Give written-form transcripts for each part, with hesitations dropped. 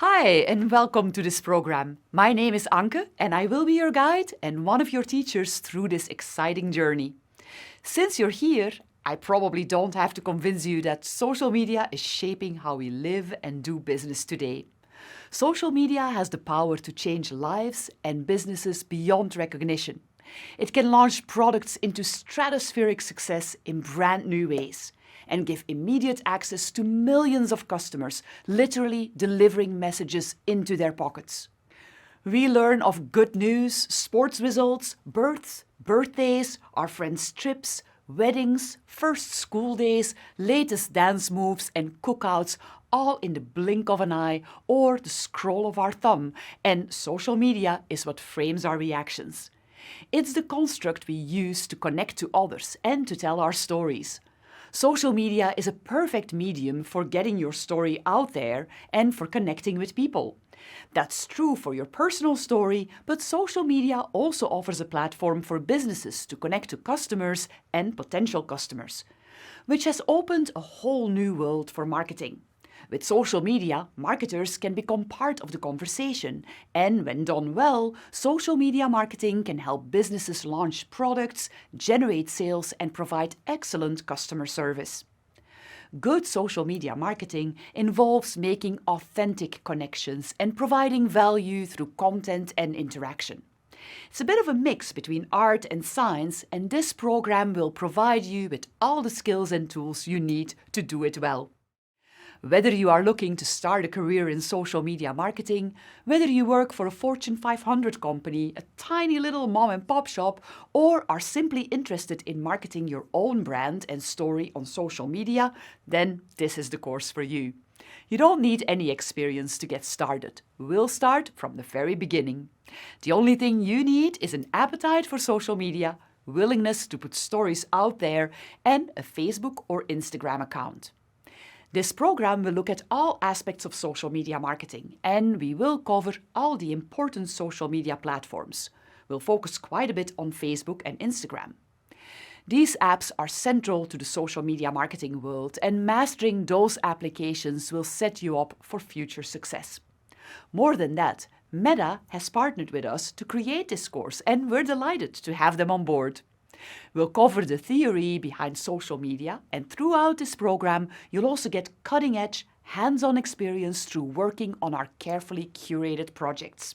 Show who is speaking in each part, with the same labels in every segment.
Speaker 1: Hi, and welcome to this program. My name is Anke, and I will be your guide and one of your teachers through this exciting journey. Since you're here, I probably don't have to convince you that social media is shaping how we live and do business today. Social media has the power to change lives and businesses beyond recognition. It can launch products into stratospheric success in brand new ways and give immediate access to millions of customers, literally delivering messages into their pockets. We learn of good news, sports results, births, birthdays, our friends' trips, weddings, first school days, latest dance moves and cookouts, all in the blink of an eye or the scroll of our thumb, and social media is what frames our reactions. It's the construct we use to connect to others and to tell our stories. Social media is a perfect medium for getting your story out there and for connecting with people. That's true for your personal story, but social media also offers a platform for businesses to connect to customers and potential customers, which has opened a whole new world for marketing. With social media, marketers can become part of the conversation, and when done well, social media marketing can help businesses launch products, generate sales, and provide excellent customer service. Good social media marketing involves making authentic connections and providing value through content and interaction. It's a bit of a mix between art and science, and this program will provide you with all the skills and tools you need to do it well. Whether you are looking to start a career in social media marketing, whether you work for a Fortune 500 company, a tiny little mom and pop shop, or are simply interested in marketing your own brand and story on social media, then this is the course for you. You don't need any experience to get started. We'll start from the very beginning. The only thing you need is an appetite for social media, willingness to put stories out there, and a Facebook or Instagram account. This program will look at all aspects of social media marketing, and we will cover all the important social media platforms. We'll focus quite a bit on Facebook and Instagram. These apps are central to the social media marketing world, and mastering those applications will set you up for future success. More than that, Meta has partnered with us to create this course, and we're delighted to have them on board. We'll cover the theory behind social media, and throughout this program, you'll also get cutting-edge, hands-on experience through working on our carefully curated projects.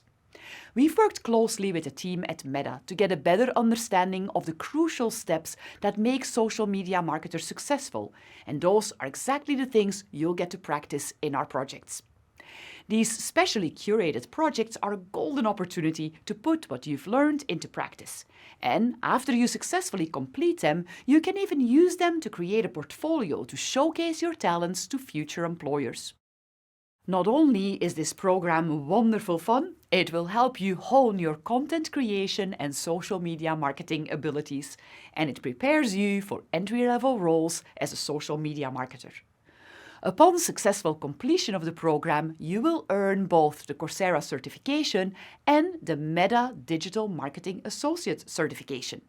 Speaker 1: We've worked closely with the team at Meta to get a better understanding of the crucial steps that make social media marketers successful, and those are exactly the things you'll get to practice in our projects. These specially curated projects are a golden opportunity to put what you've learned into practice. And after you successfully complete them, you can even use them to create a portfolio to showcase your talents to future employers. Not only is this program wonderful fun, it will help you hone your content creation and social media marketing abilities, and it prepares you for entry-level roles as a social media marketer. Upon successful completion of the program, you will earn both the Coursera certification and the Meta Digital Marketing Associate certification.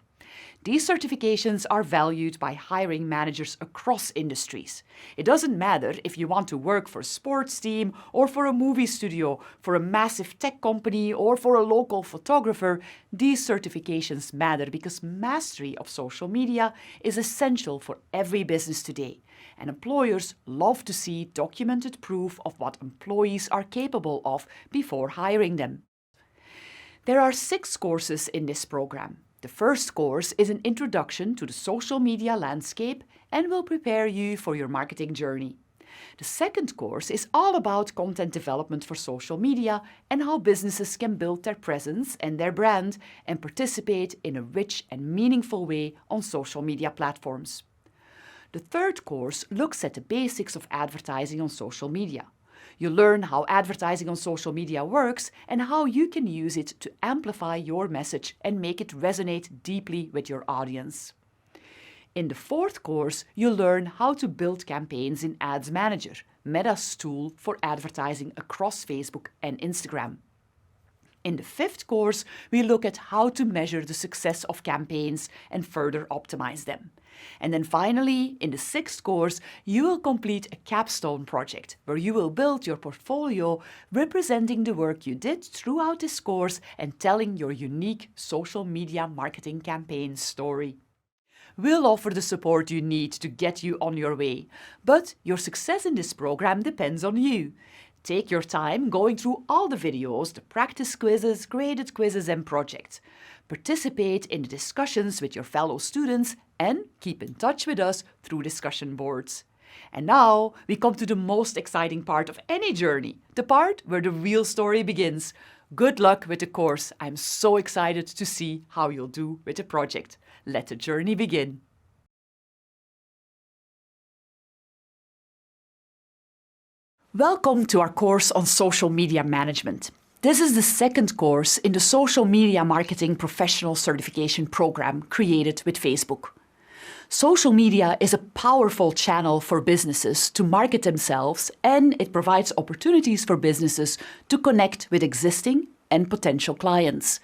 Speaker 1: These certifications are valued by hiring managers across industries. It doesn't matter if you want to work for a sports team or for a movie studio, for a massive tech company or for a local photographer, these certifications matter because mastery of social media is essential for every business today. And employers love to see documented proof of what employees are capable of before hiring them. There are 6 courses in this program. The first course is an introduction to the social media landscape and will prepare you for your marketing journey. The second course is all about content development for social media and how businesses can build their presence and their brand and participate in a rich and meaningful way on social media platforms. The third course looks at the basics of advertising on social media. You'll learn how advertising on social media works and how you can use it to amplify your message and make it resonate deeply with your audience. In the fourth course, you'll learn how to build campaigns in Ads Manager, Meta's tool for advertising across Facebook and Instagram. In the 5th course, we look at how to measure the success of campaigns and further optimize them. And then finally, in the 6th course, you will complete a capstone project where you will build your portfolio representing the work you did throughout this course and telling your unique social media marketing campaign story. We'll offer the support you need to get you on your way, but your success in this program depends on you. Take your time going through all the videos, the practice quizzes, graded quizzes and projects. Participate in the discussions with your fellow students and keep in touch with us through discussion boards. And now we come to the most exciting part of any journey, the part where the real story begins. Good luck with the course. I'm so excited to see how you'll do with the project. Let the journey begin. Welcome to our course on social media management. This is the 2nd course in the Social Media Marketing Professional Certification Program created with Facebook. Social media is a powerful channel for businesses to market themselves, and it provides opportunities for businesses to connect with existing and potential clients.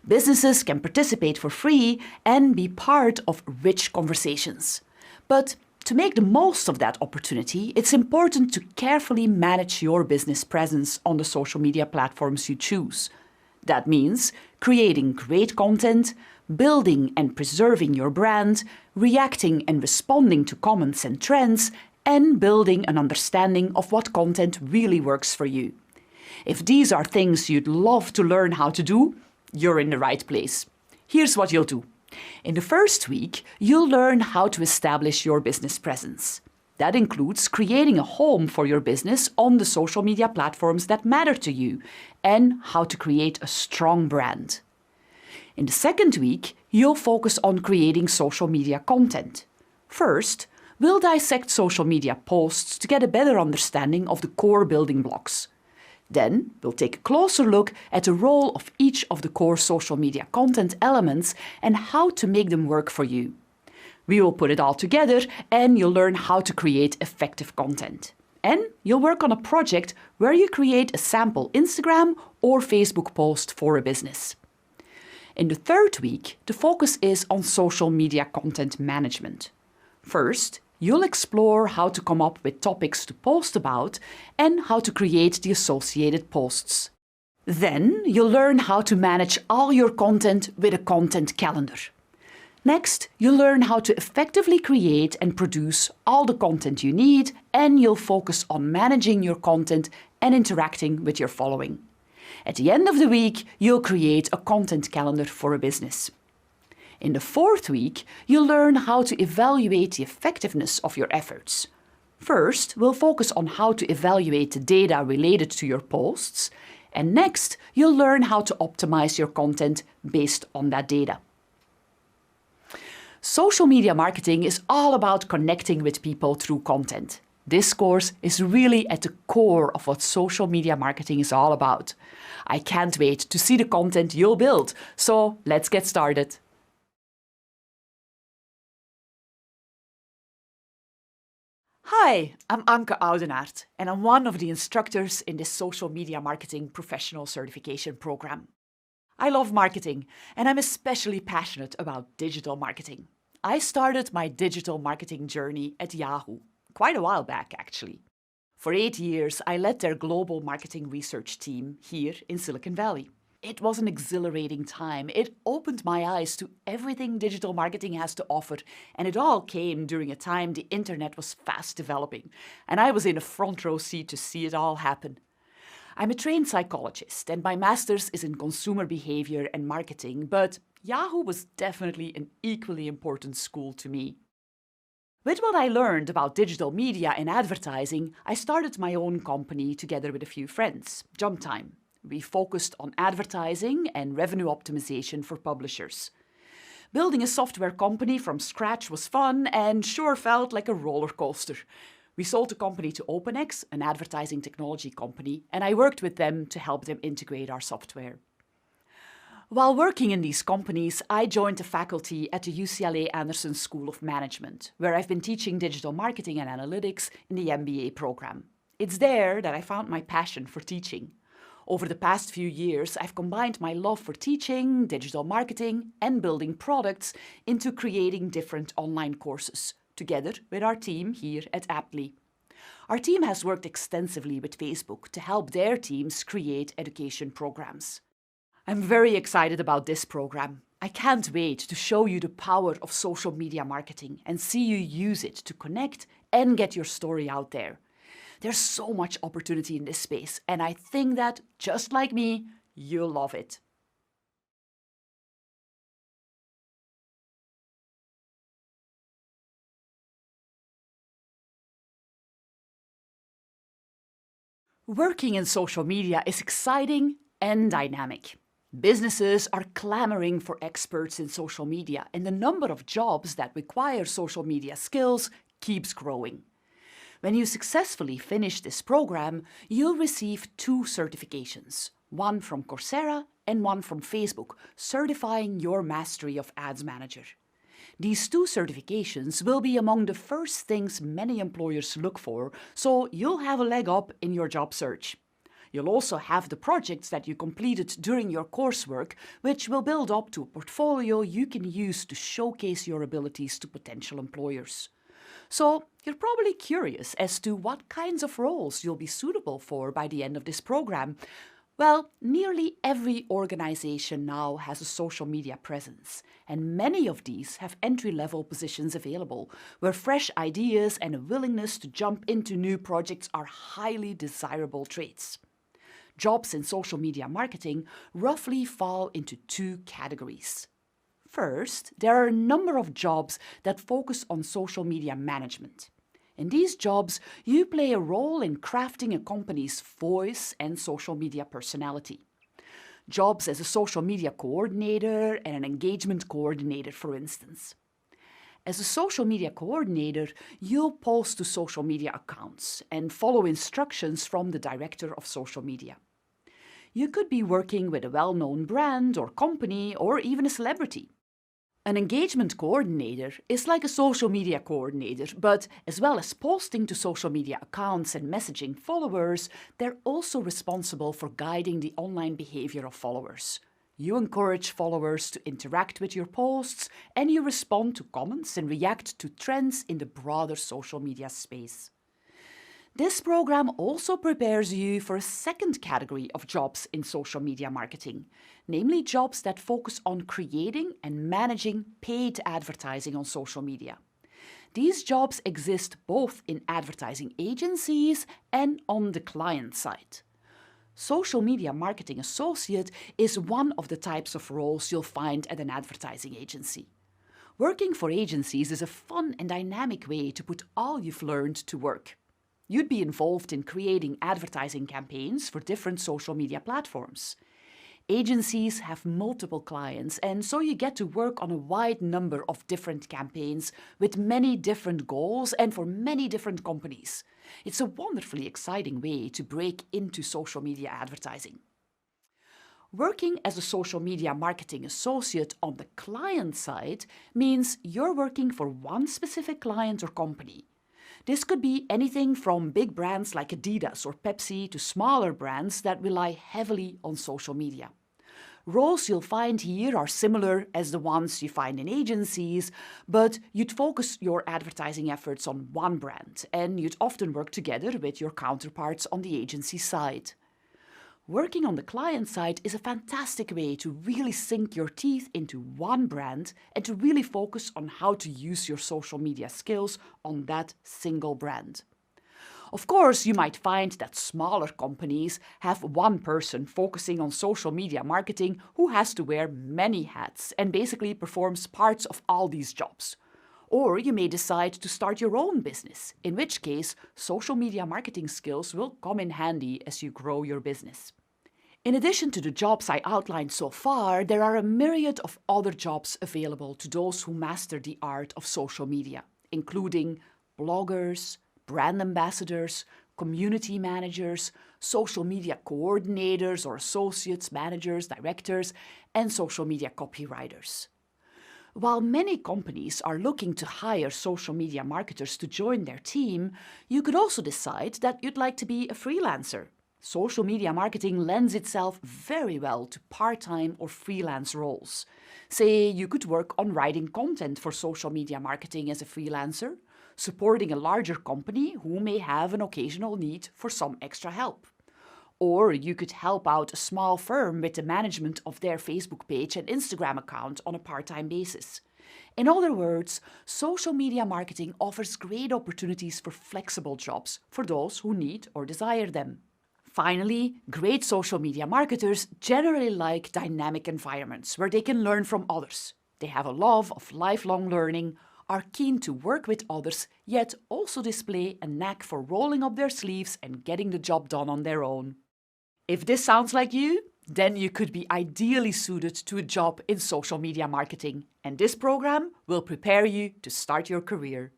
Speaker 1: Businesses can participate for free and be part of rich conversations. But to make the most of that opportunity, it's important to carefully manage your business presence on the social media platforms you choose. That means creating great content, building and preserving your brand, reacting and responding to comments and trends, and building an understanding of what content really works for you. If these are things you'd love to learn how to do, you're in the right place. Here's what you'll do. In the first week, you'll learn how to establish your business presence. That includes creating a home for your business on the social media platforms that matter to you and how to create a strong brand. In the second week, you'll focus on creating social media content. First, we'll dissect social media posts to get a better understanding of the core building blocks. Then, we'll take a closer look at the role of each of the core social media content elements and how to make them work for you. We will put it all together and you'll learn how to create effective content. And you'll work on a project where you create a sample Instagram or Facebook post for a business. In the third week, the focus is on social media content management. First, you'll explore how to come up with topics to post about and how to create the associated posts. Then you'll learn how to manage all your content with a content calendar. Next, you'll learn how to effectively create and produce all the content you need, and you'll focus on managing your content and interacting with your following. At the end of the week, you'll create a content calendar for a business. In the fourth week, you'll learn how to evaluate the effectiveness of your efforts. First, we'll focus on how to evaluate the data related to your posts, and next, you'll learn how to optimize your content based on that data. Social media marketing is all about connecting with people through content. This course is really at the core of what social media marketing is all about. I can't wait to see the content you'll build, so let's get started. Hi, I'm Anke Oudenaert, and I'm one of the instructors in this Social Media Marketing Professional Certification Program. I love marketing, and I'm especially passionate about digital marketing. I started my digital marketing journey at Yahoo, quite a while back actually. For 8 years, I led their global marketing research team here in Silicon Valley. It was an exhilarating time. It opened my eyes to everything digital marketing has to offer, and it all came during a time the internet was fast developing, and I was in a front row seat to see it all happen. I'm a trained psychologist, and my master's is in consumer behavior and marketing, but Yahoo was definitely an equally important school to me. With what I learned about digital media and advertising, I started my own company together with a few friends, Jumptime. We focused on advertising and revenue optimization for publishers. Building a software company from scratch was fun and sure felt like a roller coaster. We sold the company to OpenX, an advertising technology company, and I worked with them to help them integrate our software. While working in these companies, I joined the faculty at the UCLA Anderson School of Management, where I've been teaching digital marketing and analytics in the MBA program. It's there that I found my passion for teaching. Over the past few years, I've combined my love for teaching, digital marketing, and building products into creating different online courses, together with our team here at Aptly. Our team has worked extensively with Facebook to help their teams create education programs. I'm very excited about this program. I can't wait to show you the power of social media marketing and see you use it to connect and get your story out there. There's so much opportunity in this space, and I think that, just like me, you'll love it. Working in social media is exciting and dynamic. Businesses are clamoring for experts in social media, and the number of jobs that require social media skills keeps growing. When you successfully finish this program, you'll receive 2 certifications, one from Coursera and one from Facebook, certifying your mastery of Ads Manager. These 2 certifications will be among the first things many employers look for, so you'll have a leg up in your job search. You'll also have the projects that you completed during your coursework, which will build up to a portfolio you can use to showcase your abilities to potential employers. So, you're probably curious as to what kinds of roles you'll be suitable for by the end of this program. Well, nearly every organization now has a social media presence, and many of these have entry-level positions available, where fresh ideas and a willingness to jump into new projects are highly desirable traits. Jobs in social media marketing roughly fall into 2 categories. First, there are a number of jobs that focus on social media management. In these jobs, you play a role in crafting a company's voice and social media personality. Jobs as a social media coordinator and an engagement coordinator, for instance. As a social media coordinator, you'll post to social media accounts and follow instructions from the director of social media. You could be working with a well-known brand or company or even a celebrity. An engagement coordinator is like a social media coordinator, but as well as posting to social media accounts and messaging followers, they're also responsible for guiding the online behavior of followers. You encourage followers to interact with your posts, and you respond to comments and react to trends in the broader social media space. This program also prepares you for a second category of jobs in social media marketing, namely jobs that focus on creating and managing paid advertising on social media. These jobs exist both in advertising agencies and on the client side. Social media marketing associate is one of the types of roles you'll find at an advertising agency. Working for agencies is a fun and dynamic way to put all you've learned to work. You'd be involved in creating advertising campaigns for different social media platforms. Agencies have multiple clients, and so you get to work on a wide number of different campaigns with many different goals and for many different companies. It's a wonderfully exciting way to break into social media advertising. Working as a social media marketing associate on the client side means you're working for one specific client or company. This could be anything from big brands like Adidas or Pepsi to smaller brands that rely heavily on social media. Roles you'll find here are similar as the ones you find in agencies, but you'd focus your advertising efforts on one brand, and you'd often work together with your counterparts on the agency side. Working on the client side is a fantastic way to really sink your teeth into one brand and to really focus on how to use your social media skills on that single brand. Of course, you might find that smaller companies have one person focusing on social media marketing who has to wear many hats and basically performs parts of all these jobs. Or you may decide to start your own business, in which case social media marketing skills will come in handy as you grow your business. In addition to the jobs I outlined so far, there are a myriad of other jobs available to those who master the art of social media, including bloggers, brand ambassadors, community managers, social media coordinators or associates, managers, directors, and social media copywriters. While many companies are looking to hire social media marketers to join their team, you could also decide that you'd like to be a freelancer. social media marketing lends itself very well to part-time or freelance roles. Say you could work on writing content for social media marketing as a freelancer, supporting a larger company who may have an occasional need for some extra help. Or you could help out a small firm with the management of their Facebook page and Instagram account on a part-time basis. In other words, social media marketing offers great opportunities for flexible jobs for those who need or desire them. Finally, great social media marketers generally like dynamic environments where they can learn from others. They have a love of lifelong learning, are keen to work with others, yet also display a knack for rolling up their sleeves and getting the job done on their own. If this sounds like you, then you could be ideally suited to a job in social media marketing, and this program will prepare you to start your career.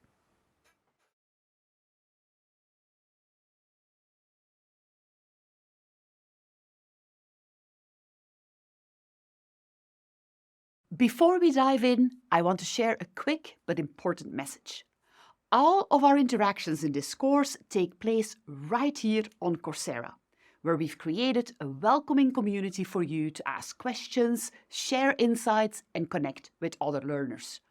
Speaker 1: Before we dive in, I want to share a quick but important message. All of our interactions in this course take place right here on Coursera, where we've created a welcoming community for you to ask questions, share insights, and connect with other learners.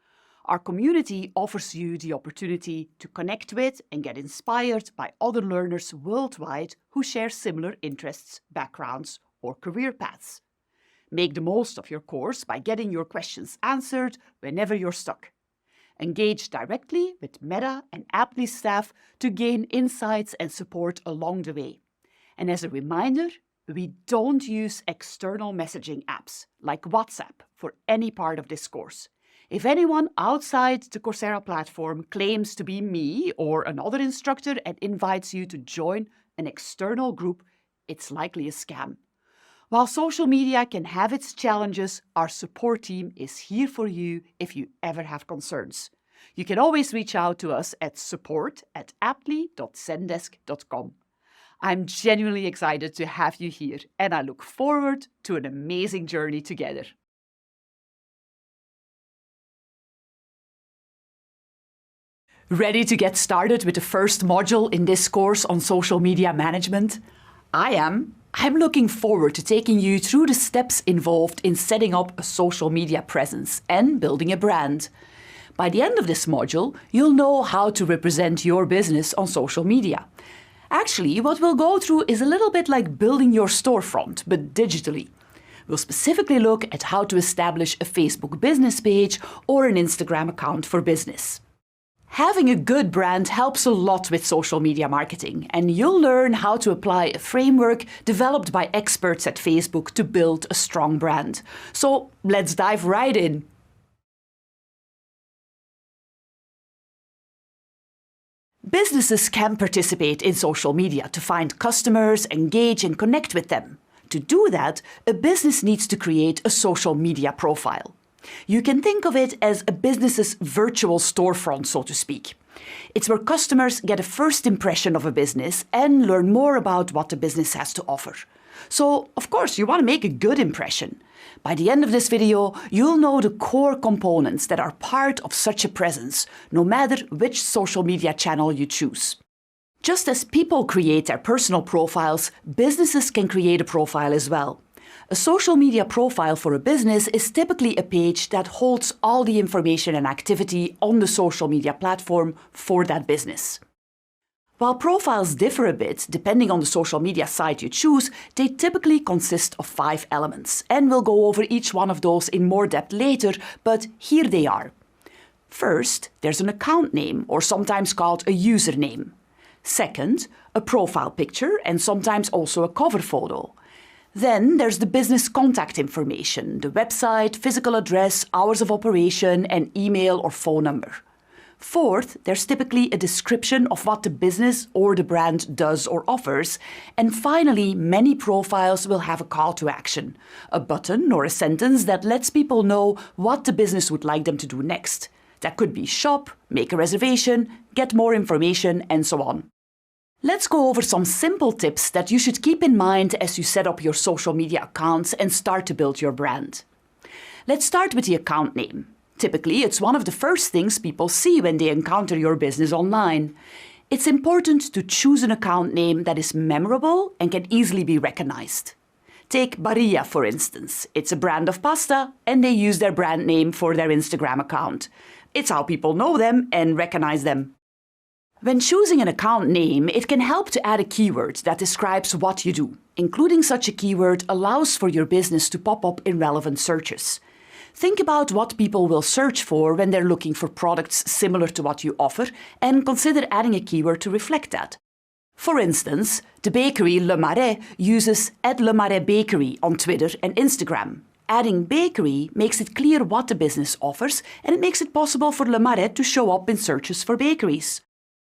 Speaker 1: Our community offers you the opportunity to connect with and get inspired by other learners worldwide who share similar interests, backgrounds, or career paths. Make the most of your course by getting your questions answered whenever you're stuck. Engage directly with Meta and Aptly staff to gain insights and support along the way. And as a reminder, we don't use external messaging apps like WhatsApp for any part of this course. If anyone outside the Coursera platform claims to be me or another instructor and invites you to join an external group, it's likely a scam. While social media can have its challenges, our support team is here for you if you ever have concerns. You can always reach out to us at support@aptly.zendesk.com. I'm genuinely excited to have you here, and I look forward to an amazing journey together. Ready to get started with the first module in this course on social media management? I am. I'm looking forward to taking you through the steps involved in setting up a social media presence and building a brand. By the end of this module, you'll know how to represent your business on social media. Actually, what we'll go through is a little bit like building your storefront, but digitally. We'll specifically look at how to establish a Facebook business page or an Instagram account for business. Having a good brand helps a lot with social media marketing, and you'll learn how to apply a framework developed by experts at Facebook to build a strong brand. So let's dive right in. Businesses can participate in social media to find customers, engage, and connect with them. To do that, a business needs to create a social media profile. You can think of it as a business's virtual storefront, so to speak. It's where customers get a first impression of a business and learn more about what the business has to offer. So, of course, you want to make a good impression. By the end of this video, you'll know the core components that are part of such a presence, no matter which social media channel you choose. Just as people create their personal profiles, businesses can create a profile as well. A social media profile for a business is typically a page that holds all the information and activity on the social media platform for that business. While profiles differ a bit depending on the social media site you choose, they typically consist of 5 elements, and we'll go over each one of those in more depth later, but here they are. First, there's an account name, or sometimes called a username. Second, a profile picture and sometimes also a cover photo. Then there's the business contact information, the website, physical address, hours of operation, and email or phone number. Fourth, there's typically a description of what the business or the brand does or offers. And finally, many profiles will have a call to action, a button or a sentence that lets people know what the business would like them to do next. That could be shop, make a reservation, get more information, and so on. Let's go over some simple tips that you should keep in mind as you set up your social media accounts and start to build your brand. Let's start with the account name. Typically, it's one of the first things people see when they encounter your business online. It's important to choose an account name that is memorable and can easily be recognized. Take Barilla, for instance. It's a brand of pasta and they use their brand name for their Instagram account. It's how people know them and recognize them. When choosing an account name, it can help to add a keyword that describes what you do. Including such a keyword allows for your business to pop up in relevant searches. Think about what people will search for when they're looking for products similar to what you offer and consider adding a keyword to reflect that. For instance, the bakery Le Marais uses @LeMarais-Bakery on Twitter and Instagram. Adding bakery makes it clear what the business offers and it makes it possible for Le Marais to show up in searches for bakeries.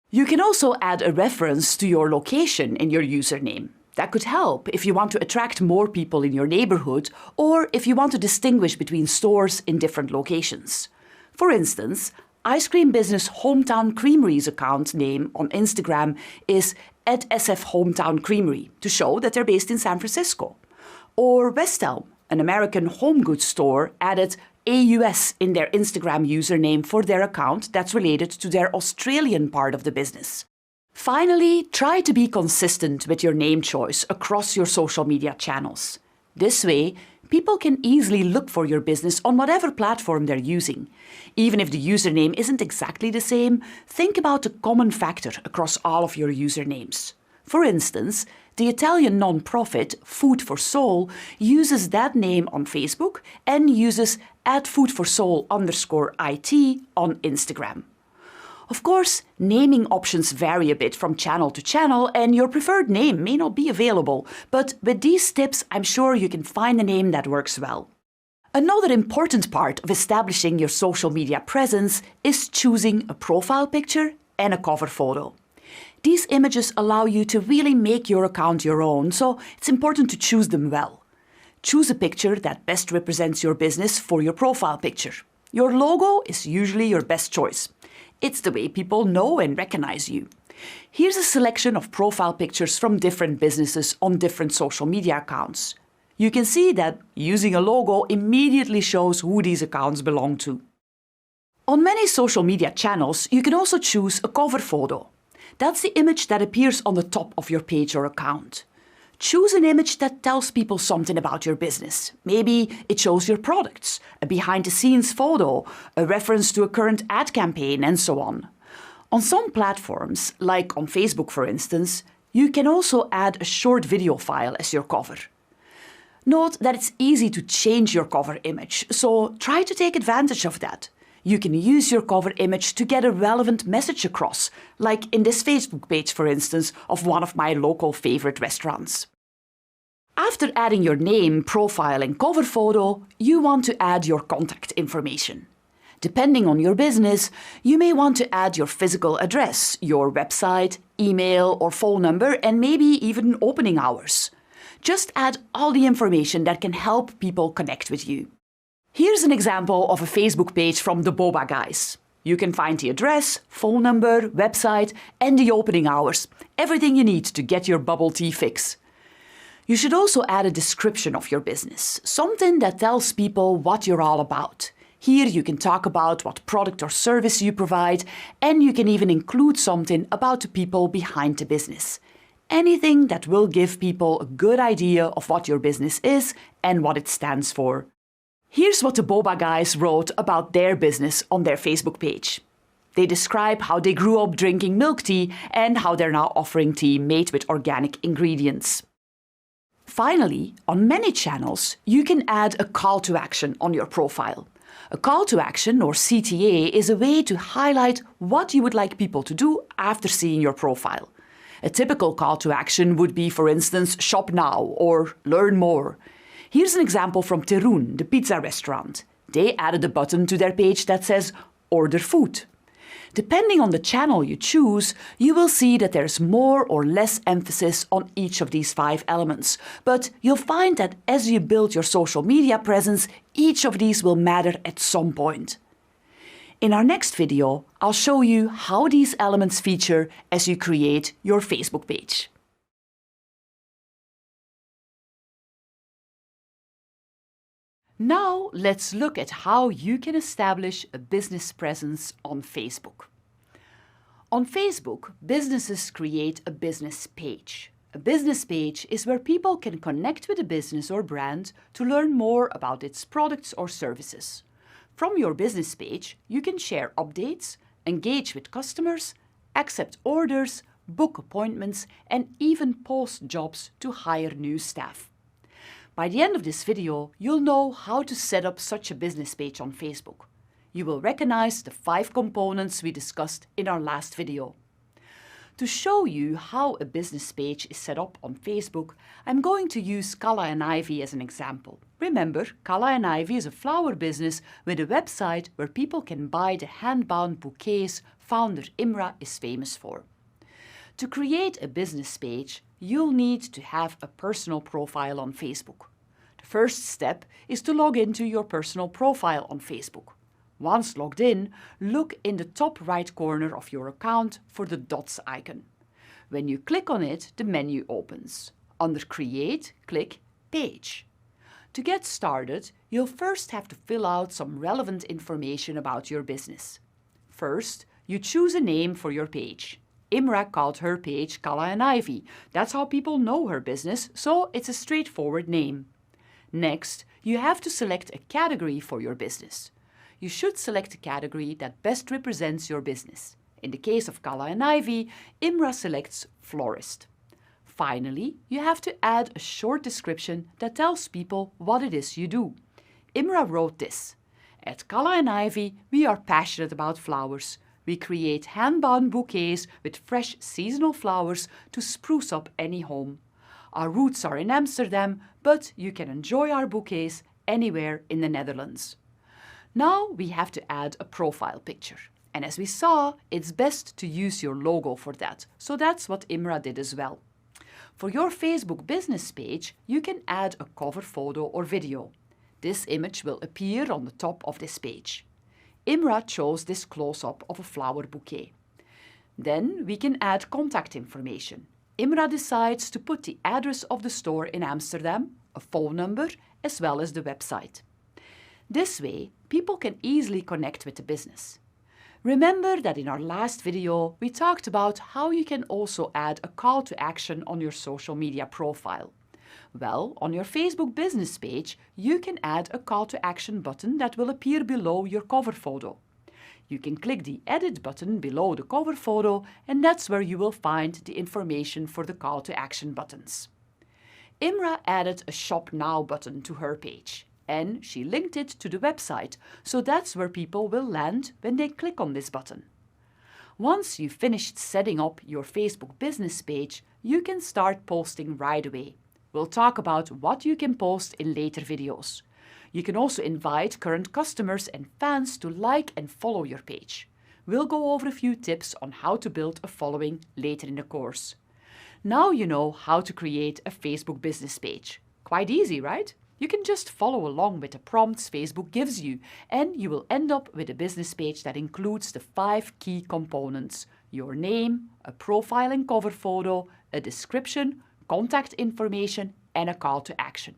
Speaker 1: You can also add a reference to your location in your username. That could help if you want to attract more people in your neighborhood or if you want to distinguish between stores in different locations. For instance, ice cream business Hometown Creamery's account name on Instagram is @SFHometownCreamery to show that they're based in San Francisco. Or West Elm, an American home goods store, added AUS in their Instagram username for their account that's related to their Australian part of the business. Finally, try to be consistent with your name choice across your social media channels. This way, people can easily look for your business on whatever platform they're using. Even if the username isn't exactly the same, think about the common factor across all of your usernames. For instance, the Italian non-profit Food for Soul uses that name on Facebook and uses @foodforsoul_IT on Instagram. Of course, naming options vary a bit from channel to channel and your preferred name may not be available, but with these tips I'm sure you can find a name that works well. Another important part of establishing your social media presence is choosing a profile picture and a cover photo. These images allow you to really make your account your own, so it's important to choose them well. Choose a picture that best represents your business for your profile picture. Your logo is usually your best choice. It's the way people know and recognize you. Here's a selection of profile pictures from different businesses on different social media accounts. You can see that using a logo immediately shows who these accounts belong to. On many social media channels, you can also choose a cover photo. That's the image that appears on the top of your page or account. Choose an image that tells people something about your business. Maybe it shows your products, a behind-the-scenes photo, a reference to a current ad campaign, and so on. On some platforms, like on Facebook for instance, you can also add a short video file as your cover. Note that it's easy to change your cover image, so try to take advantage of that. You can use your cover image to get a relevant message across, like in this Facebook page, for instance, of one of my local favorite restaurants. After adding your name, profile and cover photo, you want to add your contact information. Depending on your business, you may want to add your physical address, your website, email or phone number, and maybe even opening hours. Just add all the information that can help people connect with you. Here's an example of a Facebook page from the Boba Guys. You can find the address, phone number, website, and the opening hours. Everything you need to get your bubble tea fix. You should also add a description of your business, something that tells people what you're all about. Here you can talk about what product or service you provide, and you can even include something about the people behind the business. Anything that will give people a good idea of what your business is and what it stands for. Here's what the Boba Guys wrote about their business on their Facebook page. They describe how they grew up drinking milk tea and how they're now offering tea made with organic ingredients. Finally, on many channels, you can add a call to action on your profile. A call to action, or CTA, is a way to highlight what you would like people to do after seeing your profile. A typical call to action would be, for instance, shop now or learn more. Here's an example from Terun, the pizza restaurant. They added a button to their page that says order food. Depending on the channel you choose, you will see that there's more or less emphasis on each of these 5 elements. But you'll find that as you build your social media presence, each of these will matter at some point. In our next video, I'll show you how these elements feature as you create your Facebook page. Now let's look at how you can establish a business presence on Facebook. On Facebook, businesses create a business page. A business page is where people can connect with a business or brand to learn more about its products or services. From your business page, you can share updates, engage with customers, accept orders, book appointments, and even post jobs to hire new staff. By the end of this video, you'll know how to set up such a business page on Facebook. You will recognize the 5 components we discussed in our last video. To show you how a business page is set up on Facebook, I'm going to use Calla and Ivy as an example. Remember, Calla and Ivy is a flower business with a website where people can buy the hand-bound bouquets founder Imra is famous for. To create a business page, you'll need to have a personal profile on Facebook. The first step is to log into your personal profile on Facebook. Once logged in, look in the top right corner of your account for the dots icon. When you click on it, the menu opens. Under Create, click Page. To get started, you'll first have to fill out some relevant information about your business. First, you choose a name for your page. Imra called her page Calla and Ivy. That's how people know her business, so it's a straightforward name. Next, you have to select a category for your business. You should select a category that best represents your business. In the case of Calla and Ivy, Imra selects florist. Finally, you have to add a short description that tells people what it is you do. Imra wrote this: "At Calla and Ivy, we are passionate about flowers. We create hand-bound bouquets with fresh seasonal flowers to spruce up any home. Our roots are in Amsterdam, but you can enjoy our bouquets anywhere in the Netherlands." Now we have to add a profile picture. And as we saw, it's best to use your logo for that. So that's what Imra did as well. For your Facebook business page, you can add a cover photo or video. This image will appear on the top of this page. Imra chose this close-up of a flower bouquet. Then we can add contact information. Imra decides to put the address of the store in Amsterdam, a phone number, as well as the website. This way, people can easily connect with the business. Remember that in our last video, we talked about how you can also add a call to action on your social media profile. Well, on your Facebook business page, you can add a call to action button that will appear below your cover photo. You can click the Edit button below the cover photo, and that's where you will find the information for the call to action buttons. Imra added a Shop Now button to her page, and she linked it to the website, so that's where people will land when they click on this button. Once you've finished setting up your Facebook business page, you can start posting right away. We'll talk about what you can post in later videos. You can also invite current customers and fans to like and follow your page. We'll go over a few tips on how to build a following later in the course. Now you know how to create a Facebook business page. Quite easy, right? You can just follow along with the prompts Facebook gives you, and you will end up with a business page that includes the 5 key components: your name, a profile and cover photo, a description, contact information, and a call to action.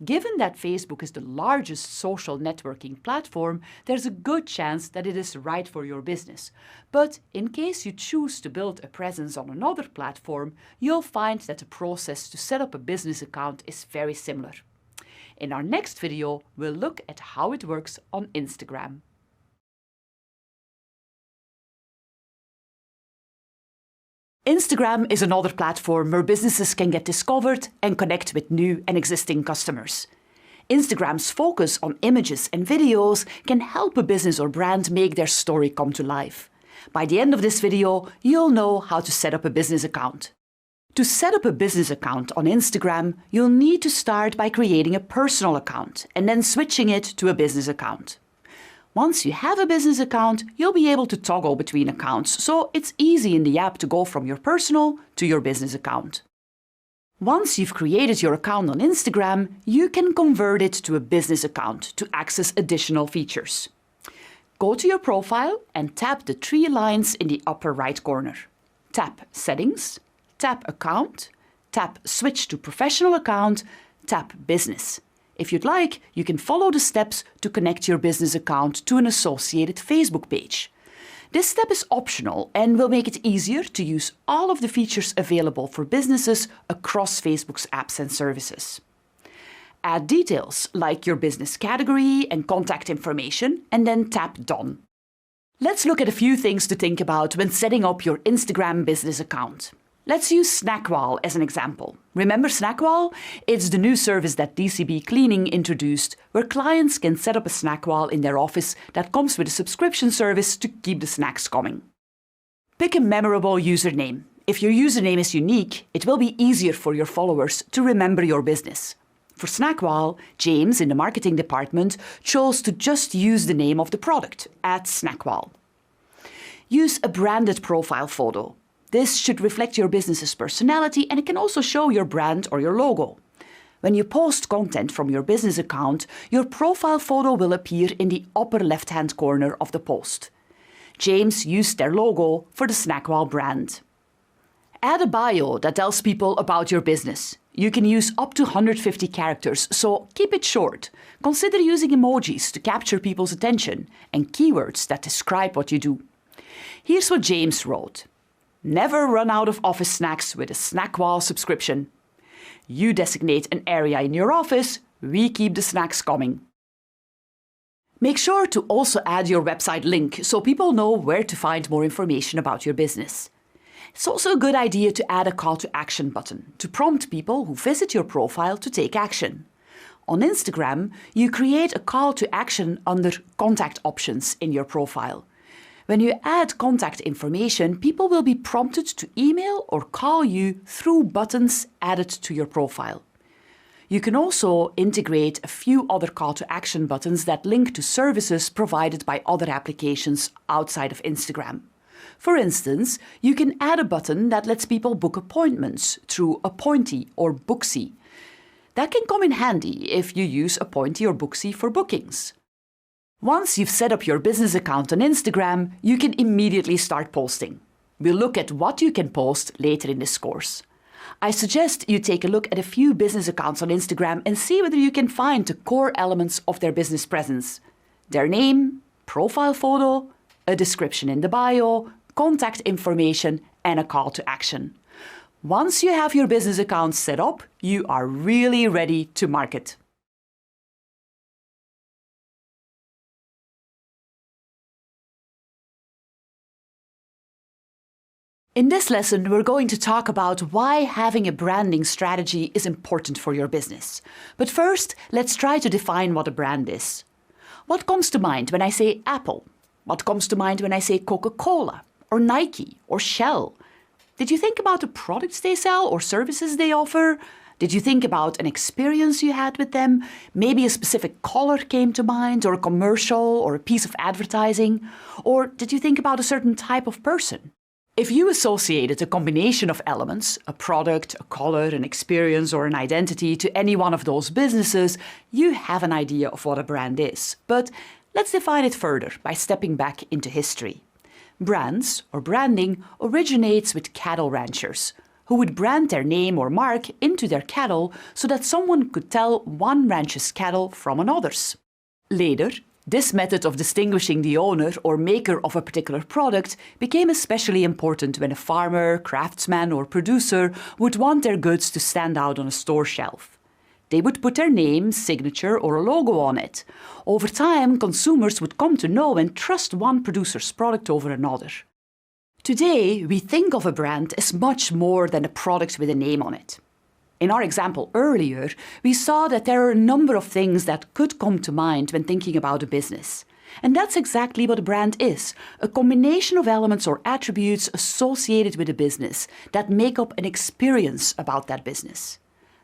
Speaker 1: Given that Facebook is the largest social networking platform, there's a good chance that it is right for your business. But in case you choose to build a presence on another platform, you'll find that the process to set up a business account is very similar. In our next video, we'll look at how it works on Instagram. Instagram is another platform where businesses can get discovered and connect with new and existing customers. Instagram's focus on images and videos can help a business or brand make their story come to life. By the end of this video, you'll know how to set up a business account. To set up a business account on Instagram, you'll need to start by creating a personal account and then switching it to a business account. Once you have a business account, you'll be able to toggle between accounts, so it's easy in the app to go from your personal to your business account. Once you've created your account on Instagram, you can convert it to a business account to access additional features. Go to your profile and tap the 3 lines in the upper right corner. Tap Settings, tap Account, tap Switch to Professional Account, tap Business. If you'd like, you can follow the steps to connect your business account to an associated Facebook page. This step is optional and will make it easier to use all of the features available for businesses across Facebook's apps and services. Add details like your business category and contact information, and then tap Done. Let's look at a few things to think about when setting up your Instagram business account. Let's use Snackwall as an example. Remember Snackwall? It's the new service that DCB Cleaning introduced, where clients can set up a snack wall in their office that comes with a subscription service to keep the snacks coming. Pick a memorable username. If your username is unique, it will be easier for your followers to remember your business. For Snackwall, James in the marketing department chose to just use the name of the product, @Snackwall. Use a branded profile photo. This should reflect your business's personality, and it can also show your brand or your logo. When you post content from your business account, your profile photo will appear in the upper left-hand corner of the post. James used their logo for the Snackwall brand. Add a bio that tells people about your business. You can use up to 150 characters, so keep it short. Consider using emojis to capture people's attention and keywords that describe what you do. Here's what James wrote. Never run out of office snacks with a Snackwall subscription. You designate an area in your office, we keep the snacks coming. Make sure to also add your website link so people know where to find more information about your business. It's also a good idea to add a call to action button to prompt people who visit your profile to take action. On Instagram, you create a call to action under Contact Options in your profile. When you add contact information, people will be prompted to email or call you through buttons added to your profile. You can also integrate a few other call to action buttons that link to services provided by other applications outside of Instagram. For instance, you can add a button that lets people book appointments through Appointee or Booksy. That can come in handy if you use Appointee or Booksy for bookings. Once you've set up your business account on Instagram, you can immediately start posting. We'll look at what you can post later in this course. I suggest you take a look at a few business accounts on Instagram and see whether you can find the core elements of their business presence. Their name, profile photo, a description in the bio, contact information, and a call to action. Once you have your business account set up, you are really ready to market. In this lesson, we're going to talk about why having a branding strategy is important for your business. But first, let's try to define what a brand is. What comes to mind when I say Apple? What comes to mind when I say Coca-Cola, or Nike, or Shell? Did you think about the products they sell or services they offer? Did you think about an experience you had with them? Maybe a specific color came to mind, or a commercial, or a piece of advertising? Or did you think about a certain type of person? If you associated a combination of elements, a product, a color, an experience, or an identity to any one of those businesses, you have an idea of what a brand is. But let's define it further by stepping back into history. Brands, or branding, originates with cattle ranchers, who would brand their name or mark into their cattle so that someone could tell one ranch's cattle from another's. Later, this method of distinguishing the owner or maker of a particular product became especially important when a farmer, craftsman, or producer would want their goods to stand out on a store shelf. They would put their name, signature, or a logo on it. Over time, consumers would come to know and trust one producer's product over another. Today, we think of a brand as much more than a product with a name on it. In our example earlier, we saw that there are a number of things that could come to mind when thinking about a business. And that's exactly what a brand is, a combination of elements or attributes associated with a business that make up an experience about that business.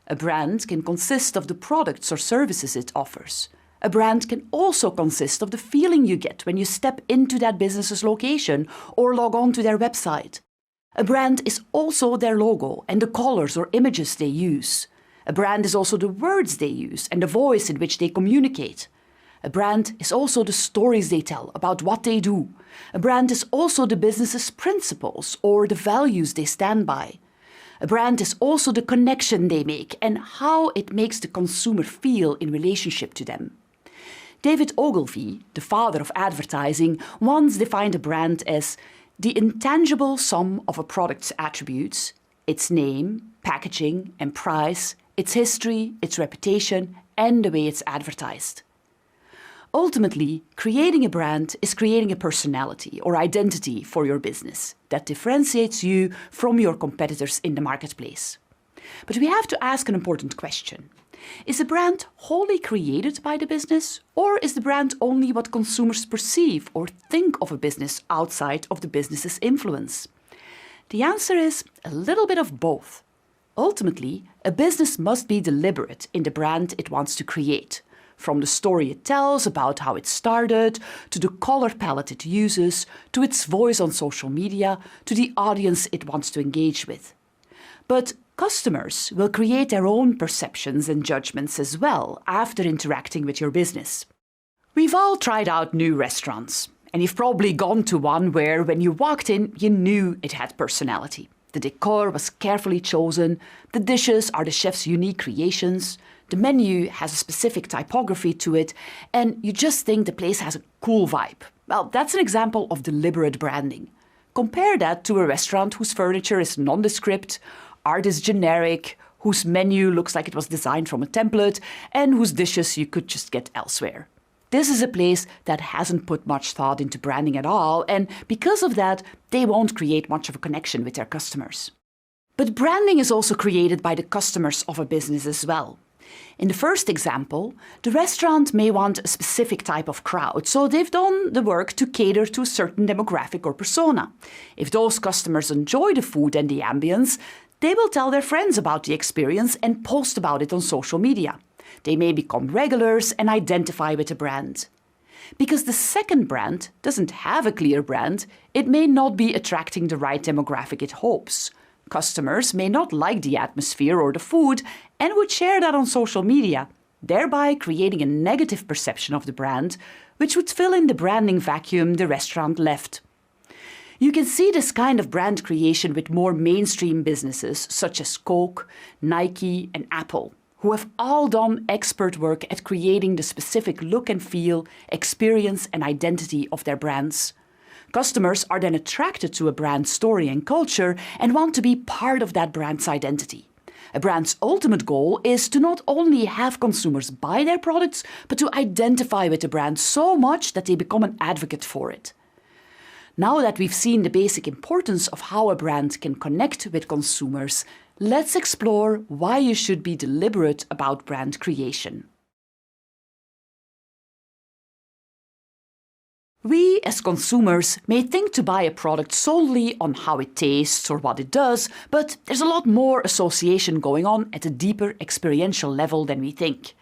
Speaker 1: A brand can consist of the products or services it offers. A brand can also consist of the feeling you get when you step into that business's location or log on to their website. A brand is also their logo and the colors or images they use. A brand is also the words they use and the voice in which they communicate. A brand is also the stories they tell about what they do. A brand is also the business's principles or the values they stand by. A brand is also the connection they make and how it makes the consumer feel in relationship to them. David Ogilvy, the father of advertising, once defined a brand as the intangible sum of a product's attributes, its name, packaging and price, its history, its reputation, and the way it's advertised. Ultimately, creating a brand is creating a personality or identity for your business that differentiates you from your competitors in the marketplace. But we have to ask an important question. Is a brand wholly created by the business, or is the brand only what consumers perceive or think of a business outside of the business's influence? The answer is a little bit of both. Ultimately, a business must be deliberate in the brand it wants to create, from the story it tells about how it started, to the color palette it uses, to its voice on social media, to the audience it wants to engage with. But customers will create their own perceptions and judgments as well after interacting with your business. We've all tried out new restaurants, and you've probably gone to one where when you walked in, you knew it had personality. The decor was carefully chosen, the dishes are the chef's unique creations, the menu has a specific typography to it, and you just think the place has a cool vibe. Well, that's an example of deliberate branding. Compare that to a restaurant whose furniture is nondescript, art is generic, whose menu looks like it was designed from a template, and whose dishes you could just get elsewhere. This is a place that hasn't put much thought into branding at all, and because of that, they won't create much of a connection with their customers. But branding is also created by the customers of a business as well. In the first example, the restaurant may want a specific type of crowd, so they've done the work to cater to a certain demographic or persona. If those customers enjoy the food and the ambience, they will tell their friends about the experience and post about it on social media. They may become regulars and identify with the brand. Because the second brand doesn't have a clear brand, it may not be attracting the right demographic it hopes. Customers may not like the atmosphere or the food and would share that on social media, thereby creating a negative perception of the brand, which would fill in the branding vacuum the restaurant left. You can see this kind of brand creation with more mainstream businesses such as Coke, Nike, and Apple, who have all done expert work at creating the specific look and feel, experience, and identity of their brands. Customers are then attracted to a brand's story and culture and want to be part of that brand's identity. A brand's ultimate goal is to not only have consumers buy their products, but to identify with the brand so much that they become an advocate for it. Now that we've seen the basic importance of how a brand can connect with consumers, let's explore why you should be deliberate about brand creation. We, as consumers, may think to buy a product solely on how it tastes or what it does, but there's a lot more association going on at a deeper experiential level than we think.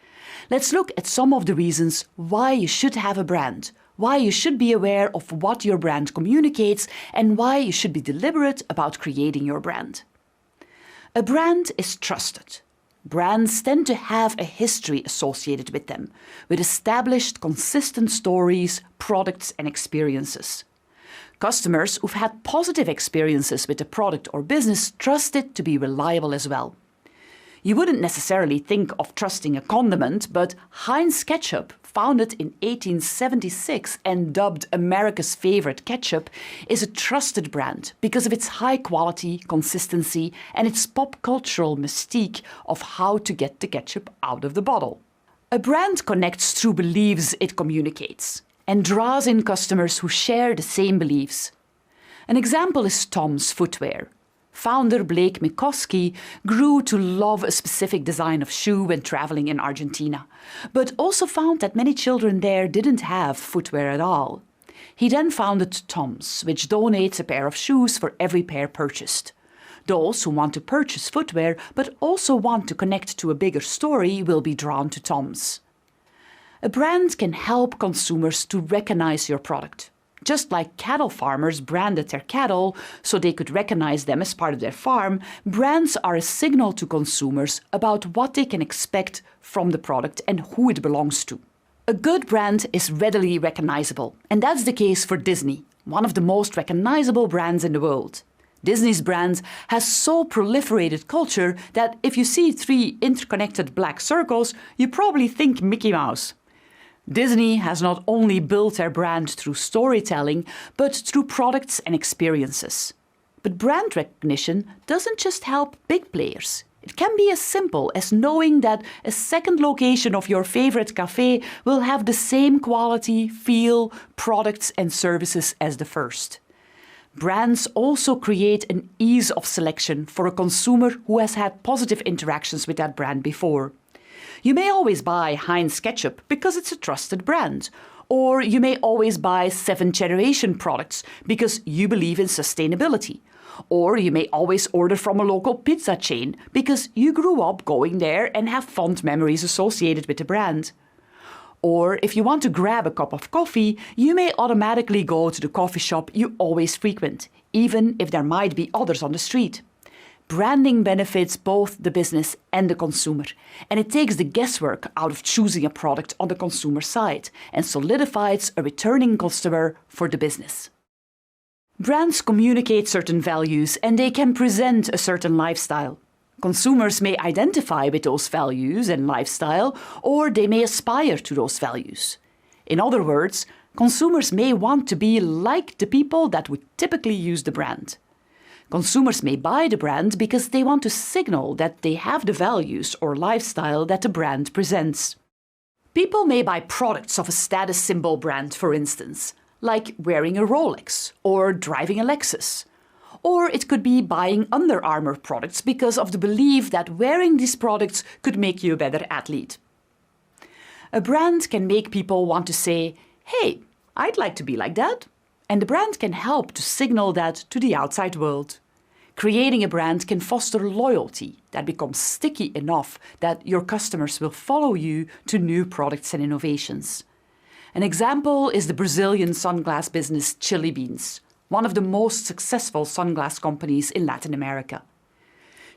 Speaker 1: Let's look at some of the reasons why you should have a brand, why you should be aware of what your brand communicates, and why you should be deliberate about creating your brand. A brand is trusted. Brands tend to have a history associated with them, with established, consistent stories, products, and experiences. Customers who've had positive experiences with the product or business trust it to be reliable as well. You wouldn't necessarily think of trusting a condiment, but Heinz Ketchup, founded in 1876 and dubbed America's favorite ketchup, is a trusted brand because of its high quality, consistency, and its pop cultural mystique of how to get the ketchup out of the bottle. A brand connects through beliefs it communicates and draws in customers who share the same beliefs. An example is Tom's footwear. Founder Blake Mycoskie grew to love a specific design of shoe when traveling in Argentina, but also found that many children there didn't have footwear at all. He then founded Tom's, which donates a pair of shoes for every pair purchased. Those who want to purchase footwear but also want to connect to a bigger story will be drawn to Tom's. A brand can help consumers to recognize your product. Just like cattle farmers branded their cattle so they could recognize them as part of their farm, brands are a signal to consumers about what they can expect from the product and who it belongs to. A good brand is readily recognizable, and that's the case for Disney, one of the most recognizable brands in the world. Disney's brand has so proliferated culture that if you see 3 interconnected black circles, you probably think Mickey Mouse. Disney has not only built their brand through storytelling, but through products and experiences. But brand recognition doesn't just help big players. It can be as simple as knowing that a second location of your favorite cafe will have the same quality, feel, products and services as the first. Brands also create an ease of selection for a consumer who has had positive interactions with that brand before. You may always buy Heinz ketchup because it's a trusted brand, or you may always buy 7th Generation products because you believe in sustainability. Or you may always order from a local pizza chain because you grew up going there and have fond memories associated with the brand. Or if you want to grab a cup of coffee, you may automatically go to the coffee shop you always frequent, even if there might be others on the street. Branding benefits both the business and the consumer, and it takes the guesswork out of choosing a product on the consumer side and solidifies a returning customer for the business. Brands communicate certain values and they can present a certain lifestyle. Consumers may identify with those values and lifestyle, or they may aspire to those values. In other words, consumers may want to be like the people that would typically use the brand. Consumers may buy the brand because they want to signal that they have the values or lifestyle that the brand presents. People may buy products of a status symbol brand, for instance, like wearing a Rolex or driving a Lexus. Or it could be buying Under Armour products because of the belief that wearing these products could make you a better athlete. A brand can make people want to say, "Hey, I'd like to be like that." And the brand can help to signal that to the outside world. Creating a brand can foster loyalty that becomes sticky enough that your customers will follow you to new products and innovations. An example is the Brazilian sunglass business Chili Beans, one of the most successful sunglass companies in Latin America.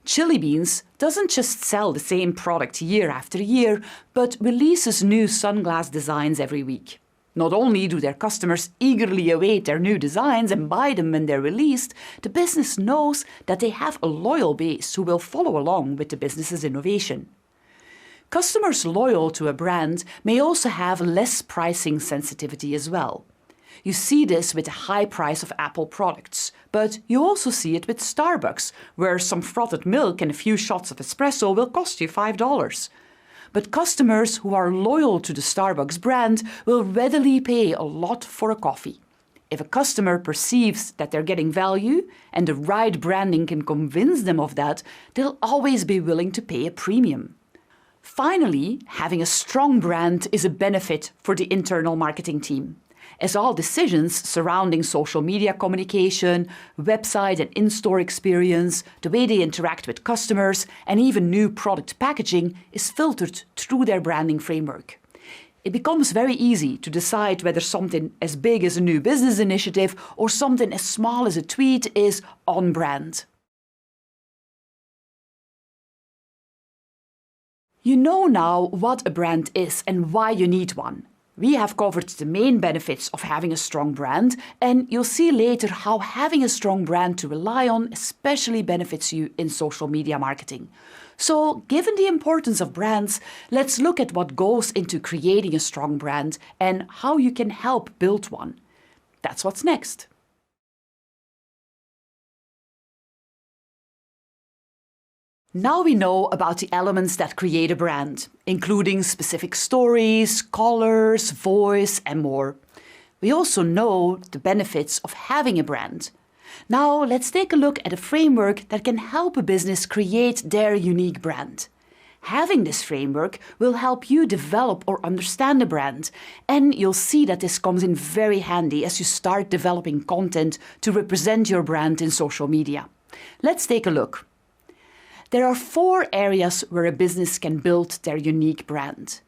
Speaker 1: Chili Beans doesn't just sell the same product year after year, but releases new sunglass designs every week. Not only do their customers eagerly await their new designs and buy them when they're released, the business knows that they have a loyal base who will follow along with the business's innovation. Customers loyal to a brand may also have less pricing sensitivity as well. You see this with the high price of Apple products, but you also see it with Starbucks, where some frothed milk and a few shots of espresso will cost you $5. But customers who are loyal to the Starbucks brand will readily pay a lot for a coffee. If a customer perceives that they're getting value and the right branding can convince them of that, they'll always be willing to pay a premium. Finally, having a strong brand is a benefit for the internal marketing team, as all decisions surrounding social media communication, website and in-store experience, the way they interact with customers, and even new product packaging is filtered through their branding framework. It becomes very easy to decide whether something as big as a new business initiative or something as small as a tweet is on brand. You know now what a brand is and why you need one. We have covered the main benefits of having a strong brand, and you'll see later how having a strong brand to rely on especially benefits you in social media marketing. So, given the importance of brands, let's look at what goes into creating a strong brand and how you can help build one. That's what's next. Now we know about the elements that create a brand, including specific stories, colors, voice, and more. We also know the benefits of having a brand. Now let's take a look at a framework that can help a business create their unique brand. Having this framework will help you develop or understand a brand, and you'll see that this comes in very handy as you start developing content to represent your brand in social media. Let's take a look. There are 4 areas where a business can build their unique brand: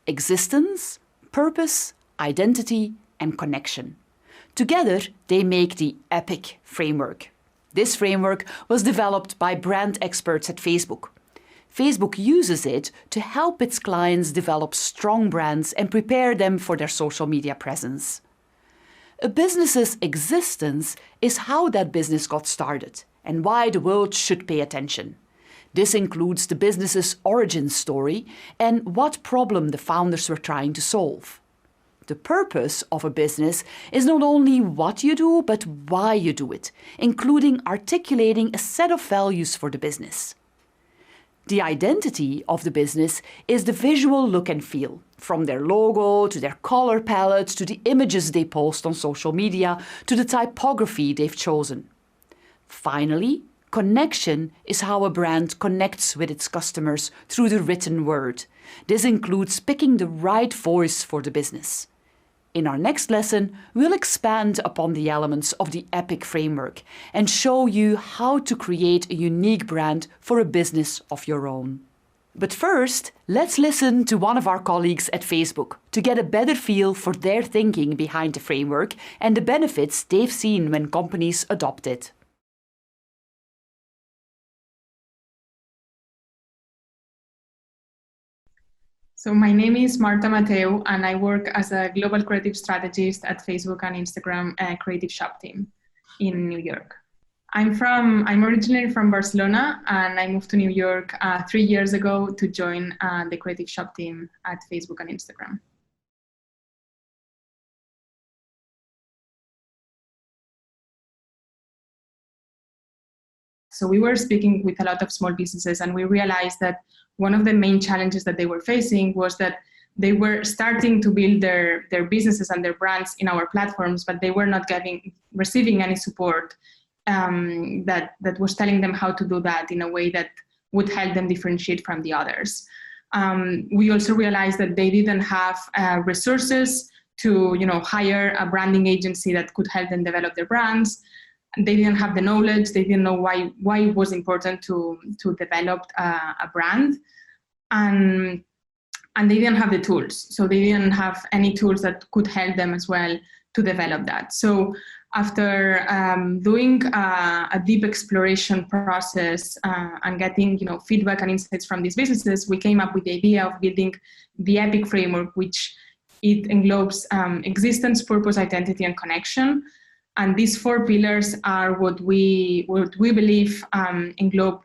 Speaker 1: existence, purpose, identity, and connection. Together, they make the EPIC framework. This framework was developed by brand experts at Facebook. Facebook uses it to help its clients develop strong brands and prepare them for their social media presence. A business's existence is how that business got started and why the world should pay attention. This includes the business's origin story and what problem the founders were trying to solve. The purpose of a business is not only what you do, but why you do it, including articulating a set of values for the business. The identity of the business is the visual look and feel, from their logo to their color palette to the images they post on social media to the typography they've chosen. Finally, connection is how a brand connects with its customers through the written word. This includes picking the right voice for the business. In our next lesson, we'll expand upon the elements of the EPIC framework and show you how to create a unique brand for a business of your own. But first, let's listen to one of our colleagues at Facebook to get a better feel for their thinking behind the framework and the benefits they've seen when companies adopt it.
Speaker 2: So my name is Marta Mateu, and I work as a global creative strategist at Facebook and Instagram Creative Shop team in New York. I'm originally from Barcelona, and I moved to New York 3 years ago to join the Creative Shop team at Facebook and Instagram. So we were speaking with a lot of small businesses, and we realized that one of the main challenges that they were facing was that they were starting to build their businesses and their brands in our platforms, but they were not receiving any support that was telling them how to do that in a way that would help them differentiate from the others. We also realized that they didn't have resources to hire a branding agency that could help them develop their brands. They didn't have the knowledge. They didn't know why it was important to develop a brand, and they didn't have the tools. So they didn't have any tools that could help them as well to develop that. So after doing a deep exploration process and getting feedback and insights from these businesses, we came up with the idea of building the EPIC framework, which it englobes existence, purpose, identity, and connection. And these 4 pillars are what we believe englobe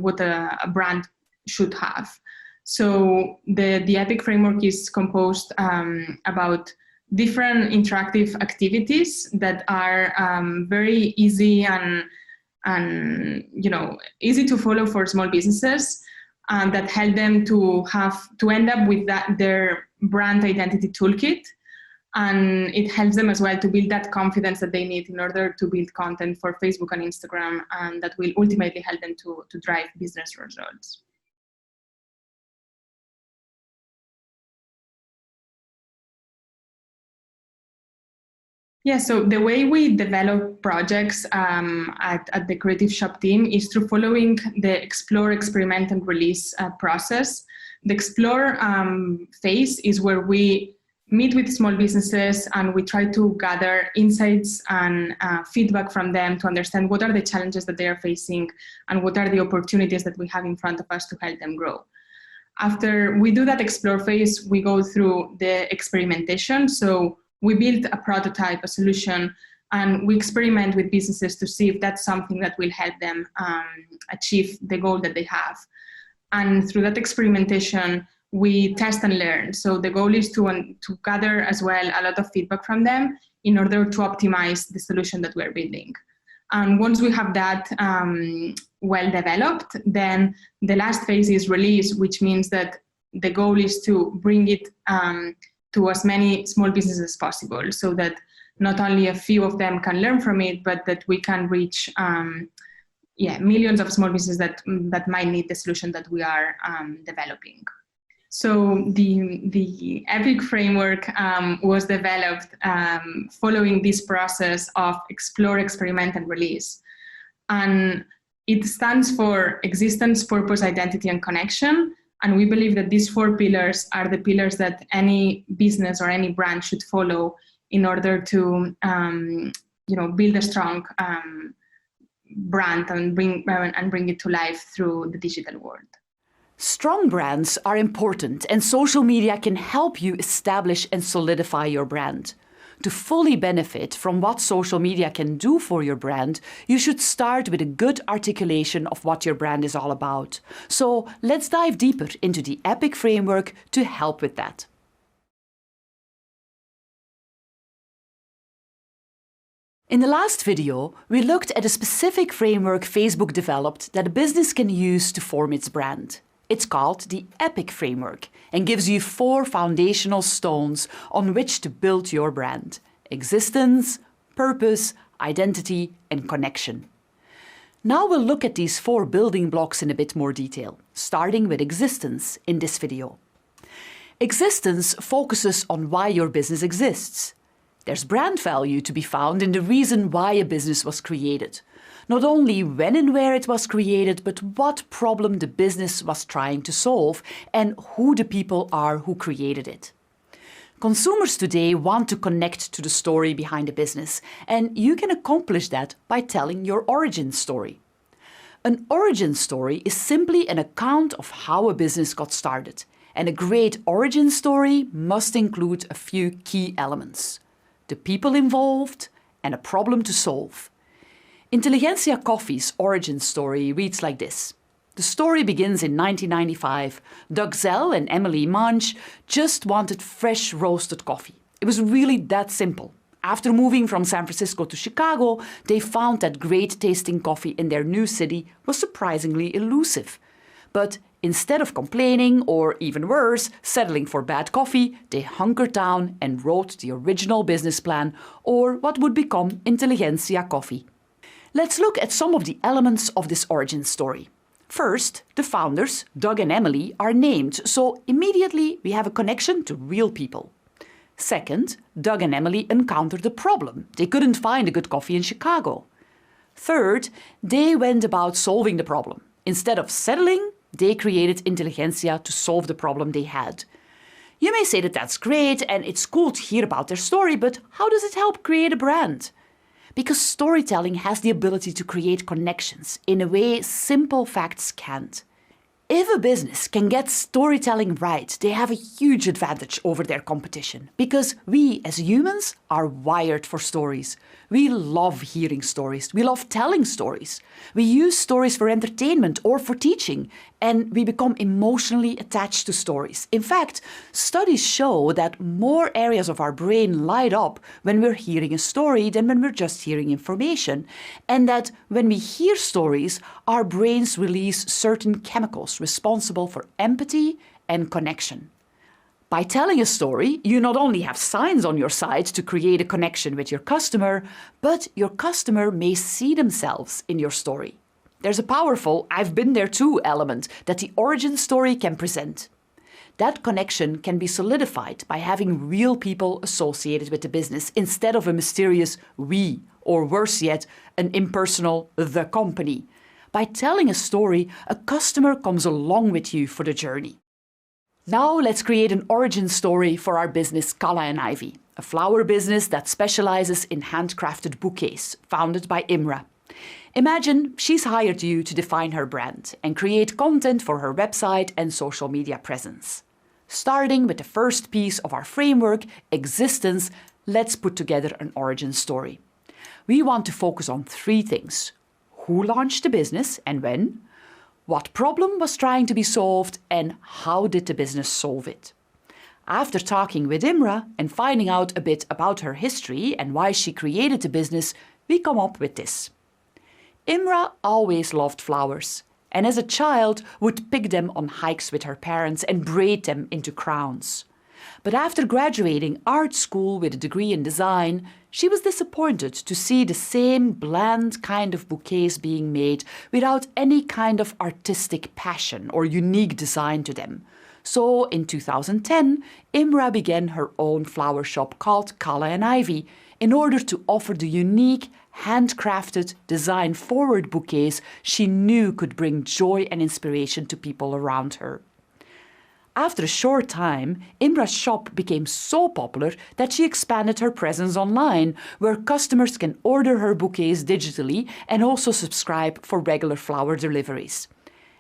Speaker 2: what a brand should have. So the EPIC framework is composed about different interactive activities that are very easy and easy to follow for small businesses, that help them to end up with their brand identity toolkit. And it helps them as well to build that confidence that they need in order to build content for Facebook and Instagram, and that will ultimately help them to drive business results. Yeah, so the way we develop projects at the Creative Shop team is through following the explore, experiment, and release process. The explore phase is where we meet with small businesses and we try to gather insights and feedback from them to understand what are the challenges that they are facing and what are the opportunities that we have in front of us to help them grow. After we do that explore phase, we go through the experimentation. So we build a prototype, a solution, and we experiment with businesses to see if that's something that will help them achieve the goal that they have. And through that experimentation, we test and learn. So the goal is to gather as well a lot of feedback from them in order to optimize the solution that we're building. And once we have that well developed, then the last phase is release, which means that the goal is to bring it to as many small businesses as possible, so that not only a few of them can learn from it, but that we can reach millions of small businesses that might need the solution that we are developing. So the EPIC framework was developed following this process of explore, experiment, and release. And it stands for existence, purpose, identity, and connection. And we believe that these 4 pillars are the pillars that any business or any brand should follow in order to build a strong brand and bring it to life through the digital world.
Speaker 1: Strong brands are important, and social media can help you establish and solidify your brand. To fully benefit from what social media can do for your brand, you should start with a good articulation of what your brand is all about. So let's dive deeper into the EPIC framework to help with that. In the last video, we looked at a specific framework Facebook developed that a business can use to form its brand. It's called the EPIC framework and gives you 4 foundational stones on which to build your brand: existence, purpose, identity, and connection. Now we'll look at these 4 building blocks in a bit more detail, starting with existence in this video. Existence focuses on why your business exists. There's brand value to be found in the reason why a business was created. Not only when and where it was created, but what problem the business was trying to solve and who the people are who created it. Consumers today want to connect to the story behind a business, and you can accomplish that by telling your origin story. An origin story is simply an account of how a business got started, and a great origin story must include a few key elements: the people involved and a problem to solve. Intelligentsia Coffee's origin story reads like this. The story begins in 1995. Doug Zell and Emily Munch just wanted fresh roasted coffee. It was really that simple. After moving from San Francisco to Chicago, they found that great tasting coffee in their new city was surprisingly elusive. But instead of complaining, or even worse, settling for bad coffee, they hunkered down and wrote the original business plan, or what would become Intelligentsia Coffee. Let's look at some of the elements of this origin story. First, the founders, Doug and Emily, are named, so immediately we have a connection to real people. Second, Doug and Emily encountered a problem. They couldn't find a good coffee in Chicago. Third, they went about solving the problem. Instead of settling, they created Intelligentsia to solve the problem they had. You may say that that's great and it's cool to hear about their story, but how does it help create a brand? Because storytelling has the ability to create connections in a way simple facts can't. If a business can get storytelling right, they have a huge advantage over their competition, because we as humans are wired for stories. We love hearing stories. We love telling stories. We use stories for entertainment or for teaching, and we become emotionally attached to stories. In fact, studies show that more areas of our brain light up when we're hearing a story than when we're just hearing information, and that when we hear stories, our brains release certain chemicals responsible for empathy and connection. By telling a story, you not only have signs on your side to create a connection with your customer, but your customer may see themselves in your story. There's a powerful "I've been there too" element that the origin story can present. That connection can be solidified by having real people associated with the business instead of a mysterious "we", or worse yet, an impersonal "the company". By telling a story, a customer comes along with you for the journey. Now let's create an origin story for our business Kala and Ivy, a flower business that specializes in handcrafted bouquets, founded by Imra. Imagine she's hired you to define her brand and create content for her website and social media presence. Starting with the first piece of our framework, existence, let's put together an origin story. We want to focus on 3 things: who launched the business and when, what problem was trying to be solved, and how did the business solve it. After talking with Imra and finding out a bit about her history and why she created the business, we come up with this. Imra always loved flowers, and as a child would pick them on hikes with her parents and braid them into crowns. But after graduating art school with a degree in design, she was disappointed to see the same bland kind of bouquets being made without any kind of artistic passion or unique design to them. So in 2010, Imra began her own flower shop called Kala and Ivy in order to offer the unique, handcrafted, design-forward bouquets she knew could bring joy and inspiration to people around her. After a short time, Imra's shop became so popular that she expanded her presence online, where customers can order her bouquets digitally and also subscribe for regular flower deliveries.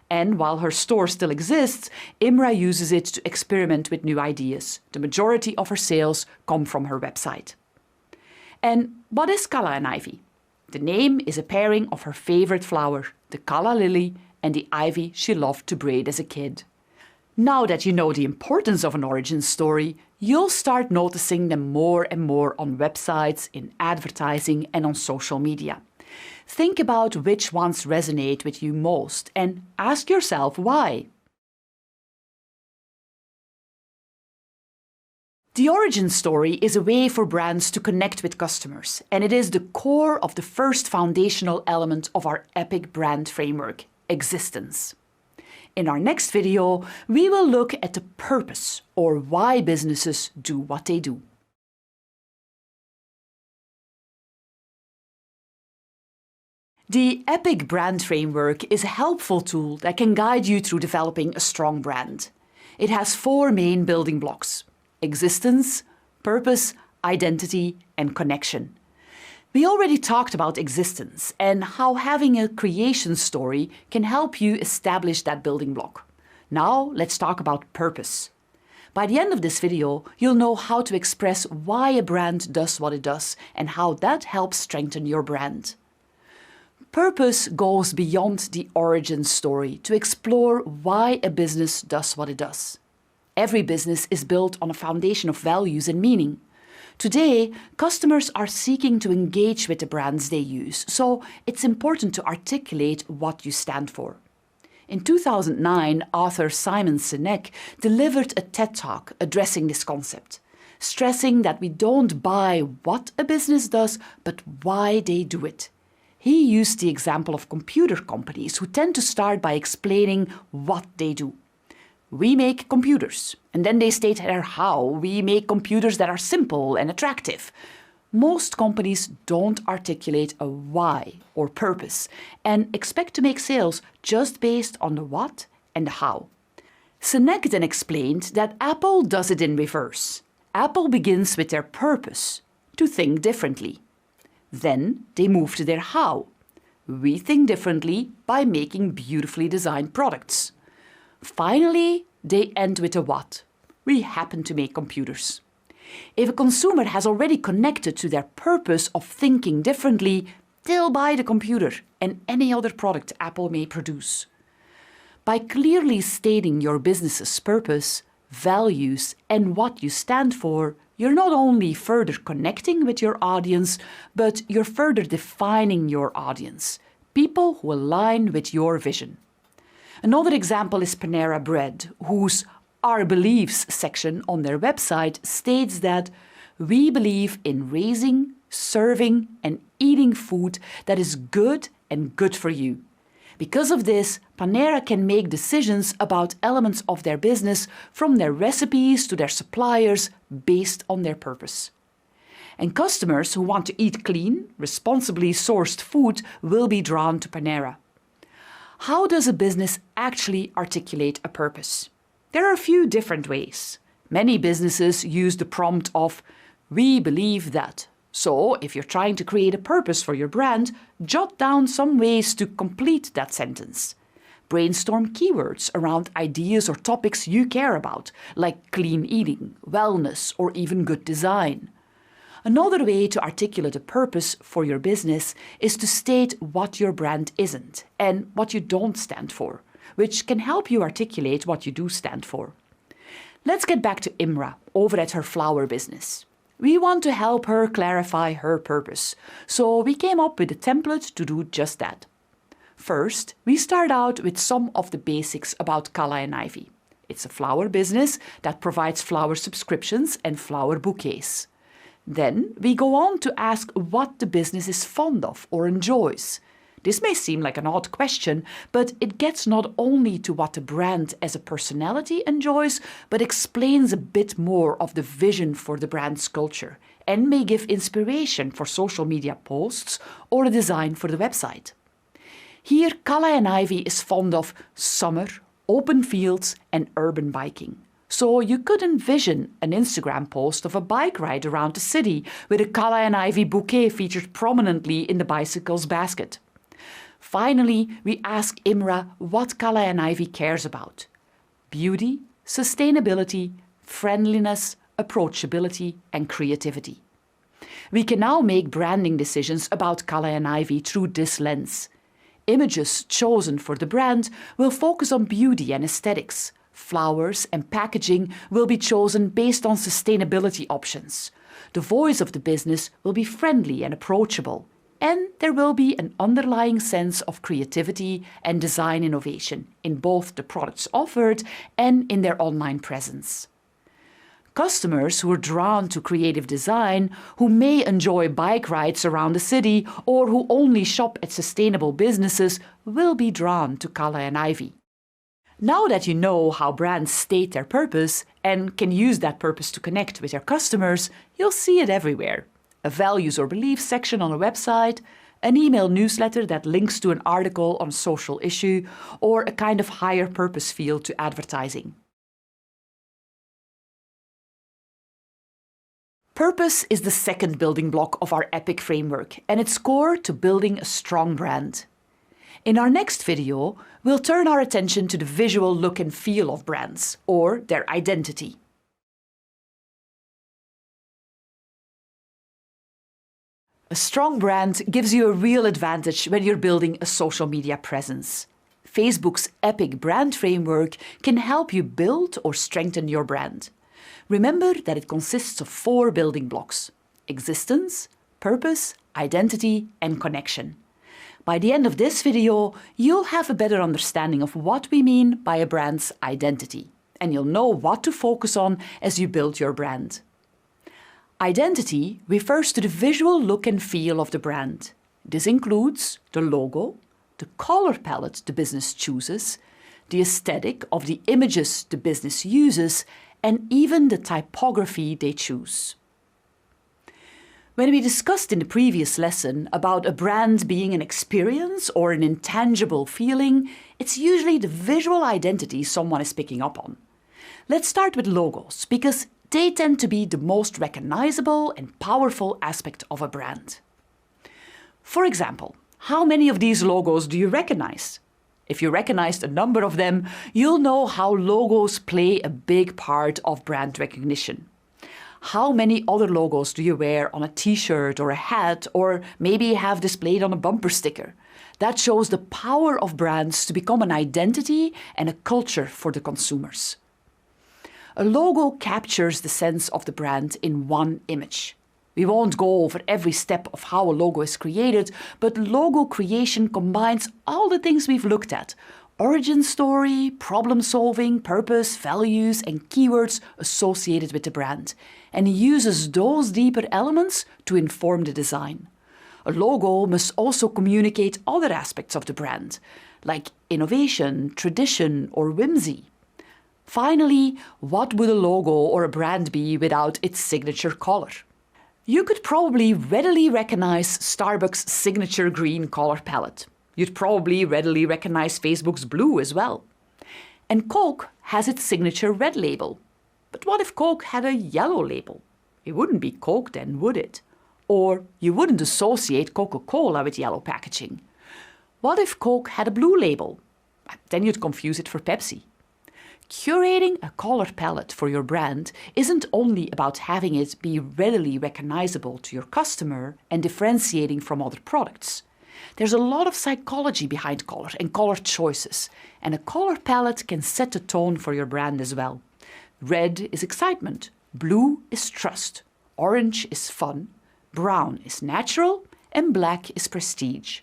Speaker 1: And while her store still exists, Imra uses it to experiment with new ideas. The majority of her sales come from her website. And what is Kala and Ivy? The name is a pairing of her favorite flower, the Kala lily, and the ivy she loved to braid as a kid. Now that you know the importance of an origin story, You'll start noticing them more and more on websites, in advertising, and on social media. Think about which ones resonate with you most and ask yourself why. The origin story is a way for brands to connect with customers, and it is the core of the first foundational element of our EPIC brand framework, existence. In our next video, we will look at the purpose, or why businesses do what they do. The EPIC brand framework is a helpful tool that can guide you through developing a strong brand. It has 4 main building blocks: existence, purpose, identity, and connection. We already talked about existence and how having a creation story can help you establish that building block. Now let's talk about purpose. By the end of this video, you'll know how to express why a brand does what it does and how that helps strengthen your brand. Purpose goes beyond the origin story to explore why a business does what it does. Every business is built on a foundation of values and meaning. Today, customers are seeking to engage with the brands they use, so it's important to articulate what you stand for. In 2009, author Simon Sinek delivered a TED Talk addressing this concept, stressing that we don't buy what a business does, but why they do it. He used the example of computer companies who tend to start by explaining what they do. We make computers, and then they state there how we make computers that are simple and attractive. Most companies don't articulate a why or purpose and expect to make sales just based on the what and the how. Sinek then explained that Apple does it in reverse. Apple begins with their purpose, to think differently. Then they move to their how. We think differently by making beautifully designed products. Finally, they end with a what. We happen to make computers. If a consumer has already connected to their purpose of thinking differently, they'll buy the computer and any other product Apple may produce. By clearly stating your business's purpose, values, and what you stand for, you're not only further connecting with your audience, but you're further defining your audience, people who align with your vision. Another example is Panera Bread, whose Our Beliefs section on their website states that we believe in raising, serving, and eating food that is good and good for you. Because of this, Panera can make decisions about elements of their business, from their recipes to their suppliers, based on their purpose. And customers who want to eat clean, responsibly sourced food will be drawn to Panera. How does a business actually articulate a purpose? There are a few different ways. Many businesses use the prompt of, "We believe that." So, if you're trying to create a purpose for your brand, jot down some ways to complete that sentence. Brainstorm keywords around ideas or topics you care about, like clean eating, wellness, or even good design. Another way to articulate a purpose for your business is to state what your brand isn't and what you don't stand for, which can help you articulate what you do stand for. Let's get back to Imra over at her flower business. We want to help her clarify her purpose, so we came up with a template to do just that. First, we start out with some of the basics about Kala and Ivy. It's a flower business that provides flower subscriptions and flower bouquets. Then we go on to ask what the business is fond of or enjoys. This may seem like an odd question, but it gets not only to what the brand as a personality enjoys, but explains a bit more of the vision for the brand's culture and may give inspiration for social media posts or a design for the website. Here, Kala and Ivy is fond of summer, open fields, and urban biking. So you could envision an Instagram post of a bike ride around the city with a Kala and Ivy bouquet featured prominently in the bicycle's basket. Finally, we ask Imra what Kala and Ivy cares about: beauty, sustainability, friendliness, approachability, and creativity. We can now make branding decisions about Kala and Ivy through this lens. Images chosen for the brand will focus on beauty and aesthetics, flowers, and packaging will be chosen based on sustainability options. The voice of the business will be friendly and approachable, and there will be an underlying sense of creativity and design innovation in both the products offered and in their online presence. Customers who are drawn to creative design, who may enjoy bike rides around the city or who only shop at sustainable businesses, will be drawn to Calle and Ivy. Now that you know how brands state their purpose and can use that purpose to connect with their customers, you'll see it everywhere. A values or beliefs section on a website, an email newsletter that links to an article on a social issue, or a kind of higher purpose field to advertising. Purpose is the second building block of our EPIC framework, and it's core to building a strong brand. In our next video, we'll turn our attention to the visual look and feel of brands, or their identity. A strong brand gives you a real advantage when you're building a social media presence. Facebook's EPIC brand framework can help you build or strengthen your brand. Remember that it consists of 4 building blocks: existence, purpose, identity, and connection. By the end of this video, you'll have a better understanding of what we mean by a brand's identity, and you'll know what to focus on as you build your brand. Identity refers to the visual look and feel of the brand. This includes the logo, the color palette the business chooses, the aesthetic of the images the business uses, and even the typography they choose. When we discussed in the previous lesson about a brand being an experience or an intangible feeling, it's usually the visual identity someone is picking up on. Let's start with logos, because they tend to be the most recognizable and powerful aspect of a brand. For example, how many of these logos do you recognize? If you recognized a number of them, you'll know how logos play a big part of brand recognition. How many other logos do you wear on a t-shirt or a hat, or maybe have displayed on a bumper sticker? That shows the power of brands to become an identity and a culture for the consumers. A logo captures the sense of the brand in one image. We won't go over every step of how a logo is created, but logo creation combines all the things we've looked at: origin story, problem solving, purpose, values, and keywords associated with the brand, and uses those deeper elements to inform the design. A logo must also communicate other aspects of the brand, like innovation, tradition, or whimsy. Finally, what would a logo or a brand be without its signature color? You could probably readily recognize Starbucks' signature green color palette. You'd probably readily recognize Facebook's blue as well. And Coke has its signature red label. But what if Coke had a yellow label? It wouldn't be Coke then, would it? Or you wouldn't associate Coca-Cola with yellow packaging. What if Coke had a blue label? Then you'd confuse it for Pepsi. Curating a color palette for your brand isn't only about having it be readily recognizable to your customer and differentiating from other products. There's a lot of psychology behind color and color choices, and a color palette can set the tone for your brand as well. Red is excitement, blue is trust, orange is fun, brown is natural, and black is prestige.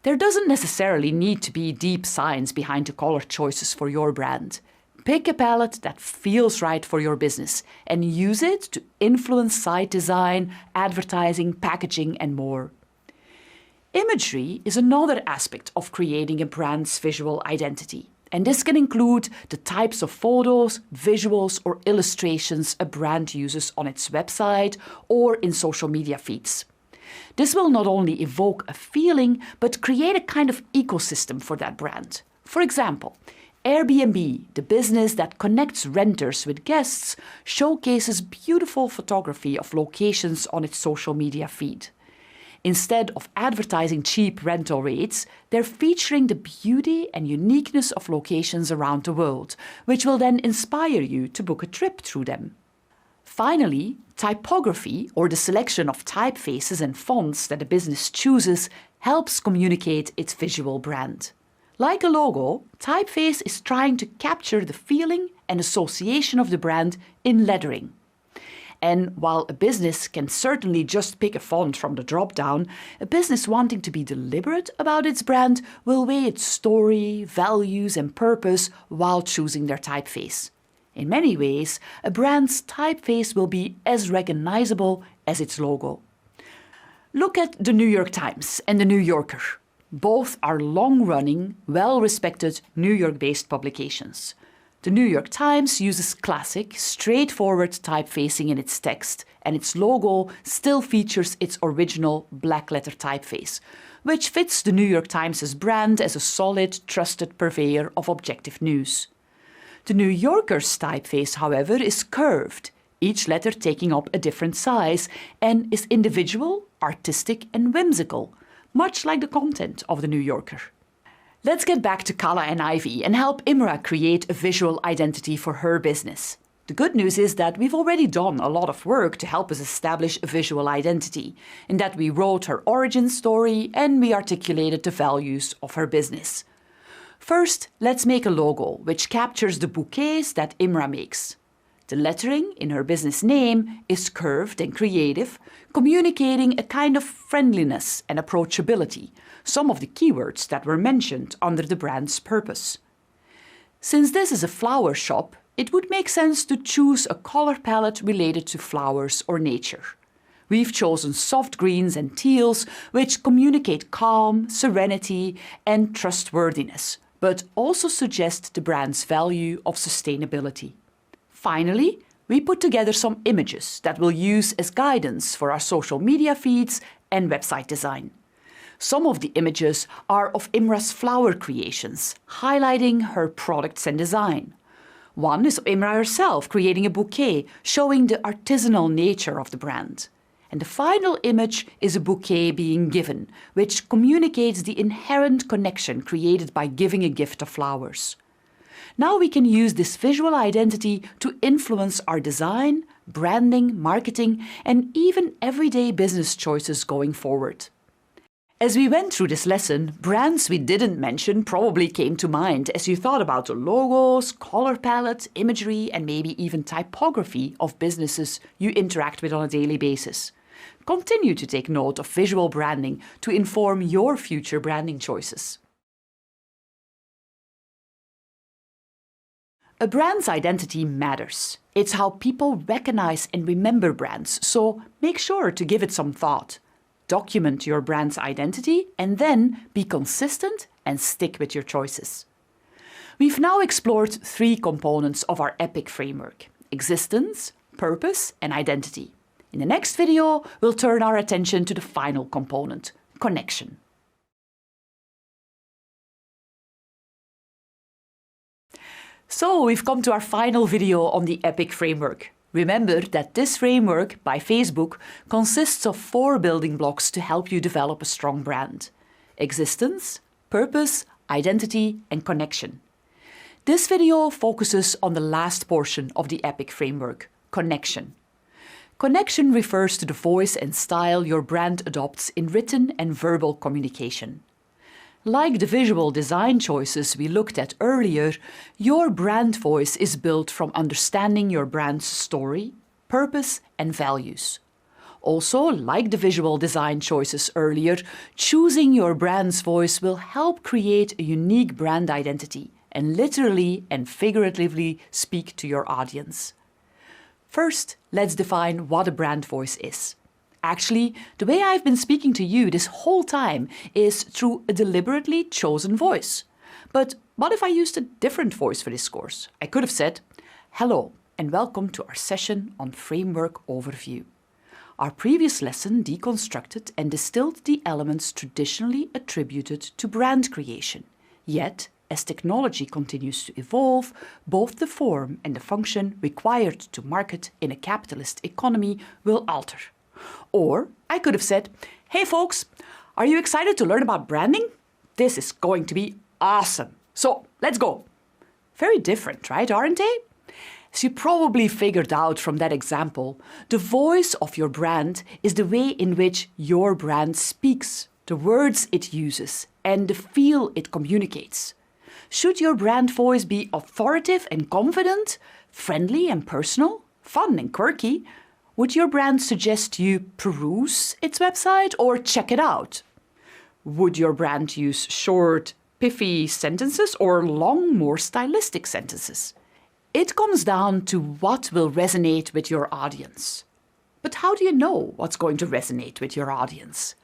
Speaker 1: There doesn't necessarily need to be deep science behind the color choices for your brand. Pick a palette that feels right for your business and use it to influence site design, advertising, packaging, and more. Imagery is another aspect of creating a brand's visual identity, and this can include the types of photos, visuals, or illustrations a brand uses on its website or in social media feeds. This will not only evoke a feeling, but create a kind of ecosystem for that brand. For example, Airbnb, the business that connects renters with guests, showcases beautiful photography of locations on its social media feed. Instead of advertising cheap rental rates, they're featuring the beauty and uniqueness of locations around the world, which will then inspire you to book a trip through them. Finally, typography, or the selection of typefaces and fonts that a business chooses, helps communicate its visual brand. Like a logo, typeface is trying to capture the feeling and association of the brand in lettering. And while a business can certainly just pick a font from the drop-down, a business wanting to be deliberate about its brand will weigh its story, values and purpose while choosing their typeface. In many ways, a brand's typeface will be as recognizable as its logo. Look at the New York Times and the New Yorker. Both are long-running, well-respected New York-based publications. The New York Times uses classic, straightforward typefacing in its text, and its logo still features its original black-letter typeface, which fits the New York Times' brand as a solid, trusted purveyor of objective news. The New Yorker's typeface, however, is curved, each letter taking up a different size, and is individual, artistic and whimsical, much like the content of the New Yorker. Let's get back to Kala and Ivy and help Imra create a visual identity for her business. The good news is that we've already done a lot of work to help us establish a visual identity, in that we wrote her origin story and we articulated the values of her business. First, let's make a logo which captures the bouquets that Imra makes. The lettering in her business name is curved and creative, communicating a kind of friendliness and approachability, some of the keywords that were mentioned under the brand's purpose. Since this is a flower shop, it would make sense to choose a color palette related to flowers or nature. We've chosen soft greens and teals, which communicate calm, serenity, and trustworthiness, but also suggest the brand's value of sustainability. Finally, we put together some images that we'll use as guidance for our social media feeds and website design. Some of the images are of Imra's flower creations, highlighting her products and design. One is of Imra herself creating a bouquet, showing the artisanal nature of the brand. And the final image is a bouquet being given, which communicates the inherent connection created by giving a gift of flowers. Now we can use this visual identity to influence our design, branding, marketing, and even everyday business choices going forward. As we went through this lesson, brands we didn't mention probably came to mind as you thought about the logos, color palette, imagery, and maybe even typography of businesses you interact with on a daily basis. Continue to take note of visual branding to inform your future branding choices. A brand's identity matters. It's how people recognize and remember brands, so make sure to give it some thought. Document your brand's identity and then be consistent and stick with your choices. We've now explored 3 components of our EPIC framework: existence, purpose, and identity. In the next video, we'll turn our attention to the final component, connection. So we've come to our final video on the EPIC framework. Remember that this framework by Facebook consists of 4 building blocks to help you develop a strong brand: existence, purpose, identity, and connection. This video focuses on the last portion of the EPIC framework, connection. Connection refers to the voice and style your brand adopts in written and verbal communication. Like the visual design choices we looked at earlier, your brand voice is built from understanding your brand's story, purpose, and values. Also, like the visual design choices earlier, choosing your brand's voice will help create a unique brand identity and literally and figuratively speak to your audience. First, let's define what a brand voice is. Actually, the way I've been speaking to you this whole time is through a deliberately chosen voice. But what if I used a different voice for this course? I could have said, "Hello and welcome to our session on Framework Overview." Our previous lesson deconstructed and distilled the elements traditionally attributed to brand creation. Yet, as technology continues to evolve, both the form and the function required to market in a capitalist economy will alter. Or I could have said, "Hey folks, are you excited to learn about branding? This is going to be awesome. So let's go." Very different, right, aren't they? As you probably figured out from that example, the voice of your brand is the way in which your brand speaks, the words it uses, and the feel it communicates. Should your brand voice be authoritative and confident, friendly and personal, fun and quirky? Would your brand suggest you peruse its website or check it out? Would your brand use short, pithy sentences or long, more stylistic sentences? It comes down to what will resonate with your audience. But how do you know what's going to resonate with your audience?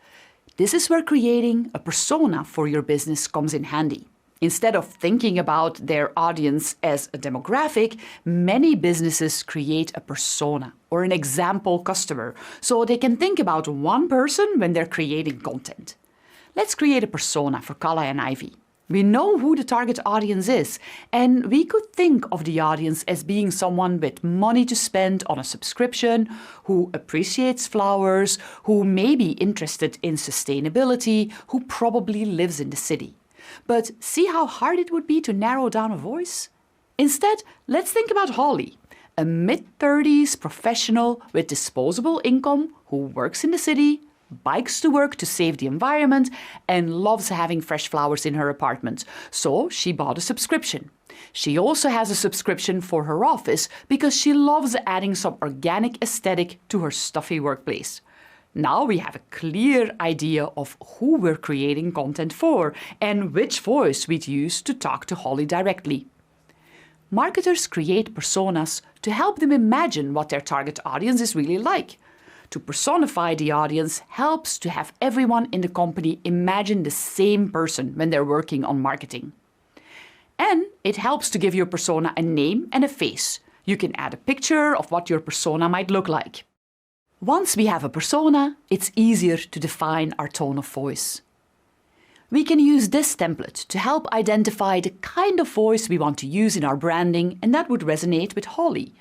Speaker 1: This is where creating a persona for your business comes in handy. Instead of thinking about their audience as a demographic, many businesses create a persona or an example customer so they can think about one person when they're creating content. Let's create a persona for Kala and Ivy. We know who the target audience is, and we could think of the audience as being someone with money to spend on a subscription, who appreciates flowers, who may be interested in sustainability, who probably lives in the city. But see how hard it would be to narrow down a voice? Instead, let's think about Holly, a mid-30s professional with disposable income who works in the city, bikes to work to save the environment, and loves having fresh flowers in her apartment. So she bought a subscription. She also has a subscription for her office because she loves adding some organic aesthetic to her stuffy workplace. Now we have a clear idea of who we're creating content for and which voice we'd use to talk to Holly directly. Marketers create personas to help them imagine what their target audience is really like. To personify the audience helps to have everyone in the company imagine the same person when they're working on marketing. And it helps to give your persona a name and a face. You can add a picture of what your persona might look like. Once we have a persona, it's easier to define our tone of voice. We can use this template to help identify the kind of voice we want to use in our branding, and that would resonate with Holly.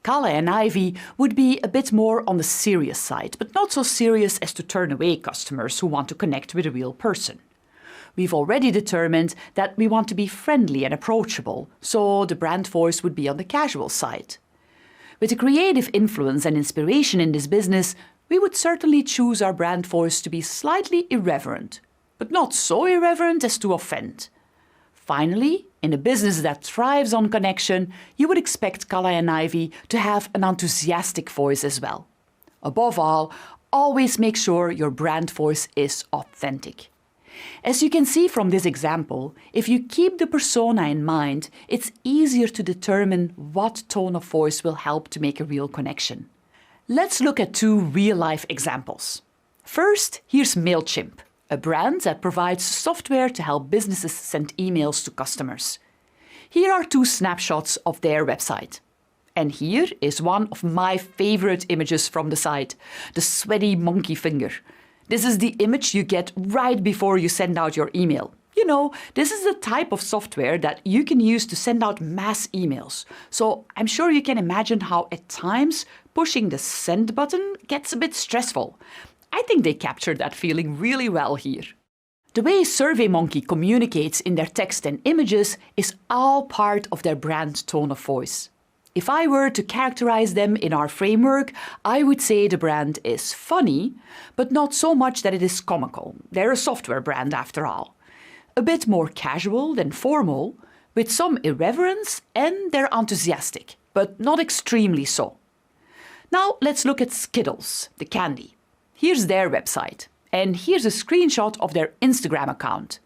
Speaker 1: Kala and Ivy would be a bit more on the serious side, but not so serious as to turn away customers who want to connect with a real person. We've already determined that we want to be friendly and approachable, so the brand voice would be on the casual side. With the creative influence and inspiration in this business, we would certainly choose our brand voice to be slightly irreverent, but not so irreverent as to offend. Finally, in a business that thrives on connection, you would expect Kala and Ivy to have an enthusiastic voice as well. Above all, always make sure your brand voice is authentic. As you can see from this example, if you keep the persona in mind, it's easier to determine what tone of voice will help to make a real connection. Let's look at two real-life examples. First, here's MailChimp, a brand that provides software to help businesses send emails to customers. Here are two snapshots of their website. And here is one of my favorite images from the site, the sweaty monkey finger. This is the image you get right before you send out your email. You know, this is the type of software that you can use to send out mass emails. So I'm sure you can imagine how at times pushing the send button gets a bit stressful. I think they captured that feeling really well here. The way SurveyMonkey communicates in their text and images is all part of their brand tone of voice. If I were to characterize them in our framework, I would say the brand is funny, but not so much that it is comical. They're a software brand after all. A bit more casual than formal, with some irreverence, and they're enthusiastic, but not extremely so. Now let's look at Skittles, the candy. Here's their website, and here's a screenshot of their Instagram account.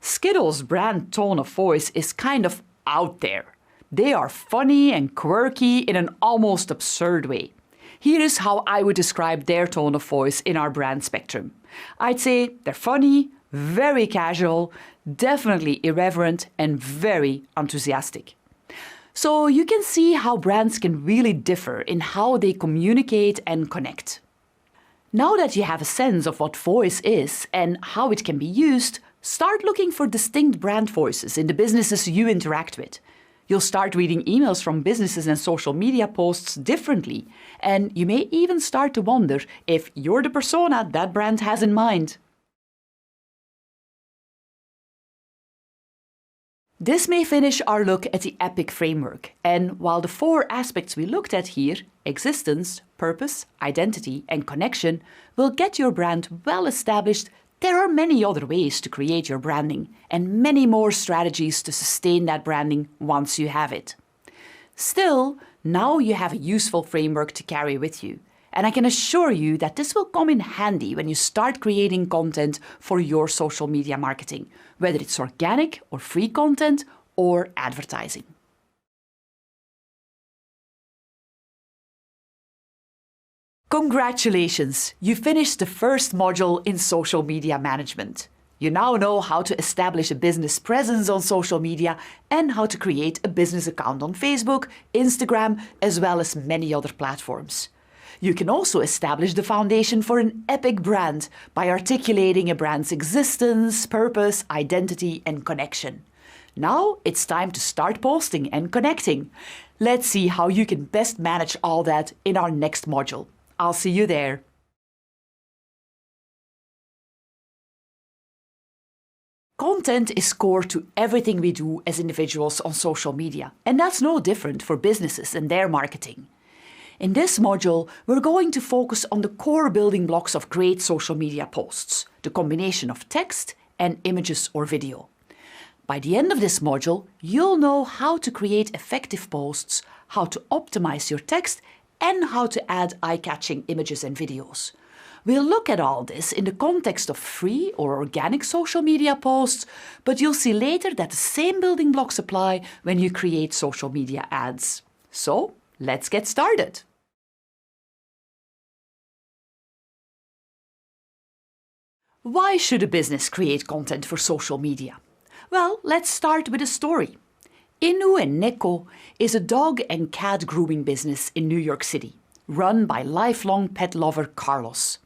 Speaker 1: Skittles' brand tone of voice is kind of out there. They are funny and quirky in an almost absurd way. Here is how I would describe their tone of voice in our brand spectrum. I'd say they're funny, very casual, definitely irreverent, and very enthusiastic. So you can see how brands can really differ in how they communicate and connect. Now that you have a sense of what voice is and how it can be used, start looking for distinct brand voices in the businesses you interact with. You'll start reading emails from businesses and social media posts differently, and you may even start to wonder if you're the persona that brand has in mind. This may finish our look at the EPIC framework, and while the 4 aspects we looked at here, existence, purpose, identity, and connection, will get your brand well established, There are many other ways to create your branding and many more strategies to sustain that branding once you have it. Still, now you have a useful framework to carry with you, and I can assure you that this will come in handy when you start creating content for your social media marketing, whether it's organic or free content or advertising. Congratulations! You finished the first module in social media management. You now know how to establish a business presence on social media and how to create a business account on Facebook, Instagram, as well as many other platforms. You can also establish the foundation for an epic brand by articulating a brand's existence, purpose, identity, and connection. Now it's time to start posting and connecting. Let's see how you can best manage all that in our next module. I'll see you there. Content is core to everything we do as individuals on social media, and that's no different for businesses and their marketing. In this module, we're going to focus on the core building blocks of great social media posts, the combination of text and images or video. By the end of this module, you'll know how to create effective posts, how to optimize your text, and how to add eye-catching images and videos. We'll look at all this in the context of free or organic social media posts, but you'll see later that the same building blocks apply when you create social media ads. So, let's get started. Why should a business create content for social media? Well, let's start with a story. Inu and Neko is a dog and cat grooming business in New York City, run by lifelong pet lover Carlos.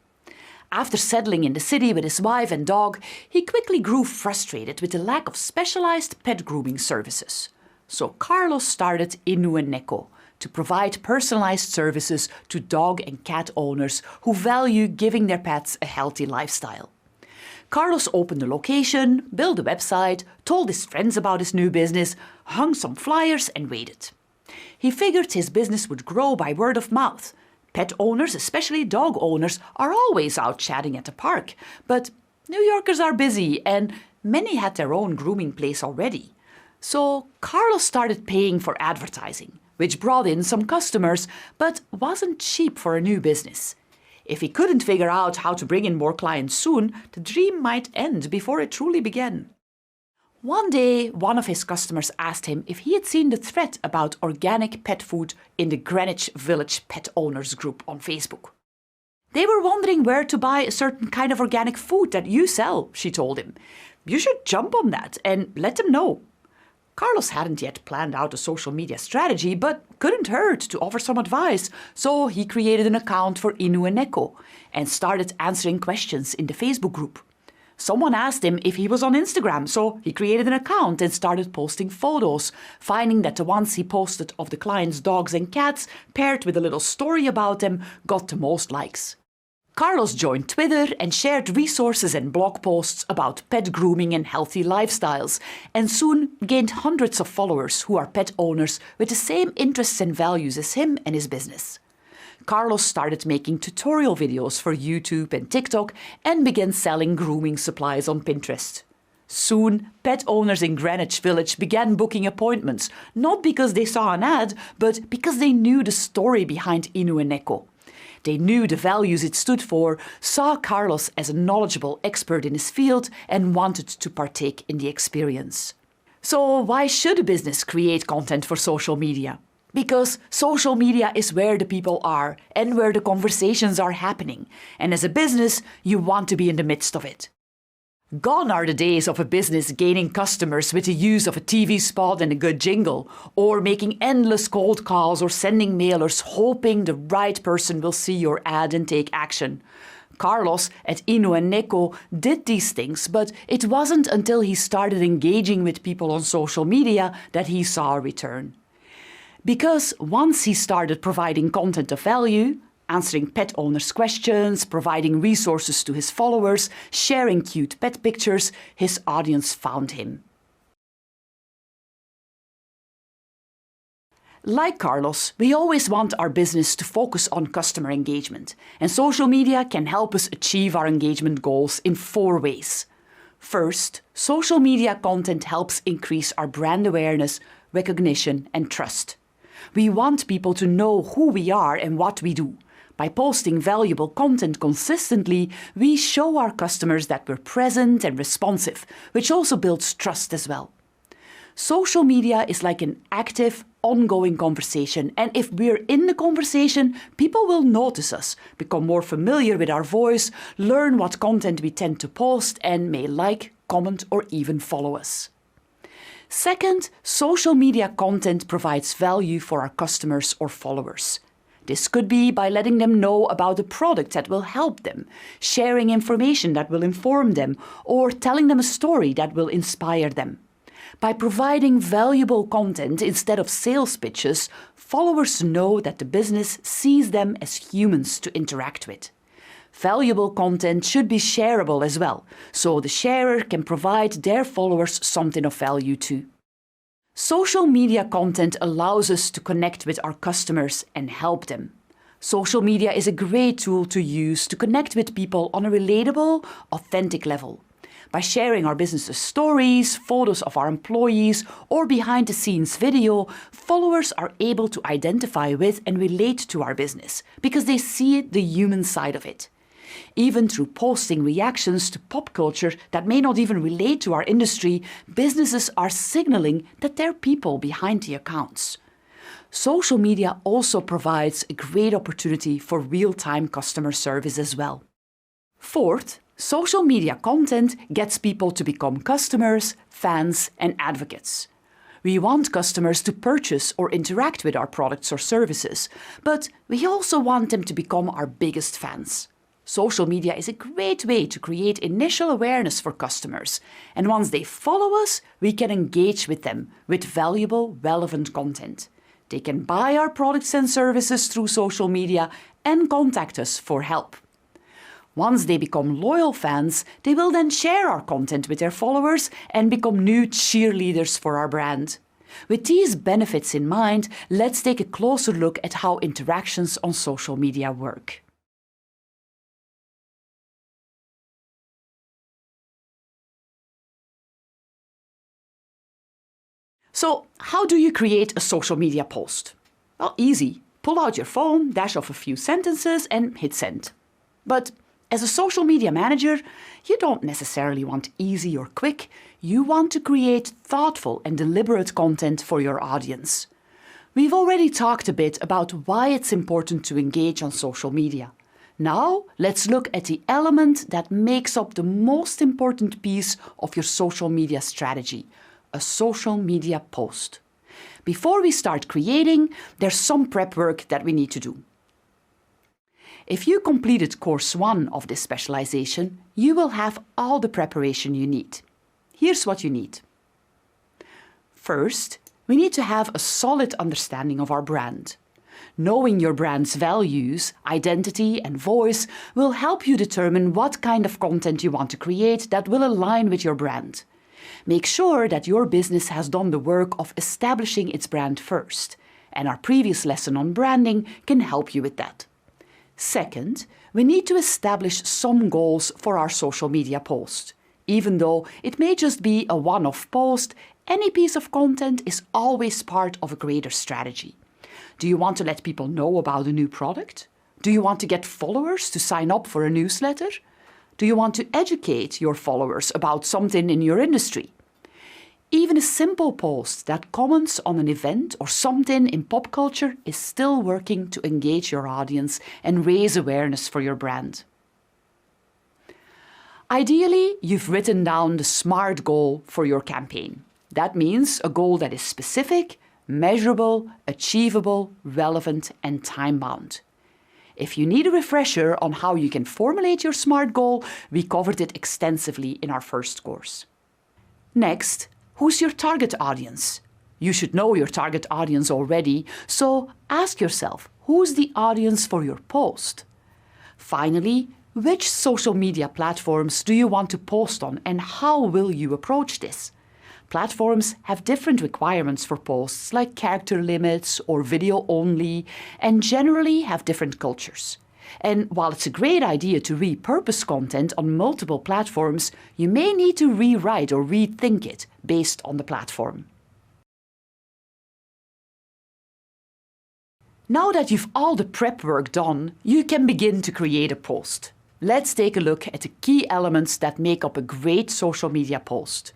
Speaker 1: After settling in the city with his wife and dog, he quickly grew frustrated with the lack of specialized pet grooming services. So Carlos started Inu and Neko to provide personalized services to dog and cat owners who value giving their pets a healthy lifestyle. Carlos opened a location, built a website, told his friends about his new business, hung some flyers and waited. He figured his business would grow by word of mouth. Pet owners, especially dog owners, are always out chatting at the park. But New Yorkers are busy and many had their own grooming place already. So Carlos started paying for advertising, which brought in some customers, but wasn't cheap for a new business. If he couldn't figure out how to bring in more clients soon, the dream might end before it truly began. One day, one of his customers asked him if he had seen the thread about organic pet food in the Greenwich Village Pet Owners group on Facebook. They were wondering where to buy a certain kind of organic food that you sell, she told him. You should jump on that and let them know. Carlos hadn't yet planned out a social media strategy, but couldn't hurt to offer some advice, so he created an account for Inu and Neko and started answering questions in the Facebook group. Someone asked him if he was on Instagram, so he created an account and started posting photos, finding that the ones he posted of the clients' dogs and cats, paired with a little story about them, got the most likes. Carlos joined Twitter and shared resources and blog posts about pet grooming and healthy lifestyles, and soon gained hundreds of followers who are pet owners with the same interests and values as him and his business. Carlos started making tutorial videos for YouTube and TikTok and began selling grooming supplies on Pinterest. Soon, pet owners in Greenwich Village began booking appointments, not because they saw an ad, but because they knew the story behind Inu and Neko. They knew the values it stood for, saw Carlos as a knowledgeable expert in his field, and wanted to partake in the experience. So why should a business create content for social media? Because social media is where the people are and where the conversations are happening. And as a business, you want to be in the midst of it. Gone are the days of a business gaining customers with the use of a TV spot and a good jingle, or making endless cold calls or sending mailers hoping the right person will see your ad and take action. Carlos at Inu and Neko did these things, but it wasn't until he started engaging with people on social media that he saw a return. Because once he started providing content of value, answering pet owners' questions, providing resources to his followers, sharing cute pet pictures, his audience found him. Like Carlos, we always want our business to focus on customer engagement, and social media can help us achieve our engagement goals in 4 ways. First, social media content helps increase our brand awareness, recognition, and trust. We want people to know who we are and what we do. By posting valuable content consistently, we show our customers that we're present and responsive, which also builds trust as well. Social media is like an active, ongoing conversation, and if we're in the conversation, people will notice us, become more familiar with our voice, learn what content we tend to post, and may like, comment, or even follow us. Second, social media content provides value for our customers or followers. This could be by letting them know about a product that will help them, sharing information that will inform them, or telling them a story that will inspire them. By providing valuable content instead of sales pitches, followers know that the business sees them as humans to interact with. Valuable content should be shareable as well, so the sharer can provide their followers something of value too. Social media content allows us to connect with our customers and help them. Social media is a great tool to use to connect with people on a relatable, authentic level. By sharing our business's stories, photos of our employees, or behind-the-scenes video, followers are able to identify with and relate to our business because they see the human side of it. Even through posting reactions to pop culture that may not even relate to our industry, businesses are signaling that they're people behind the accounts. Social media also provides a great opportunity for real-time customer service as well. Fourth, social media content gets people to become customers, fans, and advocates. We want customers to purchase or interact with our products or services, but we also want them to become our biggest fans. Social media is a great way to create initial awareness for customers, and once they follow us, we can engage with them with valuable, relevant content. They can buy our products and services through social media and contact us for help. Once they become loyal fans, they will then share our content with their followers and become new cheerleaders for our brand. With these benefits in mind, let's take a closer look at how interactions on social media work. So, how do you create a social media post? Well, easy. Pull out your phone, dash off a few sentences, and hit send. But as a social media manager, you don't necessarily want easy or quick. You want to create thoughtful and deliberate content for your audience. We've already talked a bit about why it's important to engage on social media. Now, let's look at the element that makes up the most important piece of your social media strategy: a social media post. Before we start creating, there's some prep work that we need to do. If you completed course 1 of this specialization, you will have all the preparation you need. Here's what you need. First, we need to have a solid understanding of our brand. Knowing your brand's values, identity, and voice will help you determine what kind of content you want to create that will align with your brand. Make sure that your business has done the work of establishing its brand first, and our previous lesson on branding can help you with that. Second, we need to establish some goals for our social media post. Even though it may just be a one-off post, any piece of content is always part of a greater strategy. Do you want to let people know about a new product? Do you want to get followers to sign up for a newsletter? Do you want to educate your followers about something in your industry? Even a simple post that comments on an event or something in pop culture is still working to engage your audience and raise awareness for your brand. Ideally, you've written down the SMART goal for your campaign. That means a goal that is specific, measurable, achievable, relevant, and time-bound. If you need a refresher on how you can formulate your SMART goal, we covered it extensively in our first course. Next, who's your target audience? You should know your target audience already, so ask yourself, who's the audience for your post? Finally, which social media platforms do you want to post on and how will you approach this? Platforms have different requirements for posts, like character limits or video only, and generally have different cultures. And while it's a great idea to repurpose content on multiple platforms, you may need to rewrite or rethink it based on the platform. Now that you've all the prep work done, you can begin to create a post. Let's take a look at the key elements that make up a great social media post.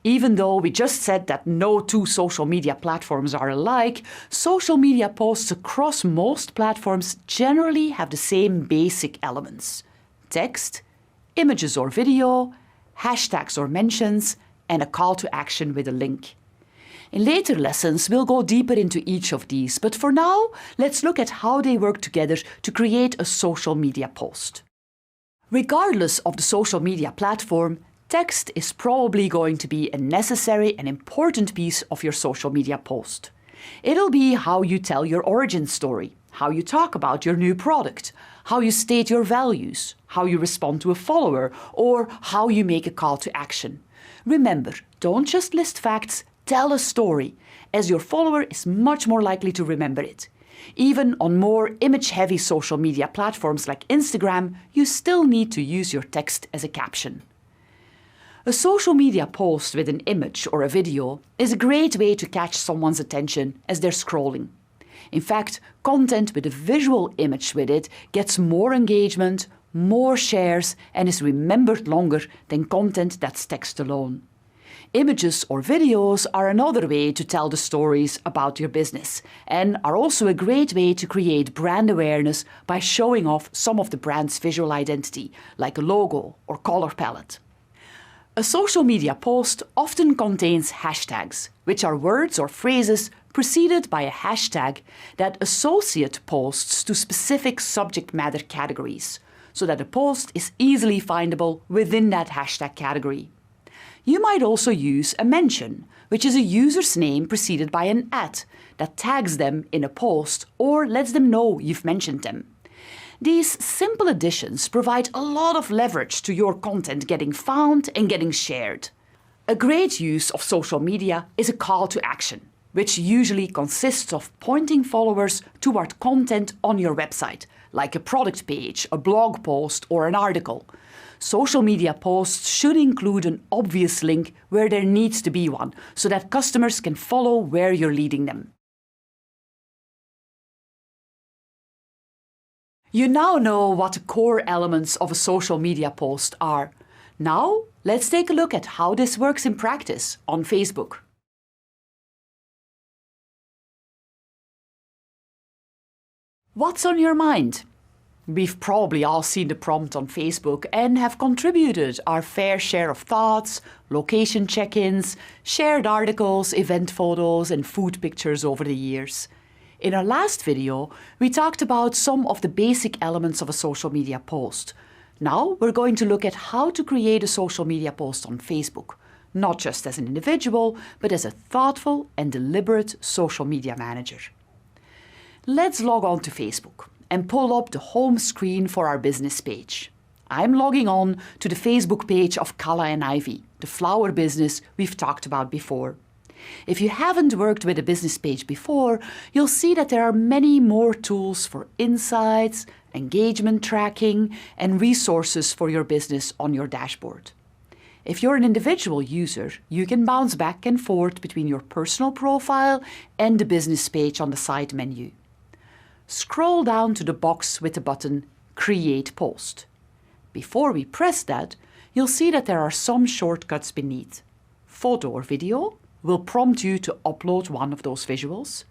Speaker 1: Even though we just said that no two social media platforms are alike, social media posts across most platforms generally have the same basic elements: text, images or video, hashtags or mentions, and a call to action with a link. In later lessons, we'll go deeper into each of these, but for now, let's look at how they work together to create a social media post. Regardless of the social media platform, text is probably going to be a necessary and important piece of your social media post. It'll be how you tell your origin story, how you talk about your new product, how you state your values, how you respond to a follower, or how you make a call to action. Remember, don't just list facts, tell a story, as your follower is much more likely to remember it. Even on more image-heavy social media platforms like Instagram, you still need to use your text as a caption. A social media post with an image or a video is a great way to catch someone's attention as they're scrolling. In fact, content with a visual image with it gets more engagement, more shares, and is remembered longer than content that's text alone. Images or videos are another way to tell the stories about your business and are also a great way to create brand awareness by showing off some of the brand's visual identity, like a logo or color palette. A social media post often contains hashtags, which are words or phrases preceded by a hashtag that associate posts to specific subject matter categories, so that a post is easily findable within that hashtag category. You might also use a mention, which is a user's name preceded by an @ that tags them in a post or lets them know you've mentioned them. These simple additions provide a lot of leverage to your content getting found and getting shared. A great use of social media is a call to action, which usually consists of pointing followers toward content on your website, like a product page, a blog post, or an article. Social media posts should include an obvious link where there needs to be one, so that customers can follow where you're leading them. You now know what the core elements of a social media post are. Now, let's take a look at how this works in practice on Facebook. What's on your mind? We've probably all seen the prompt on Facebook and have contributed our fair share of thoughts, location check-ins, shared articles, event photos, and food pictures over the years. In our last video, we talked about some of the basic elements of a social media post. Now we're going to look at how to create a social media post on Facebook, not just as an individual, but as a thoughtful and deliberate social media manager. Let's log on to Facebook and pull up the home screen for our business page. I'm logging on to the Facebook page of Calla and Ivy, the flower business we've talked about before. If you haven't worked with a business page before, you'll see that there are many more tools for insights, engagement tracking, and resources for your business on your dashboard. If you're an individual user, you can bounce back and forth between your personal profile and the business page on the side menu. Scroll down to the box with the button Create Post. Before we press that, you'll see that there are some shortcuts beneath. Photo or video will prompt you to upload one of those visuals.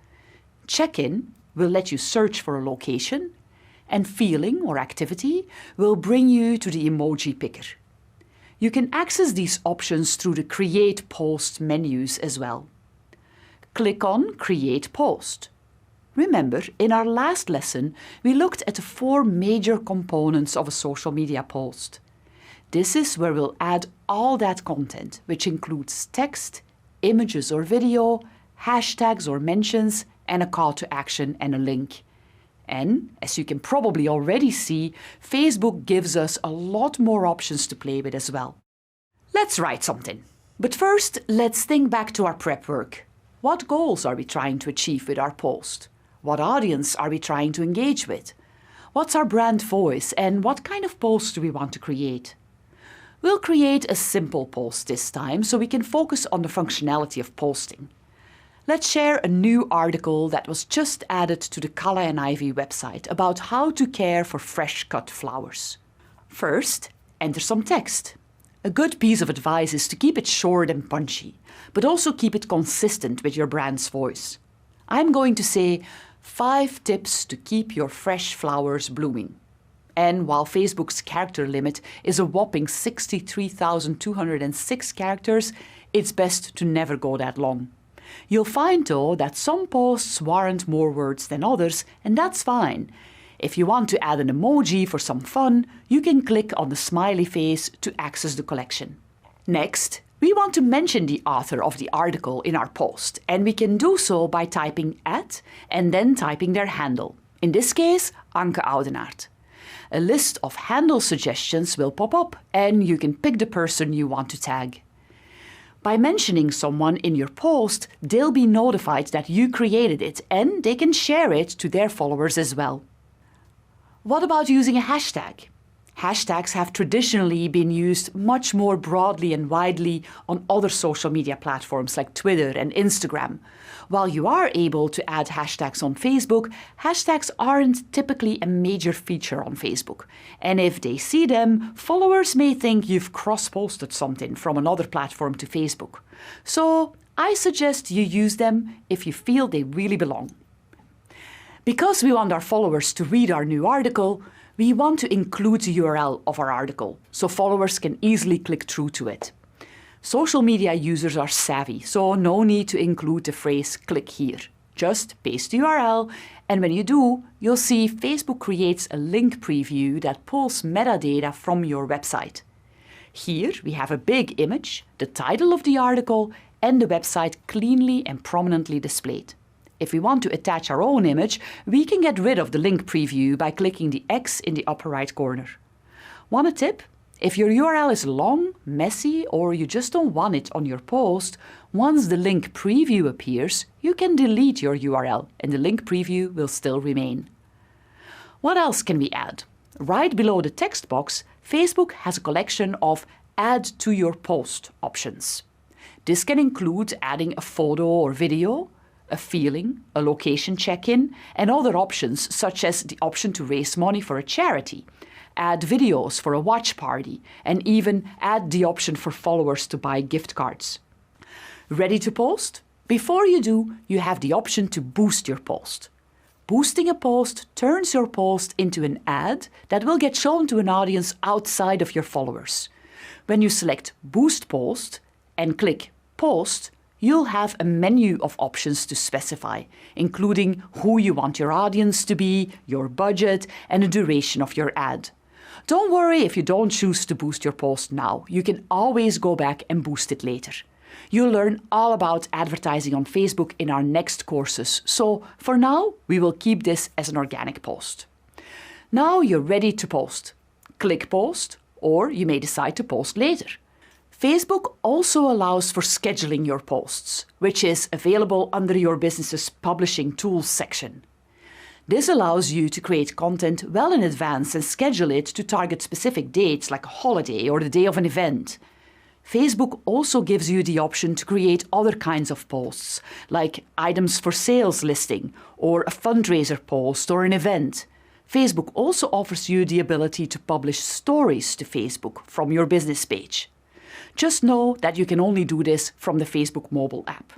Speaker 1: Check-in will let you search for a location, and feeling or activity will bring you to the emoji picker. You can access these options through the Create Post menus as well. Click on Create Post. Remember, in our last lesson, we looked at the 4 major components of a social media post. This is where we'll add all that content, which includes text, images or video, hashtags or mentions, and a call to action and a link. And, as you can probably already see, Facebook gives us a lot more options to play with as well. Let's write something. But first, let's think back to our prep work. What goals are we trying to achieve with our post? What audience are we trying to engage with? What's our brand voice and what kind of post do we want to create? We'll create a simple post this time so we can focus on the functionality of posting. Let's share a new article that was just added to the Calla and Ivy website about how to care for fresh cut flowers. First, enter some text. A good piece of advice is to keep it short and punchy, but also keep it consistent with your brand's voice. I'm going to say 5 tips to keep your fresh flowers blooming. And while Facebook's character limit is a whopping 63,206 characters, it's best to never go that long. You'll find, though, that some posts warrant more words than others, and that's fine. If you want to add an emoji for some fun, you can click on the smiley face to access the collection. Next, we want to mention the author of the article in our post, and we can do so by typing @ and then typing their handle. In this case, Anke Oudenaardt. A list of handle suggestions will pop up, and you can pick the person you want to tag. By mentioning someone in your post, they'll be notified that you created it, and they can share it to their followers as well. What about using a hashtag? Hashtags have traditionally been used much more broadly and widely on other social media platforms like Twitter and Instagram. While you are able to add hashtags on Facebook, hashtags aren't typically a major feature on Facebook. And if they see them, followers may think you've cross-posted something from another platform to Facebook. So I suggest you use them if you feel they really belong. Because we want our followers to read our new article, we want to include the URL of our article so followers can easily click through to it. Social media users are savvy, so no need to include the phrase "click here." Just paste the URL, and when you do, you'll see Facebook creates a link preview that pulls metadata from your website. Here we have a big image, the title of the article, and the website cleanly and prominently displayed. If we want to attach our own image, we can get rid of the link preview by clicking the X in the upper right corner. Want a tip? If your URL is long, messy, or you just don't want it on your post, once the link preview appears, you can delete your URL and the link preview will still remain. What else can we add? Right below the text box, Facebook has a collection of Add to your post options. This can include adding a photo or video, a feeling, a location check-in, and other options such as the option to raise money for a charity, add videos for a watch party, and even add the option for followers to buy gift cards. Ready to post? Before you do, you have the option to boost your post. Boosting a post turns your post into an ad that will get shown to an audience outside of your followers. When you select Boost Post and click Post, you'll have a menu of options to specify, including who you want your audience to be, your budget, and the duration of your ad. Don't worry if you don't choose to boost your post now. You can always go back and boost it later. You'll learn all about advertising on Facebook in our next courses, so for now, we will keep this as an organic post. Now you're ready to post. Click Post, or you may decide to post later. Facebook also allows for scheduling your posts, which is available under your business's Publishing Tools section. This allows you to create content well in advance and schedule it to target specific dates like a holiday or the day of an event. Facebook also gives you the option to create other kinds of posts, like items for sales listing, or a fundraiser post or an event. Facebook also offers you the ability to publish stories to Facebook from your business page. Just know that you can only do this from the Facebook mobile app.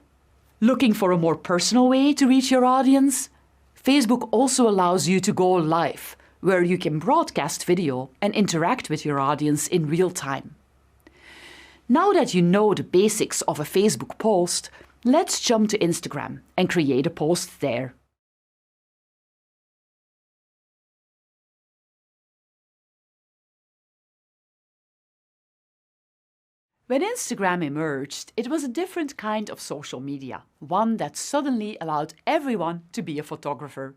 Speaker 1: Looking for a more personal way to reach your audience? Facebook also allows you to go live, where you can broadcast video and interact with your audience in real time. Now that you know the basics of a Facebook post, let's jump to Instagram and create a post there. When Instagram emerged, it was a different kind of social media, one that suddenly allowed everyone to be a photographer.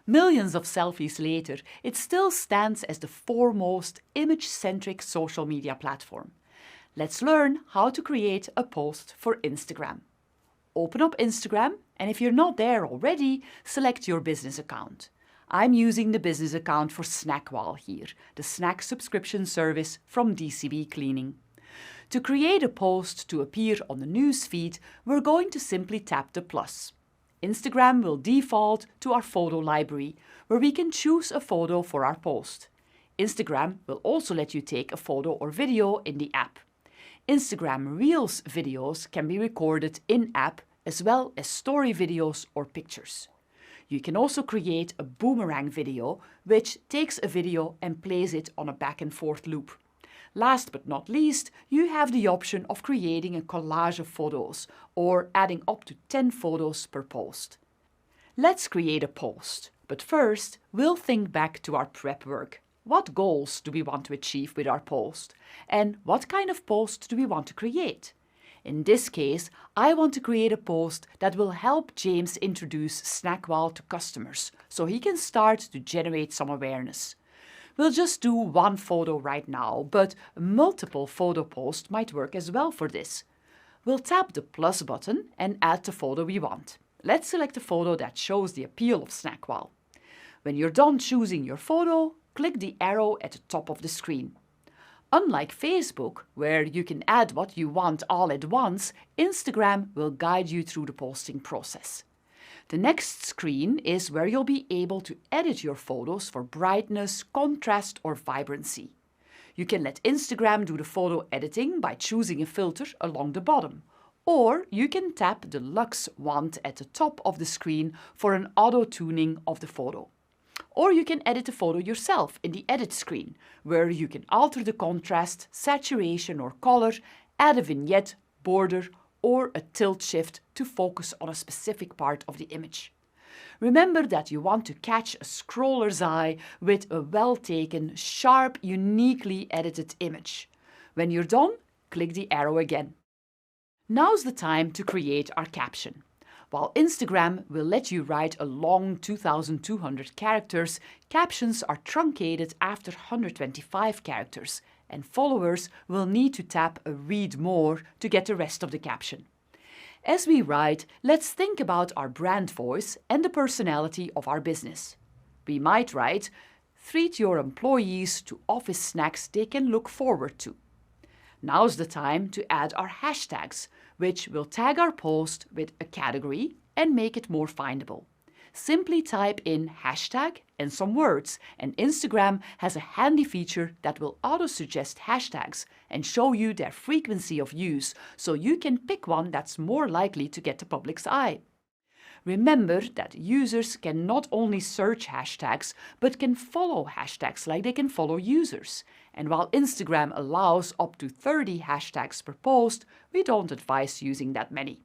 Speaker 1: Millions of selfies later, it still stands as the foremost image-centric social media platform. Let's learn how to create a post for Instagram. Open up Instagram, and if you're not there already, select your business account. I'm using the business account for Snackwal here, the snack subscription service from DCB Cleaning. To create a post to appear on the news feed, we're going to simply tap the plus. Instagram will default to our photo library, where we can choose a photo for our post. Instagram will also let you take a photo or video in the app. Instagram Reels videos can be recorded in-app as well as story videos or pictures. You can also create a boomerang video, which takes a video and plays it on a back and forth loop. Last but not least, you have the option of creating a collage of photos or adding up to 10 photos per post. Let's create a post, but first we'll think back to our prep work. What goals do we want to achieve with our post? And what kind of post do we want to create? In this case, I want to create a post that will help James introduce Snackwal to customers so he can start to generate some awareness. We'll just do one photo right now, but multiple photo posts might work as well for this. We'll tap the plus button and add the photo we want. Let's select a photo that shows the appeal of Snackwal. When you're done choosing your photo, click the arrow at the top of the screen. Unlike Facebook, where you can add what you want all at once, Instagram will guide you through the posting process. The next screen is where you'll be able to edit your photos for brightness, contrast, or vibrancy. You can let Instagram do the photo editing by choosing a filter along the bottom, or you can tap the Lux wand at the top of the screen for an auto-tuning of the photo. Or you can edit the photo yourself in the edit screen, where you can alter the contrast, saturation or color, add a vignette, border, or a tilt shift to focus on a specific part of the image. Remember that you want to catch a scroller's eye with a well-taken, sharp, uniquely edited image. When you're done, click the arrow again. Now's the time to create our caption. While Instagram will let you write a long 2,200 characters, captions are truncated after 125 characters, and followers will need to tap a read more to get the rest of the caption. As we write, let's think about our brand voice and the personality of our business. We might write, "Treat your employees to office snacks they can look forward to." Now's the time to add our hashtags, which will tag our post with a category and make it more findable. Simply type in hashtag and some words, and Instagram has a handy feature that will auto-suggest hashtags and show you their frequency of use, so you can pick one that's more likely to get the public's eye. Remember that users can not only search hashtags, but can follow hashtags like they can follow users. And while Instagram allows up to 30 hashtags per post, we don't advise using that many.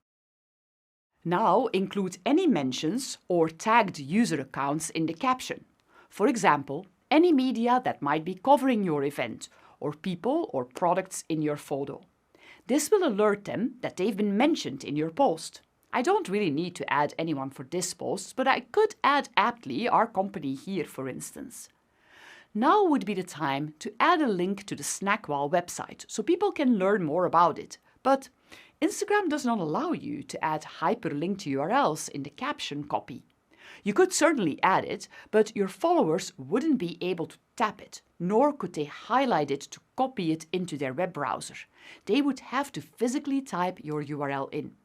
Speaker 1: Now include any mentions or tagged user accounts in the caption. For example, any media that might be covering your event, or people or products in your photo. This will alert them that they've been mentioned in your post. I don't really need to add anyone for this post, but I could add aptly our company here, for instance. Now would be the time to add a link to the Snackwal website so people can learn more about it. But Instagram does not allow you to add hyperlinked URLs in the caption copy. You could certainly add it, but your followers wouldn't be able to tap it, nor could they highlight it to copy it into their web browser. They would have to physically type your URL in.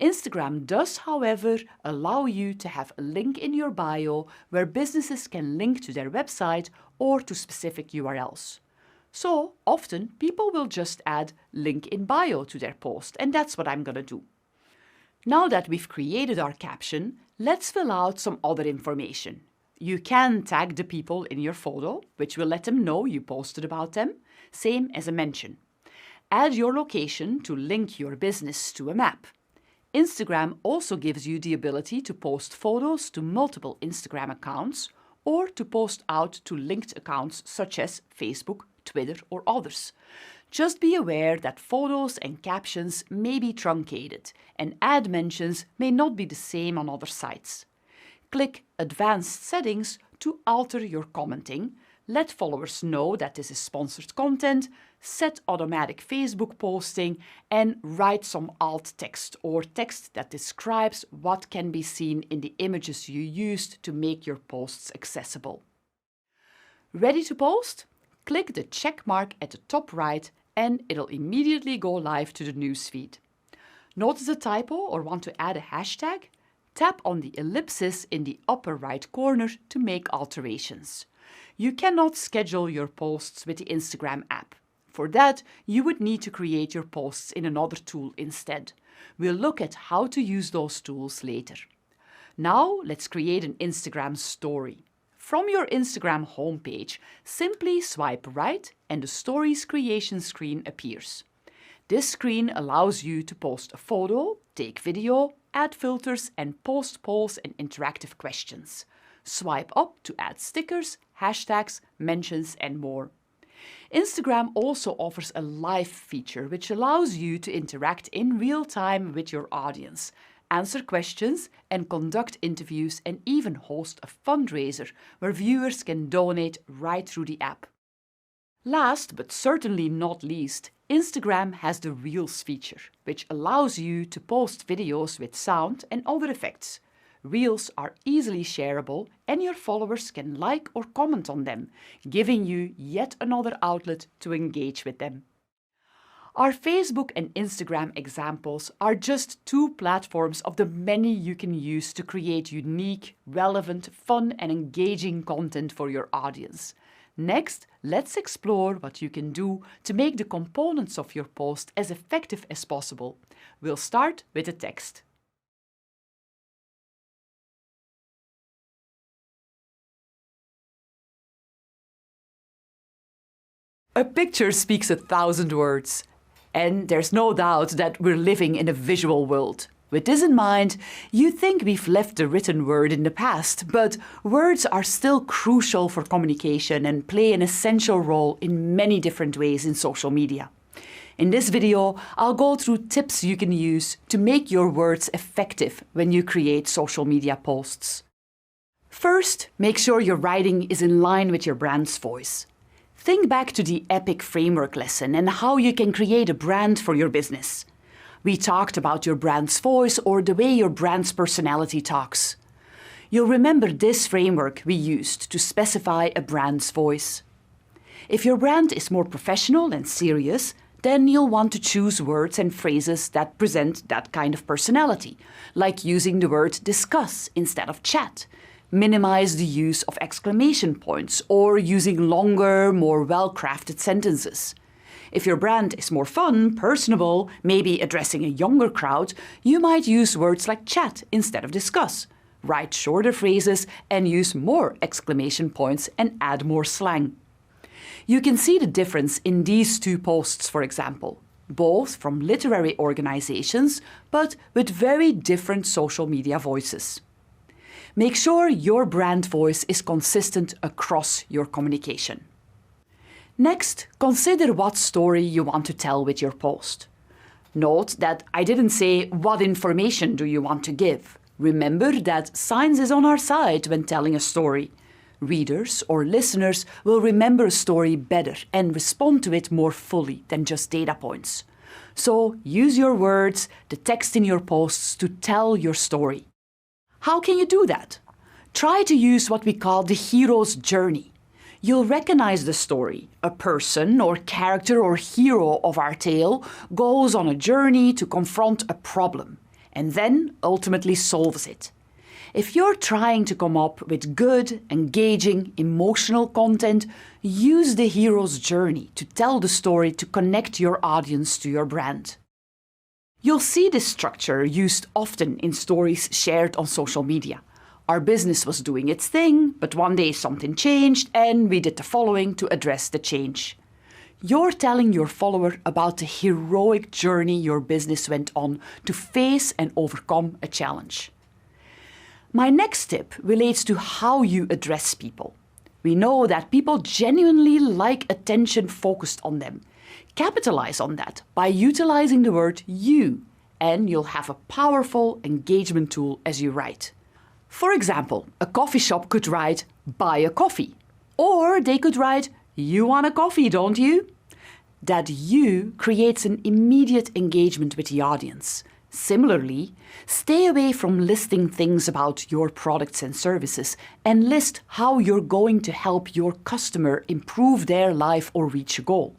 Speaker 1: Instagram does, however, allow you to have a link in your bio where businesses can link to their website or to specific URLs. So often people will just add link in bio to their post, and that's what I'm gonna do. Now that we've created our caption, let's fill out some other information. You can tag the people in your photo, which will let them know you posted about them, same as a mention. Add your location to link your business to a map. Instagram also gives you the ability to post photos to multiple Instagram accounts or to post out to linked accounts such as Facebook, Twitter, or others. Just be aware that photos and captions may be truncated, and ad mentions may not be the same on other sites. Click Advanced Settings to alter your commenting, let followers know that this is sponsored content, set automatic Facebook posting, and write some alt text or text that describes what can be seen in the images you used to make your posts accessible. Ready to post? Click the check mark at the top right and it'll immediately go live to the newsfeed. Notice a typo or want to add a hashtag? Tap on the ellipsis in the upper right corner to make alterations. You cannot schedule your posts with the Instagram app. For that, you would need to create your posts in another tool instead. We'll look at how to use those tools later. Now, let's create an Instagram story. From your Instagram homepage, simply swipe right and the story's creation screen appears. This screen allows you to post a photo, take video, add filters, and post polls and interactive questions. Swipe up to add stickers, hashtags, mentions, and more. Instagram also offers a live feature which allows you to interact in real time with your audience, answer questions, and conduct interviews, and even host a fundraiser where viewers can donate right through the app. Last but certainly not least, Instagram has the Reels feature, which allows you to post videos with sound and other effects. Reels are easily shareable and your followers can like or comment on them, giving you yet another outlet to engage with them. Our Facebook and Instagram examples are just two platforms of the many you can use to create unique, relevant, fun, and engaging content for your audience. Next, let's explore what you can do to make the components of your post as effective as possible. We'll start with the text. A picture speaks 1,000 words. And there's no doubt that we're living in a visual world. With this in mind, you think we've left the written word in the past, but words are still crucial for communication and play an essential role in many different ways in social media. In this video, I'll go through tips you can use to make your words effective when you create social media posts. First, make sure your writing is in line with your brand's voice. Think back to the EPIC framework lesson and how you can create a brand for your business. We talked about your brand's voice or the way your brand's personality talks. You'll remember this framework we used to specify a brand's voice. If your brand is more professional and serious, then you'll want to choose words and phrases that present that kind of personality, like using the word discuss instead of chat. Minimize the use of exclamation points or using longer, more well-crafted sentences. If your brand is more fun, personable, maybe addressing a younger crowd, you might use words like chat instead of discuss. Write shorter phrases and use more exclamation points and add more slang. You can see the difference in these two posts, for example, both from literary organizations, but with very different social media voices. Make sure your brand voice is consistent across your communication. Next, consider what story you want to tell with your post. Note that I didn't say what information do you want to give. Remember that science is on our side when telling a story. Readers or listeners will remember a story better and respond to it more fully than just data points. So use your words, the text in your posts to tell your story. How can you do that? Try to use what we call the hero's journey. You'll recognize the story. A person or character or hero of our tale goes on a journey to confront a problem and then ultimately solves it. If you're trying to come up with good, engaging, emotional content, use the hero's journey to tell the story to connect your audience to your brand. You'll see this structure used often in stories shared on social media. Our business was doing its thing, but one day something changed and we did the following to address the change. You're telling your follower about the heroic journey your business went on to face and overcome a challenge. My next tip relates to how you address people. We know that people genuinely like attention focused on them. Capitalize on that by utilizing the word you, and you'll have a powerful engagement tool as you write. For example, a coffee shop could write, "Buy a coffee." Or they could write, "You want a coffee, don't you?" That you creates an immediate engagement with the audience. Similarly, stay away from listing things about your products and services and list how you're going to help your customer improve their life or reach a goal.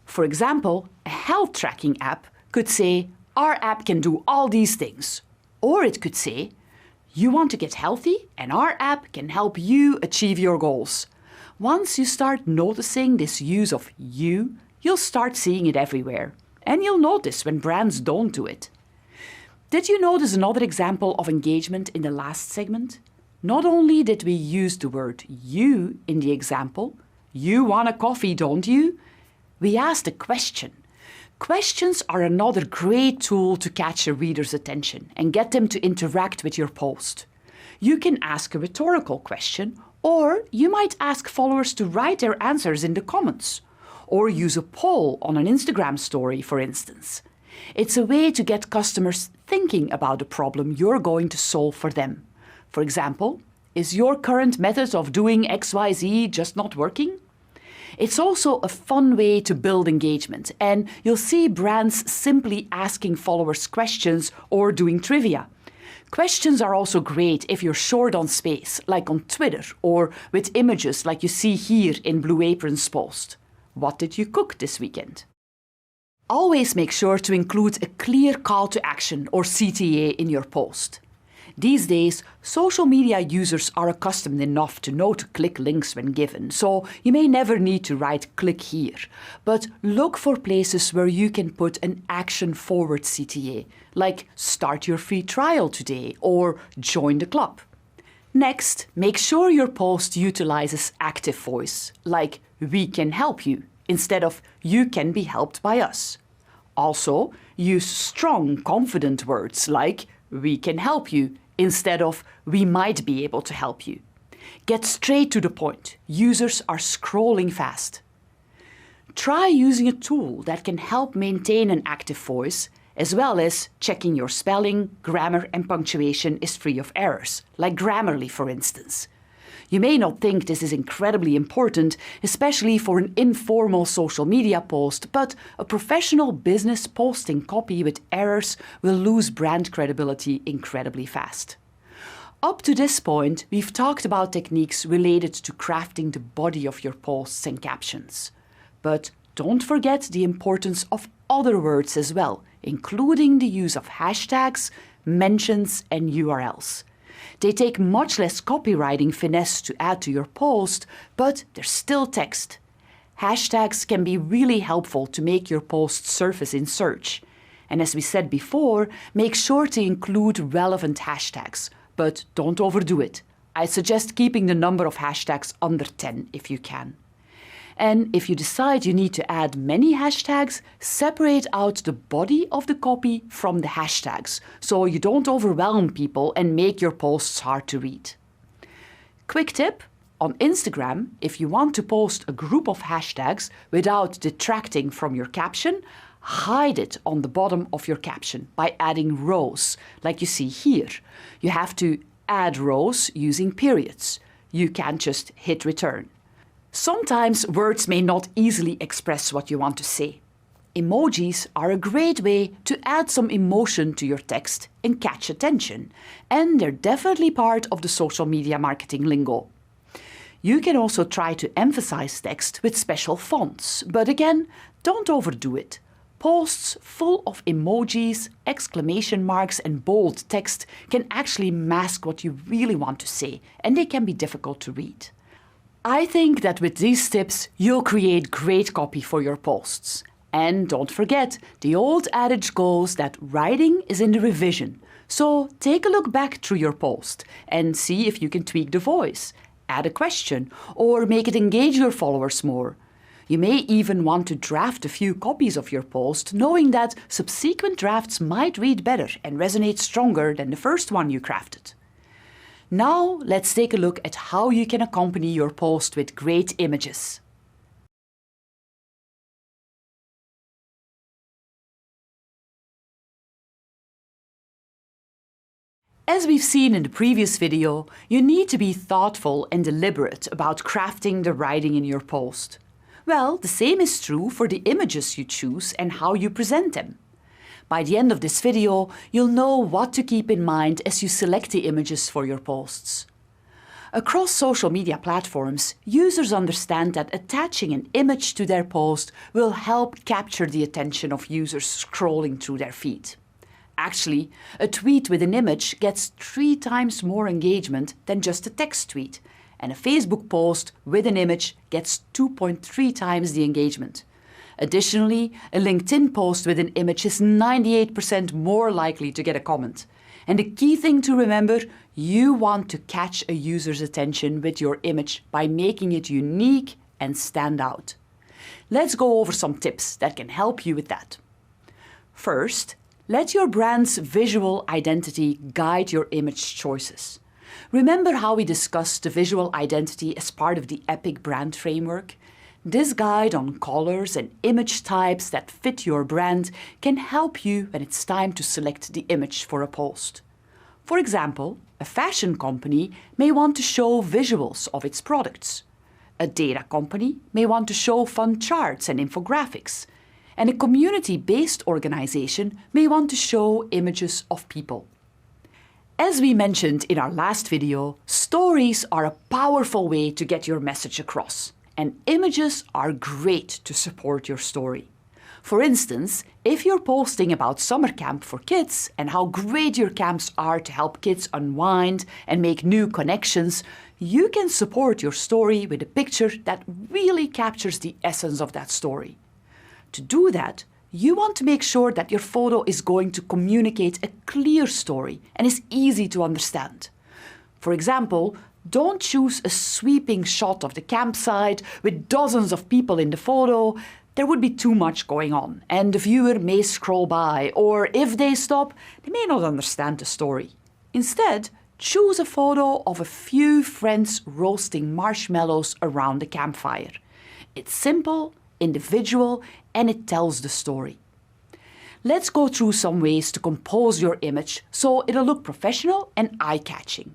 Speaker 1: For example, a health tracking app could say, "Our app can do all these things." Or it could say, "You want to get healthy and our app can help you achieve your goals." Once you start noticing this use of you, you'll start seeing it everywhere. And you'll notice when brands don't do it. Did you notice another example of engagement in the last segment? Not only did we use the word you in the example, "You want a coffee, don't you?" We asked a question. Questions are another great tool to catch a reader's attention and get them to interact with your post. You can ask a rhetorical question, or you might ask followers to write their answers in the comments, or use a poll on an Instagram story, for instance. It's a way to get customers thinking about the problem you're going to solve for them. For example, is your current method of doing XYZ just not working? It's also a fun way to build engagement, and you'll see brands simply asking followers questions or doing trivia. Questions are also great if you're short on space, like on Twitter, or with images like you see here in Blue Apron's post. What did you cook this weekend? Always make sure to include a clear call to action or CTA in your post. These days, social media users are accustomed enough to know to click links when given, so you may never need to write "click here." But look for places where you can put an action-forward CTA, like "start your free trial today" or "join the club." Next, make sure your post utilizes active voice, like "we can help you," instead of "you can be helped by us." Also, use strong, confident words like "we can help you," instead of "we might be able to help you." Get straight to the point. Users are scrolling fast. Try using a tool that can help maintain an active voice, as well as checking your spelling, grammar, and punctuation is free of errors, like Grammarly, for instance. You may not think this is incredibly important, especially for an informal social media post, but a professional business posting copy with errors will lose brand credibility incredibly fast. Up to this point, we've talked about techniques related to crafting the body of your posts and captions. But don't forget the importance of other words as well, including the use of hashtags, mentions, and URLs. They take much less copywriting finesse to add to your post, but they're still text. Hashtags can be really helpful to make your post surface in search. And as we said before, make sure to include relevant hashtags, but don't overdo it. I suggest keeping the number of hashtags under 10 if you can. And if you decide you need to add many hashtags, separate out the body of the copy from the hashtags, so you don't overwhelm people and make your posts hard to read. Quick tip: on Instagram, if you want to post a group of hashtags without detracting from your caption, hide it on the bottom of your caption by adding rows, like you see here. You have to add rows using periods. You can't just hit return. Sometimes words may not easily express what you want to say. Emojis are a great way to add some emotion to your text and catch attention, and they're definitely part of the social media marketing lingo. You can also try to emphasize text with special fonts, but again, don't overdo it. Posts full of emojis, exclamation marks, and bold text can actually mask what you really want to say, and they can be difficult to read. I think that with these tips, you'll create great copy for your posts. And don't forget, the old adage goes that writing is in the revision. So take a look back through your post and see if you can tweak the voice, add a question, or make it engage your followers more. You may even want to draft a few copies of your post, knowing that subsequent drafts might read better and resonate stronger than the first one you crafted. Now, let's take a look at how you can accompany your post with great images. As we've seen in the previous video, you need to be thoughtful and deliberate about crafting the writing in your post. Well, the same is true for the images you choose and how you present them. By the end of this video, you'll know what to keep in mind as you select the images for your posts. Across social media platforms, users understand that attaching an image to their post will help capture the attention of users scrolling through their feed. Actually, a tweet with an image gets 3 times more engagement than just a text tweet, and a Facebook post with an image gets 2.3 times the engagement. Additionally, a LinkedIn post with an image is 98% more likely to get a comment. And the key thing to remember, you want to catch a user's attention with your image by making it unique and stand out. Let's go over some tips that can help you with that. First, let your brand's visual identity guide your image choices. Remember how we discussed the visual identity as part of the EPIC brand framework? This guide on colors and image types that fit your brand can help you when it's time to select the image for a post. For example, a fashion company may want to show visuals of its products. A data company may want to show fun charts and infographics. And a community-based organization may want to show images of people. As we mentioned in our last video, stories are a powerful way to get your message across, and images are great to support your story. For instance, if you're posting about summer camp for kids and how great your camps are to help kids unwind and make new connections, you can support your story with a picture that really captures the essence of that story. To do that, you want to make sure that your photo is going to communicate a clear story and is easy to understand. For example, don't choose a sweeping shot of the campsite with dozens of people in the photo. There would be too much going on, and the viewer may scroll by, or if they stop, they may not understand the story. Instead, choose a photo of a few friends roasting marshmallows around the campfire. It's simple, individual, and it tells the story. Let's go through some ways to compose your image so it'll look professional and eye-catching.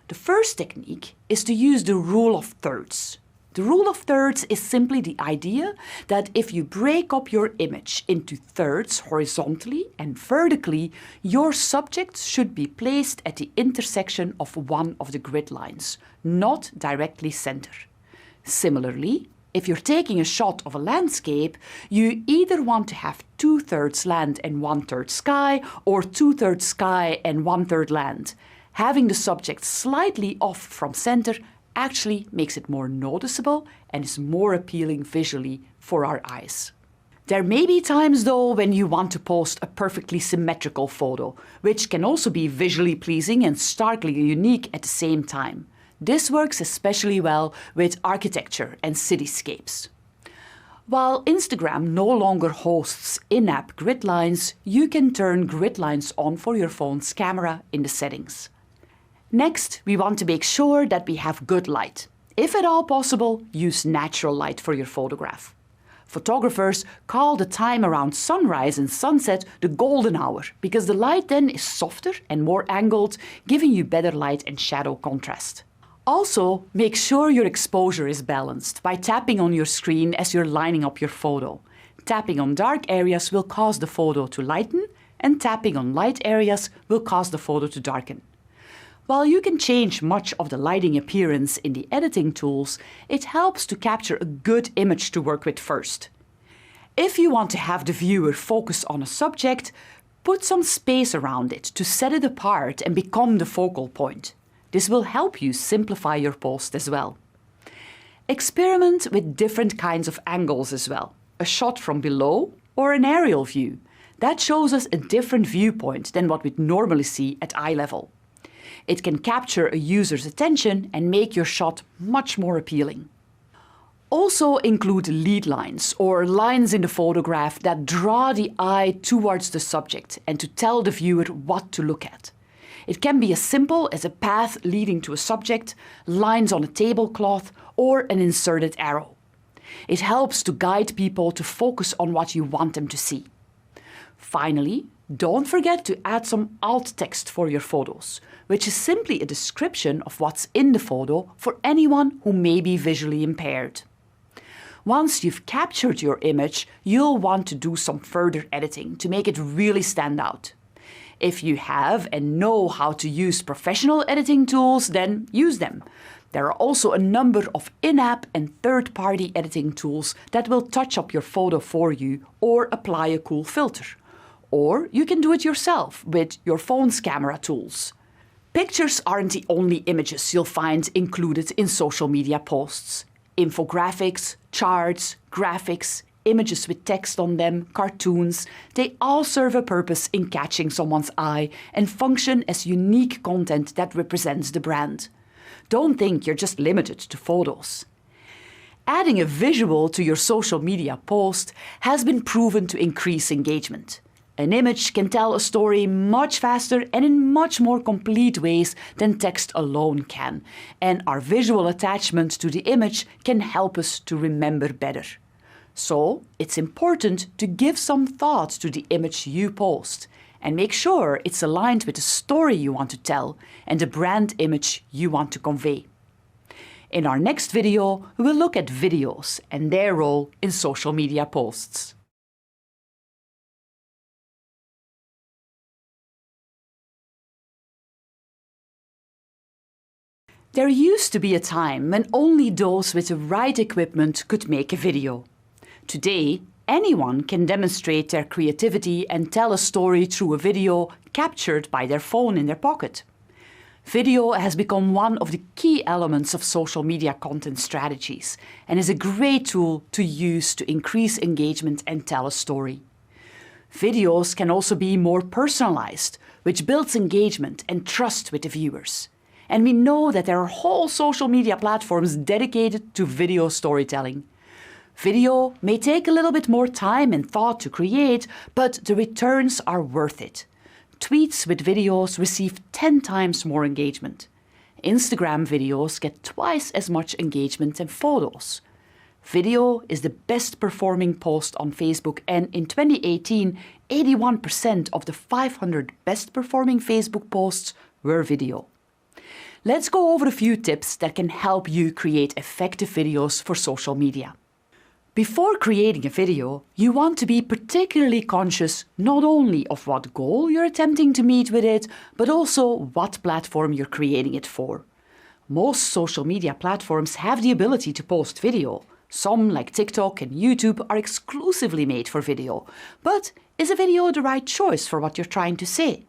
Speaker 1: The first technique is to use the rule of thirds. The rule of thirds is simply the idea that if you break up your image into thirds horizontally and vertically, your subject should be placed at the intersection of one of the grid lines, not directly center. Similarly, if you're taking a shot of a landscape, you either want to have 2/3 land and 1/3 sky, or 2/3 sky and 1/3 land. Having the subject slightly off from center actually makes it more noticeable and is more appealing visually for our eyes. There may be times though when you want to post a perfectly symmetrical photo, which can also be visually pleasing and starkly unique at the same time. This works especially well with architecture and cityscapes. While Instagram no longer hosts in-app grid lines, you can turn grid lines on for your phone's camera in the settings. Next, we want to make sure that we have good light. If at all possible, use natural light for your photograph. Photographers call the time around sunrise and sunset the golden hour because the light then is softer and more angled, giving you better light and shadow contrast. Also, make sure your exposure is balanced by tapping on your screen as you're lining up your photo. Tapping on dark areas will cause the photo to lighten, and tapping on light areas will cause the photo to darken. While you can change much of the lighting appearance in the editing tools, it helps to capture a good image to work with first. If you want to have the viewer focus on a subject, put some space around it to set it apart and become the focal point. This will help you simplify your post as well. Experiment with different kinds of angles as well. A shot from below or an aerial view. That shows us a different viewpoint than what we'd normally see at eye level. It can capture a user's attention and make your shot much more appealing. Also include lead lines or lines in the photograph that draw the eye towards the subject and to tell the viewer what to look at. It can be as simple as a path leading to a subject, lines on a tablecloth, or an inserted arrow. It helps to guide people to focus on what you want them to see. Finally, don't forget to add some alt text for your photos, which is simply a description of what's in the photo for anyone who may be visually impaired. Once you've captured your image, you'll want to do some further editing to make it really stand out. If you have and know how to use professional editing tools, then use them. There are also a number of in-app and third-party editing tools that will touch up your photo for you or apply a cool filter. Or you can do it yourself with your phone's camera tools. Pictures aren't the only images you'll find included in social media posts. Infographics, charts, graphics, images with text on them, cartoons, they all serve a purpose in catching someone's eye and function as unique content that represents the brand. Don't think you're just limited to photos. Adding a visual to your social media post has been proven to increase engagement. An image can tell a story much faster and in much more complete ways than text alone can, and our visual attachment to the image can help us to remember better. So, it's important to give some thought to the image you post and make sure it's aligned with the story you want to tell and the brand image you want to convey. In our next video, we will look at videos and their role in social media posts. There used to be a time when only those with the right equipment could make a video. Today, anyone can demonstrate their creativity and tell a story through a video captured by their phone in their pocket. Video has become one of the key elements of social media content strategies and is a great tool to use to increase engagement and tell a story. Videos can also be more personalized, which builds engagement and trust with the viewers. And we know that there are whole social media platforms dedicated to video storytelling. Video may take a little bit more time and thought to create, but the returns are worth it. Tweets with videos receive 10 times more engagement. Instagram videos get twice as much engagement than photos. Video is the best performing post on Facebook, and in 2018, 81% of the 500 best performing Facebook posts were video. Let's go over a few tips that can help you create effective videos for social media. Before creating a video, you want to be particularly conscious not only of what goal you're attempting to meet with it, but also what platform you're creating it for. Most social media platforms have the ability to post video. Some, like TikTok and YouTube, are exclusively made for video. But is a video the right choice for what you're trying to say?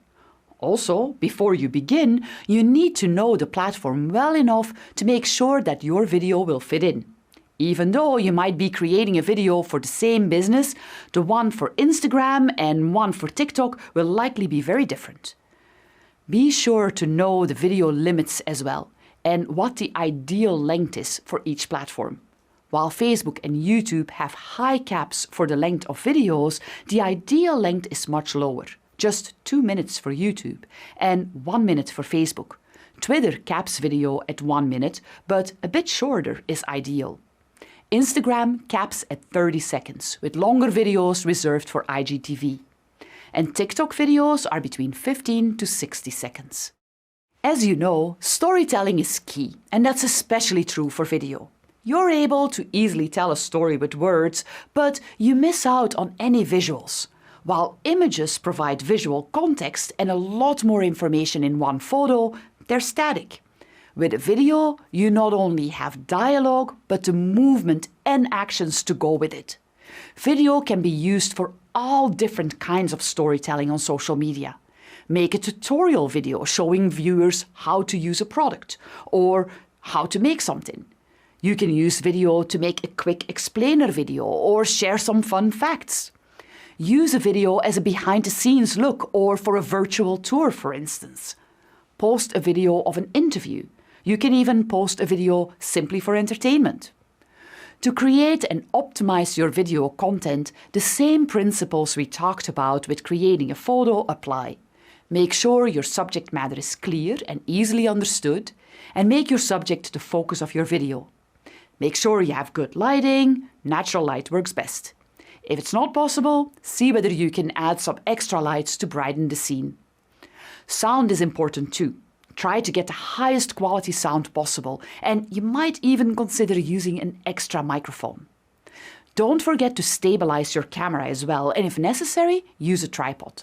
Speaker 1: Also, before you begin, you need to know the platform well enough to make sure that your video will fit in. Even though you might be creating a video for the same business, the one for Instagram and one for TikTok will likely be very different. Be sure to know the video limits as well and what the ideal length is for each platform. While Facebook and YouTube have high caps for the length of videos, the ideal length is much lower. Just 2 minutes for YouTube and 1 minute for Facebook. Twitter caps video at 1 minute, but a bit shorter is ideal. Instagram caps at 30 seconds, with longer videos reserved for IGTV. And TikTok videos are between 15 to 60 seconds. As you know, storytelling is key, and that's especially true for video. You're able to easily tell a story with words, but you miss out on any visuals. While images provide visual context and a lot more information in one photo, they're static. With a video, you not only have dialogue, but the movement and actions to go with it. Video can be used for all different kinds of storytelling on social media. Make a tutorial video showing viewers how to use a product or how to make something. You can use video to make a quick explainer video or share some fun facts. Use a video as a behind-the-scenes look or for a virtual tour, for instance. Post a video of an interview. You can even post a video simply for entertainment. To create and optimize your video content, the same principles we talked about with creating a photo apply. Make sure your subject matter is clear and easily understood, and make your subject the focus of your video. Make sure you have good lighting. Natural light works best. If it's not possible, see whether you can add some extra lights to brighten the scene. Sound is important too. Try to get the highest quality sound possible, and you might even consider using an extra microphone. Don't forget to stabilize your camera as well, and if necessary, use a tripod.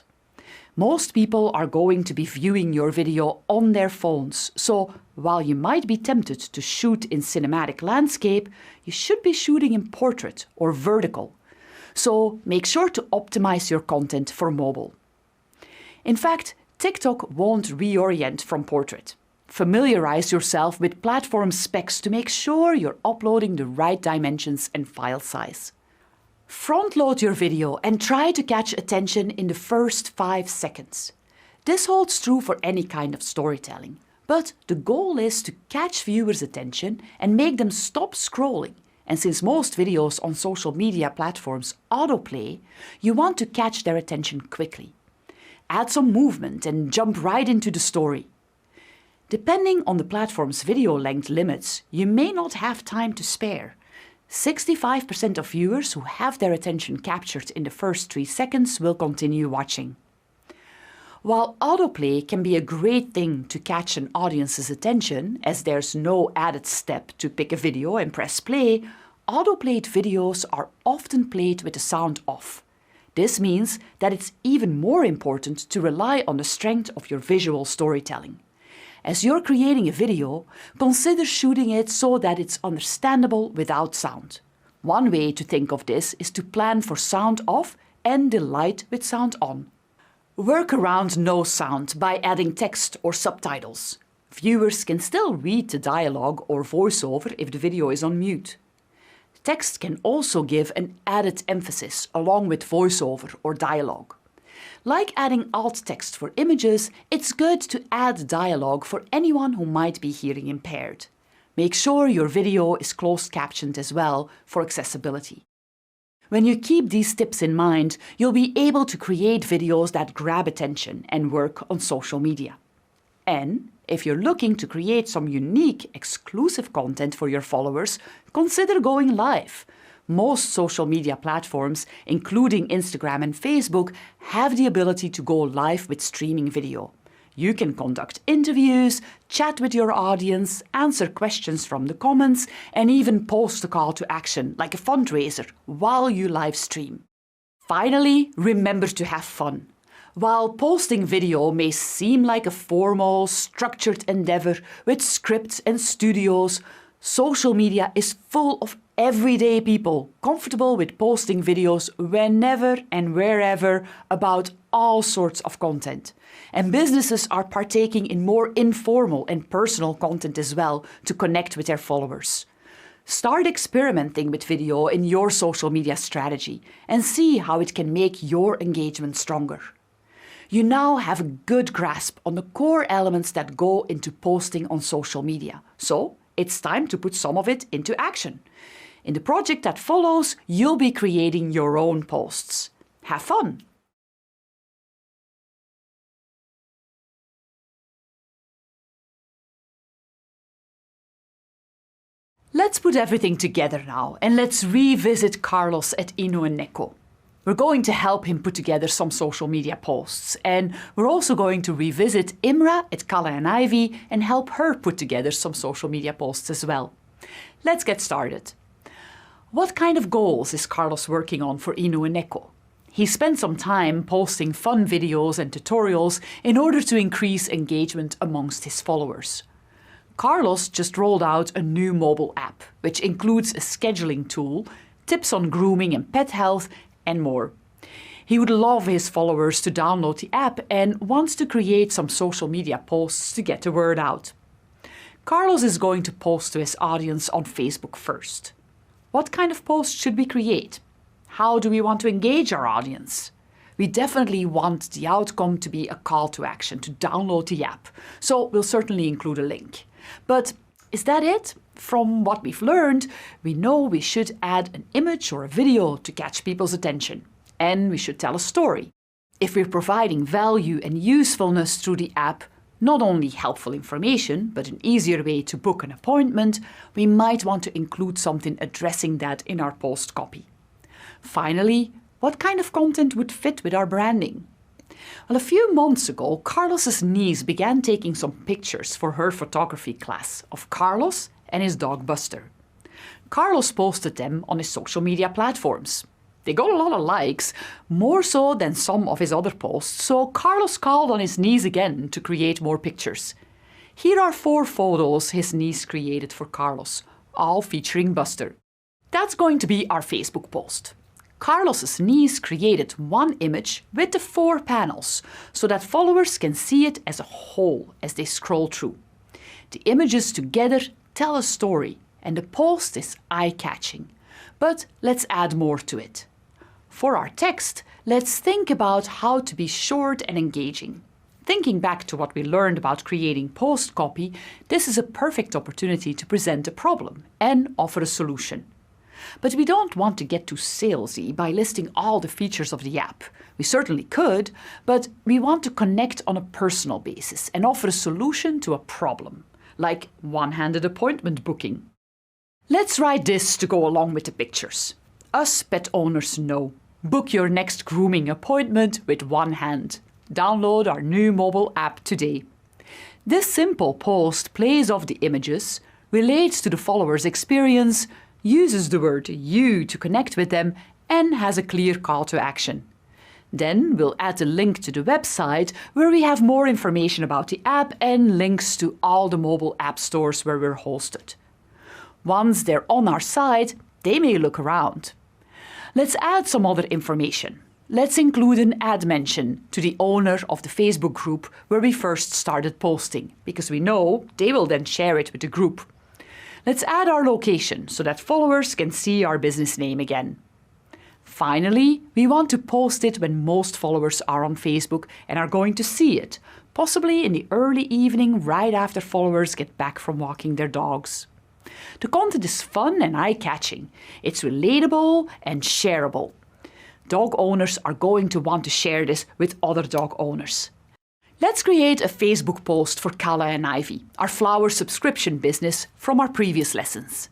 Speaker 1: Most people are going to be viewing your video on their phones, so while you might be tempted to shoot in cinematic landscape, you should be shooting in portrait or vertical. So make sure to optimize your content for mobile. In fact, TikTok won't reorient from portrait. Familiarize yourself with platform specs to make sure you're uploading the right dimensions and file size. Front-load your video and try to catch attention in the first 5 seconds. This holds true for any kind of storytelling, but the goal is to catch viewers' attention and make them stop scrolling. And since most videos on social media platforms autoplay, you want to catch their attention quickly. Add some movement and jump right into the story. Depending on the platform's video length limits, you may not have time to spare. 65% of viewers who have their attention captured in the first 3 seconds will continue watching. While autoplay can be a great thing to catch an audience's attention, as there's no added step to pick a video and press play, autoplayed videos are often played with the sound off. This means that it's even more important to rely on the strength of your visual storytelling. As you're creating a video, consider shooting it so that it's understandable without sound. One way to think of this is to plan for sound off and the light with sound on. Work around no sound by adding text or subtitles. Viewers can still read the dialogue or voiceover if the video is on mute. Text can also give an added emphasis along with voiceover or dialogue. Like adding alt text for images, it's good to add dialogue for anyone who might be hearing impaired. Make sure your video is closed captioned as well for accessibility. When you keep these tips in mind, you'll be able to create videos that grab attention and work on social media. And if you're looking to create some unique, exclusive content for your followers, consider going live. Most social media platforms, including Instagram and Facebook, have the ability to go live with streaming video. You can conduct interviews, chat with your audience, answer questions from the comments, and even post a call to action, like a fundraiser, while you live stream. Finally, remember to have fun. While posting video may seem like a formal, structured endeavor with scripts and studios, social media is full of everyday people comfortable with posting videos whenever and wherever about all sorts of content. And businesses are partaking in more informal and personal content as well to connect with their followers. Start experimenting with video in your social media strategy and see how it can make your engagement stronger. You now have a good grasp on the core elements that go into posting on social media, so it's time to put some of it into action. In the project that follows, you'll be creating your own posts. Have fun! Let's put everything together now and let's revisit Carlos at Inu and Neko. We're going to help him put together some social media posts, and we're also going to revisit Imra at Kala and Ivy and help her put together some social media posts as well. Let's get started. What kind of goals is Carlos working on for Inu and Neko? He spent some time posting fun videos and tutorials in order to increase engagement amongst his followers. Carlos just rolled out a new mobile app, which includes a scheduling tool, tips on grooming and pet health, and more. He would love his followers to download the app and wants to create some social media posts to get the word out. Carlos is going to post to his audience on Facebook first. What kind of posts should we create? How do we want to engage our audience? We definitely want the outcome to be a call to action to download the app, so we'll certainly include a link. But is that it? From what we've learned, we know we should add an image or a video to catch people's attention. And we should tell a story. If we're providing value and usefulness through the app, not only helpful information, but an easier way to book an appointment, we might want to include something addressing that in our post copy. Finally, what kind of content would fit with our branding? Well, a few months ago, Carlos's niece began taking some pictures for her photography class of Carlos and his dog Buster. Carlos posted them on his social media platforms. They got a lot of likes, more so than some of his other posts, so Carlos called on his niece again to create more pictures. Here are 4 photos his niece created for Carlos, all featuring Buster. That's going to be our Facebook post. Carlos's niece created one image with the 4 panels so that followers can see it as a whole as they scroll through. The images together tell a story and the post is eye-catching. But let's add more to it. For our text, let's think about how to be short and engaging. Thinking back to what we learned about creating post copy, this is a perfect opportunity to present a problem and offer a solution. But we don't want to get too salesy by listing all the features of the app. We certainly could, but we want to connect on a personal basis and offer a solution to a problem, like one-handed appointment booking. Let's write this to go along with the pictures. Us pet owners know. Book your next grooming appointment with one hand. Download our new mobile app today. This simple post plays off the images, relates to the follower's experience, uses the word you to connect with them, and has a clear call to action. Then we'll add a link to the website where we have more information about the app and links to all the mobile app stores where we're hosted. Once they're on our site, they may look around. Let's add some other information. Let's include an ad mention to the owner of the Facebook group where we first started posting, because we know they will then share it with the group. Let's add our location so that followers can see our business name again. Finally, we want to post it when most followers are on Facebook and are going to see it, possibly in the early evening right after followers get back from walking their dogs. The content is fun and eye-catching. It's relatable and shareable. Dog owners are going to want to share this with other dog owners. Let's create a Facebook post for Kala and Ivy, our flower subscription business from our previous lessons.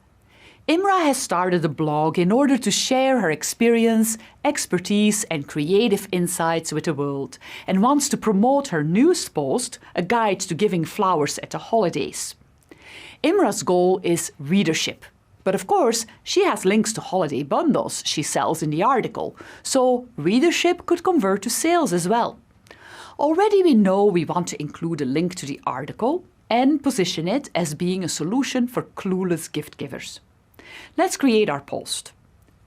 Speaker 1: Imra has started a blog in order to share her experience, expertise and creative insights with the world and wants to promote her newest post, a guide to giving flowers at the holidays. Imra's goal is readership, but of course she has links to holiday bundles she sells in the article, so readership could convert to sales as well. Already we know we want to include a link to the article and position it as being a solution for clueless gift givers. Let's create our post.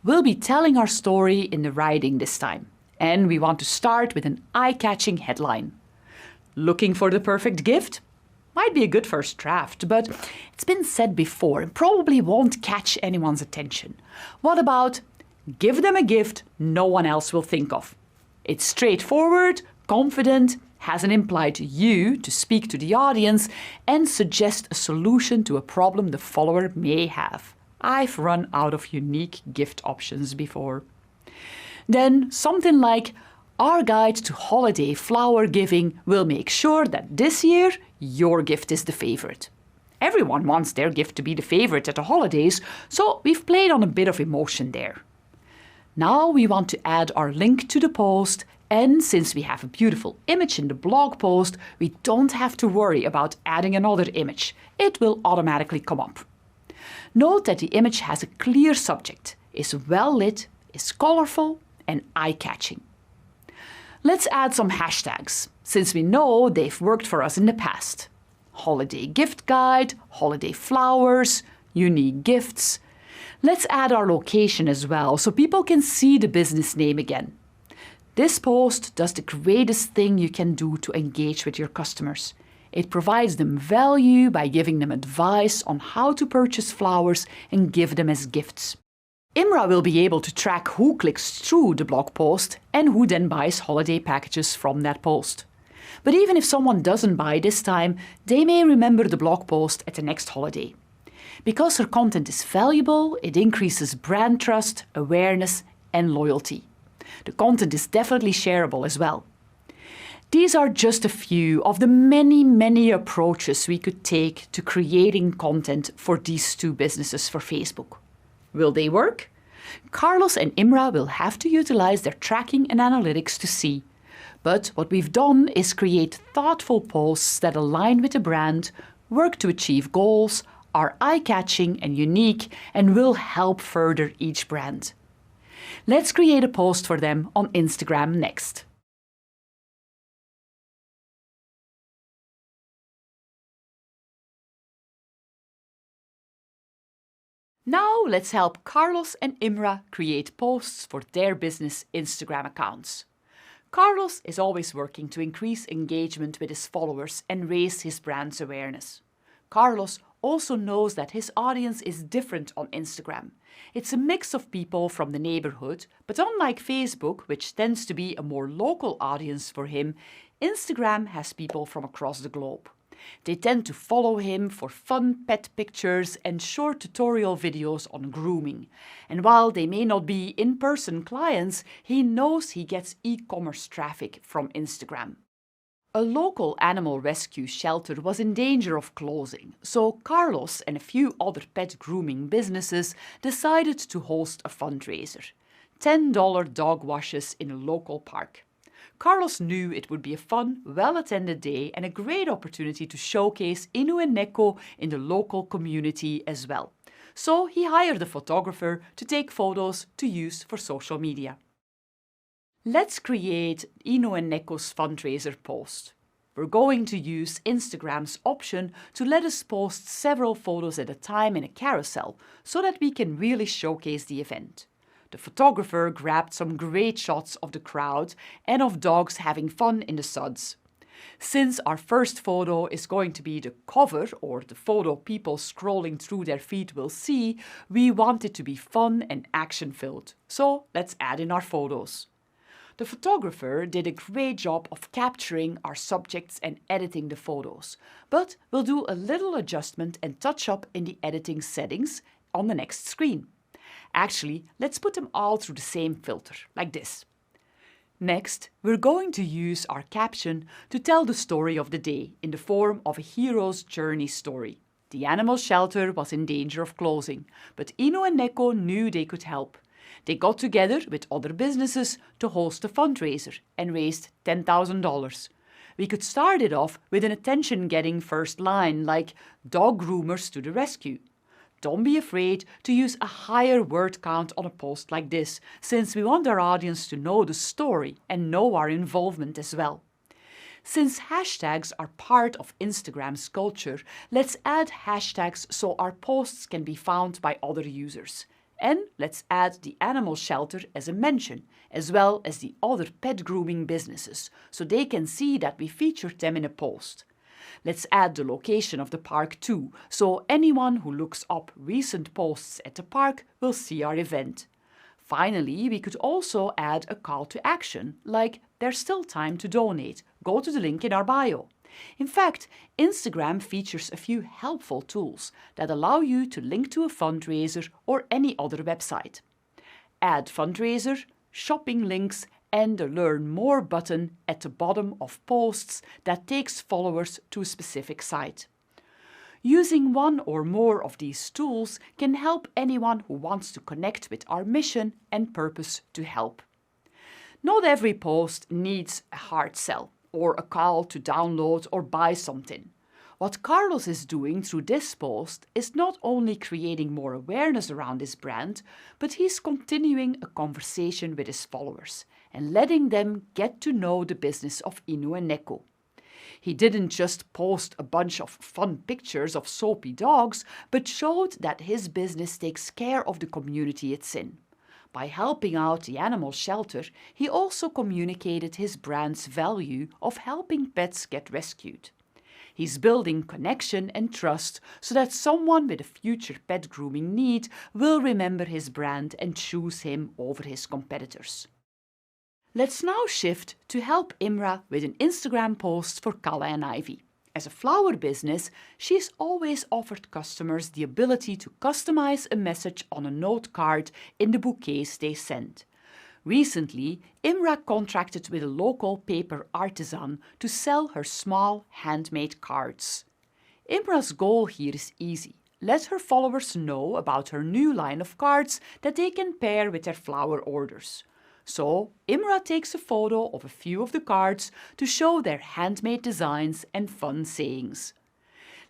Speaker 1: We'll be telling our story in the writing this time, and we want to start with an eye-catching headline. Looking for the perfect gift? Might be a good first draft, but it's been said before and probably won't catch anyone's attention. What about give them a gift no one else will think of? It's straightforward, confident, has an implied you to speak to the audience and suggest a solution to a problem the follower may have. I've run out of unique gift options before. Then something like, our guide to holiday flower giving will make sure that this year your gift is the favorite. Everyone wants their gift to be the favorite at the holidays, so we've played on a bit of emotion there. Now we want to add our link to the post, and since we have a beautiful image in the blog post, we don't have to worry about adding another image. It will automatically come up. Note that the image has a clear subject, is well lit, is colorful and eye-catching. Let's add some hashtags, since we know they've worked for us in the past. Holiday gift guide, holiday flowers, unique gifts. Let's add our location as well, so people can see the business name again. This post does the greatest thing you can do to engage with your customers. It provides them value by giving them advice on how to purchase flowers and give them as gifts. Imra will be able to track who clicks through the blog post and who then buys holiday packages from that post. But even if someone doesn't buy this time, they may remember the blog post at the next holiday. Because her content is valuable, it increases brand trust, awareness and loyalty. The content is definitely shareable as well. These are just a few of the many approaches we could take to creating content for these 2 businesses for Facebook. Will they work? Carlos and Imra will have to utilize their tracking and analytics to see. But what we've done is create thoughtful posts that align with the brand, work to achieve goals, are eye-catching and unique and will help further each brand. Let's create a post for them on Instagram next. Now let's help Carlos and Imra create posts for their business Instagram accounts. Carlos is always working to increase engagement with his followers and raise his brand's awareness. Carlos also knows that his audience is different on Instagram. It's a mix of people from the neighborhood, but unlike Facebook, which tends to be a more local audience for him, Instagram has people from across the globe. They tend to follow him for fun pet pictures and short tutorial videos on grooming. And while they may not be in-person clients, he knows he gets e-commerce traffic from Instagram. A local animal rescue shelter was in danger of closing, so Carlos and a few other pet grooming businesses decided to host a fundraiser: $10 dog washes in a local park. Carlos knew it would be a fun, well-attended day and a great opportunity to showcase Inu and Neko in the local community as well. So he hired a photographer to take photos to use for social media. Let's create Inu and Neko's fundraiser post. We're going to use Instagram's option to let us post several photos at a time in a carousel so that we can really showcase the event. The photographer grabbed some great shots of the crowd and of dogs having fun in the suds. Since our first photo is going to be the cover, or the photo people scrolling through their feed will see, we want it to be fun and action-filled. So let's add in our photos. The photographer did a great job of capturing our subjects and editing the photos, but we'll do a little adjustment and touch up in the editing settings on the next screen. Actually, let's put them all through the same filter, like this. Next, we're going to use our caption to tell the story of the day in the form of a hero's journey story. The animal shelter was in danger of closing, but Inu and Neko knew they could help. They got together with other businesses to host a fundraiser and raised $10,000. We could start it off with an attention-getting first line like "Dog groomers to the rescue." Don't be afraid to use a higher word count on a post like this, since we want our audience to know the story and know our involvement as well. Since hashtags are part of Instagram's culture, let's add hashtags so our posts can be found by other users. And let's add the animal shelter as a mention, as well as the other pet grooming businesses, so they can see that we featured them in a post. Let's add the location of the park too, so anyone who looks up recent posts at the park will see our event. Finally, we could also add a call to action, like "There's still time to donate. Go to the link in our bio." In fact, Instagram features a few helpful tools that allow you to link to a fundraiser or any other website. Add fundraiser, shopping links, and the Learn More button at the bottom of posts that takes followers to a specific site. Using one or more of these tools can help anyone who wants to connect with our mission and purpose to help. Not every post needs a hard sell or a call to download or buy something. What Carlos is doing through this post is not only creating more awareness around his brand, but he's continuing a conversation with his followers and letting them get to know the business of Inu and Neko. He didn't just post a bunch of fun pictures of soapy dogs, but showed that his business takes care of the community it's in. By helping out the animal shelter, he also communicated his brand's value of helping pets get rescued. He's building connection and trust so that someone with a future pet grooming need will remember his brand and choose him over his competitors. Let's now shift to help Imra with an Instagram post for Kala and Ivy. As a flower business, she's always offered customers the ability to customize a message on a note card in the bouquets they send. Recently, Imra contracted with a local paper artisan to sell her small handmade cards. Imra's goal here is easy. Let her followers know about her new line of cards that they can pair with their flower orders. So, Imra takes a photo of a few of the cards to show their handmade designs and fun sayings.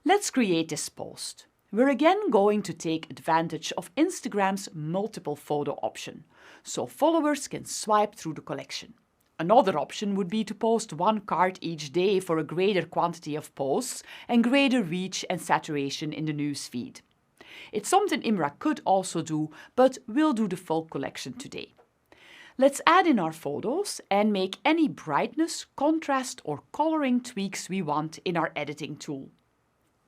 Speaker 1: Let's create this post. We're again going to take advantage of Instagram's multiple photo option, so followers can swipe through the collection. Another option would be to post one card each day for a greater quantity of posts and greater reach and saturation in the news feed. It's something Imra could also do, but we'll do the full collection today. Let's add in our photos and make any brightness, contrast or coloring tweaks we want in our editing tool.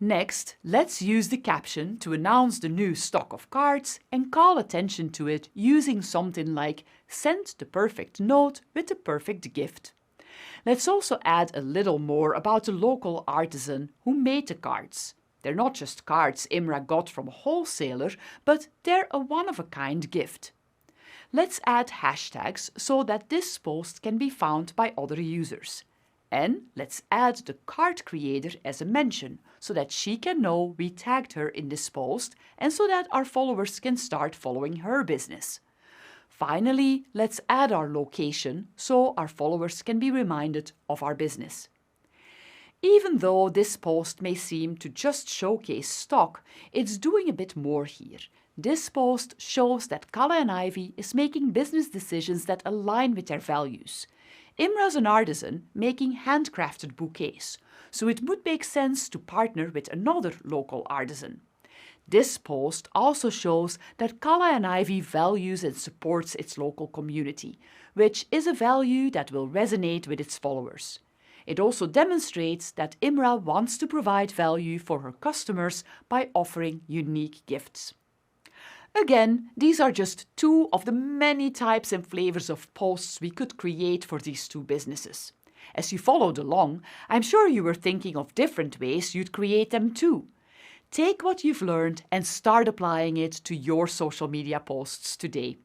Speaker 1: Next, let's use the caption to announce the new stock of cards and call attention to it using something like "Send the perfect note with the perfect gift." Let's also add a little more about the local artisan who made the cards. They're not just cards Imra got from a wholesaler, but they're a one-of-a-kind gift. Let's add hashtags so that this post can be found by other users. And let's add the card creator as a mention so that she can know we tagged her in this post and so that our followers can start following her business. Finally, let's add our location so our followers can be reminded of our business. Even though this post may seem to just showcase stock, it's doing a bit more here. This post shows that Kalle and Ivy is making business decisions that align with their values. Imra's an artisan making handcrafted bouquets, so it would make sense to partner with another local artisan. This post also shows that Kalle and Ivy values and supports its local community, which is a value that will resonate with its followers. It also demonstrates that Imra wants to provide value for her customers by offering unique gifts. Again, these are just two of the many types and flavors of posts we could create for these two businesses. As you followed along, I'm sure you were thinking of different ways you'd create them too. Take what you've learned and start applying it to your social media posts today.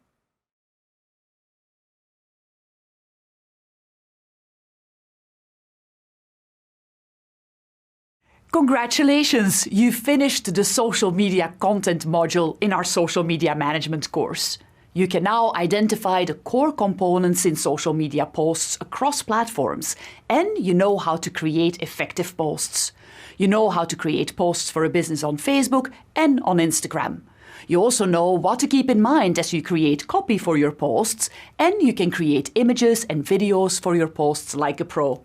Speaker 1: Congratulations! You've finished the social media content module in our social media management course. You can now identify the core components in social media posts across platforms, and you know how to create effective posts. You know how to create posts for a business on Facebook and on Instagram. You also know what to keep in mind as you create copy for your posts, and you can create images and videos for your posts like a pro.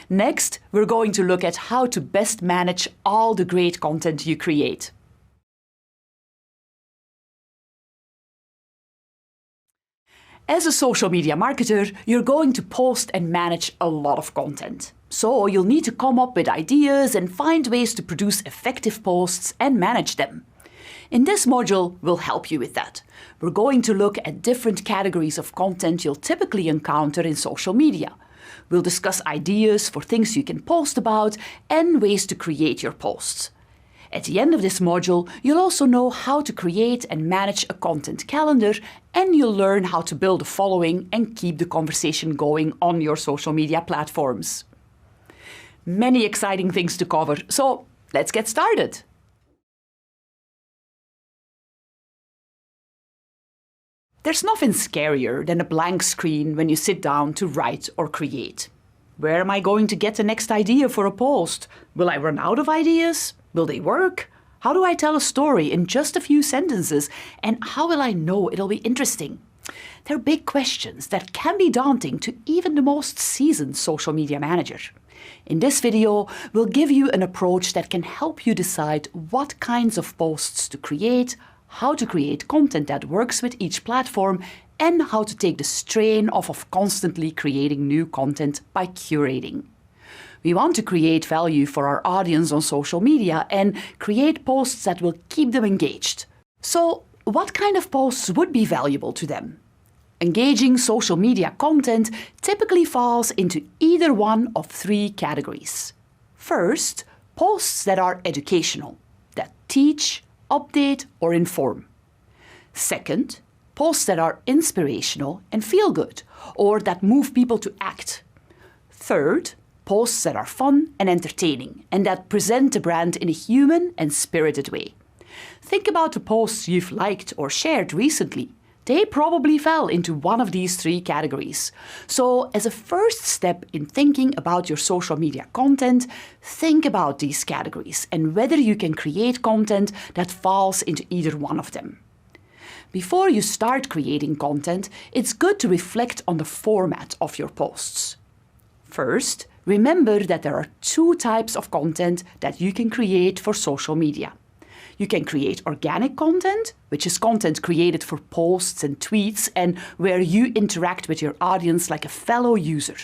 Speaker 1: Next, we're going to look at how to best manage all the great content you create. As a social media marketer, you're going to post and manage a lot of content. So you'll need to come up with ideas and find ways to produce effective posts and manage them. In this module, we'll help you with that. We're going to look at different categories of content you'll typically encounter in social media. We'll discuss ideas for things you can post about and ways to create your posts. At the end of this module, you'll also know how to create and manage a content calendar, and you'll learn how to build a following and keep the conversation going on your social media platforms. Many exciting things to cover, so let's get started. There's nothing scarier than a blank screen when you sit down to write or create. Where am I going to get the next idea for a post? Will I run out of ideas? Will they work? How do I tell a story in just a few sentences? And how will I know it'll be interesting? They're big questions that can be daunting to even the most seasoned social media manager. In this video, we'll give you an approach that can help you decide what kinds of posts to create, how to create content that works with each platform, and how to take the strain off of constantly creating new content by curating. We want to create value for our audience on social media and create posts that will keep them engaged. So, what kind of posts would be valuable to them? Engaging social media content typically falls into either one of three categories. First, posts that are educational, that teach, update, or inform. Second, posts that are inspirational and feel good, or that move people to act. Third, posts that are fun and entertaining, and that present the brand in a human and spirited way. Think about the posts you've liked or shared recently. They probably fell into one of these three categories. So, as a first step in thinking about your social media content, think about these categories and whether you can create content that falls into either one of them. Before you start creating content, it's good to reflect on the format of your posts. First, remember that there are two types of content that you can create for social media. You can create organic content, which is content created for posts and tweets and where you interact with your audience like a fellow user.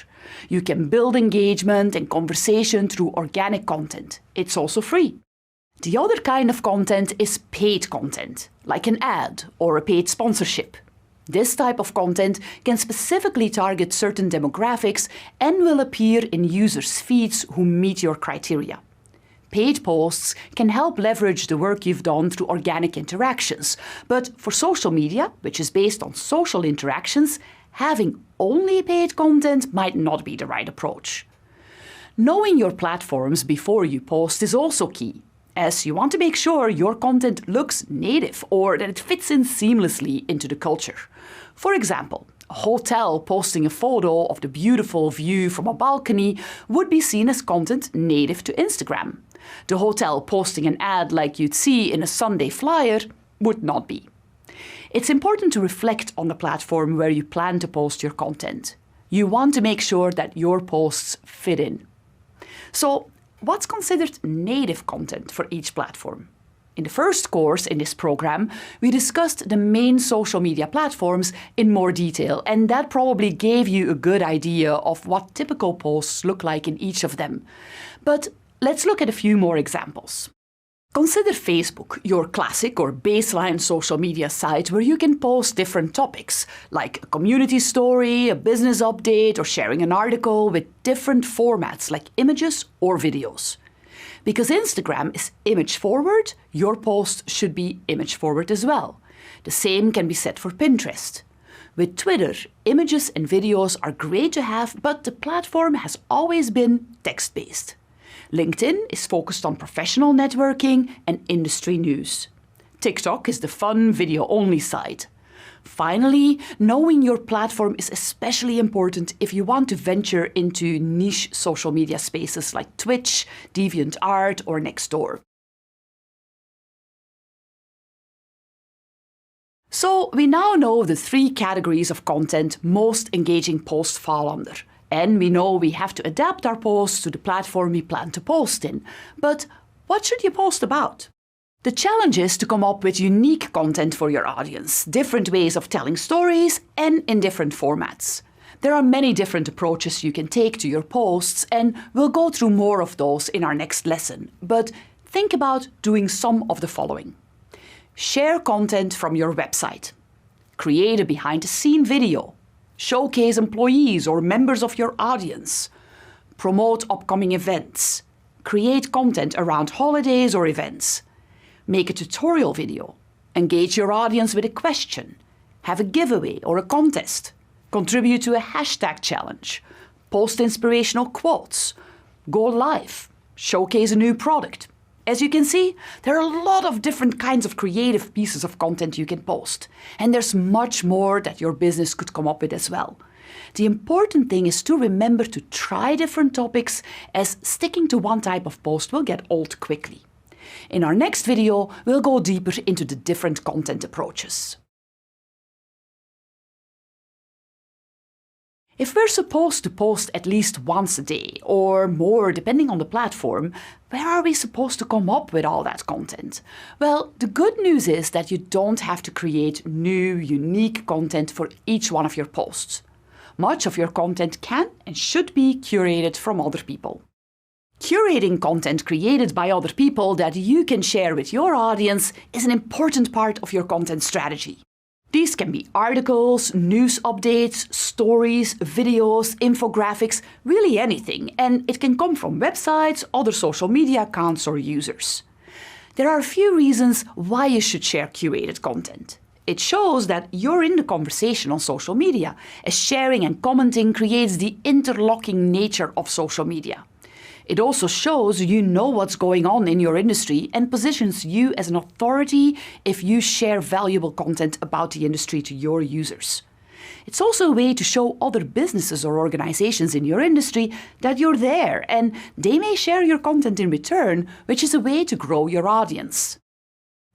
Speaker 1: You can build engagement and conversation through organic content. It's also free. The other kind of content is paid content, like an ad or a paid sponsorship. This type of content can specifically target certain demographics and will appear in users' feeds who meet your criteria. Paid posts can help leverage the work you've done through organic interactions, but for social media, which is based on social interactions, having only paid content might not be the right approach. Knowing your platforms before you post is also key, as you want to make sure your content looks native or that it fits in seamlessly into the culture. For example, a hotel posting a photo of the beautiful view from a balcony would be seen as content native to Instagram. The hotel posting an ad like you'd see in a Sunday flyer would not be. It's important to reflect on the platform where you plan to post your content. You want to make sure that your posts fit in. So, what's considered native content for each platform? In the first course in this program, we discussed the main social media platforms in more detail, and that probably gave you a good idea of what typical posts look like in each of them. But let's look at a few more examples. Consider Facebook, your classic or baseline social media site where you can post different topics, like a community story, a business update, or sharing an article with different formats like images or videos. Because Instagram is image forward, your post should be image forward as well. The same can be said for Pinterest. With Twitter, images and videos are great to have, but the platform has always been text-based. LinkedIn is focused on professional networking and industry news. TikTok is the fun video-only site. Finally, knowing your platform is especially important if you want to venture into niche social media spaces like Twitch, DeviantArt, or Nextdoor. So, we now know the three categories of content most engaging posts fall under. And we know we have to adapt our posts to the platform we plan to post in. But what should you post about? The challenge is to come up with unique content for your audience, different ways of telling stories, and in different formats. There are many different approaches you can take to your posts, and we'll go through more of those in our next lesson. But think about doing some of the following. Share content from your website. Create a behind-the-scenes video. Showcase employees or members of your audience. Promote upcoming events. Create content around holidays or events. Make a tutorial video. Engage your audience with a question. Have a giveaway or a contest. Contribute to a hashtag challenge. Post inspirational quotes. Go live. Showcase a new product. As you can see, there are a lot of different kinds of creative pieces of content you can post. And there's much more that your business could come up with as well. The important thing is to remember to try different topics, as sticking to one type of post will get old quickly. In our next video, we'll go deeper into the different content approaches. If we're supposed to post at least once a day, or more depending on the platform, where are we supposed to come up with all that content? Well, the good news is that you don't have to create new, unique content for each one of your posts. Much of your content can and should be curated from other people. Curating content created by other people that you can share with your audience is an important part of your content strategy. These can be articles, news updates, stories, videos, infographics, really anything, and it can come from websites, other social media accounts, or users. There are a few reasons why you should share curated content. It shows that you're in the conversation on social media, as sharing and commenting creates the interlocking nature of social media. It also shows you know what's going on in your industry and positions you as an authority if you share valuable content about the industry to your users. It's also a way to show other businesses or organizations in your industry that you're there and they may share your content in return, which is a way to grow your audience.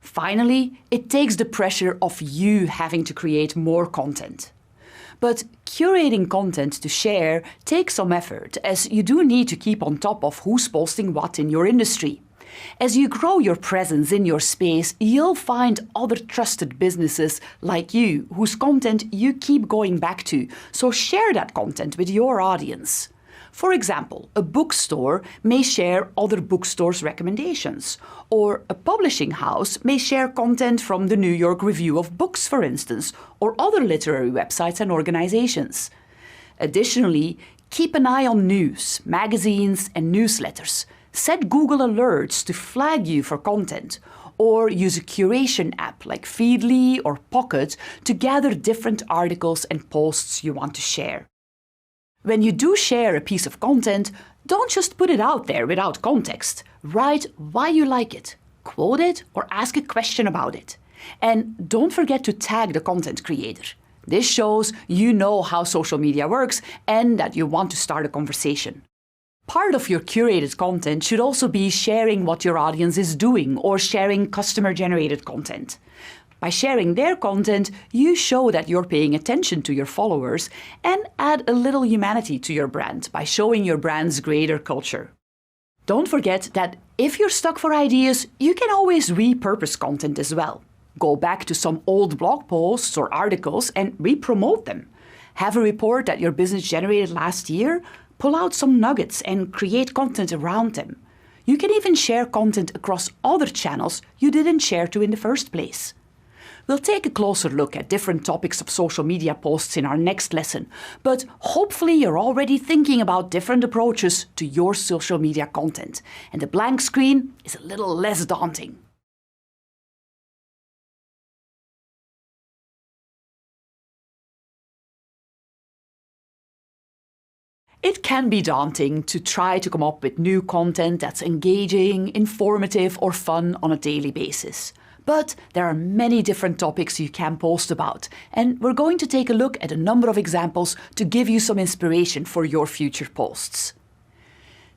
Speaker 1: Finally, it takes the pressure off you having to create more content. But curating content to share takes some effort, as you do need to keep on top of who's posting what in your industry. As you grow your presence in your space, you'll find other trusted businesses like you, whose content you keep going back to, so share that content with your audience. For example, a bookstore may share other bookstores' recommendations, or a publishing house may share content from the New York Review of Books, for instance, or other literary websites and organizations. Additionally, keep an eye on news, magazines, and newsletters. Set Google alerts to flag you for content, or use a curation app like Feedly or Pocket to gather different articles and posts you want to share. When you do share a piece of content, don't just put it out there without context. Write why you like it, quote it, or ask a question about it. And don't forget to tag the content creator. This shows you know how social media works and that you want to start a conversation. Part of your curated content should also be sharing what your audience is doing or sharing customer-generated content. By sharing their content, you show that you're paying attention to your followers and add a little humanity to your brand by showing your brand's greater culture. Don't forget that if you're stuck for ideas, you can always repurpose content as well. Go back to some old blog posts or articles and re-promote them. Have a report that your business generated last year? Pull out some nuggets and create content around them. You can even share content across other channels you didn't share to in the first place. We'll take a closer look at different topics of social media posts in our next lesson, but hopefully you're already thinking about different approaches to your social media content, and the blank screen is a little less daunting. It can be daunting to try to come up with new content that's engaging, informative, or fun on a daily basis. But there are many different topics you can post about, and we're going to take a look at a number of examples to give you some inspiration for your future posts.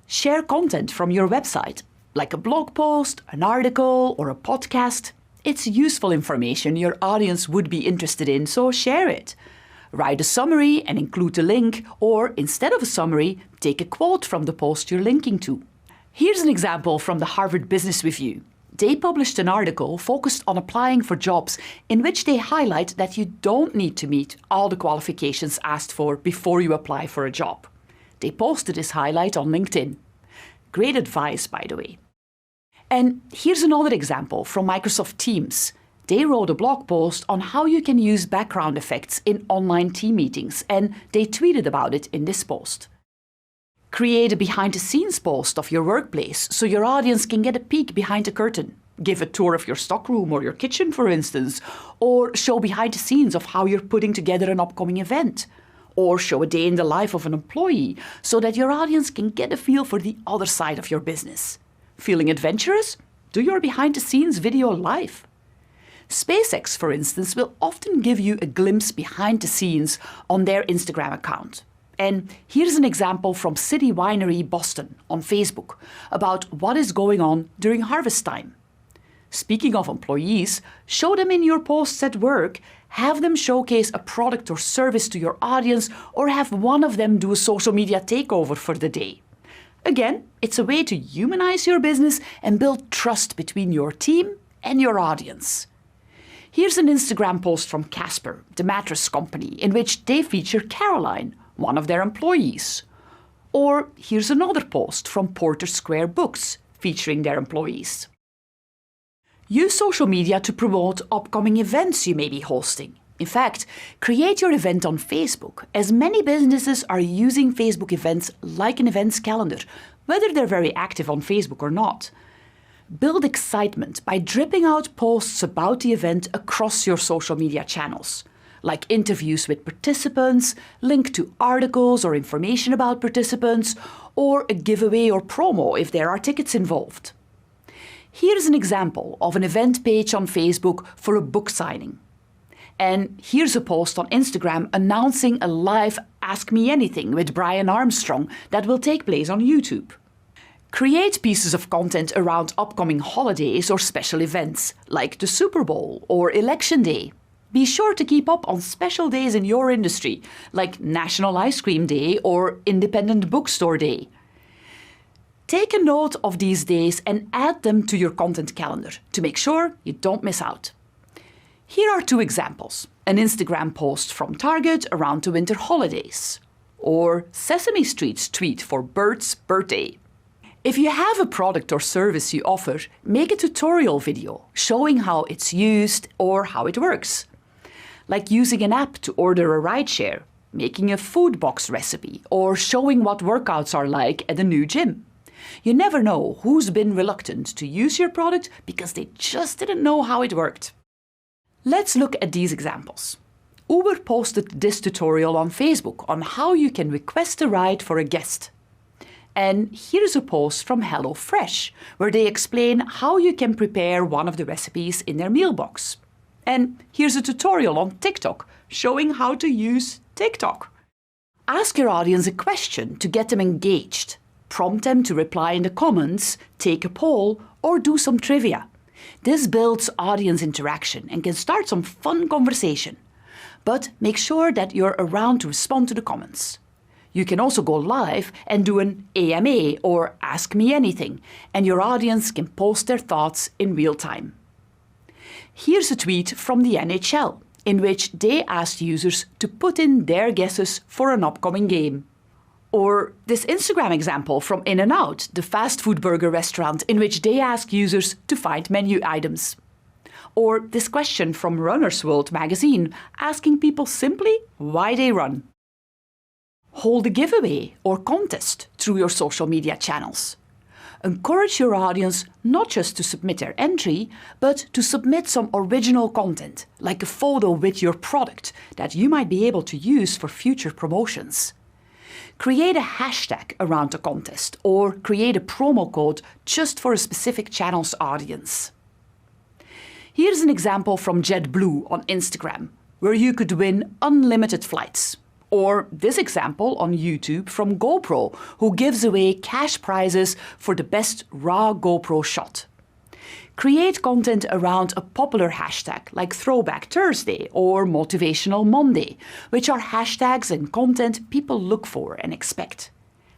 Speaker 1: Share content from your website, like a blog post, an article, or a podcast. It's useful information your audience would be interested in, so share it. Write a summary and include the link, or instead of a summary, take a quote from the post you're linking to. Here's an example from the Harvard Business Review. They published an article focused on applying for jobs in which they highlight that you don't need to meet all the qualifications asked for before you apply for a job. They posted this highlight on LinkedIn. Great advice, by the way. And here's another example from Microsoft Teams. They wrote a blog post on how you can use background effects in online team meetings, and they tweeted about it in this post. Create a behind-the-scenes post of your workplace so your audience can get a peek behind the curtain. Give a tour of your stockroom or your kitchen, for instance, or show behind the scenes of how you're putting together an upcoming event. Or show a day in the life of an employee so that your audience can get a feel for the other side of your business. Feeling adventurous? Do your behind-the-scenes video live. SpaceX, for instance, will often give you a glimpse behind the scenes on their Instagram account. And here's an example from City Winery Boston on Facebook about what is going on during harvest time. Speaking of employees, show them in your posts at work, have them showcase a product or service to your audience, or have one of them do a social media takeover for the day. Again, it's a way to humanize your business and build trust between your team and your audience. Here's an Instagram post from Casper, the mattress company, in which they feature Caroline, one of their employees. Or here's another post from Porter Square Books, featuring their employees. Use social media to promote upcoming events you may be hosting. In fact, create your event on Facebook, as many businesses are using Facebook events like an events calendar, whether they're very active on Facebook or not. Build excitement by dripping out posts about the event across your social media channels. like interviews with participants, link to articles or information about participants, or a giveaway or promo if there are tickets involved. Here's an example of an event page on Facebook for a book signing. And here's a post on Instagram announcing a live Ask Me Anything with Brian Armstrong that will take place on YouTube. Create pieces of content around upcoming holidays or special events, like the Super Bowl or Election Day. Be sure to keep up on special days in your industry, like National Ice Cream Day or Independent Bookstore Day. Take a note of these days and add them to your content calendar to make sure you don't miss out. Here are two examples. An Instagram post from Target around the winter holidays, or Sesame Street's tweet for Bert's birthday. If you have a product or service you offer, make a tutorial video showing how it's used or how it works. Like using an app to order a rideshare, making a food box recipe, or showing what workouts are like at a new gym. You never know who's been reluctant to use your product because they just didn't know how it worked. Let's look at these examples. Uber posted this tutorial on Facebook on how you can request a ride for a guest. And here's a post from HelloFresh, where they explain how you can prepare one of the recipes in their meal box. And here's a tutorial on TikTok showing how to use TikTok. Ask your audience a question to get them engaged. Prompt them to reply in the comments, take a poll, or do some trivia. This builds audience interaction and can start some fun conversation. But make sure that you're around to respond to the comments. You can also go live and do an AMA or Ask Me Anything, and your audience can post their thoughts in real time. Here's a tweet from the NHL, in which they asked users to put in their guesses for an upcoming game. Or this Instagram example from In-N-Out, the fast food burger restaurant, in which they ask users to find menu items. Or this question from Runner's World magazine, asking people simply why they run. Hold a giveaway or contest through your social media channels. Encourage your audience not just to submit their entry, but to submit some original content, like a photo with your product that you might be able to use for future promotions. Create a hashtag around the contest or create a promo code just for a specific channel's audience. Here's an example from JetBlue on Instagram, where you could win unlimited flights. Or this example on YouTube from GoPro, who gives away cash prizes for the best raw GoPro shot. Create content around a popular hashtag like Throwback Thursday or Motivational Monday, which are hashtags and content people look for and expect.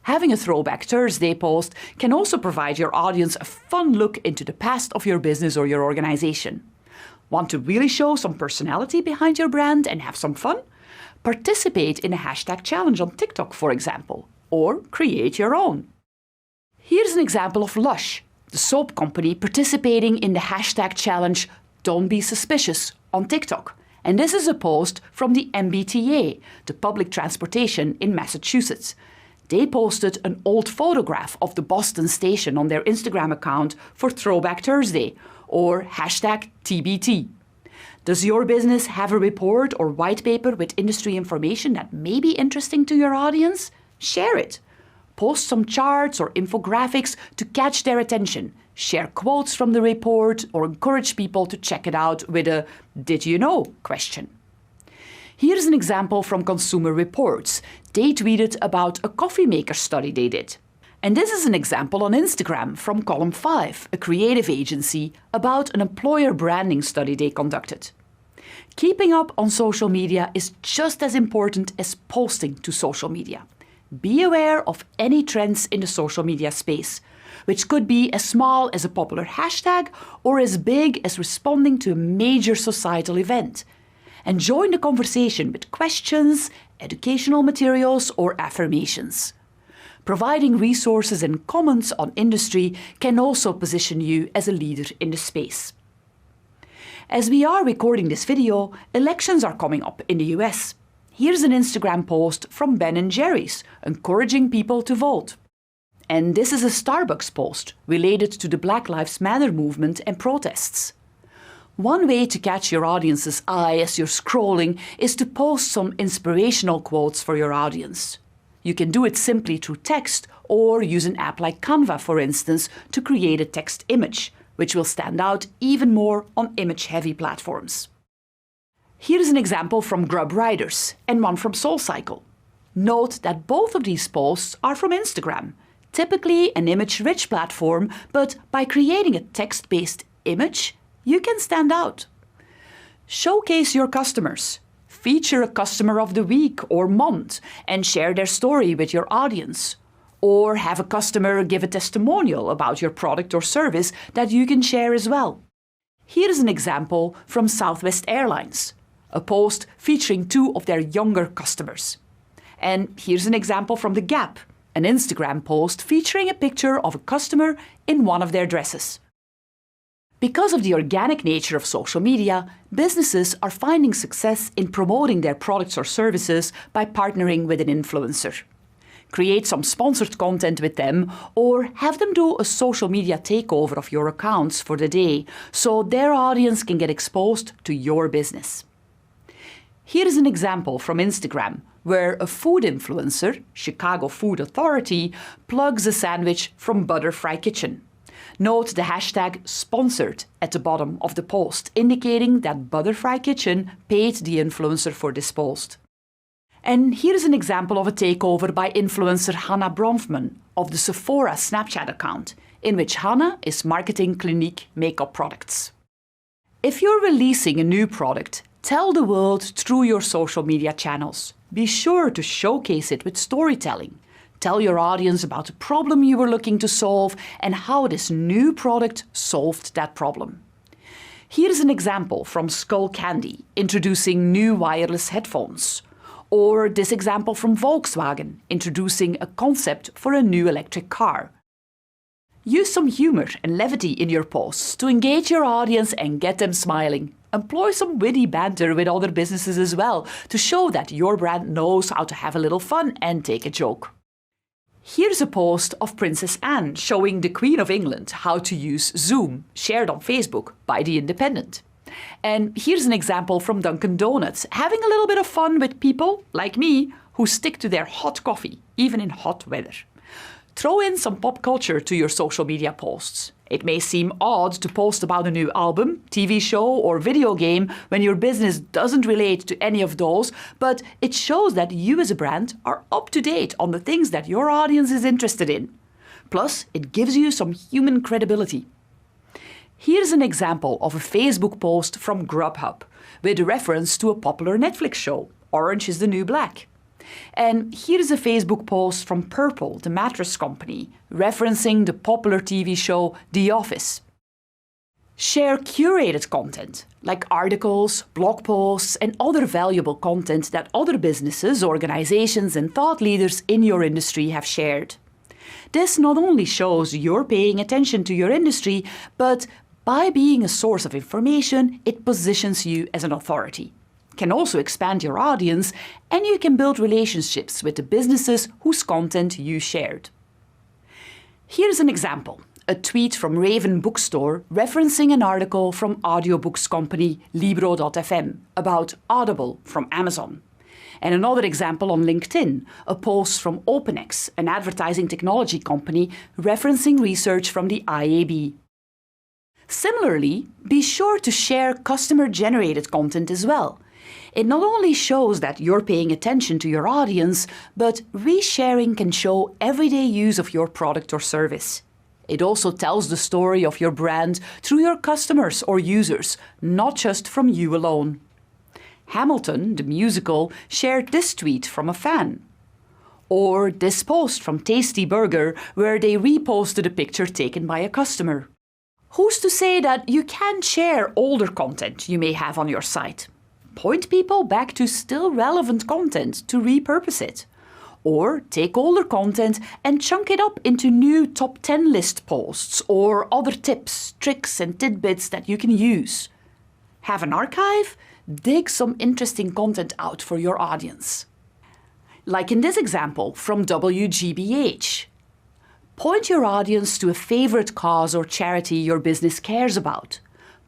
Speaker 1: Having a Throwback Thursday post can also provide your audience a fun look into the past of your business or your organization. Want to really show some personality behind your brand and have some fun? Participate in a hashtag challenge on TikTok, for example, or create your own. Here's an example of Lush, the soap company participating in the hashtag challenge Don't Be Suspicious on TikTok. And this is a post from the MBTA, the public transportation in Massachusetts. They posted an old photograph of the Boston station on their Instagram account for Throwback Thursday, or hashtag TBT. Does your business have a report or white paper with industry information that may be interesting to your audience? Share it. Post some charts or infographics to catch their attention. Share quotes from the report or encourage people to check it out with a "Did you know?" question. Here's an example from Consumer Reports. They tweeted about a coffee maker study they did. And this is an example on Instagram from Column 5, a creative agency, about an employer branding study they conducted. Keeping up on social media is just as important as posting to social media. Be aware of any trends in the social media space, which could be as small as a popular hashtag or as big as responding to a major societal event. And join the conversation with questions, educational materials, or affirmations. Providing resources and comments on industry can also position you as a leader in the space. As we are recording this video, elections are coming up in the US. Here's an Instagram post from Ben & Jerry's, encouraging people to vote. And this is a Starbucks post related to the Black Lives Matter movement and protests. One way to catch your audience's eye as you're scrolling is to post some inspirational quotes for your audience. You can do it simply through text or use an app like Canva, for instance, to create a text image, which will stand out even more on image-heavy platforms. Here's an example from Grub Riders and one from SoulCycle. Note that both of these posts are from Instagram, typically an image-rich platform, but by creating a text-based image, you can stand out. Showcase your customers. Feature a customer of the week or month and share their story with your audience. Or have a customer give a testimonial about your product or service that you can share as well. Here's an example from Southwest Airlines, a post featuring 2 of their younger customers. And here's an example from The Gap, an Instagram post featuring a picture of a customer in one of their dresses. Because of the organic nature of social media, businesses are finding success in promoting their products or services by partnering with an influencer. Create some sponsored content with them or have them do a social media takeover of your accounts for the day so their audience can get exposed to your business. Here is an example from Instagram where a food influencer, Chicago Food Authority, plugs a sandwich from Butterfry Kitchen. Note the hashtag sponsored at the bottom of the post, indicating that Butterfry Kitchen paid the influencer for this post. And here's an example of a takeover by influencer Hannah Bronfman of the Sephora Snapchat account, in which Hannah is marketing Clinique makeup products. If you're releasing a new product, tell the world through your social media channels. Be sure to showcase it with storytelling. Tell your audience about the problem you were looking to solve and how this new product solved that problem. Here's an example from Skullcandy introducing new wireless headphones. Or this example from Volkswagen introducing a concept for a new electric car. Use some humor and levity in your posts to engage your audience and get them smiling. Employ some witty banter with other businesses as well to show that your brand knows how to have a little fun and take a joke. Here's a post of Princess Anne showing the Queen of England how to use Zoom, shared on Facebook by The Independent. And here's an example from Dunkin' Donuts, having a little bit of fun with people, like me, who stick to their hot coffee, even in hot weather. Throw in some pop culture to your social media posts. It may seem odd to post about a new album, TV show, or video game when your business doesn't relate to any of those, but it shows that you as a brand are up to date on the things that your audience is interested in. Plus, it gives you some human credibility. Here's an example of a Facebook post from Grubhub with a reference to a popular Netflix show, Orange is the New Black. And here's a Facebook post from Purple, the mattress company, referencing the popular TV show The Office. Share curated content, like articles, blog posts, and other valuable content that other businesses, organizations, and thought leaders in your industry have shared. This not only shows you're paying attention to your industry, but by being a source of information, it positions you as an authority. Can also expand your audience, and you can build relationships with the businesses whose content you shared. Here's an example, a tweet from Raven Bookstore referencing an article from audiobooks company Libro.fm about Audible from Amazon. And another example on LinkedIn, a post from OpenX, an advertising technology company referencing research from the IAB. Similarly, be sure to share customer-generated content as well. It not only shows that you're paying attention to your audience, but resharing can show everyday use of your product or service. It also tells the story of your brand through your customers or users, not just from you alone. Hamilton, the musical, shared this tweet from a fan. Or this post from Tasty Burger, where they reposted a picture taken by a customer. Who's to say that you can't share older content you may have on your site? Point people back to still relevant content to repurpose it. Or take older content and chunk it up into new top 10 list posts or other tips, tricks and tidbits that you can use. Have an archive? Dig some interesting content out for your audience. Like in this example from WGBH. Point your audience to a favorite cause or charity your business cares about.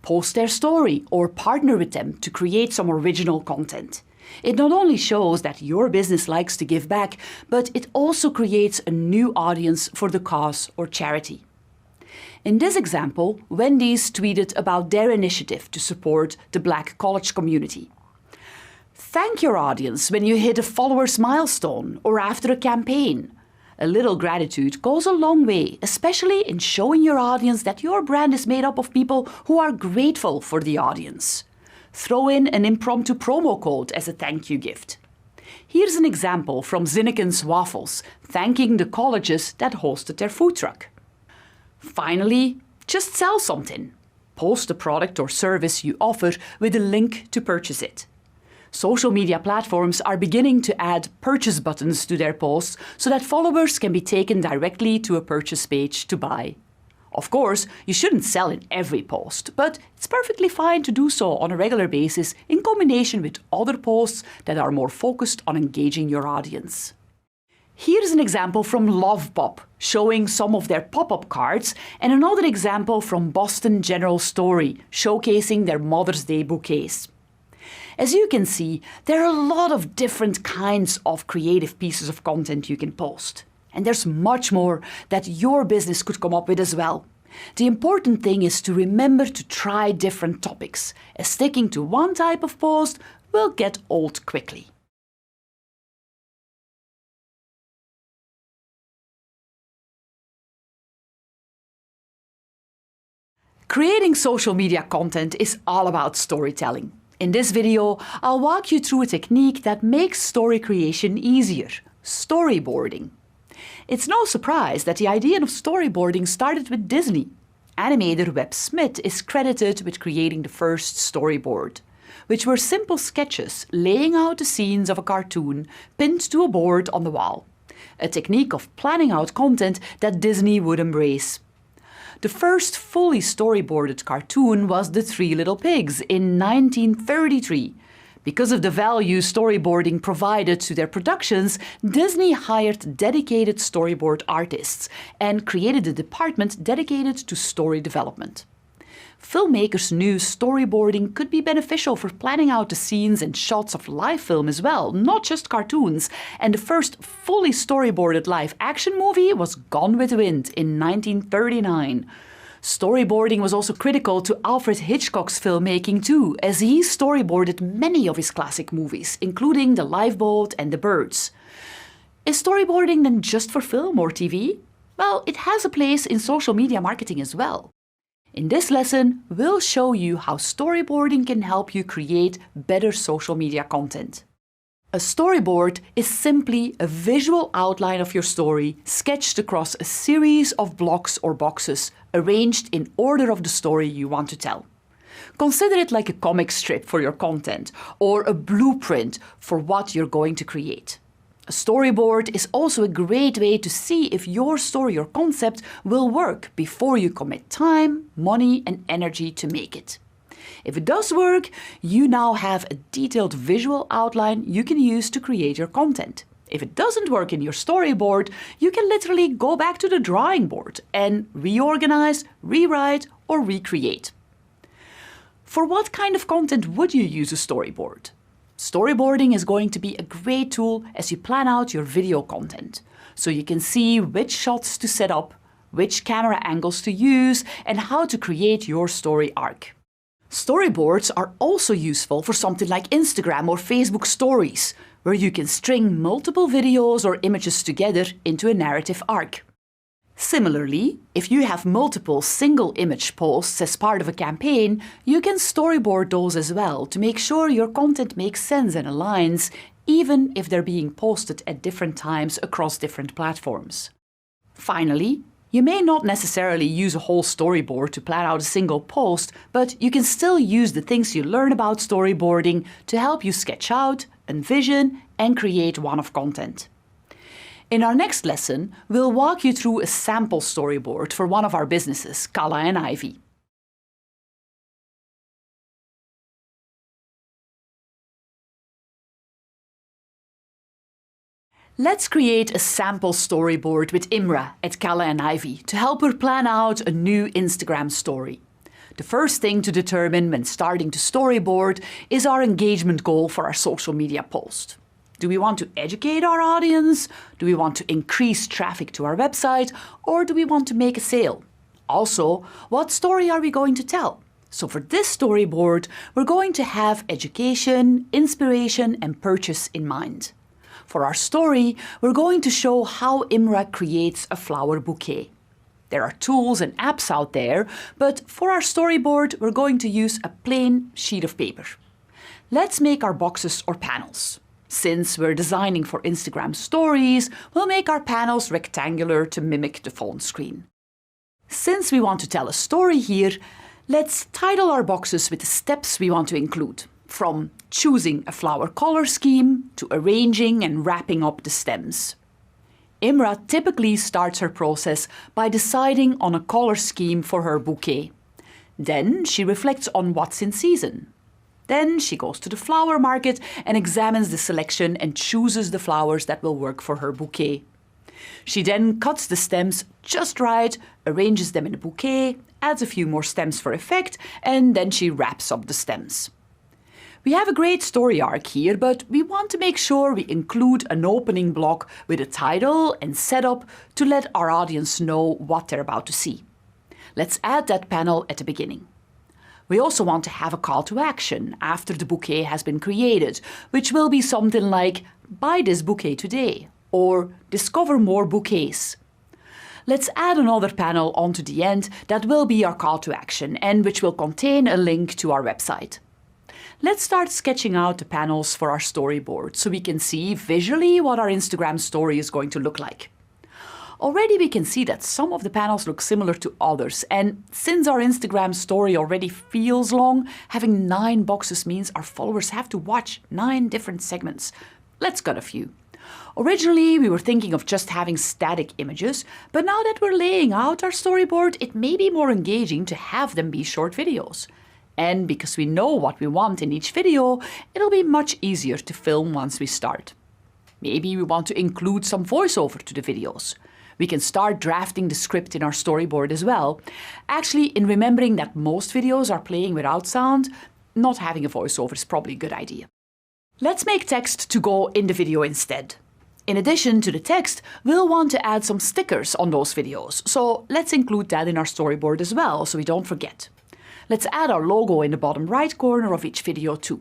Speaker 1: Post their story or partner with them to create some original content. It not only shows that your business likes to give back, but it also creates a new audience for the cause or charity. In this example, Wendy's tweeted about their initiative to support the Black college community. Thank your audience when you hit a followers milestone or after a campaign. A little gratitude goes a long way, especially in showing your audience that your brand is made up of people who are grateful for the audience. Throw in an impromptu promo code as a thank you gift. Here's an example from Zinneken's Waffles, thanking the colleges that hosted their food truck. Finally, just sell something. Post a product or service you offer with a link to purchase it. Social media platforms are beginning to add purchase buttons to their posts so that followers can be taken directly to a purchase page to buy. Of course, you shouldn't sell in every post, but it's perfectly fine to do so on a regular basis in combination with other posts that are more focused on engaging your audience. Here's an example from Lovepop, showing some of their pop-up cards, and another example from Boston General Story, showcasing their Mother's Day bouquets. As you can see, there are a lot of different kinds of creative pieces of content you can post. And there's much more that your business could come up with as well. The important thing is to remember to try different topics, as sticking to one type of post will get old quickly. Creating social media content is all about storytelling. In this video, I'll walk you through a technique that makes story creation easier: storyboarding. It's no surprise that the idea of storyboarding started with Disney. Animator Webb Smith is credited with creating the first storyboard, which were simple sketches laying out the scenes of a cartoon pinned to a board on the wall, a technique of planning out content that Disney would embrace. The first fully storyboarded cartoon was The Three Little Pigs in 1933. Because of the value storyboarding provided to their productions, Disney hired dedicated storyboard artists and created a department dedicated to story development. Filmmakers knew storyboarding could be beneficial for planning out the scenes and shots of live film as well, not just cartoons, and the first fully storyboarded live-action movie was Gone with the Wind in 1939. Storyboarding was also critical to Alfred Hitchcock's filmmaking too, as he storyboarded many of his classic movies, including The Lifeboat and The Birds. Is storyboarding then just for film or TV? Well, it has a place in social media marketing as well. In this lesson, we'll show you how storyboarding can help you create better social media content. A storyboard is simply a visual outline of your story sketched across a series of blocks or boxes arranged in order of the story you want to tell. Consider it like a comic strip for your content or a blueprint for what you're going to create. A storyboard is also a great way to see if your story or concept will work before you commit time, money, and energy to make it. If it does work, you now have a detailed visual outline you can use to create your content. If it doesn't work in your storyboard, you can literally go back to the drawing board and reorganize, rewrite, or recreate. For what kind of content would you use a storyboard? Storyboarding is going to be a great tool as you plan out your video content, so you can see which shots to set up, which camera angles to use, and how to create your story arc. Storyboards are also useful for something like Instagram or Facebook Stories, where you can string multiple videos or images together into a narrative arc. Similarly, if you have multiple single image posts as part of a campaign, you can storyboard those as well to make sure your content makes sense and aligns, even if they're being posted at different times across different platforms. Finally, you may not necessarily use a whole storyboard to plan out a single post, but you can still use the things you learn about storyboarding to help you sketch out, envision, and create one-off content. In our next lesson, we'll walk you through a sample storyboard for one of our businesses, Kalla and Ivy. Let's create a sample storyboard with Imra at Kalla and Ivy to help her plan out a new Instagram story. The first thing to determine when starting to storyboard is our engagement goal for our social media post. Do we want to educate our audience? Do we want to increase traffic to our website? Or do we want to make a sale? Also, what story are we going to tell? So for this storyboard, we're going to have education, inspiration, and purchase in mind. For our story, we're going to show how Imra creates a flower bouquet. There are tools and apps out there, but for our storyboard, we're going to use a plain sheet of paper. Let's make our boxes or panels. Since we're designing for Instagram stories, we'll make our panels rectangular to mimic the phone screen. Since we want to tell a story here, let's title our boxes with the steps we want to include, from choosing a flower color scheme to arranging and wrapping up the stems. Imra typically starts her process by deciding on a color scheme for her bouquet. Then she reflects on what's in season. Then she goes to the flower market and examines the selection and chooses the flowers that will work for her bouquet. She then cuts the stems just right, arranges them in a bouquet, adds a few more stems for effect, and then she wraps up the stems. We have a great story arc here, but we want to make sure we include an opening block with a title and setup to let our audience know what they're about to see. Let's add that panel at the beginning. We also want to have a call to action after the bouquet has been created, which will be something like, buy this bouquet today, or discover more bouquets. Let's add another panel onto the end that will be our call to action and which will contain a link to our website. Let's start sketching out the panels for our storyboard so we can see visually what our Instagram story is going to look like. Already we can see that some of the panels look similar to others, and since our Instagram story already feels long, having 9 boxes means our followers have to watch 9 different segments. Let's cut a few. Originally, we were thinking of just having static images, but now that we're laying out our storyboard, it may be more engaging to have them be short videos. And because we know what we want in each video, it'll be much easier to film once we start. Maybe we want to include some voiceover to the videos. We can start drafting the script in our storyboard as well. Actually, in remembering that most videos are playing without sound, not having a voiceover is probably a good idea. Let's make text to go in the video instead. In addition to the text, we'll want to add some stickers on those videos, so let's include that in our storyboard as well, so we don't forget. Let's add our logo in the bottom right corner of each video too.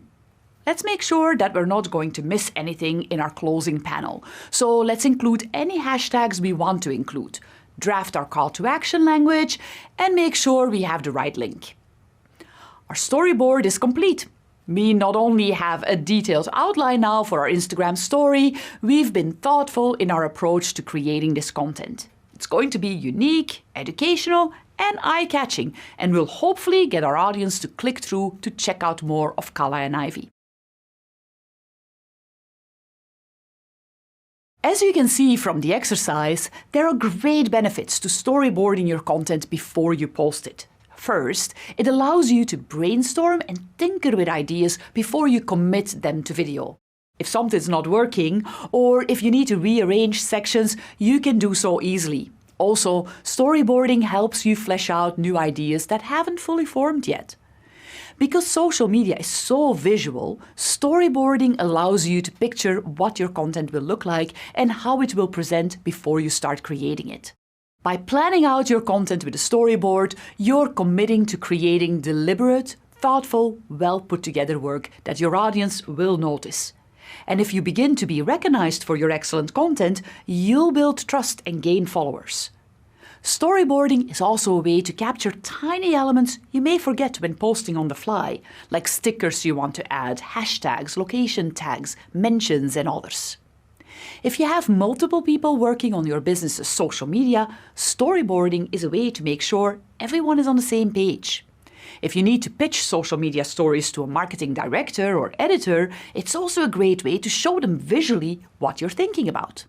Speaker 1: Let's make sure that we're not going to miss anything in our closing panel, so let's include any hashtags we want to include, draft our call to action language, and make sure we have the right link. Our storyboard is complete. We not only have a detailed outline now for our Instagram story, we've been thoughtful in our approach to creating this content. It's going to be unique, educational, and eye-catching, and will hopefully get our audience to click through to check out more of Kala and Ivy. As you can see from the exercise, there are great benefits to storyboarding your content before you post it. First, it allows you to brainstorm and tinker with ideas before you commit them to video. If something's not working, or if you need to rearrange sections, you can do so easily. Also, storyboarding helps you flesh out new ideas that haven't fully formed yet. Because social media is so visual, storyboarding allows you to picture what your content will look like and how it will present before you start creating it. By planning out your content with a storyboard, you're committing to creating deliberate, thoughtful, well put together work that your audience will notice. And if you begin to be recognized for your excellent content, you'll build trust and gain followers. Storyboarding is also a way to capture tiny elements you may forget when posting on the fly, like stickers you want to add, hashtags, location tags, mentions, and others. If you have multiple people working on your business's social media, storyboarding is a way to make sure everyone is on the same page. If you need to pitch social media stories to a marketing director or editor, it's also a great way to show them visually what you're thinking about.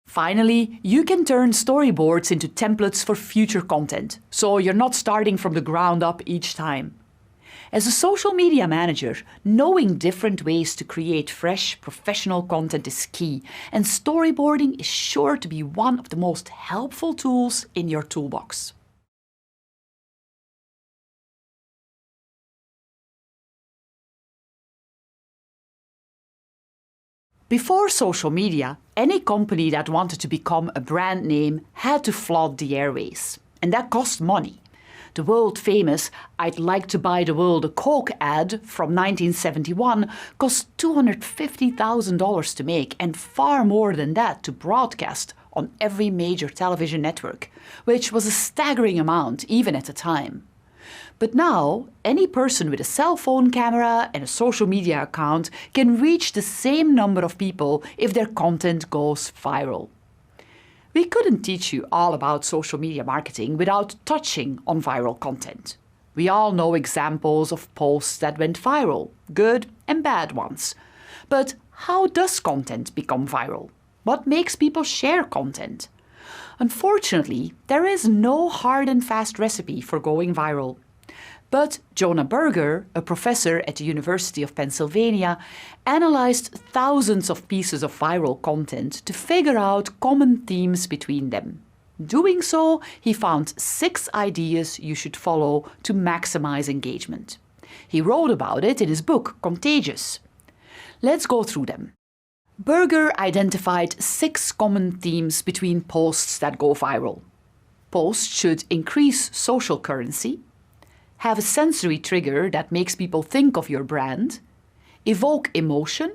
Speaker 1: Finally, you can turn storyboards into templates for future content, so you're not starting from the ground up each time. As a social media manager, knowing different ways to create fresh, professional content is key, and storyboarding is sure to be one of the most helpful tools in your toolbox. Before social media, any company that wanted to become a brand name had to flood the airways, and that cost money. The world-famous "I'd like to buy the world a Coke" ad from 1971 cost $250,000 to make and far more than that to broadcast on every major television network, which was a staggering amount even at the time. But now, any person with a cell phone camera and a social media account can reach the same number of people if their content goes viral. We couldn't teach you all about social media marketing without touching on viral content. We all know examples of posts that went viral, good and bad ones. But how does content become viral? What makes people share content? Unfortunately, there is no hard and fast recipe for going viral. But Jonah Berger, a professor at the University of Pennsylvania, analyzed thousands of pieces of viral content to figure out common themes between them. Doing so, he found 6 ideas you should follow to maximize engagement. He wrote about it in his book, Contagious. Let's go through them. Berger identified 6 common themes between posts that go viral. Posts should increase social currency, have a sensory trigger that makes people think of your brand, evoke emotion,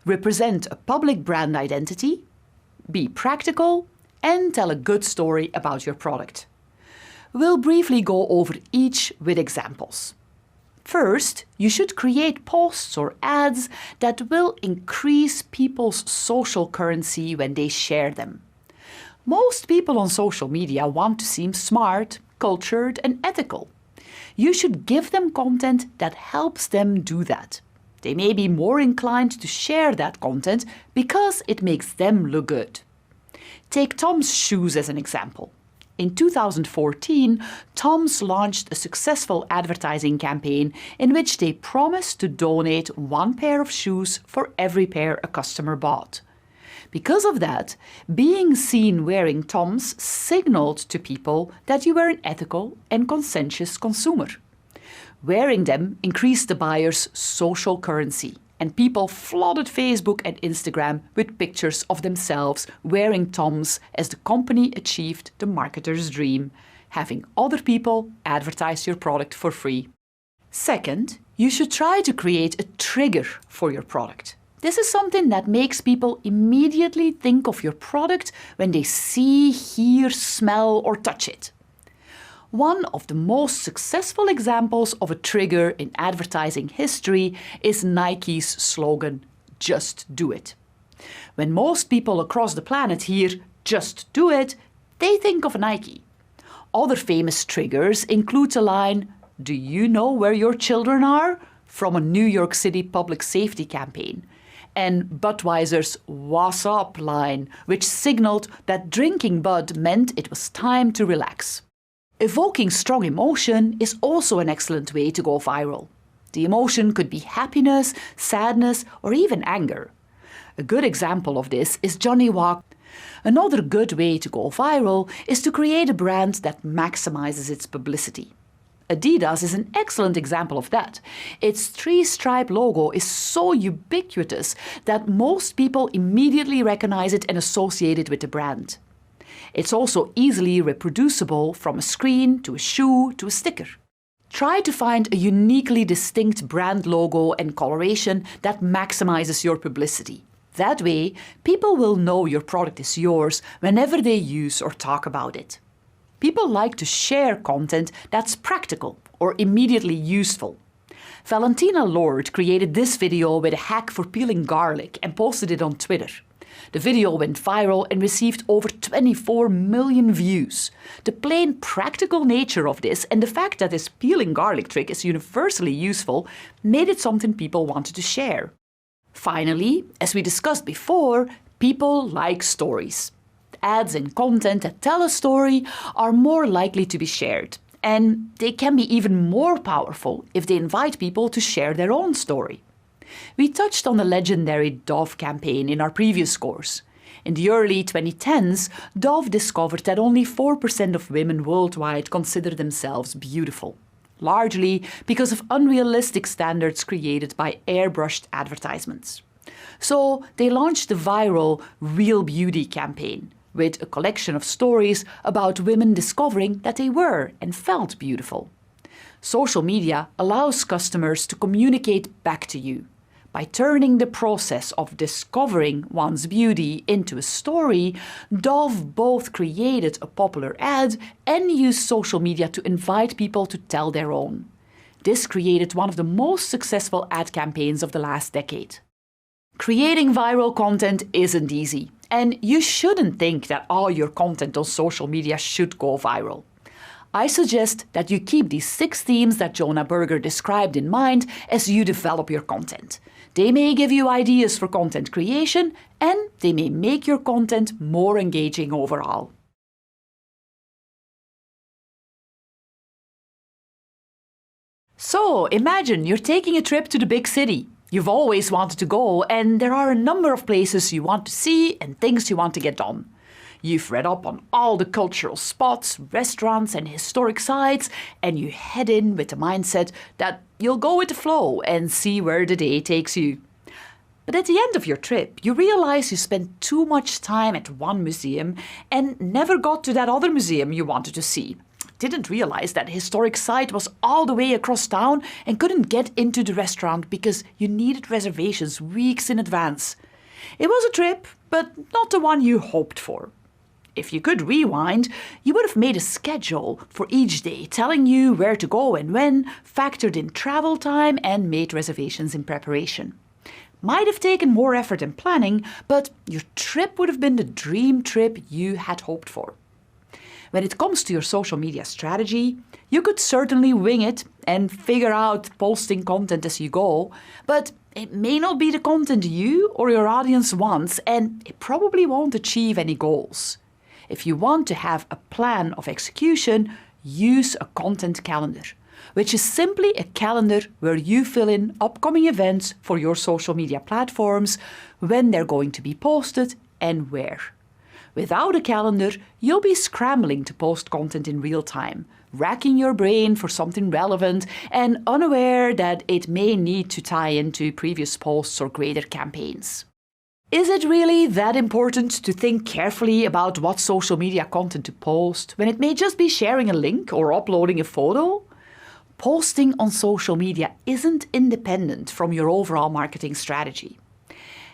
Speaker 1: represent a public brand identity, be practical, and tell a good story about your product. We'll briefly go over each with examples. First, you should create posts or ads that will increase people's social currency when they share them. Most people on social media want to seem smart, cultured, and ethical. You should give them content that helps them do that. They may be more inclined to share that content because it makes them look good. Take Tom's shoes as an example. In 2014, Tom's launched a successful advertising campaign in which they promised to donate 1 pair of shoes for every pair a customer bought. Because of that, being seen wearing Tom's signaled to people that you were an ethical and conscientious consumer. Wearing them increased the buyer's social currency, and people flooded Facebook and Instagram with pictures of themselves wearing Tom's as the company achieved the marketer's dream, having other people advertise your product for free. Second, you should try to create a trigger for your product. This is something that makes people immediately think of your product when they see, hear, smell, or touch it. One of the most successful examples of a trigger in advertising history is Nike's slogan, "Just do it." When most people across the planet hear "just do it," they think of Nike. Other famous triggers include the line, "Do you know where your children are?" from a New York City public safety campaign, and Budweiser's "What's up" line, which signaled that drinking Bud meant it was time to relax. Evoking strong emotion is also an excellent way to go viral. The emotion could be happiness, sadness, or even anger. A good example of this is Johnnie Walker. Another good way to go viral is to create a brand that maximizes its publicity. Adidas is an excellent example of that. Its 3-stripe logo is so ubiquitous that most people immediately recognize it and associate it with the brand. It's also easily reproducible from a screen to a shoe to a sticker. Try to find a uniquely distinct brand logo and coloration that maximizes your publicity. That way, people will know your product is yours whenever they use or talk about it. People like to share content that's practical or immediately useful. Valentina Lord created this video with a hack for peeling garlic and posted it on Twitter. The video went viral and received over 24 million views. The plain practical nature of this and the fact that this peeling garlic trick is universally useful made it something people wanted to share. Finally, as we discussed before, people like stories. Ads and content that tell a story are more likely to be shared, and they can be even more powerful if they invite people to share their own story. We touched on the legendary Dove campaign in our previous course. In the early 2010s, Dove discovered that only 4% of women worldwide consider themselves beautiful, largely because of unrealistic standards created by airbrushed advertisements. So they launched the viral Real Beauty campaign with a collection of stories about women discovering that they were and felt beautiful. Social media allows customers to communicate back to you. By turning the process of discovering one's beauty into a story, Dove both created a popular ad and used social media to invite people to tell their own. This created one of the most successful ad campaigns of the last decade. Creating viral content isn't easy, and you shouldn't think that all your content on social media should go viral. I suggest that you keep these 6 themes that Jonah Berger described in mind as you develop your content. They may give you ideas for content creation, and they may make your content more engaging overall. So imagine you're taking a trip to the big city. You've always wanted to go, and there are a number of places you want to see and things you want to get done. You've read up on all the cultural spots, restaurants and historic sites, and you head in with the mindset that you'll go with the flow and see where the day takes you. But at the end of your trip, you realize you spent too much time at one museum and never got to that other museum you wanted to see. Didn't realize that historic site was all the way across town and couldn't get into the restaurant because you needed reservations weeks in advance. It was a trip, but not the one you hoped for. If you could rewind, you would have made a schedule for each day telling you where to go and when, factored in travel time and made reservations in preparation. Might have taken more effort and planning, but your trip would have been the dream trip you had hoped for. When it comes to your social media strategy, you could certainly wing it and figure out posting content as you go, but it may not be the content you or your audience wants, and it probably won't achieve any goals. If you want to have a plan of execution, use a content calendar, which is simply a calendar where you fill in upcoming events for your social media platforms, when they're going to be posted and where. Without a calendar, you'll be scrambling to post content in real time, racking your brain for something relevant and unaware that it may need to tie into previous posts or greater campaigns. Is it really that important to think carefully about what social media content to post when it may just be sharing a link or uploading a photo? Posting on social media isn't independent from your overall marketing strategy.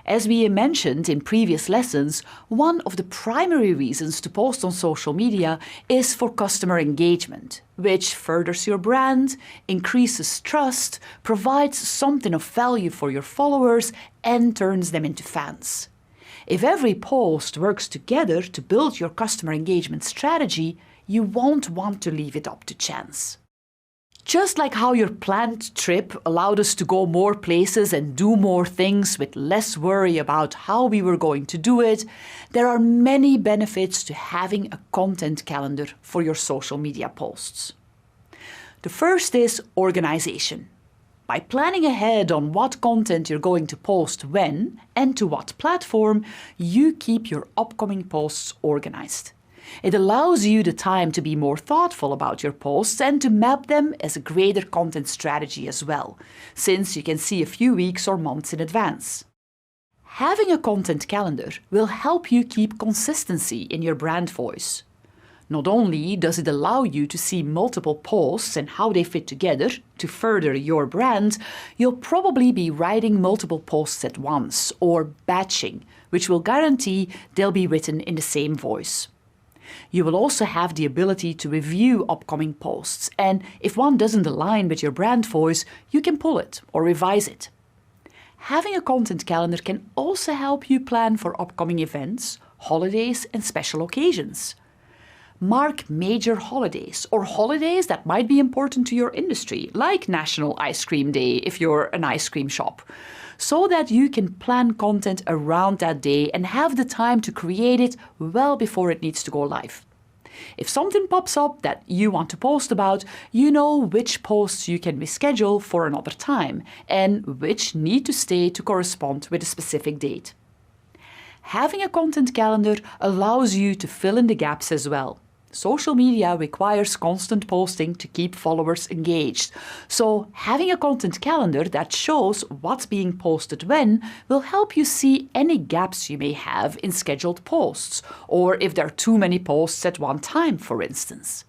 Speaker 1: As we mentioned in previous lessons, one of the primary reasons to post on social media is for customer engagement, which furthers your brand, increases trust, provides something of value for your followers, and turns them into fans. If every post works together to build your customer engagement strategy, you won't want to leave it up to chance. Just like how your planned trip allowed us to go more places and do more things with less worry about how we were going to do it, there are many benefits to having a content calendar for your social media posts. The first is organization. By planning ahead on what content you're going to post when and to what platform, you keep your upcoming posts organized. It allows you the time to be more thoughtful about your posts and to map them as a greater content strategy as well, since you can see a few weeks or months in advance. Having a content calendar will help you keep consistency in your brand voice. Not only does it allow you to see multiple posts and how they fit together to further your brand, you'll probably be writing multiple posts at once or batching, which will guarantee they'll be written in the same voice. You will also have the ability to review upcoming posts, and if one doesn't align with your brand voice, you can pull it or revise it. Having a content calendar can also help you plan for upcoming events, holidays, and special occasions. Mark major holidays or holidays that might be important to your industry, like National Ice Cream Day if you're an ice cream shop, so that you can plan content around that day and have the time to create it well before it needs to go live. If something pops up that you want to post about, you know which posts you can reschedule for another time and which need to stay to correspond with a specific date. Having a content calendar allows you to fill in the gaps as well. Social media requires constant posting to keep followers engaged. So having a content calendar that shows what's being posted when will help you see any gaps you may have in scheduled posts, or if there are too many posts at one time, for instance.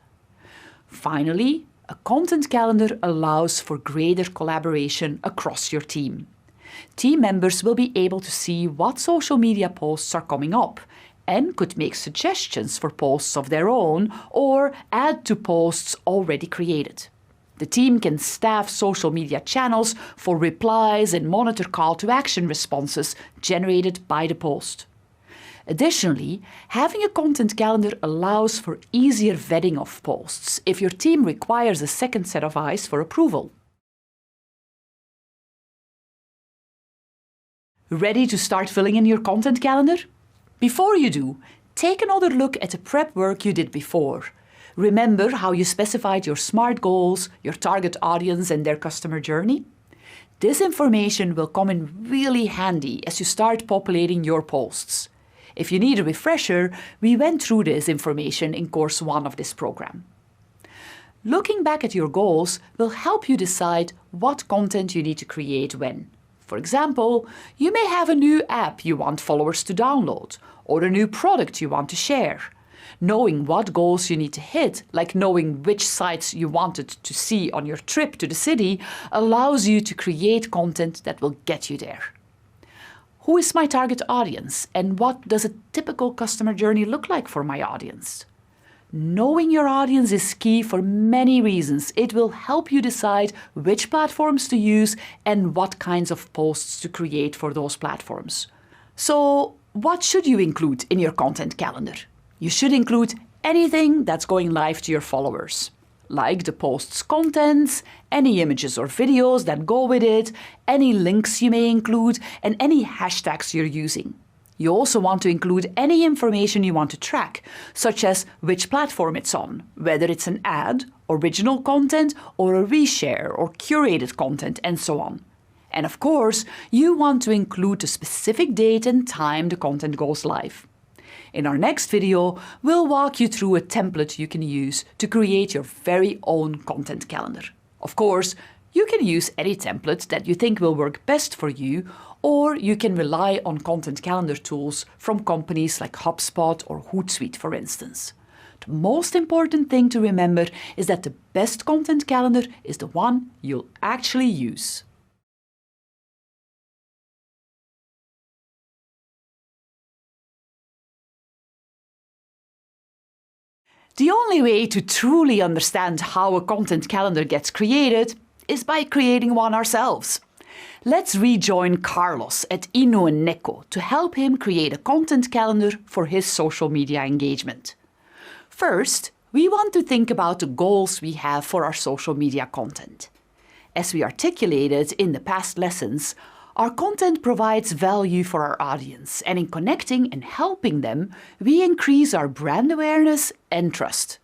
Speaker 1: Finally, a content calendar allows for greater collaboration across your team. Team members will be able to see what social media posts are coming up and could make suggestions for posts of their own or add to posts already created. The team can staff social media channels for replies and monitor call to action responses generated by the post. Additionally, having a content calendar allows for easier vetting of posts if your team requires a second set of eyes for approval. Ready to start filling in your content calendar? Before you do, take another look at the prep work you did before. Remember how you specified your SMART goals, your target audience and their customer journey? This information will come in really handy as you start populating your posts. If you need a refresher, we went through this information in course 1 of this program. Looking back at your goals will help you decide what content you need to create when. For example, you may have a new app you want followers to download, or a new product you want to share. Knowing what goals you need to hit, like knowing which sites you wanted to see on your trip to the city, allows you to create content that will get you there. Who is my target audience, and what does a typical customer journey look like for my audience? Knowing your audience is key for many reasons. It will help you decide which platforms to use and what kinds of posts to create for those platforms. So, what should you include in your content calendar? You should include anything that's going live to your followers, like the post's contents, any images or videos that go with it, any links you may include, and any hashtags you're using. You also want to include any information you want to track, such as which platform it's on, whether it's an ad, original content, or a reshare or curated content, and so on. And of course, you want to include the specific date and time the content goes live. In our next video, we'll walk you through a template you can use to create your very own content calendar. Of course, you can use any template that you think will work best for you, or you can rely on content calendar tools from companies like HubSpot or Hootsuite, for instance. The most important thing to remember is that the best content calendar is the one you'll actually use. The only way to truly understand how a content calendar gets created is by creating one ourselves. Let's rejoin Carlos at Innueneko to help him create a content calendar for his social media engagement. First, we want to think about the goals we have for our social media content. As we articulated in the past lessons, our content provides value for our audience, and in connecting and helping them, we increase our brand awareness and trust.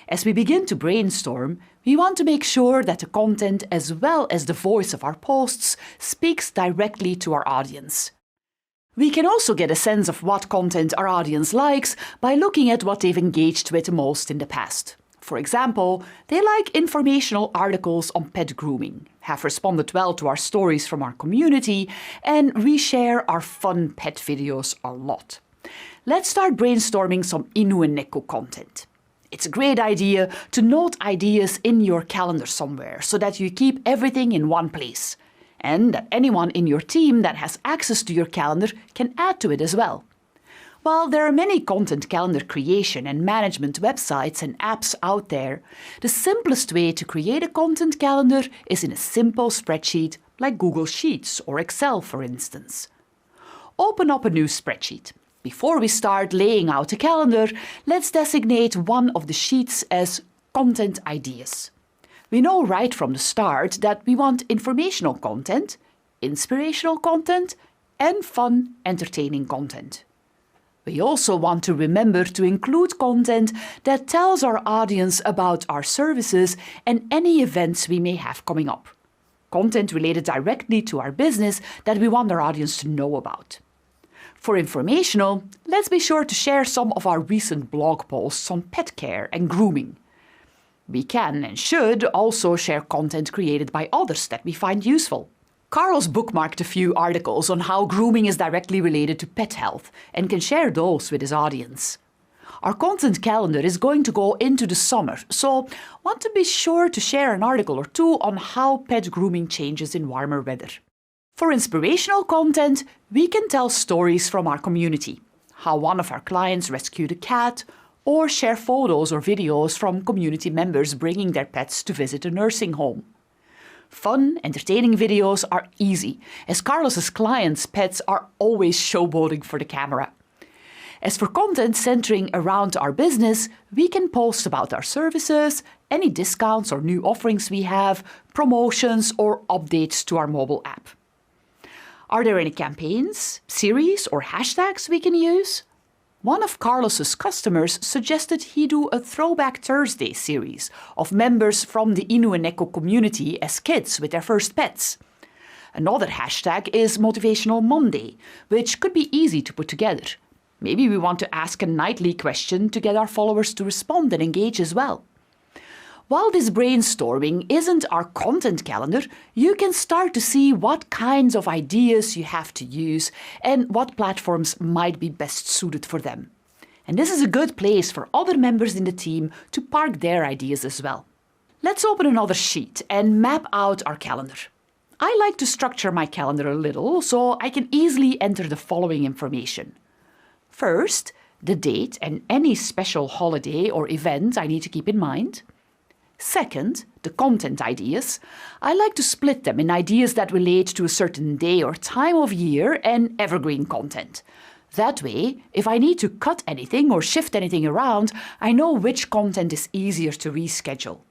Speaker 1: As we begin to brainstorm, we want to make sure that the content as well as the voice of our posts speaks directly to our audience. We can also get a sense of what content our audience likes by looking at what they've engaged with the most in the past. For example, they like informational articles on pet grooming, have responded well to our stories from our community, and reshare our fun pet videos a lot. Let's start brainstorming some Innueneko content. It's a great idea to note ideas in your calendar somewhere so that you keep everything in one place, and that anyone in your team that has access to your calendar can add to it as well. While there are many content calendar creation and management websites and apps out there, the simplest way to create a content calendar is in a simple spreadsheet like Google Sheets or Excel, for instance. Open up a new spreadsheet. Before we start laying out a calendar, let's designate one of the sheets as Content Ideas. We know right from the start that we want informational content, inspirational content, and fun, entertaining content. We also want to remember to include content that tells our audience about our services and any events we may have coming up. Content related directly to our business that we want our audience to know about. For informational, let's be sure to share some of our recent blog posts on pet care and grooming. We can and should also share content created by others that we find useful. Carlos bookmarked a few articles on how grooming is directly related to pet health and can share those with his audience. Our content calendar is going to go into the summer, so want to be sure to share an article or two on how pet grooming changes in warmer weather. For inspirational content, we can tell stories from our community, how one of our clients rescued a cat, or share photos or videos from community members bringing their pets to visit a nursing home. Fun, entertaining videos are easy, as Carlos's clients' pets are always showboating for the camera. As for content centering around our business, we can post about our services, any discounts or new offerings we have, promotions or updates to our mobile app. Are there any campaigns, series or hashtags we can use? One of Carlos's customers suggested he do a Throwback Thursday series of members from the Inu and Neko community as kids with their first pets. Another hashtag is Motivational Monday, which could be easy to put together. Maybe we want to ask a nightly question to get our followers to respond and engage as well. While this brainstorming isn't our content calendar, you can start to see what kinds of ideas you have to use and what platforms might be best suited for them. And this is a good place for other members in the team to park their ideas as well. Let's open another sheet and map out our calendar. I like to structure my calendar a little so I can easily enter the following information. First, the date and any special holiday or event I need to keep in mind. Second, the content ideas. I like to split them in ideas that relate to a certain day or time of year and evergreen content. That way, if I need to cut anything or shift anything around, I know which content is easier to reschedule.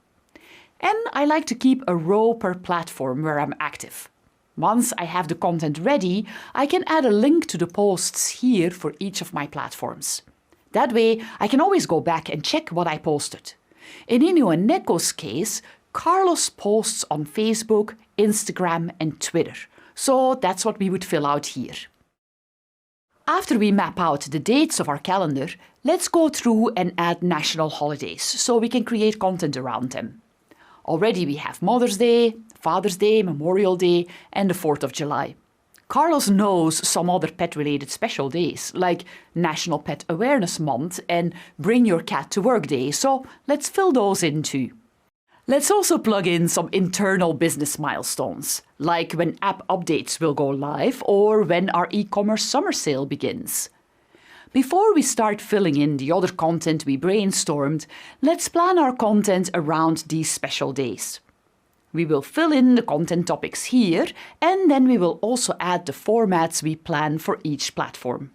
Speaker 1: And I like to keep a row per platform where I'm active. Once I have the content ready, I can add a link to the posts here for each of my platforms. That way, I can always go back and check what I posted. In Inu and Neko's case, Carlos posts on Facebook, Instagram and Twitter, so that's what we would fill out here. After we map out the dates of our calendar, let's go through and add national holidays so we can create content around them. Already we have Mother's Day, Father's Day, Memorial Day and the 4th of July. Carlos knows some other pet-related special days, like National Pet Awareness Month and Bring Your Cat to Work Day, so let's fill those in too. Let's also plug in some internal business milestones, like when app updates will go live or when our e-commerce summer sale begins. Before we start filling in the other content we brainstormed, let's plan our content around these special days. We will fill in the content topics here, and then we will also add the formats we plan for each platform.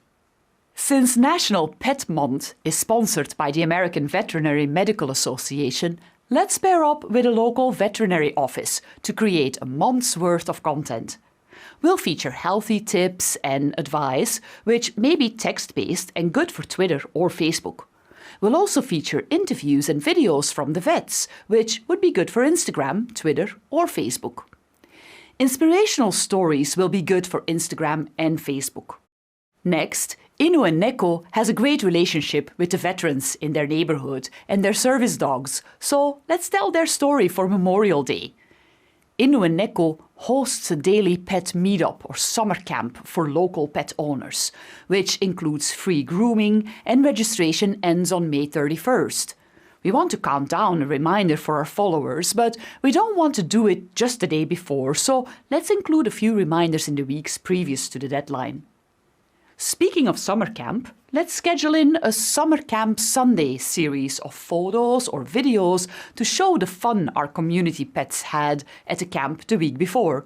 Speaker 1: Since National Pet Month is sponsored by the American Veterinary Medical Association, let's pair up with a local veterinary office to create a month's worth of content. We'll feature healthy tips and advice, which may be text-based and good for Twitter or Facebook. We'll also feature interviews and videos from the vets, which would be good for Instagram, Twitter or Facebook. Inspirational stories will be good for Instagram and Facebook. Next, Inu and Neko has a great relationship with the veterans in their neighborhood and their service dogs, so let's tell their story for Memorial Day. Inu and Neko hosts a daily pet meetup or summer camp for local pet owners, which includes free grooming and registration ends on May 31st. We want to count down a reminder for our followers, but we don't want to do it just the day before, so let's include a few reminders in the weeks previous to the deadline. Speaking of summer camp, let's schedule in a Summer Camp Sunday series of photos or videos to show the fun our community pets had at the camp the week before.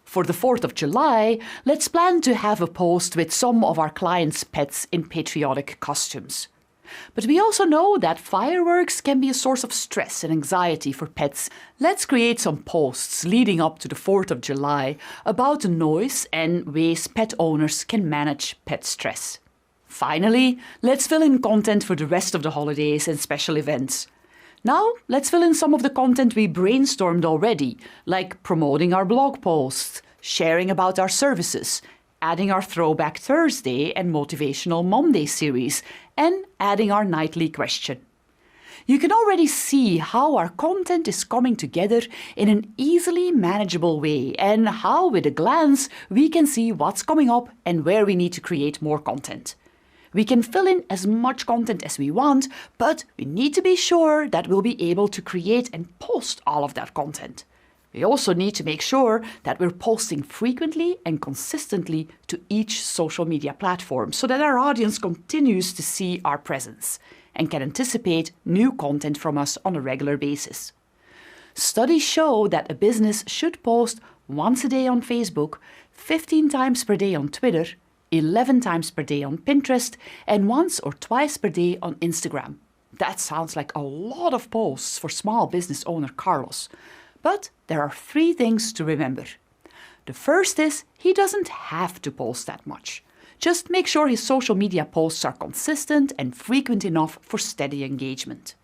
Speaker 1: For the 4th of July, let's plan to have a post with some of our clients' pets in patriotic costumes. But we also know that fireworks can be a source of stress and anxiety for pets. Let's create some posts leading up to the 4th of July about the noise and ways pet owners can manage pet stress. Finally, let's fill in content for the rest of the holidays and special events. Now, let's fill in some of the content we brainstormed already, like promoting our blog posts, sharing about our services, adding our Throwback Thursday and Motivational Monday series, and adding our nightly question. You can already see how our content is coming together in an easily manageable way and how, with a glance, we can see what's coming up and where we need to create more content. We can fill in as much content as we want, but we need to be sure that we'll be able to create and post all of that content. We also need to make sure that we're posting frequently and consistently to each social media platform so that our audience continues to see our presence and can anticipate new content from us on a regular basis. Studies show that a business should post once a day on Facebook, 15 times per day on Twitter, 11 times per day on Pinterest, and once or twice per day on Instagram. That sounds like a lot of posts for small business owner Carlos. But there are 3 things to remember. The first is he doesn't have to post that much. Just make sure his social media posts are consistent and frequent enough for steady engagement.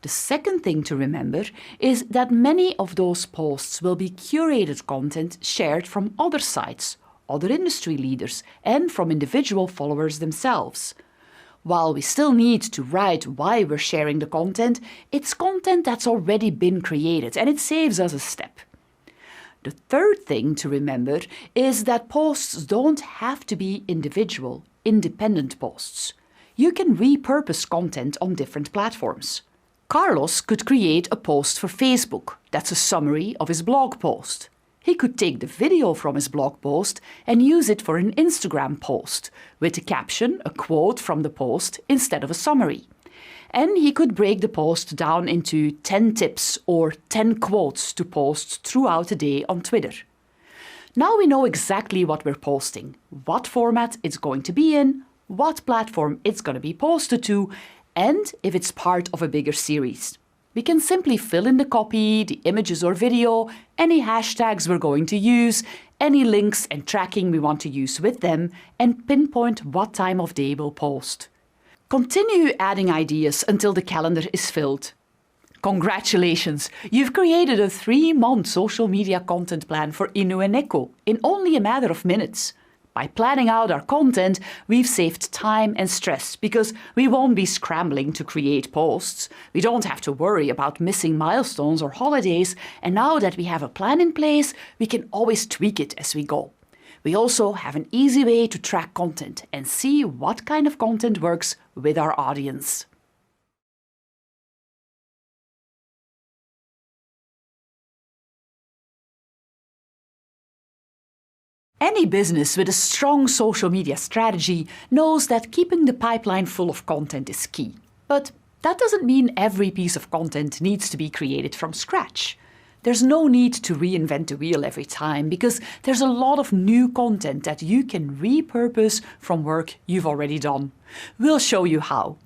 Speaker 1: The second thing to remember is that many of those posts will be curated content shared from other sites, other industry leaders, and from individual followers themselves. While we still need to write why we're sharing the content, it's content that's already been created and it saves us a step. The third thing to remember is that posts don't have to be individual, independent posts. You can repurpose content on different platforms. Carlos could create a post for Facebook that's a summary of his blog post. He could take the video from his blog post and use it for an Instagram post, with a caption, a quote from the post, instead of a summary. And he could break the post down into 10 tips or 10 quotes to post throughout the day on Twitter. Now we know exactly what we're posting, what format it's going to be in, what platform it's going to be posted to, and if it's part of a bigger series. We can simply fill in the copy, the images or video, any hashtags we're going to use, any links and tracking we want to use with them, and pinpoint what time of day we'll post. Continue adding ideas until the calendar is filled. Congratulations! You've created a 3-month social media content plan for Inu and Echo in only a matter of minutes. By planning out our content, we've saved time and stress because we won't be scrambling to create posts. We don't have to worry about missing milestones or holidays, and now that we have a plan in place, we can always tweak it as we go. We also have an easy way to track content and see what kind of content works with our audience. Any business with a strong social media strategy knows that keeping the pipeline full of content is key. But that doesn't mean every piece of content needs to be created from scratch. There's no need to reinvent the wheel every time because there's a lot of new content that you can repurpose from work you've already done. We'll show you how.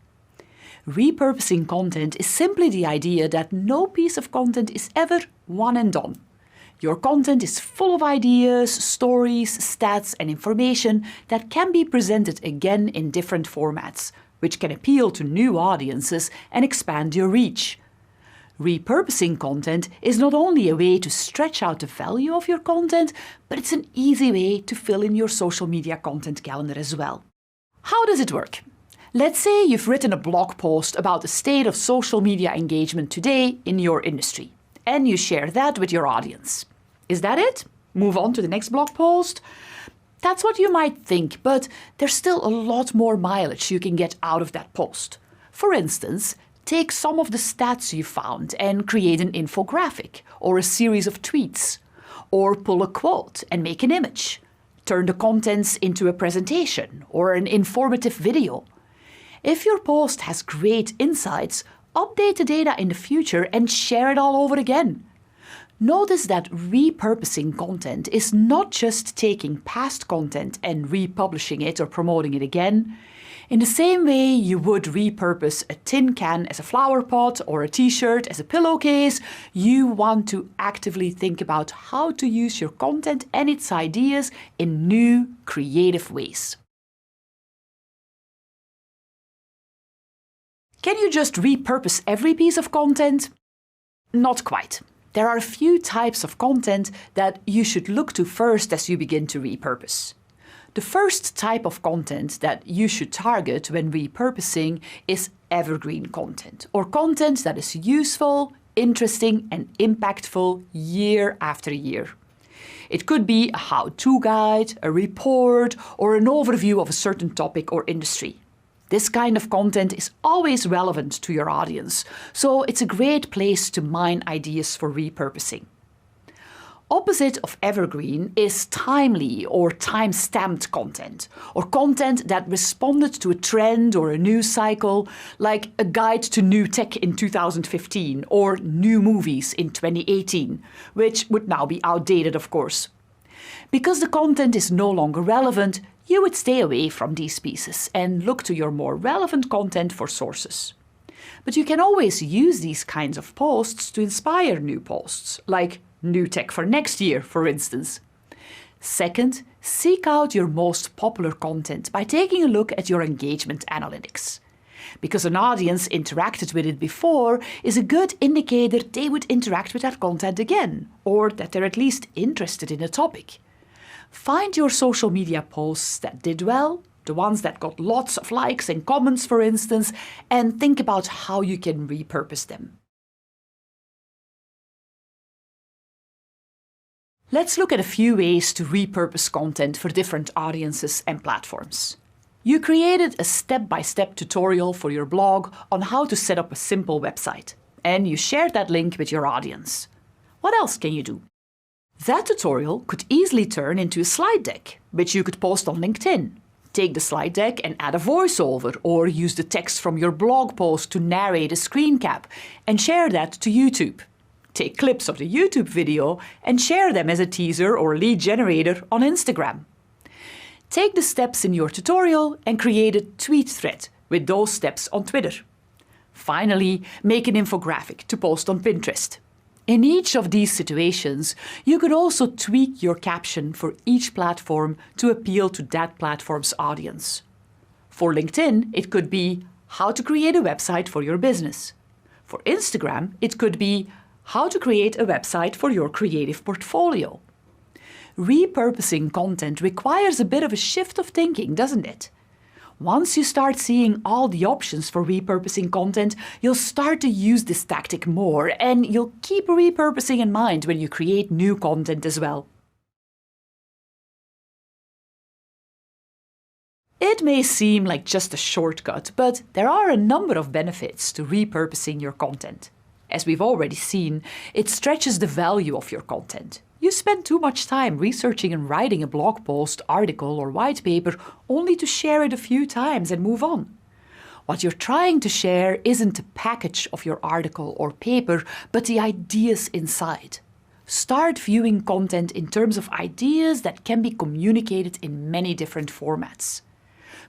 Speaker 1: Repurposing content is simply the idea that no piece of content is ever one and done. Your content is full of ideas, stories, stats, and information that can be presented again in different formats, which can appeal to new audiences and expand your reach. Repurposing content is not only a way to stretch out the value of your content, but it's an easy way to fill in your social media content calendar as well. How does it work? Let's say you've written a blog post about the state of social media engagement today in your industry, and you share that with your audience. Is that it? Move on to the next blog post? That's what you might think, but there's still a lot more mileage you can get out of that post. For instance, take some of the stats you found and create an infographic or a series of tweets. Or pull a quote and make an image. Turn the contents into a presentation or an informative video. If your post has great insights, update the data in the future and share it all over again. Notice that repurposing content is not just taking past content and republishing it or promoting it again. In the same way you would repurpose a tin can as a flower pot or a t-shirt as a pillowcase, you want to actively think about how to use your content and its ideas in new, creative ways. Can you just repurpose every piece of content? Not quite. There are a few types of content that you should look to first as you begin to repurpose. The first type of content that you should target when repurposing is evergreen content, or content that is useful, interesting, and impactful year after year. It could be a how-to guide, a report, or an overview of a certain topic or industry. This kind of content is always relevant to your audience, so it's a great place to mine ideas for repurposing. Opposite of evergreen is timely or time-stamped content, or content that responded to a trend or a news cycle, like a guide to new tech in 2015 or new movies in 2018, which would now be outdated, of course. Because the content is no longer relevant, you would stay away from these pieces and look to your more relevant content for sources. But you can always use these kinds of posts to inspire new posts, like new tech for next year, for instance. Second, seek out your most popular content by taking a look at your engagement analytics. Because an audience interacted with it before is a good indicator they would interact with that content again, or that they're at least interested in a topic. Find your social media posts that did well, the ones that got lots of likes and comments, for instance, and think about how you can repurpose them. Let's look at a few ways to repurpose content for different audiences and platforms. You created a step-by-step tutorial for your blog on how to set up a simple website, and you shared that link with your audience. What else can you do? That tutorial could easily turn into a slide deck, which you could post on LinkedIn. Take the slide deck and add a voiceover, or use the text from your blog post to narrate a screen cap, and share that to YouTube. Take clips of the YouTube video and share them as a teaser or lead generator on Instagram. Take the steps in your tutorial and create a tweet thread with those steps on Twitter. Finally, make an infographic to post on Pinterest. In each of these situations, you could also tweak your caption for each platform to appeal to that platform's audience. For LinkedIn, it could be how to create a website for your business. For Instagram, it could be how to create a website for your creative portfolio. Repurposing content requires a bit of a shift of thinking, doesn't it? Once you start seeing all the options for repurposing content, you'll start to use this tactic more, and you'll keep repurposing in mind when you create new content as well. It may seem like just a shortcut, but there are a number of benefits to repurposing your content. As we've already seen, it stretches the value of your content. You spend too much time researching and writing a blog post, article, or white paper only to share it a few times and move on. What you're trying to share isn't the package of your article or paper, but the ideas inside. Start viewing content in terms of ideas that can be communicated in many different formats.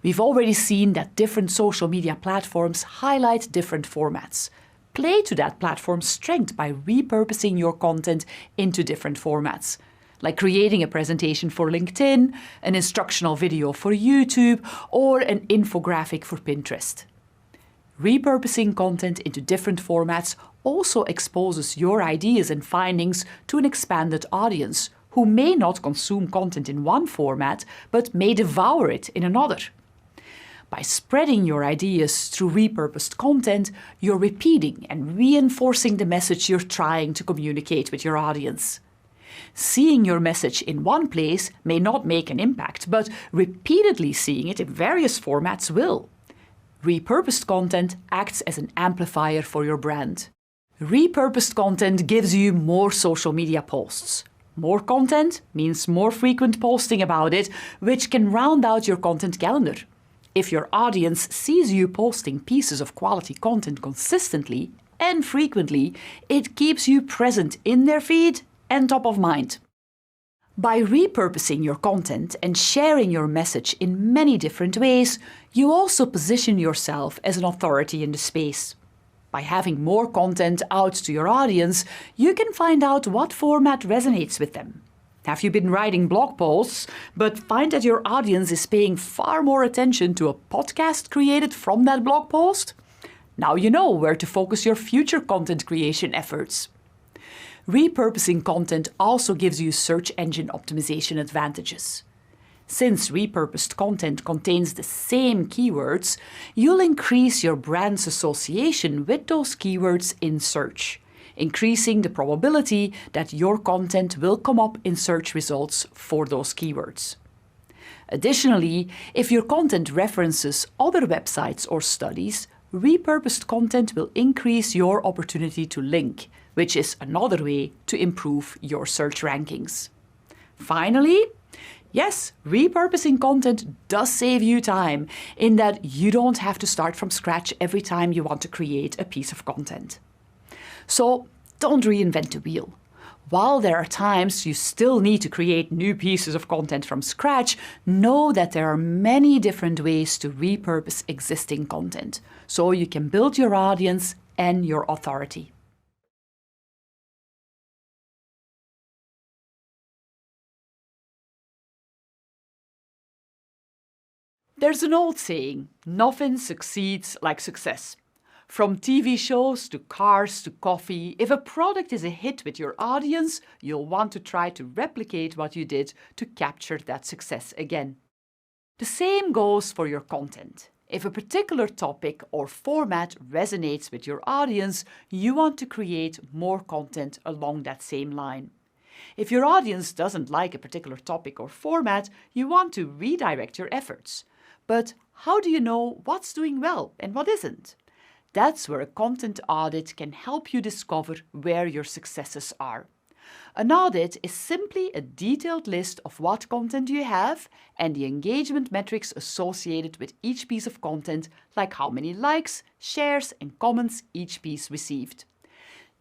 Speaker 1: We've already seen that different social media platforms highlight different formats. Play to that platform's strength by repurposing your content into different formats, like creating a presentation for LinkedIn, an instructional video for YouTube, or an infographic for Pinterest. Repurposing content into different formats also exposes your ideas and findings to an expanded audience, who may not consume content in one format, but may devour it in another. By spreading your ideas through repurposed content, you're repeating and reinforcing the message you're trying to communicate with your audience. Seeing your message in one place may not make an impact, but repeatedly seeing it in various formats will. Repurposed content acts as an amplifier for your brand. Repurposed content gives you more social media posts. More content means more frequent posting about it, which can round out your content calendar. If your audience sees you posting pieces of quality content consistently and frequently, it keeps you present in their feed and top of mind. By repurposing your content and sharing your message in many different ways, you also position yourself as an authority in the space. By having more content out to your audience, you can find out what format resonates with them. Have you been writing blog posts, but find that your audience is paying far more attention to a podcast created from that blog post? Now you know where to focus your future content creation efforts. Repurposing content also gives you search engine optimization advantages. Since repurposed content contains the same keywords, you'll increase your brand's association with those keywords in search, increasing the probability that your content will come up in search results for those keywords. Additionally, if your content references other websites or studies, repurposed content will increase your opportunity to link, which is another way to improve your search rankings. Finally, yes, repurposing content does save you time in that you don't have to start from scratch every time you want to create a piece of content. So don't reinvent the wheel. While there are times you still need to create new pieces of content from scratch, know that there are many different ways to repurpose existing content, so you can build your audience and your authority. There's an old saying, nothing succeeds like success. From TV shows to cars to coffee, if a product is a hit with your audience, you'll want to try to replicate what you did to capture that success again. The same goes for your content. If a particular topic or format resonates with your audience, you want to create more content along that same line. If your audience doesn't like a particular topic or format, you want to redirect your efforts. But how do you know what's doing well and what isn't? That's where a content audit can help you discover where your successes are. An audit is simply a detailed list of what content you have and the engagement metrics associated with each piece of content, like how many likes, shares, and comments each piece received.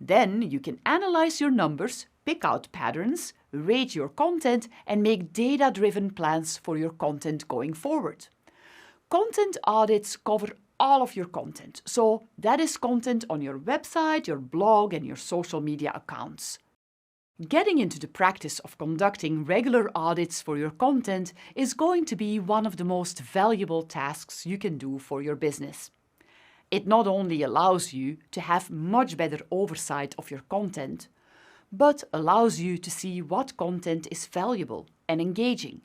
Speaker 1: Then you can analyze your numbers, pick out patterns, rate your content, and make data-driven plans for your content going forward. Content audits cover all of your content, so that is content on your website, your blog, and your social media accounts. Getting into the practice of conducting regular audits for your content is going to be one of the most valuable tasks you can do for your business. It not only allows you to have much better oversight of your content, but allows you to see what content is valuable and engaging,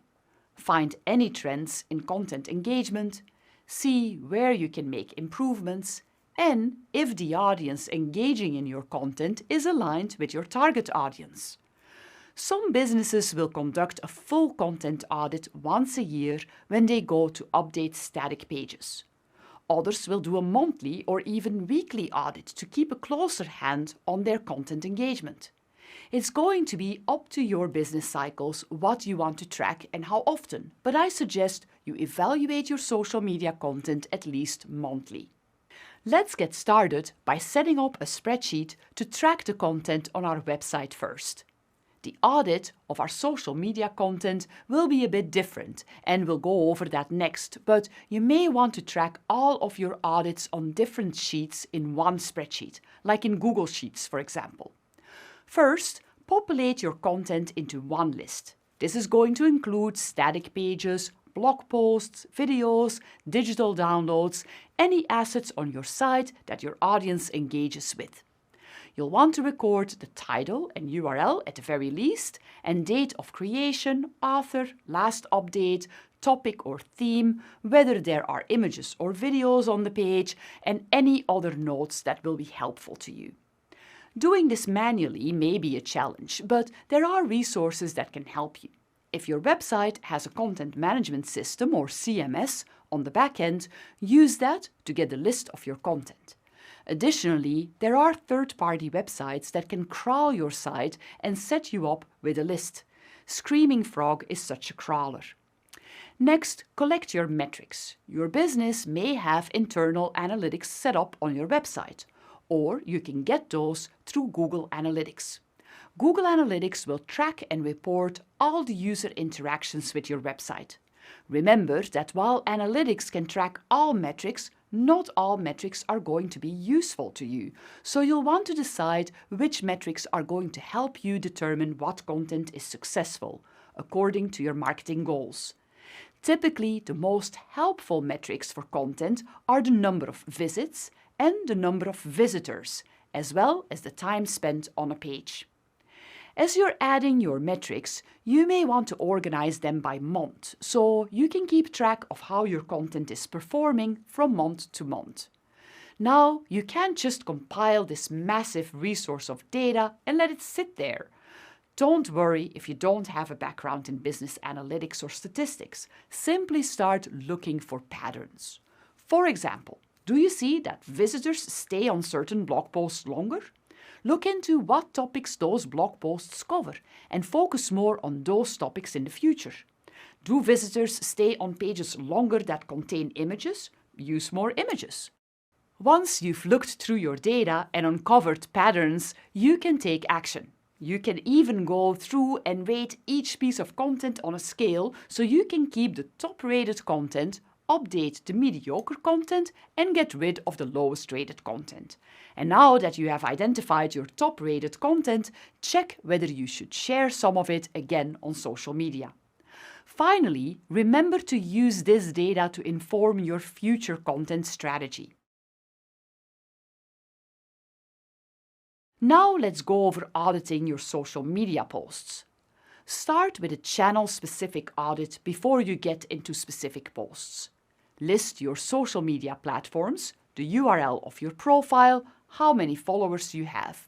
Speaker 1: find any trends in content engagement, see where you can make improvements, and if the audience engaging in your content is aligned with your target audience. Some businesses will conduct a full content audit once a year when they go to update static pages. Others will do a monthly or even weekly audit to keep a closer hand on their content engagement. It's going to be up to your business cycles what you want to track and how often, but I suggest you evaluate your social media content at least monthly. Let's get started by setting up a spreadsheet to track the content on our website first. The audit of our social media content will be a bit different, and we'll go over that next, but you may want to track all of your audits on different sheets in one spreadsheet, like in Google Sheets, for example. First, populate your content into one list. This is going to include static pages, blog posts, videos, digital downloads, any assets on your site that your audience engages with. You'll want to record the title and URL at the very least, and date of creation, author, last update, topic or theme, whether there are images or videos on the page, and any other notes that will be helpful to you. Doing this manually may be a challenge, but there are resources that can help you. If your website has a content management system or CMS on the back end, use that to get a list of your content. Additionally, there are third-party websites that can crawl your site and set you up with a list. Screaming Frog is such a crawler. Next, collect your metrics. Your business may have internal analytics set up on your website, or you can get those through Google Analytics. Google Analytics will track and report all the user interactions with your website. Remember that while Analytics can track all metrics, not all metrics are going to be useful to you, so you'll want to decide which metrics are going to help you determine what content is successful, according to your marketing goals. Typically, the most helpful metrics for content are the number of visits and the number of visitors, as well as the time spent on a page. As you're adding your metrics, you may want to organize them by month, so you can keep track of how your content is performing from month to month. Now, you can't just compile this massive resource of data and let it sit there. Don't worry if you don't have a background in business analytics or statistics. Simply start looking for patterns. For example, do you see that visitors stay on certain blog posts longer? Look into what topics those blog posts cover and focus more on those topics in the future. Do visitors stay on pages longer that contain images? Use more images. Once you've looked through your data and uncovered patterns, you can take action. You can even go through and rate each piece of content on a scale so you can keep the top-rated content, update the mediocre content, and get rid of the lowest-rated content. And now that you have identified your top-rated content, check whether you should share some of it again on social media. Finally, remember to use this data to inform your future content strategy. Now let's go over auditing your social media posts. Start with a channel-specific audit before you get into specific posts. List your social media platforms, the URL of your profile, how many followers you have.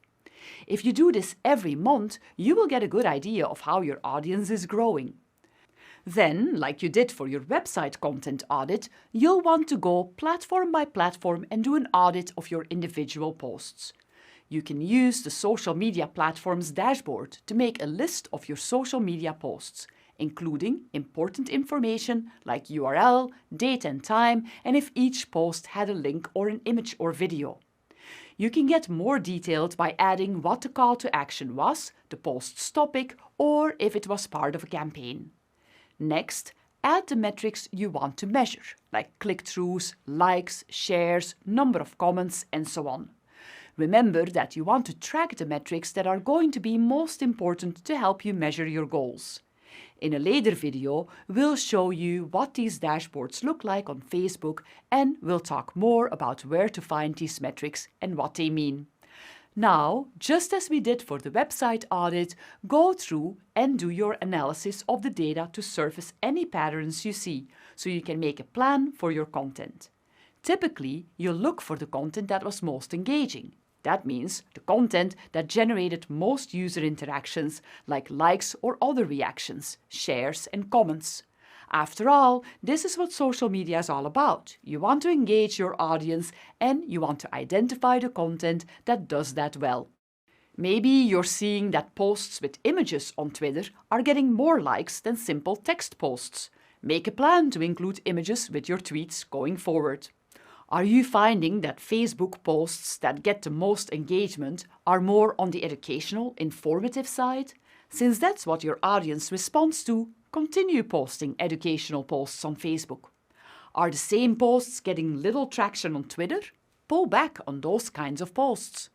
Speaker 1: If you do this every month, you will get a good idea of how your audience is growing. Then, like you did for your website content audit, you'll want to go platform by platform and do an audit of your individual posts. You can use the social media platform's dashboard to make a list of your social media posts, including important information like URL, date and time, and if each post had a link or an image or video. You can get more detailed by adding what the call to action was, the post's topic, or if it was part of a campaign. Next, add the metrics you want to measure, like click-throughs, likes, shares, number of comments, and so on. Remember that you want to track the metrics that are going to be most important to help you measure your goals. In a later video, we'll show you what these dashboards look like on Facebook, and we'll talk more about where to find these metrics and what they mean. Now, just as we did for the website audit, go through and do your analysis of the data to surface any patterns you see, so you can make a plan for your content. Typically, you'll look for the content that was most engaging. That means the content that generated most user interactions, like likes or other reactions, shares and comments. After all, this is what social media is all about. You want to engage your audience and you want to identify the content that does that well. Maybe you're seeing that posts with images on Twitter are getting more likes than simple text posts. Make a plan to include images with your tweets going forward. Are you finding that Facebook posts that get the most engagement are more on the educational, informative side? Since that's what your audience responds to, continue posting educational posts on Facebook. Are the same posts getting little traction on Twitter? Pull back on those kinds of posts.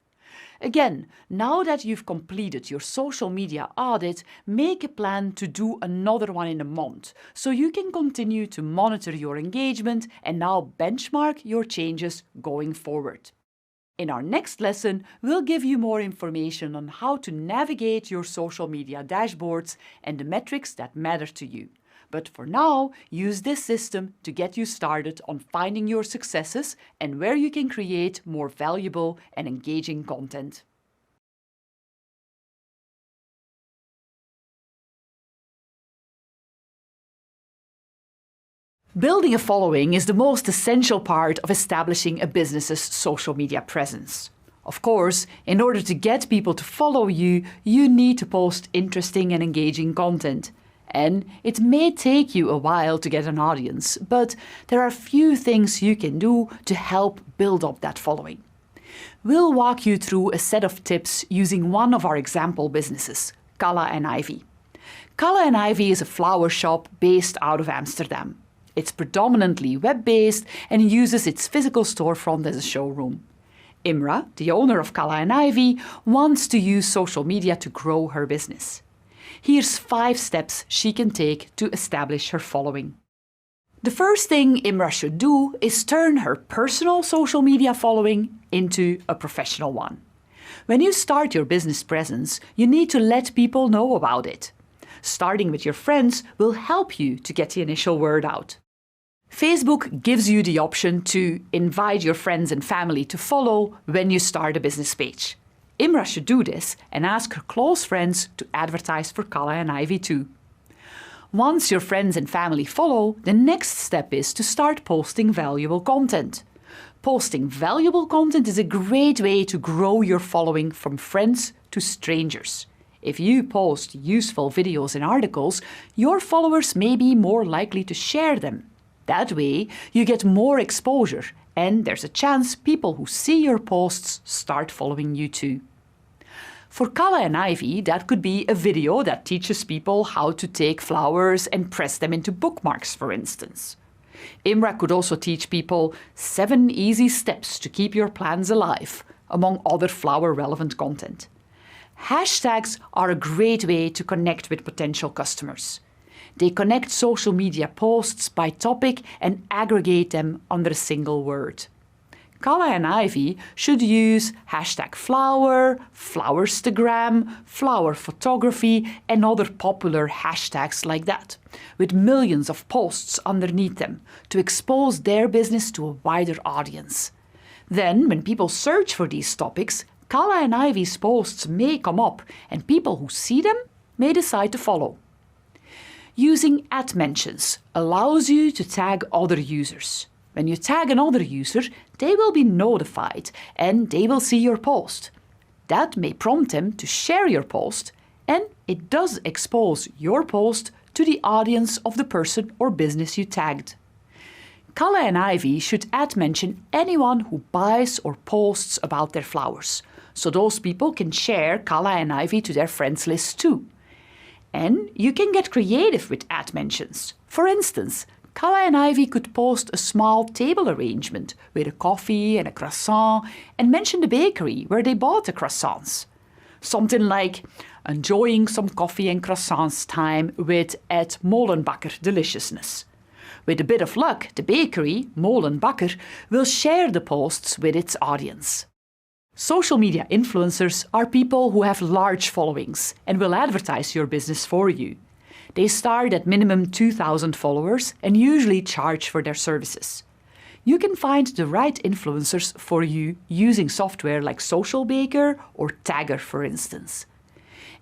Speaker 1: Again, now that you've completed your social media audit, make a plan to do another one in a month, so you can continue to monitor your engagement and now benchmark your changes going forward. In our next lesson, we'll give you more information on how to navigate your social media dashboards and the metrics that matter to you. But for now, use this system to get you started on finding your successes and where you can create more valuable and engaging content. Building a following is the most essential part of establishing a business's social media presence. Of course, in order to get people to follow you, you need to post interesting and engaging content. And it may take you a while to get an audience, but there are a few things you can do to help build up that following. We'll walk you through a set of tips using one of our example businesses, Calla & Ivy. Calla & Ivy is a flower shop based out of Amsterdam. It's predominantly web-based and uses its physical storefront as a showroom. Imra, the owner of Calla & Ivy, wants to use social media to grow her business. Here's 5 steps she can take to establish her following. The first thing Imra should do is turn her personal social media following into a professional one. When you start your business presence, you need to let people know about it. Starting with your friends will help you to get the initial word out. Facebook gives you the option to invite your friends and family to follow when you start a business page. Imra should do this and ask her close friends to advertise for Kala and Ivy too. Once your friends and family follow, the next step is to start posting valuable content. Posting valuable content is a great way to grow your following from friends to strangers. If you post useful videos and articles, your followers may be more likely to share them. That way, you get more exposure, and there's a chance people who see your posts start following you too. For Kala and Ivy, that could be a video that teaches people how to take flowers and press them into bookmarks, for instance. Imra could also teach people 7 easy steps to keep your plants alive, among other flower-relevant content. Hashtags are a great way to connect with potential customers. They connect social media posts by topic and aggregate them under a single word. Kala and Ivy should use hashtag flower, flowerstagram, flower photography and other popular hashtags like that, with millions of posts underneath them to expose their business to a wider audience. Then, when people search for these topics, Kala and Ivy's posts may come up and people who see them may decide to follow. Using @mentions allows you to tag other users. When you tag another user, they will be notified and they will see your post. That may prompt them to share your post, and it does expose your post to the audience of the person or business you tagged. Kala and Ivy should @mention anyone who buys or posts about their flowers, so those people can share Kala and Ivy to their friends list too. And you can get creative with @mentions. For instance, Kala and Ivy could post a small table arrangement with a coffee and a croissant and mention the bakery where they bought the croissants. Something like, enjoying some coffee and croissants time with @Molenbakker Deliciousness. With a bit of luck, the bakery, Molenbakker, will share the posts with its audience. Social media influencers are people who have large followings and will advertise your business for you. They start at minimum 2,000 followers and usually charge for their services. You can find the right influencers for you using software like Social Baker or Tagger, for instance.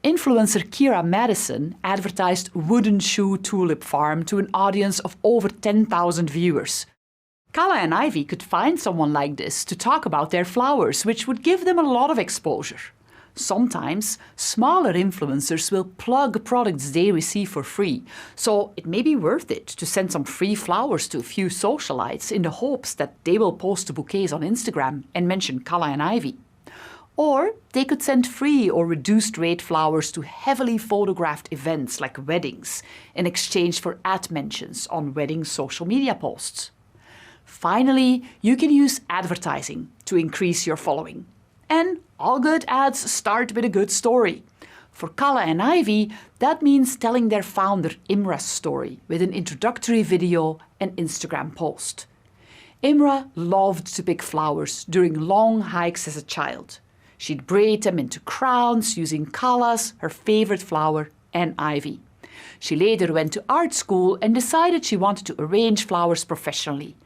Speaker 1: Influencer Kira Madison advertised Wooden Shoe Tulip Farm to an audience of over 10,000 viewers. Kala and Ivy could find someone like this to talk about their flowers, which would give them a lot of exposure. Sometimes, smaller influencers will plug products they receive for free, so it may be worth it to send some free flowers to a few socialites in the hopes that they will post the bouquets on Instagram and mention Kala and Ivy. Or they could send free or reduced rate flowers to heavily photographed events like weddings in exchange for @mentions on wedding social media posts. Finally, you can use advertising to increase your following. And all good ads start with a good story. For Kala and Ivy, that means telling their founder Imra's story with an introductory video and Instagram post. Imra loved to pick flowers during long hikes as a child. She'd braid them into crowns using Kala's, her favorite flower, and Ivy. She later went to art school and decided she wanted to arrange flowers professionally.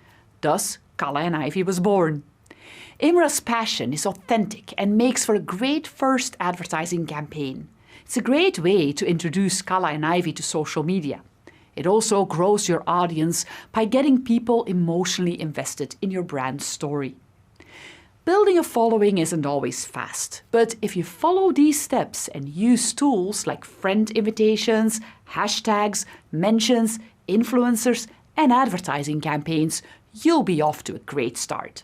Speaker 1: Thus, Kala and Ivy was born. Imra's passion is authentic and makes for a great first advertising campaign. It's a great way to introduce Kala and Ivy to social media. It also grows your audience by getting people emotionally invested in your brand story. Building a following isn't always fast, but if you follow these steps and use tools like friend invitations, hashtags, mentions, influencers, and advertising campaigns, you'll be off to a great start.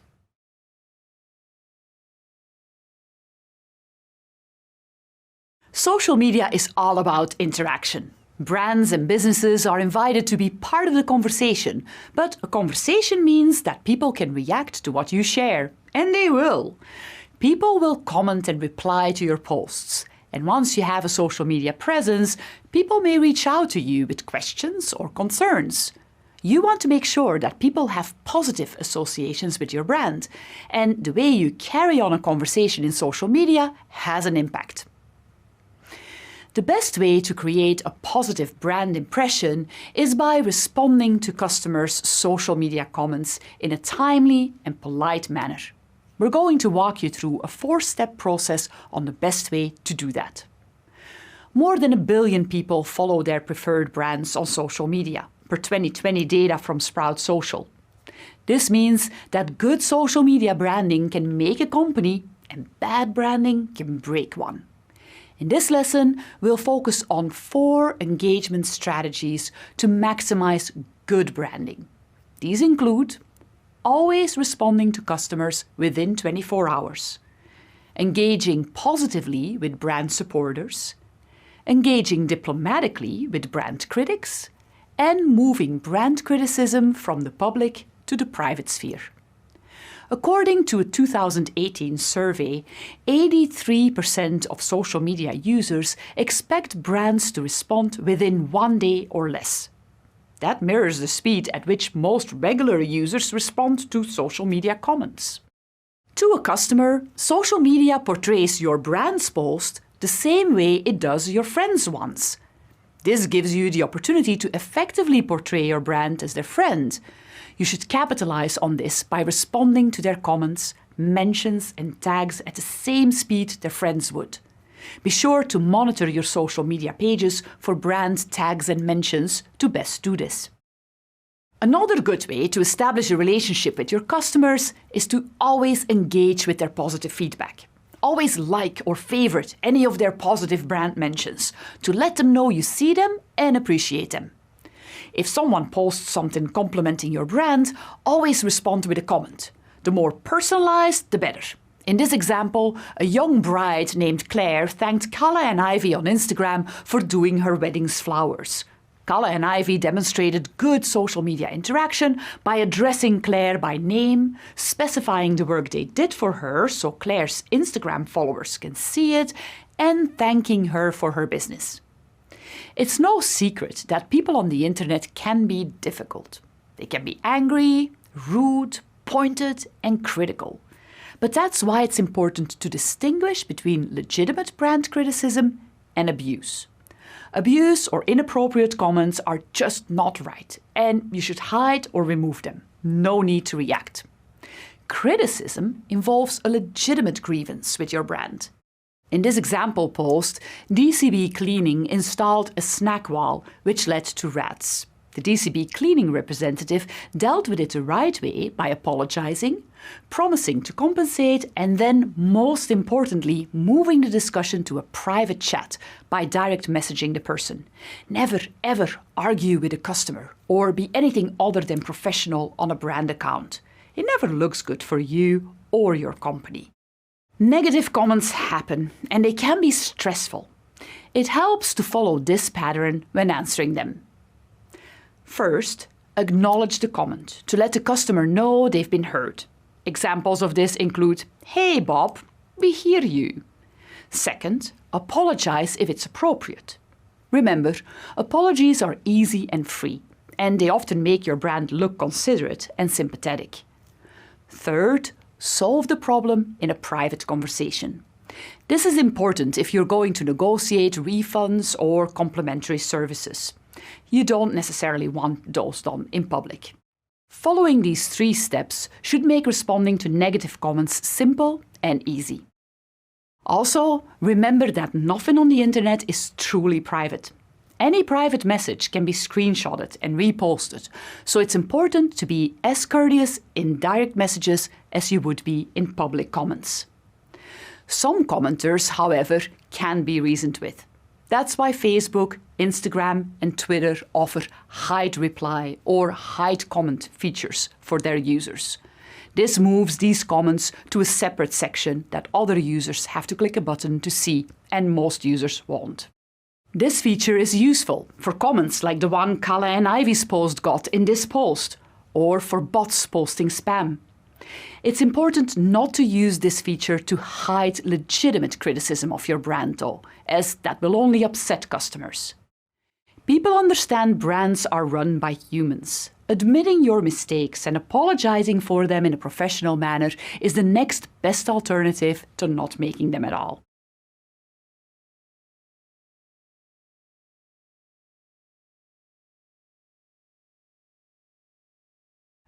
Speaker 1: Social media is all about interaction. Brands and businesses are invited to be part of the conversation, but a conversation means that people can react to what you share, and they will. People will comment and reply to your posts, and once you have a social media presence, people may reach out to you with questions or concerns. You want to make sure that people have positive associations with your brand, and the way you carry on a conversation in social media has an impact. The best way to create a positive brand impression is by responding to customers' social media comments in a timely and polite manner. We're going to walk you through a 4-step process on the best way to do that. More than 1 billion people follow their preferred brands on social media, per 2020 data from Sprout Social. This means that good social media branding can make a company and bad branding can break one. In this lesson, we'll focus on 4 engagement strategies to maximize good branding. These include always responding to customers within 24 hours, engaging positively with brand supporters, engaging diplomatically with brand critics, and moving brand criticism from the public to the private sphere. According to a 2018 survey, 83% of social media users expect brands to respond within 1 day or less. That mirrors the speed at which most regular users respond to social media comments. To a customer, social media portrays your brand's post the same way it does your friend's ones. This gives you the opportunity to effectively portray your brand as their friend. You should capitalize on this by responding to their comments, mentions and tags at the same speed their friends would. Be sure to monitor your social media pages for brand tags and mentions to best do this. Another good way to establish a relationship with your customers is to always engage with their positive feedback. Always like or favorite any of their positive brand mentions to let them know you see them and appreciate them. If someone posts something complimenting your brand, always respond with a comment. The more personalized, the better. In this example, a young bride named Claire thanked Kala and Ivy on Instagram for doing her wedding's flowers. Kala and Ivy demonstrated good social media interaction by addressing Claire by name, specifying the work they did for her so Claire's Instagram followers can see it, and thanking her for her business. It's no secret that people on the internet can be difficult. They can be angry, rude, pointed, and critical. But that's why it's important to distinguish between legitimate brand criticism and abuse. Abuse or inappropriate comments are just not right, and you should hide or remove them. No need to react. Criticism involves a legitimate grievance with your brand. In this example post, DCB Cleaning installed a snack wall which led to rats. The DCB Cleaning representative dealt with it the right way by apologizing, promising to compensate, and then, most importantly, moving the discussion to a private chat by direct messaging the person. Never, ever argue with a customer or be anything other than professional on a brand account. It never looks good for you or your company. Negative comments happen, and they can be stressful. It helps to follow this pattern when answering them. First, acknowledge the comment to let the customer know they've been heard. Examples of this include, "Hey Bob, we hear you." Second, apologize if it's appropriate. Remember, apologies are easy and free, and they often make your brand look considerate and sympathetic. Third, solve the problem in a private conversation. This is important if you're going to negotiate refunds or complimentary services. You don't necessarily want those done in public. Following these 3 steps should make responding to negative comments simple and easy. Also, remember that nothing on the internet is truly private. Any private message can be screenshotted and reposted, so it's important to be as courteous in direct messages as you would be in public comments. Some commenters, however, can be reasoned with. That's why Facebook, Instagram, and Twitter offer hide reply or hide comment features for their users. This moves these comments to a separate section that other users have to click a button to see, and most users won't. This feature is useful for comments like the one Kala and Ivy's post got in this post, or for bots posting spam. It's important not to use this feature to hide legitimate criticism of your brand, though, as that will only upset customers. People understand brands are run by humans. Admitting your mistakes and apologizing for them in a professional manner is the next best alternative to not making them at all.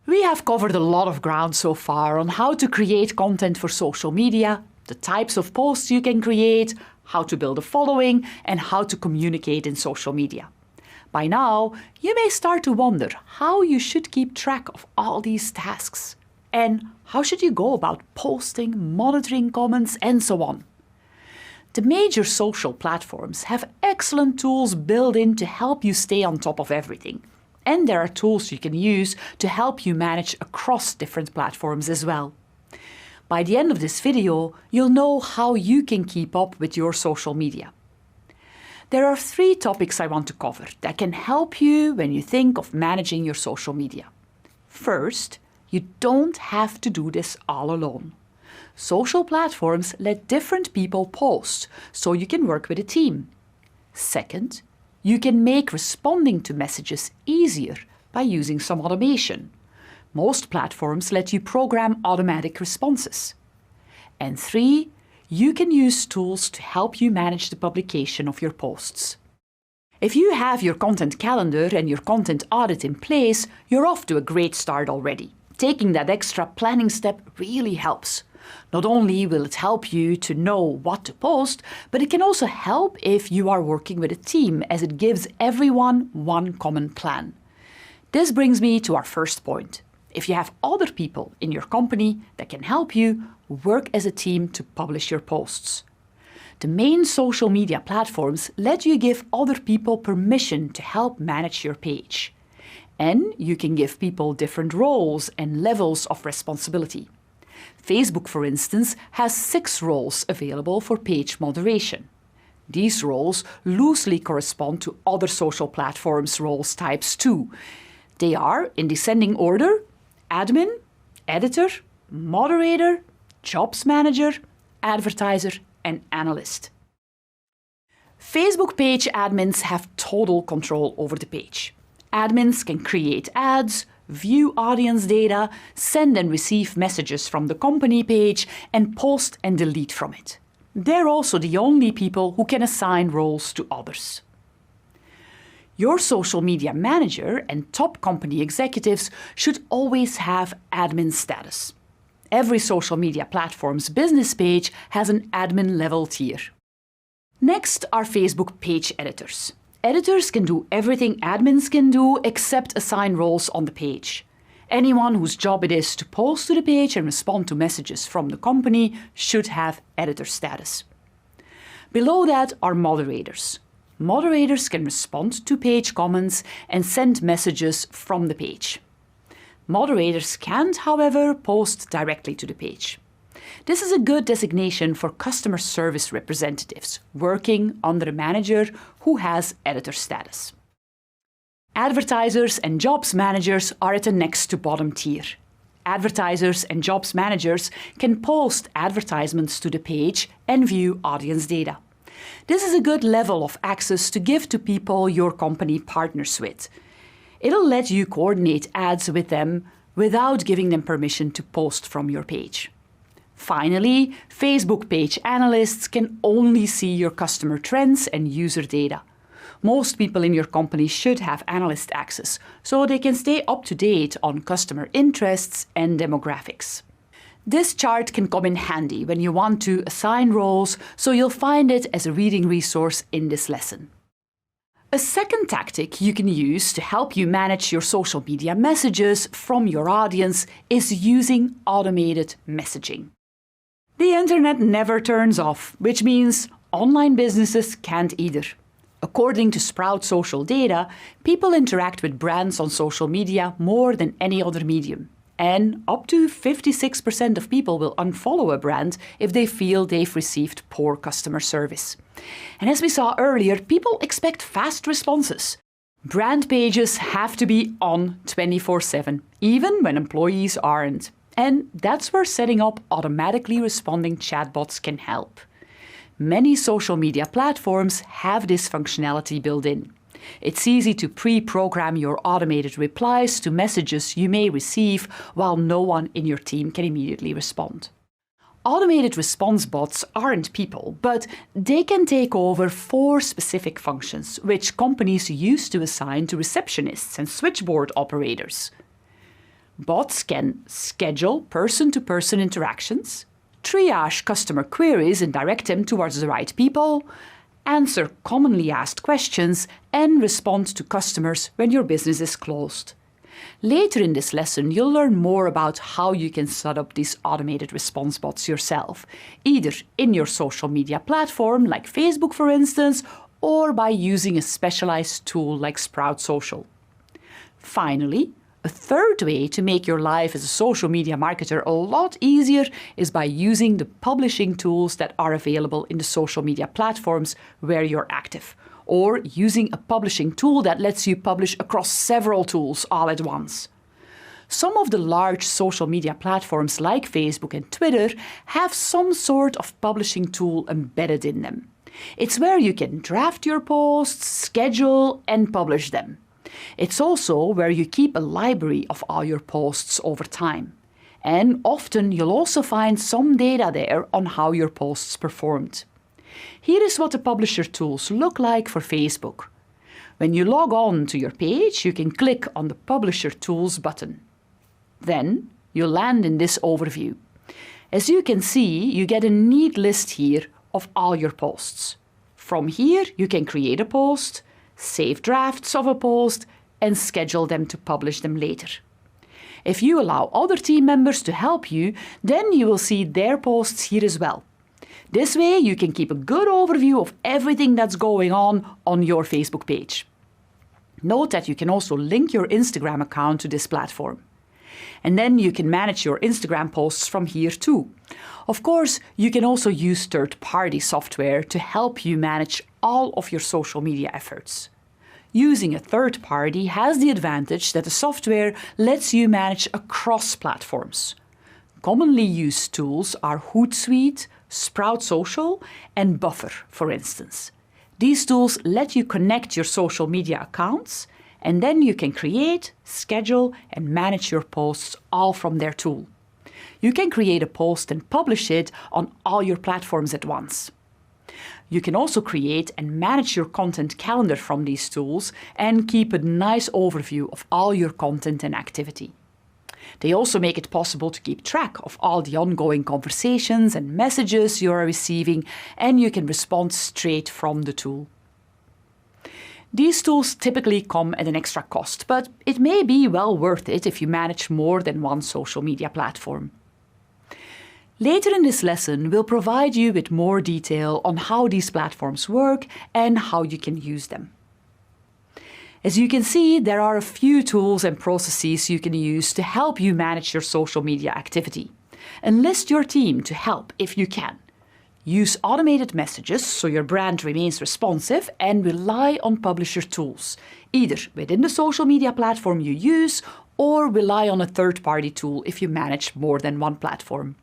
Speaker 1: We have covered a lot of ground so far on how to create content for social media, the types of posts you can create, how to build a following, and how to communicate in social media. By now, you may start to wonder how you should keep track of all these tasks. And how should you go about posting, monitoring comments, and so on? The major social platforms have excellent tools built in to help you stay on top of everything. And there are tools you can use to help you manage across different platforms as well. By the end of this video, you'll know how you can keep up with your social media. There are 3 topics I want to cover that can help you when you think of managing your social media. First, you don't have to do this all alone. Social platforms let different people post, so you can work with a team. Second, you can make responding to messages easier by using some automation. Most platforms let you program automatic responses. And 3, you can use tools to help you manage the publication of your posts. If you have your content calendar and your content audit in place, you're off to a great start already. Taking that extra planning step really helps. Not only will it help you to know what to post, but it can also help if you are working with a team, as it gives everyone one common plan. This brings me to our first point. If you have other people in your company that can help you, work as a team to publish your posts. The main social media platforms let you give other people permission to help manage your page. And you can give people different roles and levels of responsibility. Facebook, for instance, has 6 roles available for page moderation. These roles loosely correspond to other social platforms' roles types too. They are, in descending order, admin, editor, moderator, jobs manager, advertiser, and analyst. Facebook page admins have total control over the page. Admins can create ads, view audience data, send and receive messages from the company page, and post and delete from it. They're also the only people who can assign roles to others. Your social media manager and top company executives should always have admin status. Every social media platform's business page has an admin level tier. Next are Facebook page editors. Editors can do everything admins can do except assign roles on the page. Anyone whose job it is to post to the page and respond to messages from the company should have editor status. Below that are moderators. Moderators can respond to page comments and send messages from the page. Moderators can't, however, post directly to the page. This is a good designation for customer service representatives working under a manager who has editor status. Advertisers and jobs managers are at the next to bottom tier. Advertisers and jobs managers can post advertisements to the page and view audience data. This is a good level of access to give to people your company partners with. It'll let you coordinate ads with them without giving them permission to post from your page. Finally, Facebook page analysts can only see your customer trends and user data. Most people in your company should have analyst access, so they can stay up to date on customer interests and demographics. This chart can come in handy when you want to assign roles, so you'll find it as a reading resource in this lesson. A second tactic you can use to help you manage your social media messages from your audience is using automated messaging. The internet never turns off, which means online businesses can't either. According to Sprout Social data, people interact with brands on social media more than any other medium. And up to 56% of people will unfollow a brand if they feel they've received poor customer service. And as we saw earlier, people expect fast responses. Brand pages have to be on 24/7, even when employees aren't. And that's where setting up automatically responding chatbots can help. Many social media platforms have this functionality built in. It's easy to pre-program your automated replies to messages you may receive while no one in your team can immediately respond. Automated response bots aren't people, but they can take over 4 specific functions which companies used to assign to receptionists and switchboard operators. Bots can schedule person-to-person interactions, triage customer queries and direct them towards the right people, answer commonly asked questions, and respond to customers when your business is closed. Later in this lesson, you'll learn more about how you can set up these automated response bots yourself, either in your social media platform, like Facebook for instance, or by using a specialized tool like Sprout Social. Finally, a third way to make your life as a social media marketer a lot easier is by using the publishing tools that are available in the social media platforms where you're active, or using a publishing tool that lets you publish across several tools all at once. Some of the large social media platforms like Facebook and Twitter have some sort of publishing tool embedded in them. It's where you can draft your posts, schedule, and publish them. It's also where you keep a library of all your posts over time. And often you'll also find some data there on how your posts performed. Here is what the publisher tools look like for Facebook. When you log on to your page, you can click on the Publisher Tools button. Then you land in this overview. As you can see, you get a neat list here of all your posts. From here, you can create a post, save drafts of a post, and schedule them to publish them later. If you allow other team members to help you, then you will see their posts here as well. This way, you can keep a good overview of everything that's going on your Facebook page. Note that you can also link your Instagram account to this platform. And then you can manage your Instagram posts from here too. Of course, you can also use third-party software to help you manage all of your social media efforts. Using a third party has the advantage that the software lets you manage across platforms. Commonly used tools are Hootsuite, Sprout Social, and Buffer, for instance. These tools let you connect your social media accounts, and then you can create, schedule, and manage your posts all from their tool. You can create a post and publish it on all your platforms at once. You can also create and manage your content calendar from these tools and keep a nice overview of all your content and activity. They also make it possible to keep track of all the ongoing conversations and messages you are receiving, and you can respond straight from the tool. These tools typically come at an extra cost, but it may be well worth it if you manage more than one social media platform. Later in this lesson, we'll provide you with more detail on how these platforms work and how you can use them. As you can see, there are a few tools and processes you can use to help you manage your social media activity. Enlist your team to help if you can. Use automated messages so your brand remains responsive, and rely on publisher tools, either within the social media platform you use or rely on a third-party tool if you manage more than one platform.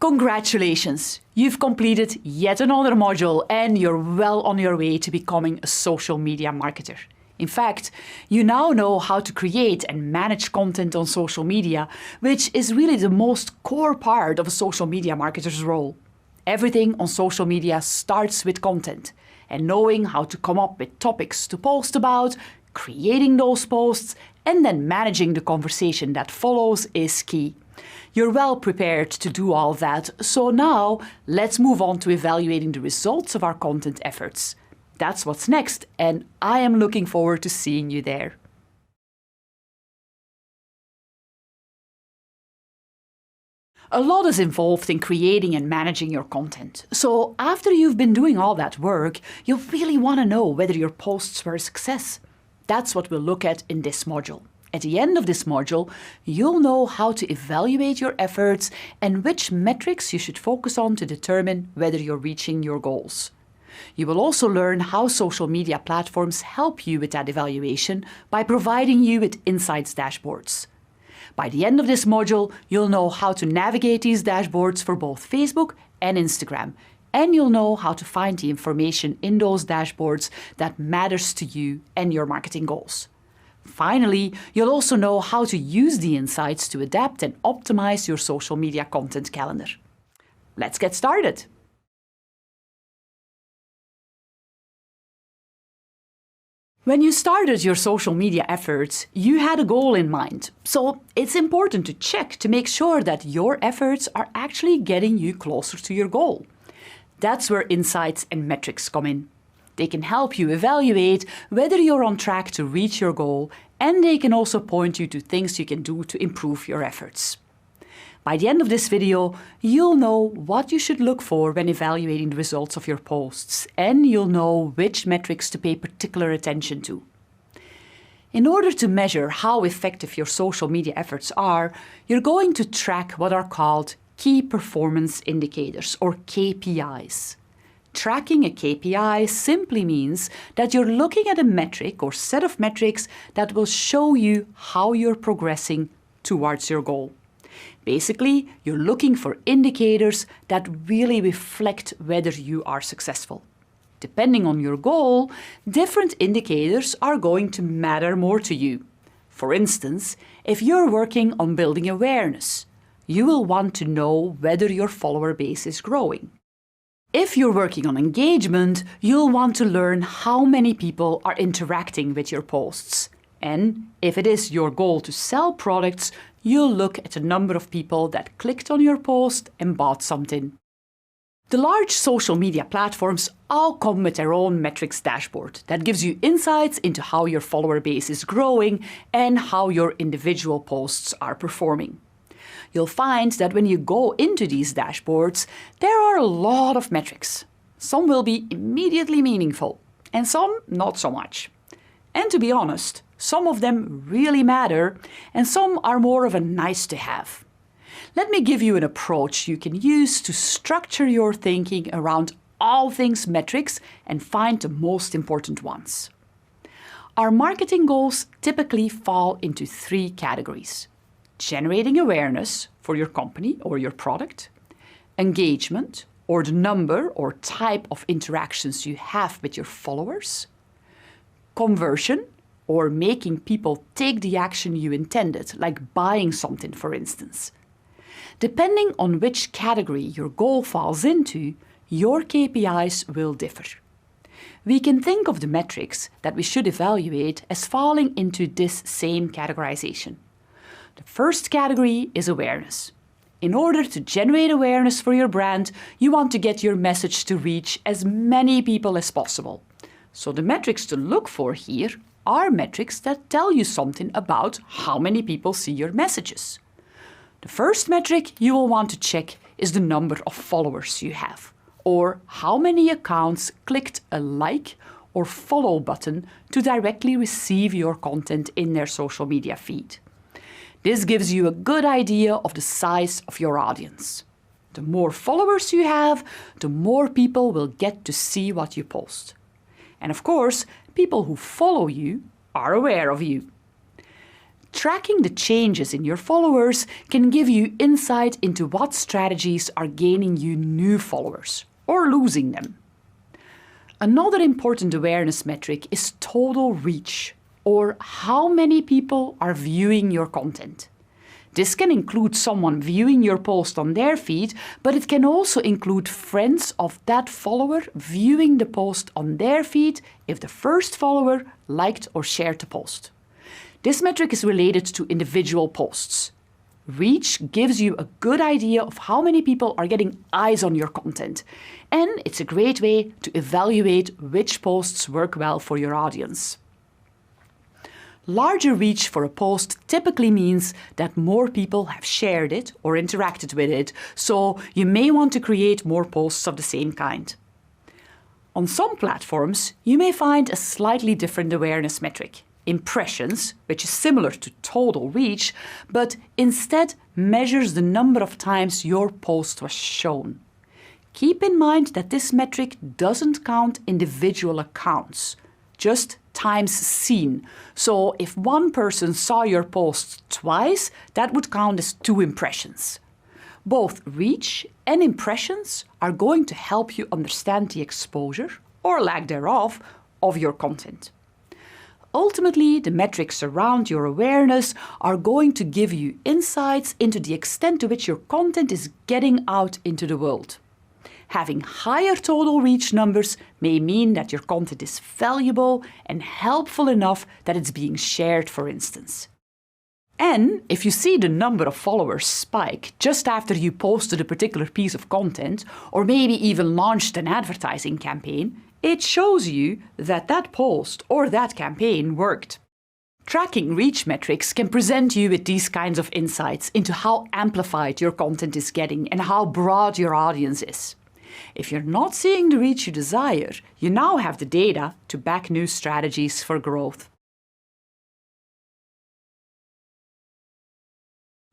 Speaker 1: Congratulations! You've completed yet another module and you're well on your way to becoming a social media marketer. In fact, you now know how to create and manage content on social media, which is really the most core part of a social media marketer's role. Everything on social media starts with content, and knowing how to come up with topics to post about, creating those posts, and then managing the conversation that follows is key. You're well prepared to do all that, so now let's move on to evaluating the results of our content efforts. That's what's next, and I am looking forward to seeing you there. A lot is involved in creating and managing your content. So after you've been doing all that work, you'll really want to know whether your posts were a success. That's what we'll look at in this module. At the end of this module, you'll know how to evaluate your efforts and which metrics you should focus on to determine whether you're reaching your goals. You will also learn how social media platforms help you with that evaluation by providing you with insights dashboards. By the end of this module, you'll know how to navigate these dashboards for both Facebook and Instagram, and you'll know how to find the information in those dashboards that matters to you and your marketing goals. Finally, you'll also know how to use the insights to adapt and optimize your social media content calendar. Let's get started. When you started your social media efforts, you had a goal in mind. So it's important to check to make sure that your efforts are actually getting you closer to your goal. That's where insights and metrics come in. They can help you evaluate whether you're on track to reach your goal, and they can also point you to things you can do to improve your efforts. By the end of this video, you'll know what you should look for when evaluating the results of your posts, and you'll know which metrics to pay particular attention to. In order to measure how effective your social media efforts are, you're going to track what are called Key Performance Indicators, or KPIs. Tracking a KPI simply means that you're looking at a metric or set of metrics that will show you how you're progressing towards your goal. Basically, you're looking for indicators that really reflect whether you are successful. Depending on your goal, different indicators are going to matter more to you. For instance, if you're working on building awareness, you will want to know whether your follower base is growing. If you're working on engagement, you'll want to learn how many people are interacting with your posts. And if it is your goal to sell products, you'll look at the number of people that clicked on your post and bought something. The large social media platforms all come with their own metrics dashboard that gives you insights into how your follower base is growing and how your individual posts are performing. You'll find that when you go into these dashboards, there are a lot of metrics. Some will be immediately meaningful, and some not so much. And to be honest, some of them really matter, and some are more of a nice to have. Let me give you an approach you can use to structure your thinking around all things metrics and find the most important ones. Our marketing goals typically fall into 3 categories: generating awareness for your company or your product, engagement, or the number or type of interactions you have with your followers, conversion, or making people take the action you intended, like buying something, for instance. Depending on which category your goal falls into, your KPIs will differ. We can think of the metrics that we should evaluate as falling into this same categorization. The first category is awareness. In order to generate awareness for your brand, you want to get your message to reach as many people as possible. So the metrics to look for here are metrics that tell you something about how many people see your messages. The first metric you will want to check is the number of followers you have, or how many accounts clicked a like or follow button to directly receive your content in their social media feed. This gives you a good idea of the size of your audience. The more followers you have, the more people will get to see what you post. And of course, people who follow you are aware of you. Tracking the changes in your followers can give you insight into what strategies are gaining you new followers or losing them. Another important awareness metric is total reach, or how many people are viewing your content. This can include someone viewing your post on their feed, but it can also include friends of that follower viewing the post on their feed if the first follower liked or shared the post. This metric is related to individual posts. Reach gives you a good idea of how many people are getting eyes on your content, and it's a great way to evaluate which posts work well for your audience. Larger reach for a post typically means that more people have shared it or interacted with it, so you may want to create more posts of the same kind. On some platforms, you may find a slightly different awareness metric, impressions, which is similar to total reach, but instead measures the number of times your post was shown. Keep in mind that this metric doesn't count individual accounts, just times seen. So if one person saw your post twice, that would count as 2 impressions. Both reach and impressions are going to help you understand the exposure, or lack thereof, of your content. Ultimately, the metrics around your awareness are going to give you insights into the extent to which your content is getting out into the world. Having higher total reach numbers may mean that your content is valuable and helpful enough that it's being shared, for instance. And if you see the number of followers spike just after you posted a particular piece of content, or maybe even launched an advertising campaign, it shows you that that post or that campaign worked. Tracking reach metrics can present you with these kinds of insights into how amplified your content is getting and how broad your audience is. If you're not seeing the reach you desire, you now have the data to back new strategies for growth.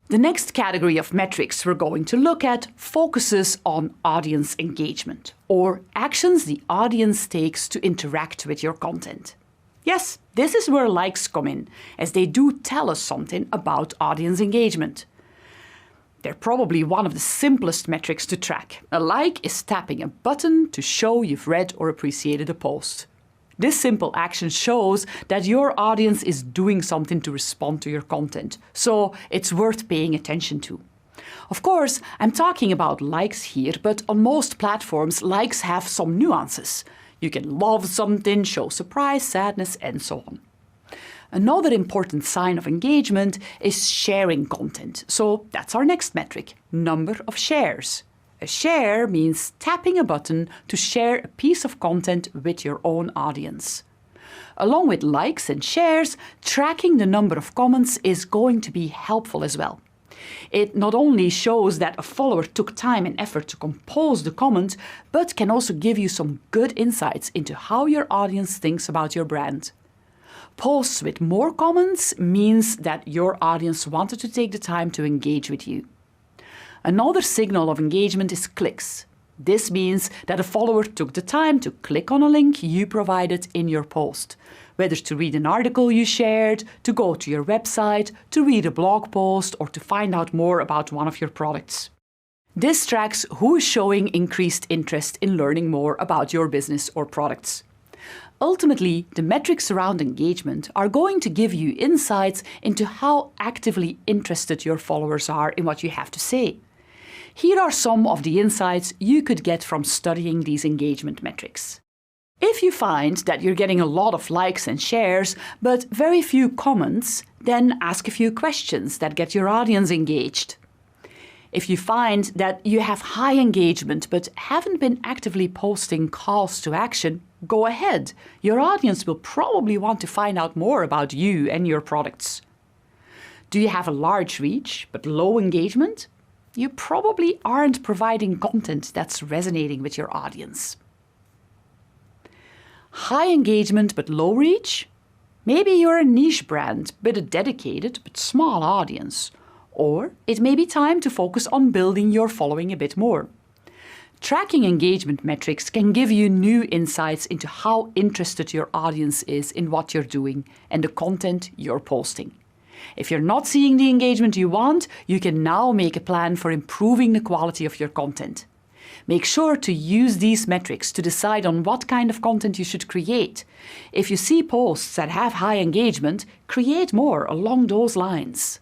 Speaker 1: The next category of metrics we're going to look at focuses on audience engagement, or actions the audience takes to interact with your content. Yes, this is where likes come in, as they do tell us something about audience engagement. They're probably one of the simplest metrics to track. A like is tapping a button to show you've read or appreciated a post. This simple action shows that your audience is doing something to respond to your content, so it's worth paying attention to. Of course, I'm talking about likes here, but on most platforms, likes have some nuances. You can love something, show surprise, sadness, and so on. Another important sign of engagement is sharing content. So that's our next metric, number of shares. A share means tapping a button to share a piece of content with your own audience. Along with likes and shares, tracking the number of comments is going to be helpful as well. It not only shows that a follower took time and effort to compose the comment, but can also give you some good insights into how your audience thinks about your brand. Posts with more comments means that your audience wanted to take the time to engage with you. Another signal of engagement is clicks. This means that a follower took the time to click on a link you provided in your post, whether to read an article you shared, to go to your website, to read a blog post, or to find out more about one of your products. This tracks who is showing increased interest in learning more about your business or products. Ultimately, the metrics around engagement are going to give you insights into how actively interested your followers are in what you have to say. Here are some of the insights you could get from studying these engagement metrics. If you find that you're getting a lot of likes and shares, but very few comments, then ask a few questions that get your audience engaged. If you find that you have high engagement but haven't been actively posting calls to action, go ahead. Your audience will probably want to find out more about you and your products. Do you have a large reach but low engagement? You probably aren't providing content that's resonating with your audience. High engagement but low reach? Maybe you're a niche brand with a dedicated but small audience. Or it may be time to focus on building your following a bit more. Tracking engagement metrics can give you new insights into how interested your audience is in what you're doing and the content you're posting. If you're not seeing the engagement you want, you can now make a plan for improving the quality of your content. Make sure to use these metrics to decide on what kind of content you should create. If you see posts that have high engagement, create more along those lines.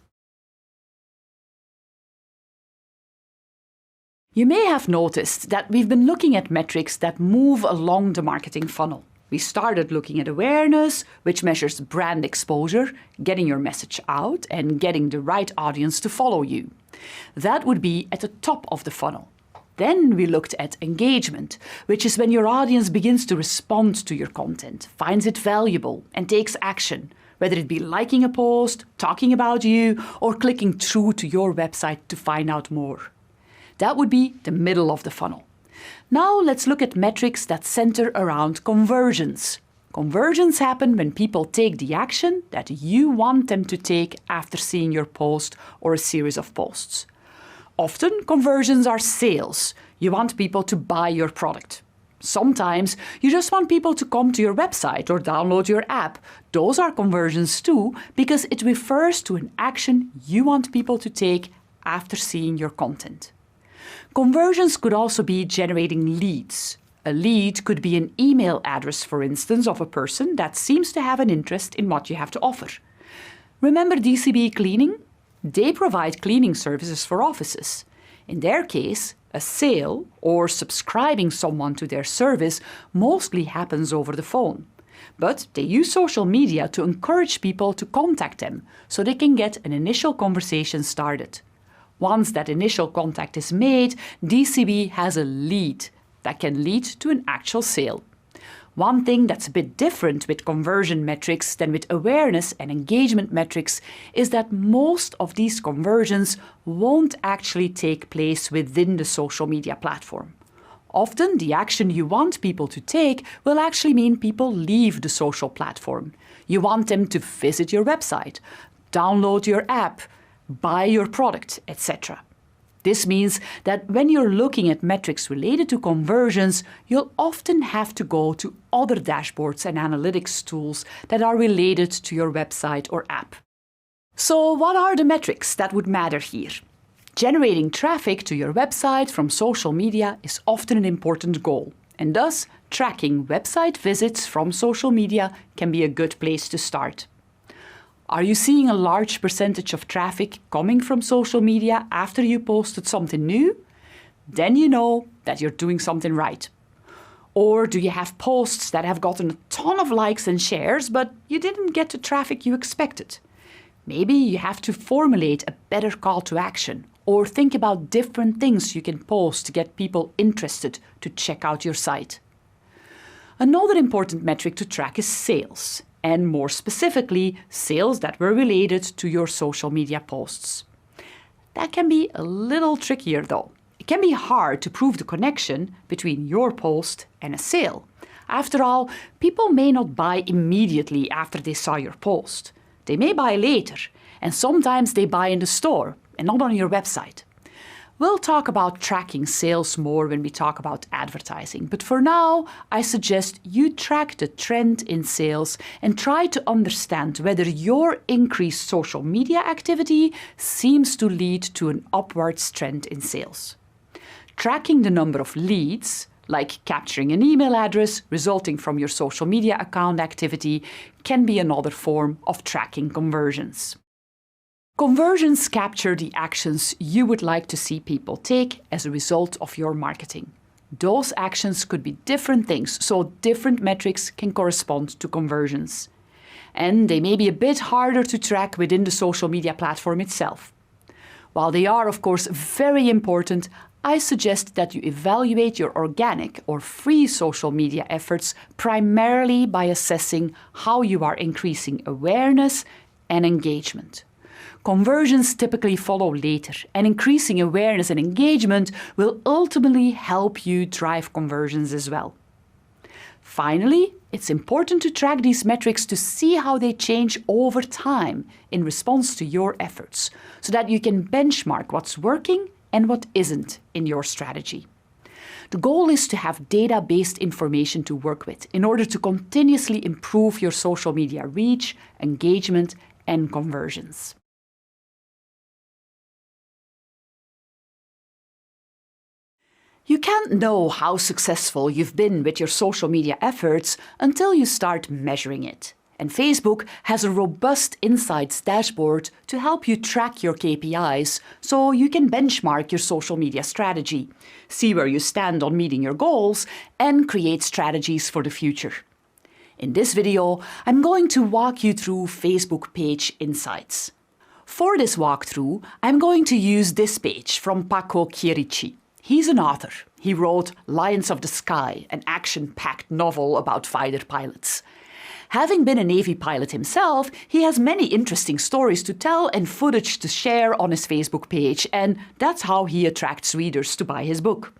Speaker 1: You may have noticed that we've been looking at metrics that move along the marketing funnel. We started looking at awareness, which measures brand exposure, getting your message out, and getting the right audience to follow you. That would be at the top of the funnel. Then we looked at engagement, which is when your audience begins to respond to your content, finds it valuable, and takes action, whether it be liking a post, talking about you, or clicking through to your website to find out more. That would be the middle of the funnel. Now let's look at metrics that center around conversions. Conversions happen when people take the action that you want them to take after seeing your post or a series of posts. Often, conversions are sales. You want people to buy your product. Sometimes you just want people to come to your website or download your app. Those are conversions too, because it refers to an action you want people to take after seeing your content. Conversions could also be generating leads. A lead could be an email address, for instance, of a person that seems to have an interest in what you have to offer. Remember DCB Cleaning? They provide cleaning services for offices. In their case, a sale or subscribing someone to their service mostly happens over the phone. But they use social media to encourage people to contact them so they can get an initial conversation started. Once that initial contact is made, DCB has a lead that can lead to an actual sale. One thing that's a bit different with conversion metrics than with awareness and engagement metrics is that most of these conversions won't actually take place within the social media platform. Often, the action you want people to take will actually mean people leave the social platform. You want them to visit your website, download your app, buy your product, etc. This means that when you're looking at metrics related to conversions, you'll often have to go to other dashboards and analytics tools that are related to your website or app. So, what are the metrics that would matter here? Generating traffic to your website from social media is often an important goal, and thus tracking website visits from social media can be a good place to start. Are you seeing a large percentage of traffic coming from social media after you posted something new? Then you know that you're doing something right. Or do you have posts that have gotten a ton of likes and shares, but you didn't get the traffic you expected? Maybe you have to formulate a better call to action, or think about different things you can post to get people interested to check out your site. Another important metric to track is sales, and more specifically, sales that were related to your social media posts. That can be a little trickier though. It can be hard to prove the connection between your post and a sale. After all, people may not buy immediately after they saw your post. They may buy later, and sometimes they buy in the store and not on your website. We'll talk about tracking sales more when we talk about advertising, but for now, I suggest you track the trend in sales and try to understand whether your increased social media activity seems to lead to an upwards trend in sales. Tracking the number of leads, like capturing an email address resulting from your social media account activity, can be another form of tracking conversions. Conversions capture the actions you would like to see people take as a result of your marketing. Those actions could be different things, so different metrics can correspond to conversions. And they may be a bit harder to track within the social media platform itself. While they are, of course, very important, I suggest that you evaluate your organic or free social media efforts primarily by assessing how you are increasing awareness and engagement. Conversions typically follow later, and increasing awareness and engagement will ultimately help you drive conversions as well. Finally, it's important to track these metrics to see how they change over time in response to your efforts, so that you can benchmark what's working and what isn't in your strategy. The goal is to have data-based information to work with in order to continuously improve your social media reach, engagement, and conversions. You can't know how successful you've been with your social media efforts until you start measuring it. And Facebook has a robust insights dashboard to help you track your KPIs so you can benchmark your social media strategy, see where you stand on meeting your goals, and create strategies for the future. In this video, I'm going to walk you through Facebook Page Insights. For this walkthrough, I'm going to use this page from Paco Chierici. He's an author. He wrote Lions of the Sky, an action-packed novel about fighter pilots. Having been a Navy pilot himself, he has many interesting stories to tell and footage to share on his Facebook page, and that's how he attracts readers to buy his book.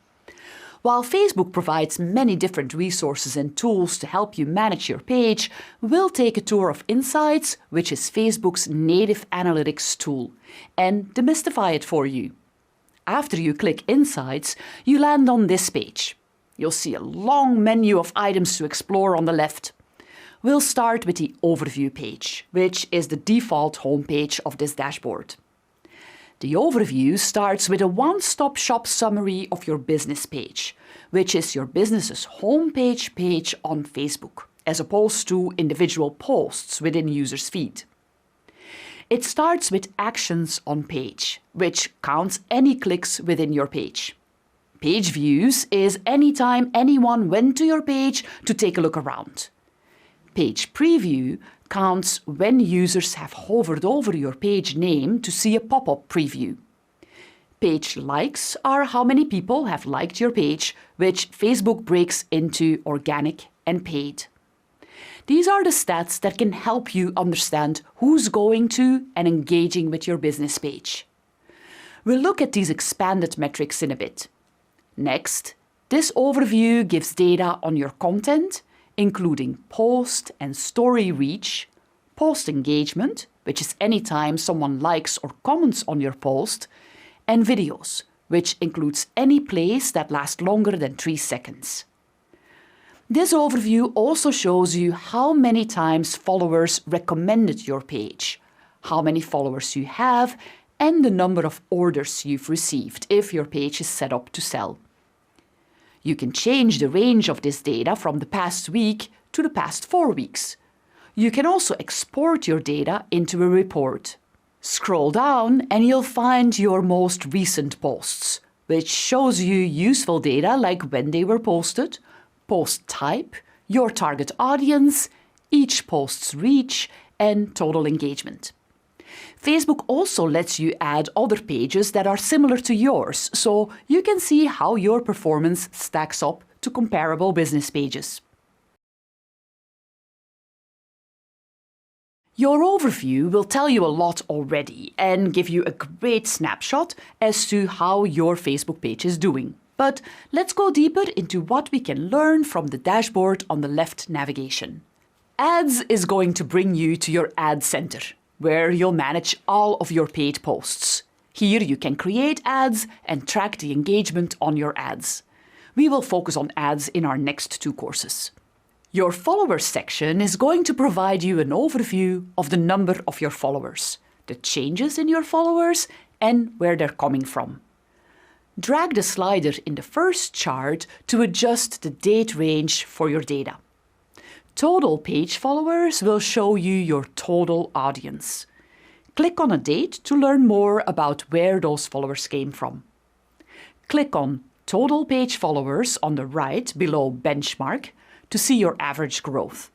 Speaker 1: While Facebook provides many different resources and tools to help you manage your page, we'll take a tour of Insights, which is Facebook's native analytics tool, and demystify it for you. After you click Insights, you land on this page. You'll see a long menu of items to explore on the left. We'll start with the Overview page, which is the default homepage of this dashboard. The Overview starts with a one-stop shop summary of your business page, which is your business's homepage page on Facebook, as opposed to individual posts within users' feed. It starts with Actions on Page, which counts any clicks within your page. Page Views is anytime anyone went to your page to take a look around. Page Preview counts when users have hovered over your page name to see a pop-up preview. Page Likes are how many people have liked your page, which Facebook breaks into organic and paid. These are the stats that can help you understand who's going to and engaging with your business page. We'll look at these expanded metrics in a bit. Next, this overview gives data on your content, including post and story reach, post engagement, which is anytime someone likes or comments on your post, and videos, which includes any plays that last longer than 3 seconds. This overview also shows you how many times followers recommended your page, how many followers you have, and the number of orders you've received if your page is set up to sell. You can change the range of this data from the past week to the past 4 weeks. You can also export your data into a report. Scroll down and you'll find your most recent posts, which shows you useful data like when they were posted, post type, your target audience, each post's reach, and total engagement. Facebook also lets you add other pages that are similar to yours, so you can see how your performance stacks up to comparable business pages. Your overview will tell you a lot already and give you a great snapshot as to how your Facebook page is doing. But let's go deeper into what we can learn from the dashboard on the left navigation. Ads is going to bring you to your ad center, where you'll manage all of your paid posts. Here you can create ads and track the engagement on your ads. We will focus on ads in our next 2 courses. Your followers section is going to provide you an overview of the number of your followers, the changes in your followers, and where they're coming from. Drag the slider in the first chart to adjust the date range for your data. Total page followers will show you your total audience. Click on a date to learn more about where those followers came from. Click on Total page followers on the right below Benchmark to see your average growth.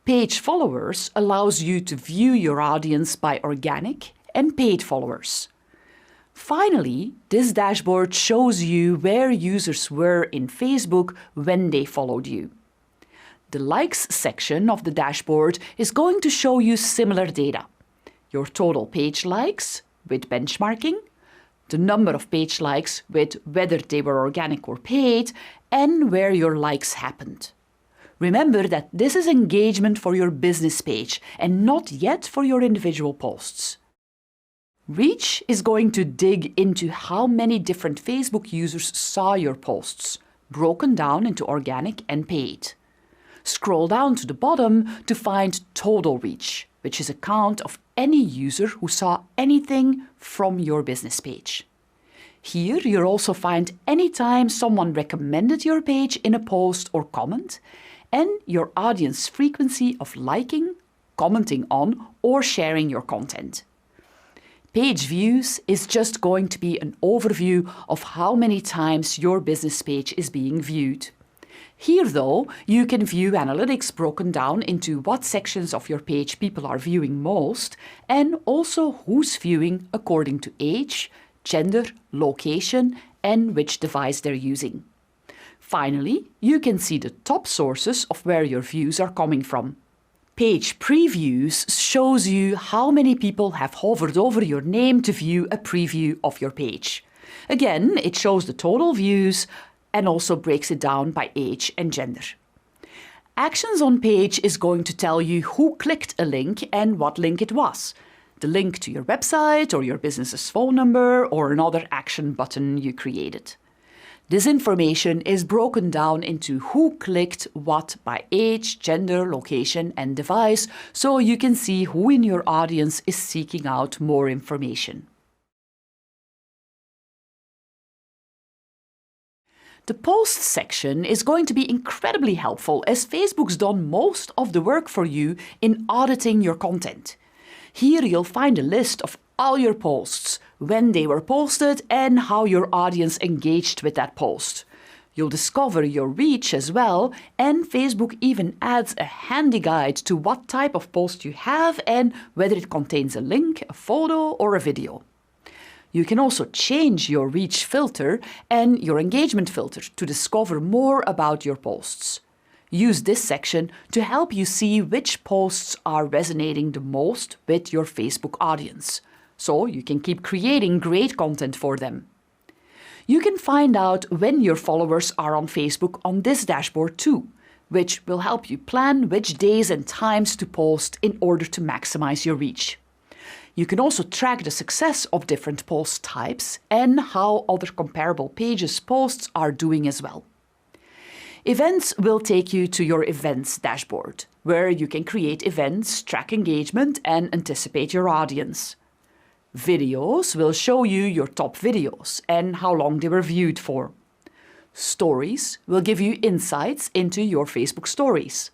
Speaker 1: Page followers allows you to view your audience by organic and paid followers. Finally, this dashboard shows you where users were in Facebook when they followed you. The Likes section of the dashboard is going to show you similar data. Your total page likes with benchmarking, the number of page likes with whether they were organic or paid, and where your likes happened. Remember that this is engagement for your business page and not yet for your individual posts. Reach is going to dig into how many different Facebook users saw your posts, broken down into organic and paid. Scroll down to the bottom to find Total Reach, which is a count of any user who saw anything from your business page. Here you'll also find any time someone recommended your page in a post or comment, and your audience frequency of liking, commenting on, or sharing your content. Page Views is just going to be an overview of how many times your business page is being viewed. Here, though, you can view analytics broken down into what sections of your page people are viewing most, and also who's viewing according to age, gender, location, and which device they're using. Finally, you can see the top sources of where your views are coming from. Page Previews shows you how many people have hovered over your name to view a preview of your page. Again, it shows the total views and also breaks it down by age and gender. Actions on Page is going to tell you who clicked a link and what link it was. The link to your website or your business's phone number or another action button you created. This information is broken down into who clicked what by age, gender, location, and device, so you can see who in your audience is seeking out more information. The posts section is going to be incredibly helpful as Facebook's done most of the work for you in auditing your content. Here you'll find a list of all your posts, when they were posted and how your audience engaged with that post. You'll discover your reach as well, and Facebook even adds a handy guide to what type of post you have and whether it contains a link, a photo or a video. You can also change your reach filter and your engagement filter to discover more about your posts. Use this section to help you see which posts are resonating the most with your Facebook audience, so you can keep creating great content for them. You can find out when your followers are on Facebook on this dashboard too, which will help you plan which days and times to post in order to maximize your reach. You can also track the success of different post types and how other comparable pages' posts are doing as well. Events will take you to your events dashboard, where you can create events, track engagement, and anticipate your audience. Videos will show you your top videos and how long they were viewed for. Stories will give you insights into your Facebook stories.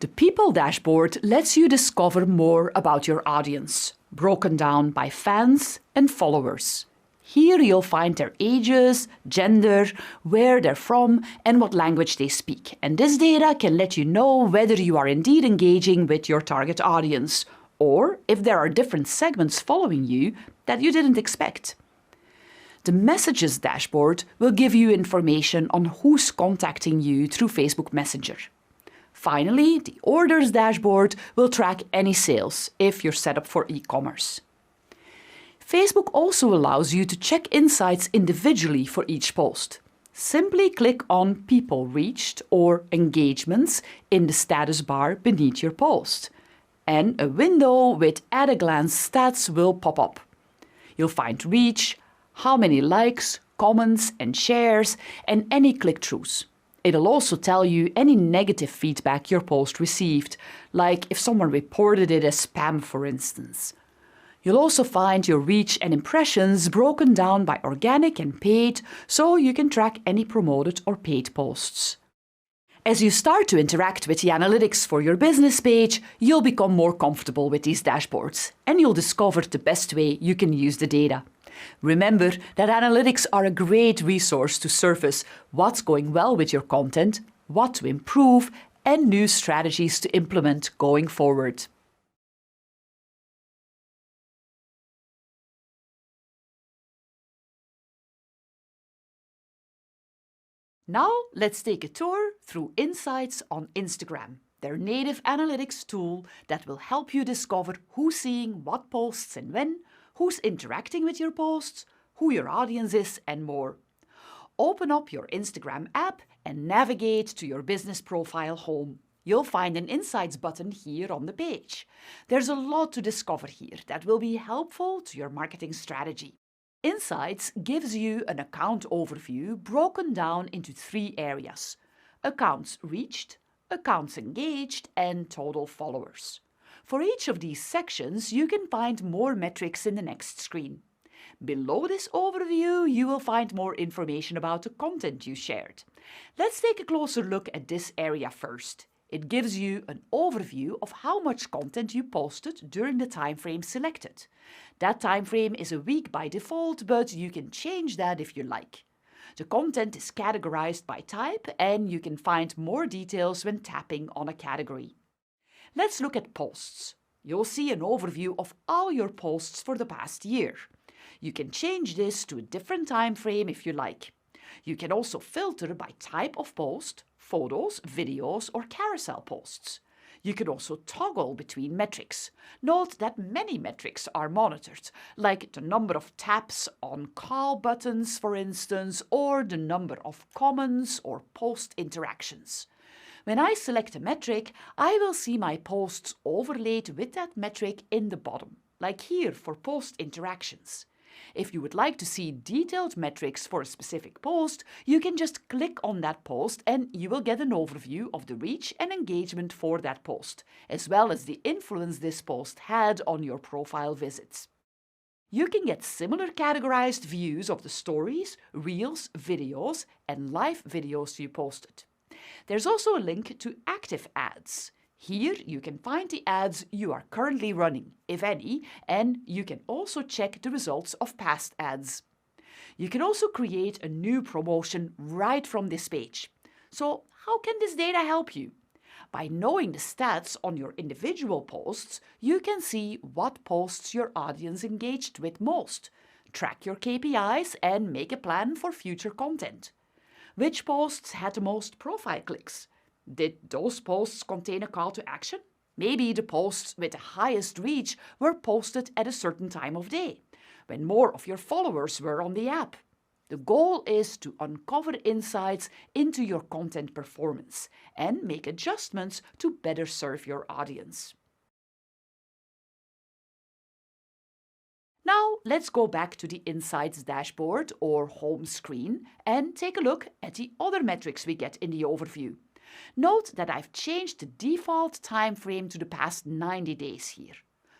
Speaker 1: The People dashboard lets you discover more about your audience, broken down by fans and followers. Here you'll find their ages, gender, where they're from, and what language they speak. And this data can let you know whether you are indeed engaging with your target audience, or if there are different segments following you that you didn't expect. The Messages dashboard will give you information on who's contacting you through Facebook Messenger. Finally, the Orders dashboard will track any sales if you're set up for e-commerce. Facebook also allows you to check insights individually for each post. Simply click on People Reached or Engagements in the status bar beneath your post, and a window with at-a-glance stats will pop up. You'll find reach, how many likes, comments and shares, and any click-throughs. It'll also tell you any negative feedback your post received, like if someone reported it as spam, for instance. You'll also find your reach and impressions broken down by organic and paid, so you can track any promoted or paid posts. As you start to interact with the analytics for your business page, you'll become more comfortable with these dashboards, and you'll discover the best way you can use the data. Remember that analytics are a great resource to surface what's going well with your content, what to improve, and new strategies to implement going forward. Now let's take a tour through Insights on Instagram, their native analytics tool that will help you discover who's seeing what posts and when, who's interacting with your posts, who your audience is, and more. Open up your Instagram app and navigate to your business profile home. You'll find an Insights button here on the page. There's a lot to discover here that will be helpful to your marketing strategy. Insights gives you an account overview broken down into 3 areas: accounts reached, accounts engaged, and total followers. For each of these sections, you can find more metrics in the next screen. Below this overview, you will find more information about the content you shared. Let's take a closer look at this area first. It gives you an overview of how much content you posted during the time frame selected. That time frame is a week by default, but you can change that if you like. The content is categorized by type, and you can find more details when tapping on a category. Let's look at posts. You'll see an overview of all your posts for the past year. You can change this to a different time frame if you like. You can also filter by type of post, photos, videos, or carousel posts. You can also toggle between metrics. Note that many metrics are monitored, like the number of taps on call buttons, for instance, or the number of comments or post interactions. When I select a metric, I will see my posts overlaid with that metric in the bottom, like here for post interactions. If you would like to see detailed metrics for a specific post, you can just click on that post and you will get an overview of the reach and engagement for that post, as well as the influence this post had on your profile visits. You can get similar categorized views of the stories, reels, videos, and live videos you posted. There's also a link to active ads. Here you can find the ads you are currently running, if any, and you can also check the results of past ads. You can also create a new promotion right from this page. So how can this data help you? By knowing the stats on your individual posts, you can see what posts your audience engaged with most, track your KPIs and make a plan for future content. Which posts had the most profile clicks? Did those posts contain a call to action? Maybe the posts with the highest reach were posted at a certain time of day, when more of your followers were on the app. The goal is to uncover insights into your content performance and make adjustments to better serve your audience. Now let's go back to the Insights dashboard or home screen and take a look at the other metrics we get in the overview. Note that I've changed the default time frame to the past 90 days here.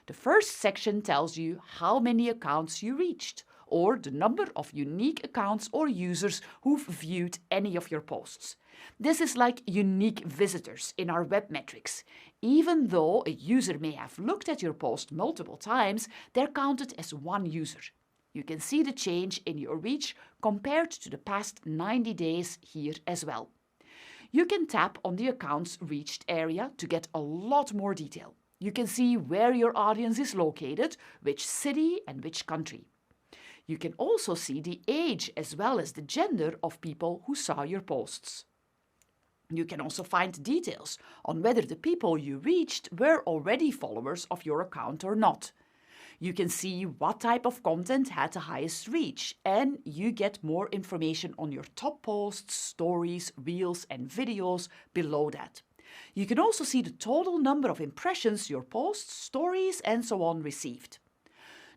Speaker 1: The first section tells you how many accounts you reached, or the number of unique accounts or users who've viewed any of your posts. This is like unique visitors in our web metrics. Even though a user may have looked at your post multiple times, they're counted as one user. You can see the change in your reach compared to the past 90 days here as well. You can tap on the accounts reached area to get a lot more detail. You can see where your audience is located, which city and which country. You can also see the age as well as the gender of people who saw your posts. You can also find details on whether the people you reached were already followers of your account or not. You can see what type of content had the highest reach, and you get more information on your top posts, stories, reels, and videos below that. You can also see the total number of impressions your posts, stories, and so on received.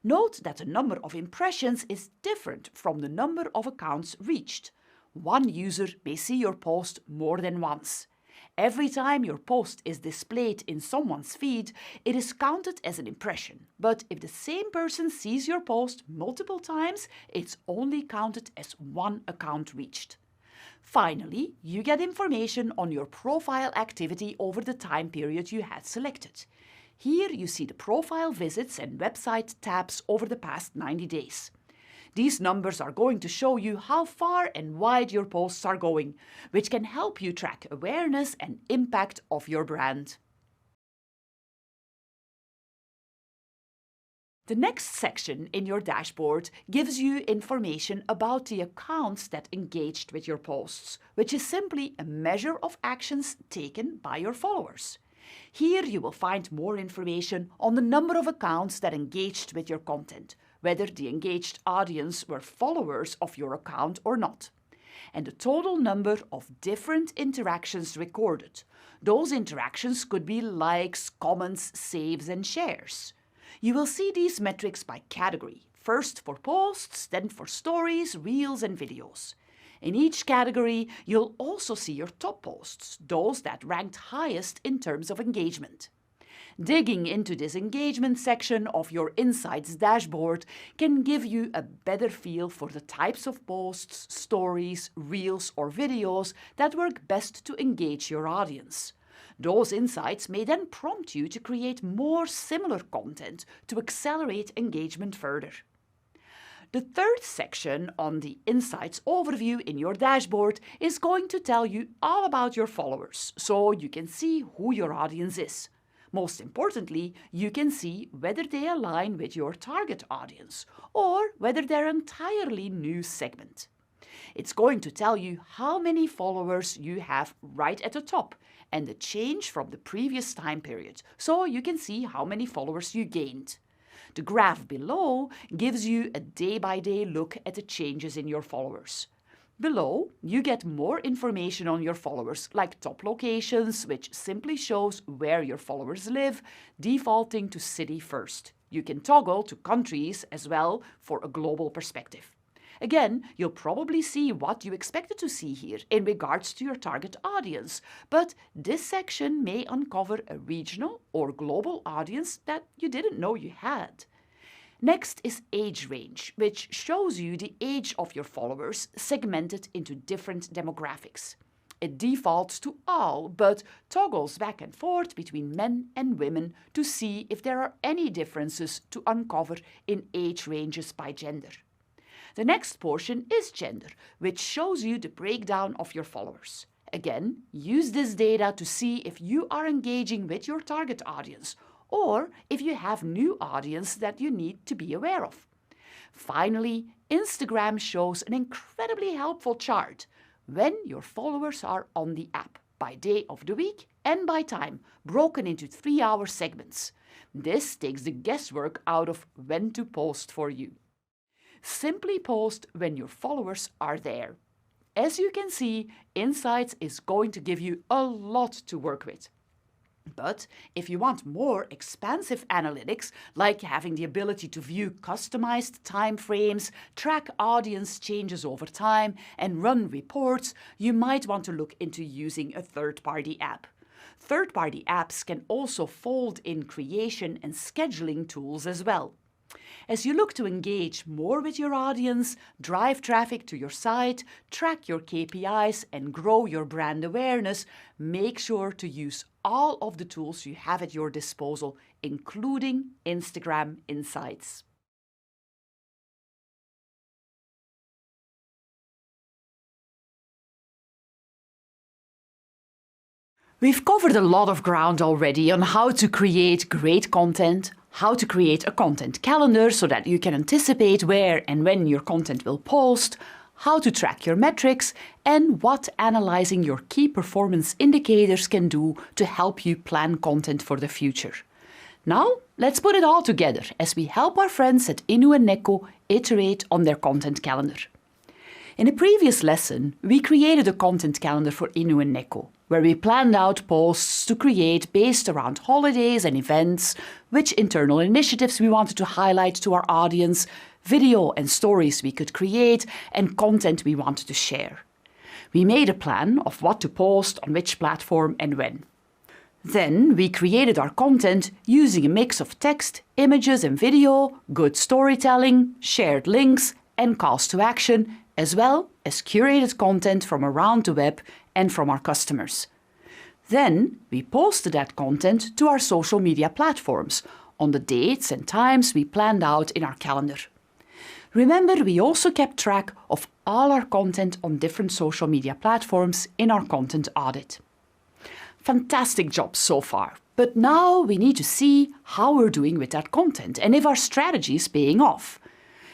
Speaker 1: Note that the number of impressions is different from the number of accounts reached. One user may see your post more than once. Every time your post is displayed in someone's feed, it is counted as an impression. But if the same person sees your post multiple times, it's only counted as one account reached. Finally, you get information on your profile activity over the time period you had selected. Here you see the profile visits and website tabs over the past 90 days. These numbers are going to show you how far and wide your posts are going, which can help you track awareness and impact of your brand. The next section in your dashboard gives you information about the accounts that engaged with your posts, which is simply a measure of actions taken by your followers. Here you will find more information on the number of accounts that engaged with your content, whether the engaged audience were followers of your account or not, and the total number of different interactions recorded. Those interactions could be likes, comments, saves, and shares. You will see these metrics by category, first for posts, then for stories, reels, and videos. In each category, you'll also see your top posts, those that ranked highest in terms of engagement. Digging into this engagement section of your Insights dashboard can give you a better feel for the types of posts, stories, reels, or videos that work best to engage your audience. Those insights may then prompt you to create more similar content to accelerate engagement further. The third section on the Insights overview in your dashboard is going to tell you all about your followers, so you can see who your audience is. Most importantly, you can see whether they align with your target audience or whether they're an entirely new segment. It's going to tell you how many followers you have right at the top and the change from the previous time period, so you can see how many followers you gained. The graph below gives you a day-by-day look at the changes in your followers. Below, you get more information on your followers, like top locations, which simply shows where your followers live, defaulting to city first. You can toggle to countries as well for a global perspective. Again, you'll probably see what you expected to see here in regards to your target audience, but this section may uncover a regional or global audience that you didn't know you had. Next is age range, which shows you the age of your followers segmented into different demographics. It defaults to all, but toggles back and forth between men and women to see if there are any differences to uncover in age ranges by gender. The next portion is gender, which shows you the breakdown of your followers. Again, use this data to see if you are engaging with your target audience or if you have new audience that you need to be aware of. Finally, Instagram shows an incredibly helpful chart when your followers are on the app, by day of the week and by time, broken into 3-hour segments. This takes the guesswork out of when to post for you. Simply post when your followers are there. As you can see, Insights is going to give you a lot to work with. But if you want more expansive analytics, like having the ability to view customized timeframes, track audience changes over time, and run reports, you might want to look into using a third-party app. Third-party apps can also fold in creation and scheduling tools as well. As you look to engage more with your audience, drive traffic to your site, track your KPIs, and grow your brand awareness, make sure to use all of the tools you have at your disposal, including Instagram Insights. We've covered a lot of ground already on how to create great content, how to create a content calendar so that you can anticipate where and when your content will post, how to track your metrics, and what analyzing your key performance indicators can do to help you plan content for the future. Now, let's put it all together as we help our friends at Inu and Neko iterate on their content calendar. In a previous lesson, we created a content calendar for Inu and Neko, where we planned out posts to create based around holidays and events, which internal initiatives we wanted to highlight to our audience, video and stories we could create, and content we wanted to share. We made a plan of what to post on which platform and when. Then we created our content using a mix of text, images and video, good storytelling, shared links, and calls to action, as well as curated content from around the web and from our customers. Then we posted that content to our social media platforms on the dates and times we planned out in our calendar. Remember, we also kept track of all our content on different social media platforms in our content audit. Fantastic job so far, but now we need to see how we're doing with that content and if our strategy is paying off.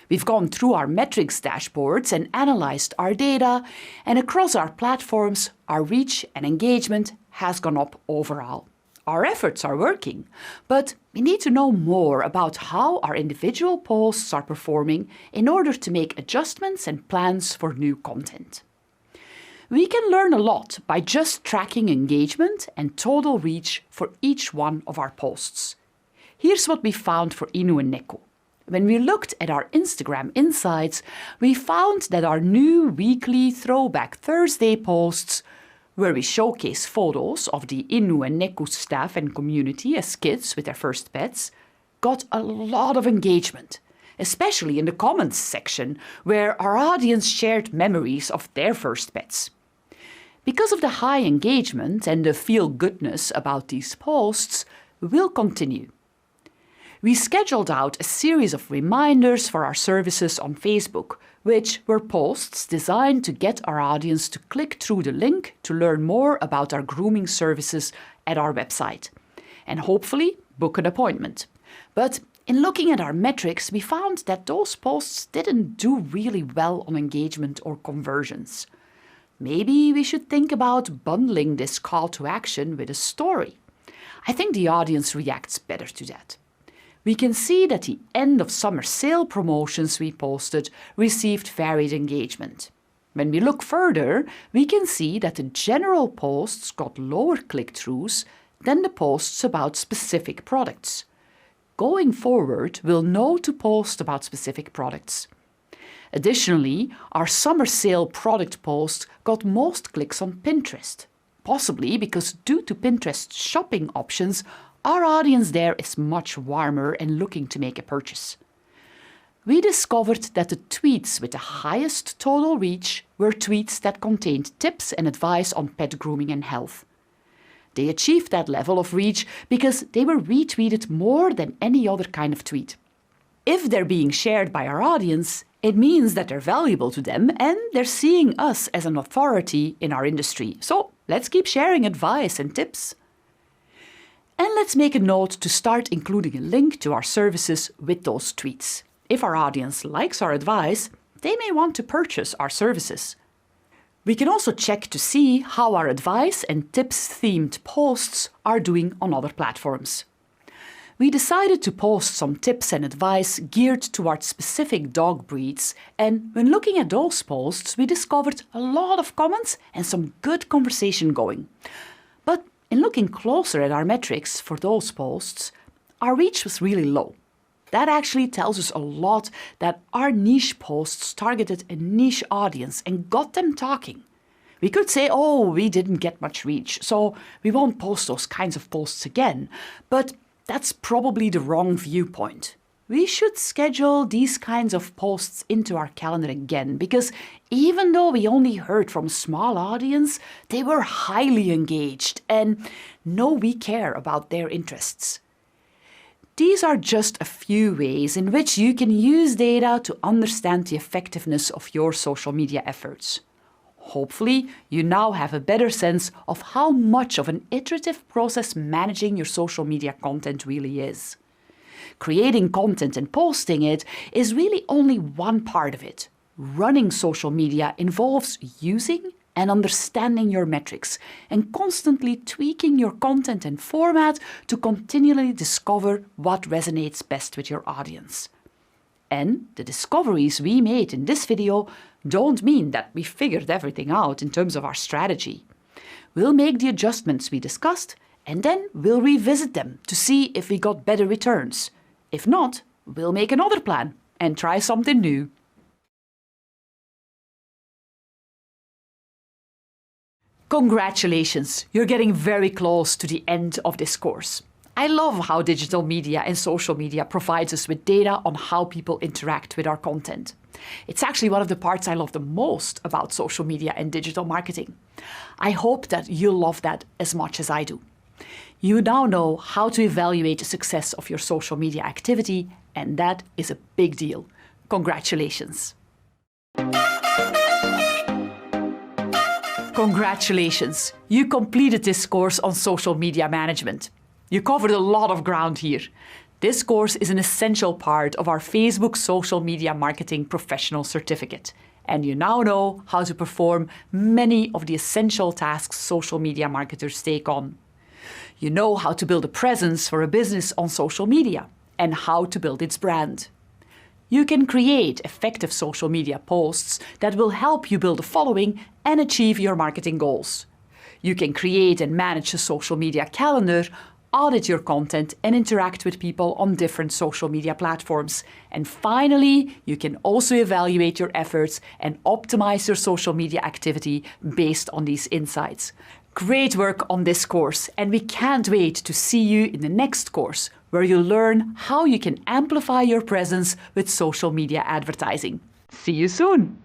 Speaker 1: We've gone through our metrics dashboards and analyzed our data, and across our platforms, our reach and engagement has gone up overall. Our efforts are working, but we need to know more about how our individual posts are performing in order to make adjustments and plans for new content. We can learn a lot by just tracking engagement and total reach for each one of our posts. Here's what we found for Inu and Neko. When we looked at our Instagram Insights, we found that our new weekly Throwback Thursday posts, where we showcase photos of the Inu and Neko staff and community as kids with their first pets, got a lot of engagement, especially in the comments section, where our audience shared memories of their first pets. Because of the high engagement and the feel-goodness about these posts, we'll continue. We scheduled out a series of reminders for our services on Facebook, which were posts designed to get our audience to click through the link to learn more about our grooming services at our website, and hopefully book an appointment. But in looking at our metrics, we found that those posts didn't do really well on engagement or conversions. Maybe we should think about bundling this call to action with a story. I think the audience reacts better to that. We can see that the end of summer sale promotions we posted received varied engagement. When we look further, we can see that the general posts got lower click-throughs than the posts about specific products. going forward, we'll know to post about specific products. Additionally, our summer sale product post got most clicks on Pinterest, possibly because due to Pinterest's shopping options, our audience there is much warmer and looking to make a purchase. We discovered that the tweets with the highest total reach were tweets that contained tips and advice on pet grooming and health. They achieved that level of reach because they were retweeted more than any other kind of tweet. If they're being shared by our audience, it means that they're valuable to them and they're seeing us as an authority in our industry. So let's keep sharing advice and tips. And let's make a note to start including a link to our services with those tweets. If our audience likes our advice, they may want to purchase our services. We can also check to see how our advice and tips-themed posts are doing on other platforms. We decided to post some tips and advice geared towards specific dog breeds, and when looking at those posts, we discovered a lot of comments and some good conversation going. But in looking closer at our metrics for those posts, our reach was really low. That actually tells us a lot that our niche posts targeted a niche audience and got them talking. We could say, oh, we didn't get much reach, so we won't post those kinds of posts again. But that's probably the wrong viewpoint. We should schedule these kinds of posts into our calendar again, because even though we only heard from a small audience, they were highly engaged and know we care about their interests. These are just a few ways in which you can use data to understand the effectiveness of your social media efforts. Hopefully, you now have a better sense of how much of an iterative process managing your social media content really is. Creating content and posting it is really only one part of it. Running social media involves using and understanding your metrics and constantly tweaking your content and format to continually discover what resonates best with your audience. And the discoveries we made in this video don't mean that we figured everything out in terms of our strategy. We'll make the adjustments we discussed and then we'll revisit them to see if we got better returns. If not, we'll make another plan and try something new. Congratulations, you're getting very close to the end of this course. I love how digital media and social media provides us with data on how people interact with our content. It's actually one of the parts I love the most about social media and digital marketing. I hope that you'll love that as much as I do. You now know how to evaluate the success of your social media activity, and that is a big deal. Congratulations. Congratulations! You completed this course on social media management. You covered a lot of ground here. This course is an essential part of our Facebook Social Media Marketing Professional Certificate, and you now know how to perform many of the essential tasks social media marketers take on. You know how to build a presence for a business on social media and how to build its brand. You can create effective social media posts that will help you build a following and achieve your marketing goals. You can create and manage a social media calendar, audit your content, and interact with people on different social media platforms. And finally, you can also evaluate your efforts and optimize your social media activity based on these insights. Great work on this course, and we can't wait to see you in the next course, where you'll learn how you can amplify your presence with social media advertising. See you soon!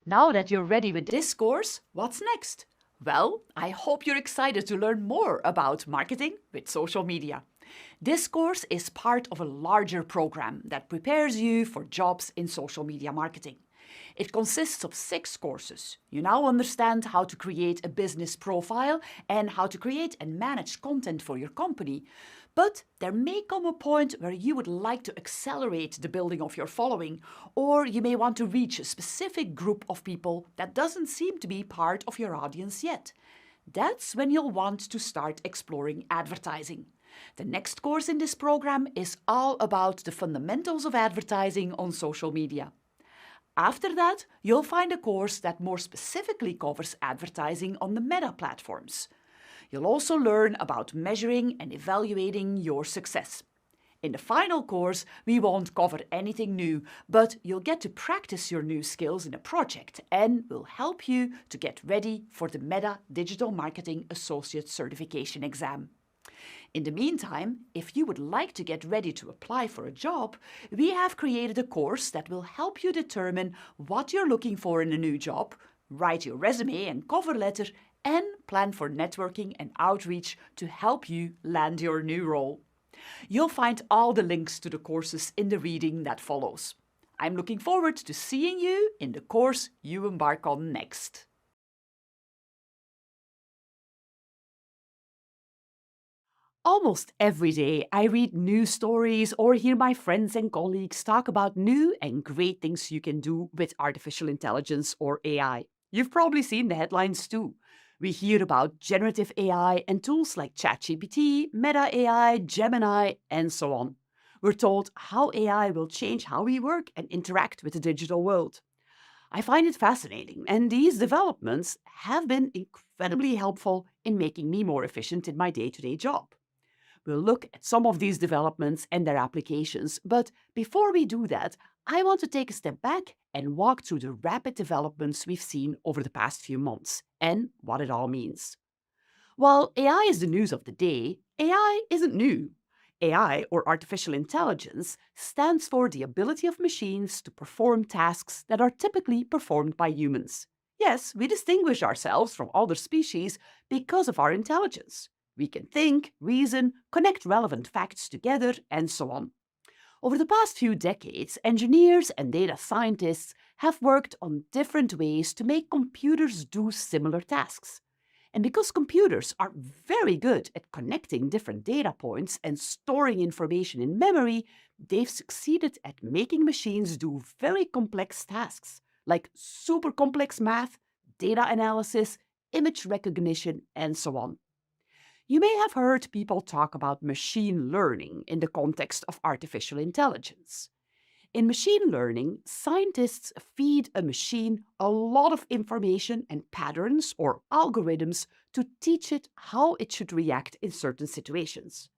Speaker 1: Now that you're ready with this course, what's next? Well, I hope you're excited to learn more about marketing with social media. This course is part of a larger program that prepares you for jobs in social media marketing. It consists of 6 courses. You now understand how to create a business profile and how to create and manage content for your company. But there may come a point where you would like to accelerate the building of your following, or you may want to reach a specific group of people that doesn't seem to be part of your audience yet. That's when you'll want to start exploring advertising. The next course in this program is all about the fundamentals of advertising on social media. After that, you'll find a course that more specifically covers advertising on the Meta platforms. You'll also learn about measuring and evaluating your success. In the final course, we won't cover anything new, but you'll get to practice your new skills in a project and will help you to get ready for the Meta Digital Marketing Associate Certification exam. In the meantime, if you would like to get ready to apply for a job, we have created a course that will help you determine what you're looking for in a new job, write your resume and cover letter, and plan for networking and outreach to help you land your new role. You'll find all the links to the courses in the reading that follows. I'm looking forward to seeing you in the course you embark on next. Almost every day, I read news stories or hear my friends and colleagues talk about new and great things you can do with artificial intelligence or AI. You've probably seen the headlines too. We hear about generative AI and tools like ChatGPT, Meta AI, Gemini, and so on. We're told how AI will change how we work and interact with the digital world. I find it fascinating, and these developments have been incredibly helpful in making me more efficient in my day-to-day job. We'll look at some of these developments and their applications, but before we do that, I want to take a step back and walk through the rapid developments we've seen over the past few months and what it all means. While AI is the news of the day, AI isn't new. AI, or artificial intelligence, stands for the ability of machines to perform tasks that are typically performed by humans. Yes, we distinguish ourselves from other species because of our intelligence. We can think, reason, connect relevant facts together, and so on. Over the past few decades, engineers and data scientists have worked on different ways to make computers do similar tasks. And because computers are very good at connecting different data points and storing information in memory, they've succeeded at making machines do very complex tasks, like super complex math, data analysis, image recognition, and so on. You may have heard people talk about machine learning in the context of artificial intelligence. In machine learning, scientists feed a machine a lot of information and patterns or algorithms to teach it how it should react in certain situations.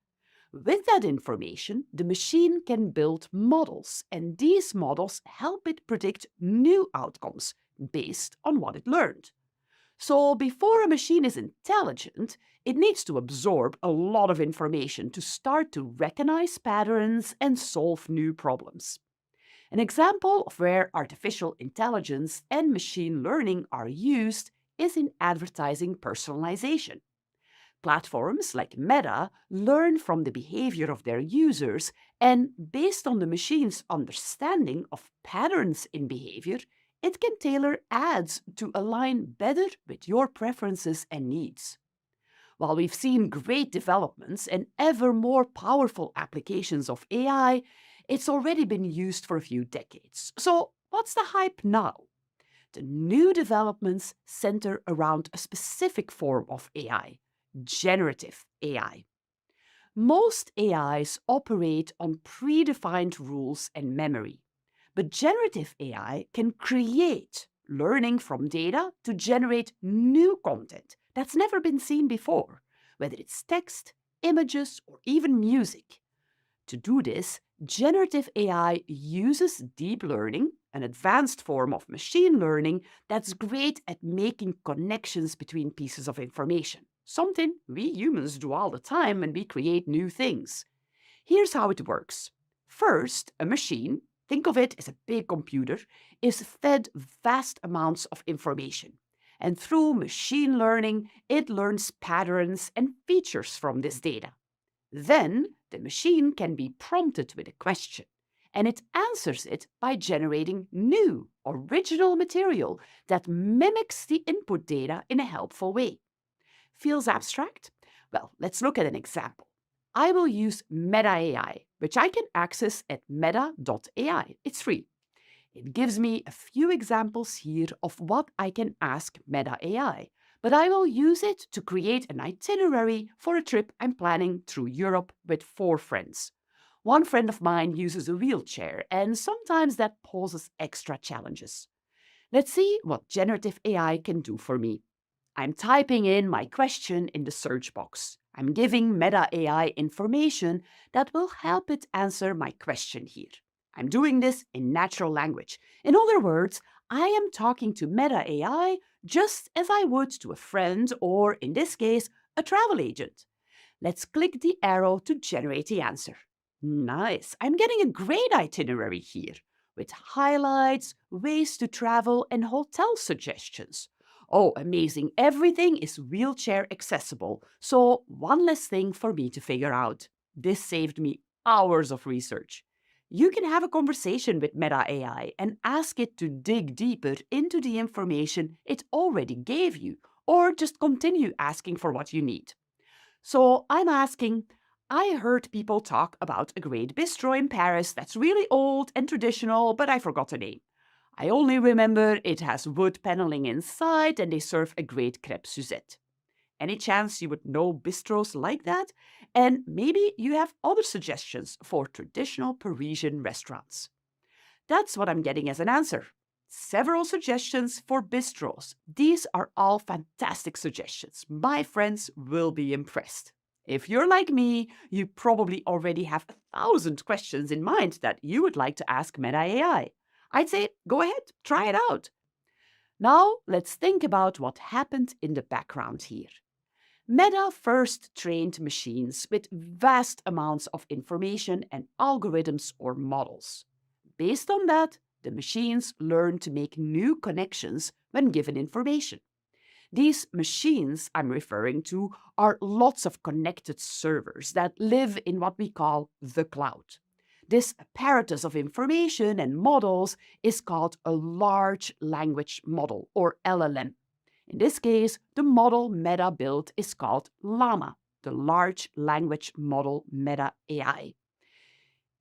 Speaker 1: With that information, the machine can build models, and these models help it predict new outcomes based on what it learned. So, before a machine is intelligent, it needs to absorb a lot of information to start to recognize patterns and solve new problems. An example of where artificial intelligence and machine learning are used is in advertising personalization. Platforms like Meta learn from the behavior of their users, and based on the machine's understanding of patterns in behavior, it can tailor ads to align better with your preferences and needs. While we've seen great developments and ever more powerful applications of AI, it's already been used for a few decades. So, what's the hype now? The new developments center around a specific form of AI, generative AI. Most AIs operate on predefined rules and memory. But generative AI can create learning from data to generate new content that's never been seen before, whether it's text, images, or even music. To do this, generative AI uses deep learning, an advanced form of machine learning that's great at making connections between pieces of information, something we humans do all the time when we create new things. Here's how it works. First, a machine, think of it as a big computer, is fed vast amounts of information. And through machine learning, it learns patterns and features from this data. Then, the machine can be prompted with a question, and it answers it by generating new, original material that mimics the input data in a helpful way. Feels abstract? Well, let's look at an example. I will use Meta AI, which I can access at meta.ai. It's free. It gives me a few examples here of what I can ask Meta AI, but I will use it to create an itinerary for a trip I'm planning through Europe with 4 friends. One friend of mine uses a wheelchair, and sometimes that poses extra challenges. Let's see what generative AI can do for me. I'm typing in my question in the search box. I'm giving Meta AI information that will help it answer my question here. I'm doing this in natural language. In other words, I am talking to Meta AI just as I would to a friend or, in this case, a travel agent. Let's click the arrow to generate the answer. Nice, I'm getting a great itinerary here with highlights, ways to travel, and hotel suggestions. Oh, amazing. Everything is wheelchair accessible, so one less thing for me to figure out. This saved me hours of research. You can have a conversation with Meta AI and ask it to dig deeper into the information it already gave you, or just continue asking for what you need. So I'm asking, I heard people talk about a great bistro in Paris that's really old and traditional, but I forgot the name. I only remember it has wood paneling inside and they serve a great crêpe Suzette. Any chance you would know bistros like that? And maybe you have other suggestions for traditional Parisian restaurants. That's what I'm getting as an answer. Several suggestions for bistros. These are all fantastic suggestions. My friends will be impressed. If you're like me, you probably already have 1,000 questions in mind that you would like to ask Meta AI. I'd say go ahead, try it out. Now let's think about what happened in the background here. Meta first trained machines with vast amounts of information and algorithms or models. Based on that, the machines learn to make new connections when given information. These machines I'm referring to are lots of connected servers that live in what we call the cloud. This apparatus of information and models is called a large language model, or LLM. In this case, the model Meta built is called Llama, the large language model Meta AI.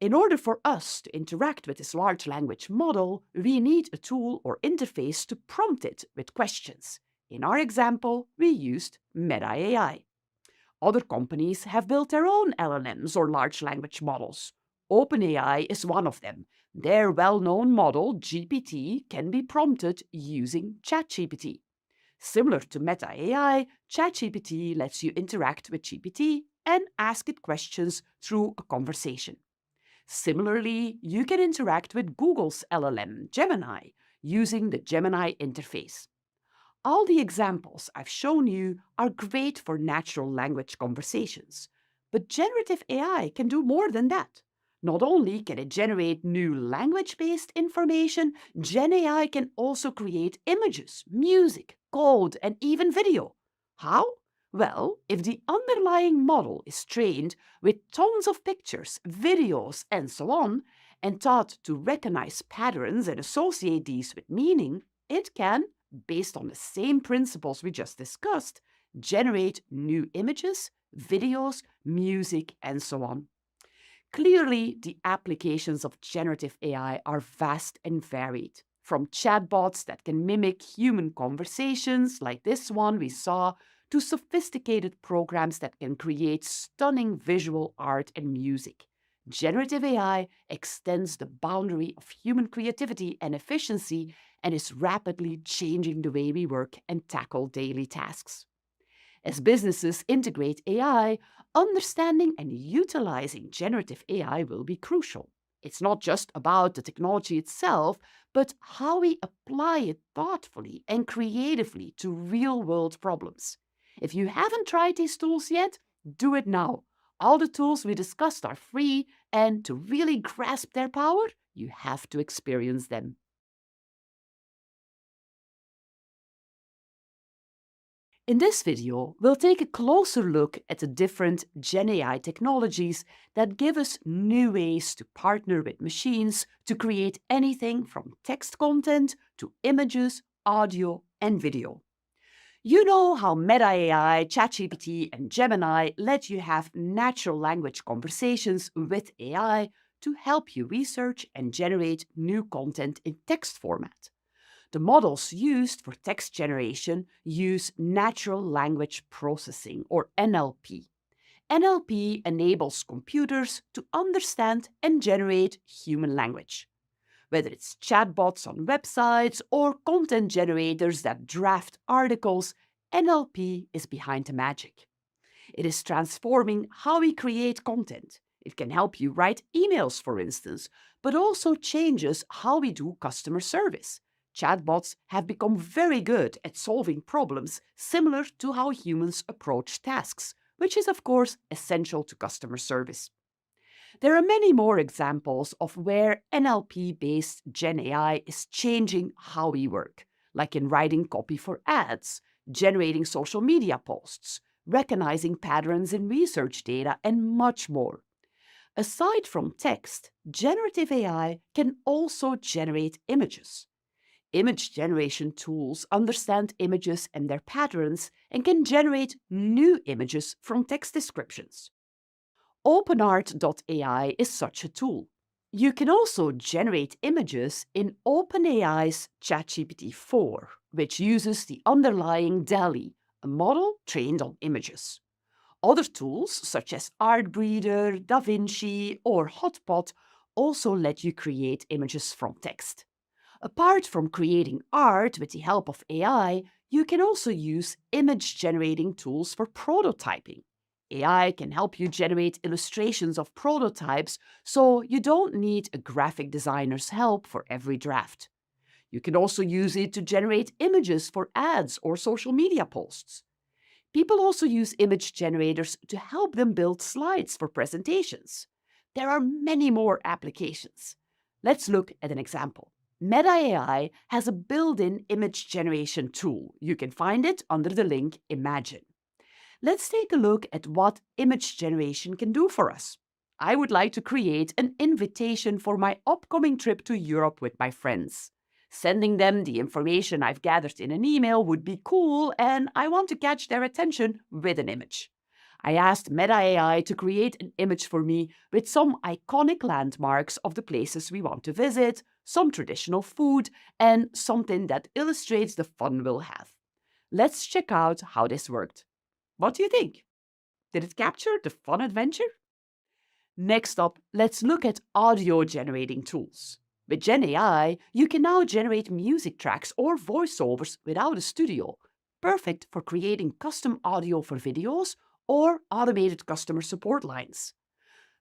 Speaker 1: In order for us to interact with this large language model, we need a tool or interface to prompt it with questions. In our example, we used Meta AI. Other companies have built their own LLMs or large language models. OpenAI is one of them. Their well-known model, GPT, can be prompted using ChatGPT. Similar to Meta AI, ChatGPT lets you interact with GPT and ask it questions through a conversation. Similarly, you can interact with Google's LLM, Gemini, using the Gemini interface. All the examples I've shown you are great for natural language conversations, but generative AI can do more than that. Not only can it generate new language-based information, Gen AI can also create images, music, code, and even video. How? Well, if the underlying model is trained with tons of pictures, videos, and so on, and taught to recognize patterns and associate these with meaning, it can, based on the same principles we just discussed, generate new images, videos, music, and so on. Clearly, the applications of generative AI are vast and varied, from chatbots that can mimic human conversations, like this one we saw, to sophisticated programs that can create stunning visual art and music. Generative AI extends the boundary of human creativity and efficiency and is rapidly changing the way we work and tackle daily tasks. As businesses integrate AI, understanding and utilizing generative AI will be crucial. It's not just about the technology itself, but how we apply it thoughtfully and creatively to real-world problems. If you haven't tried these tools yet, do it now. All the tools we discussed are free, and to really grasp their power, you have to experience them. In this video, we'll take a closer look at the different Gen AI technologies that give us new ways to partner with machines to create anything from text content to images, audio, and video. You know how Meta AI, ChatGPT, and Gemini let you have natural language conversations with AI to help you research and generate new content in text format. The models used for text generation use natural language processing, or NLP. NLP enables computers to understand and generate human language. Whether it's chatbots on websites or content generators that draft articles, NLP is behind the magic. It is transforming how we create content. It can help you write emails, for instance, but also changes how we do customer service. Chatbots have become very good at solving problems similar to how humans approach tasks, which is, of course, essential to customer service. There are many more examples of where NLP-based Gen AI is changing how we work, like in writing copy for ads, generating social media posts, recognizing patterns in research data, and much more. Aside from text, generative AI can also generate images. Image generation tools understand images and their patterns and can generate new images from text descriptions. OpenArt.ai is such a tool. You can also generate images in OpenAI's ChatGPT-4, which uses the underlying DALL-E, a model trained on images. Other tools, such as Artbreeder, DaVinci, or Hotpot, also let you create images from text. Apart from creating art with the help of AI, you can also use image-generating tools for prototyping. AI can help you generate illustrations of prototypes, so you don't need a graphic designer's help for every draft. You can also use it to generate images for ads or social media posts. People also use image generators to help them build slides for presentations. There are many more applications. Let's look at an example. Meta AI has a built-in image generation tool. You can find it under the link Imagine. Let's take a look at what image generation can do for us. I would like to create an invitation for my upcoming trip to Europe with my friends. Sending them the information I've gathered in an email would be cool, and I want to catch their attention with an image. I asked Meta AI to create an image for me with some iconic landmarks of the places we want to visit, some traditional food, and something that illustrates the fun we'll have. Let's check out how this worked. What do you think? Did it capture the fun adventure? Next up, let's look at audio generating tools. With Gen AI, you can now generate music tracks or voiceovers without a studio, perfect for creating custom audio for videos or automated customer support lines.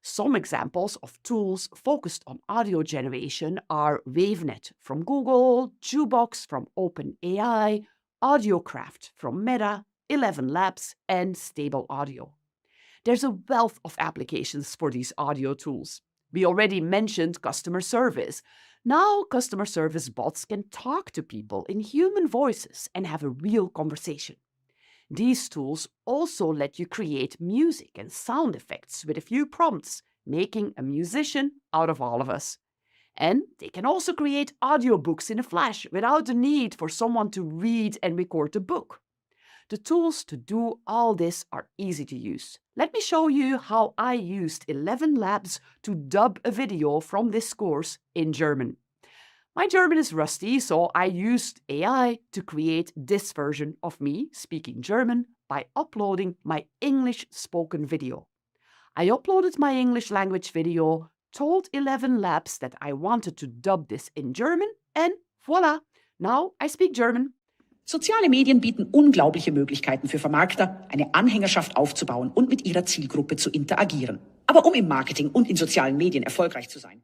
Speaker 1: Some examples of tools focused on audio generation are WaveNet from Google, Jukebox from OpenAI, AudioCraft from Meta, 11 Labs, and Stable Audio. There's a wealth of applications for these audio tools. We already mentioned customer service. Now, customer service bots can talk to people in human voices and have a real conversation. These tools also let you create music and sound effects with a few prompts, making a musician out of all of us. And they can also create audiobooks in a flash without the need for someone to read and record the book. The tools to do all this are easy to use. Let me show you how I used 11 Labs to dub a video from this course in German. My German is rusty, so I used AI to create this version of me speaking German by uploading my English spoken video. I uploaded my English language video, told 11 Labs that I wanted to dub this in German, and voila, now I speak German.
Speaker 3: Soziale Medien bieten unglaubliche Möglichkeiten für Vermarkter, eine Anhängerschaft aufzubauen und mit ihrer Zielgruppe zu interagieren. Aber um im Marketing und in sozialen Medien erfolgreich zu sein.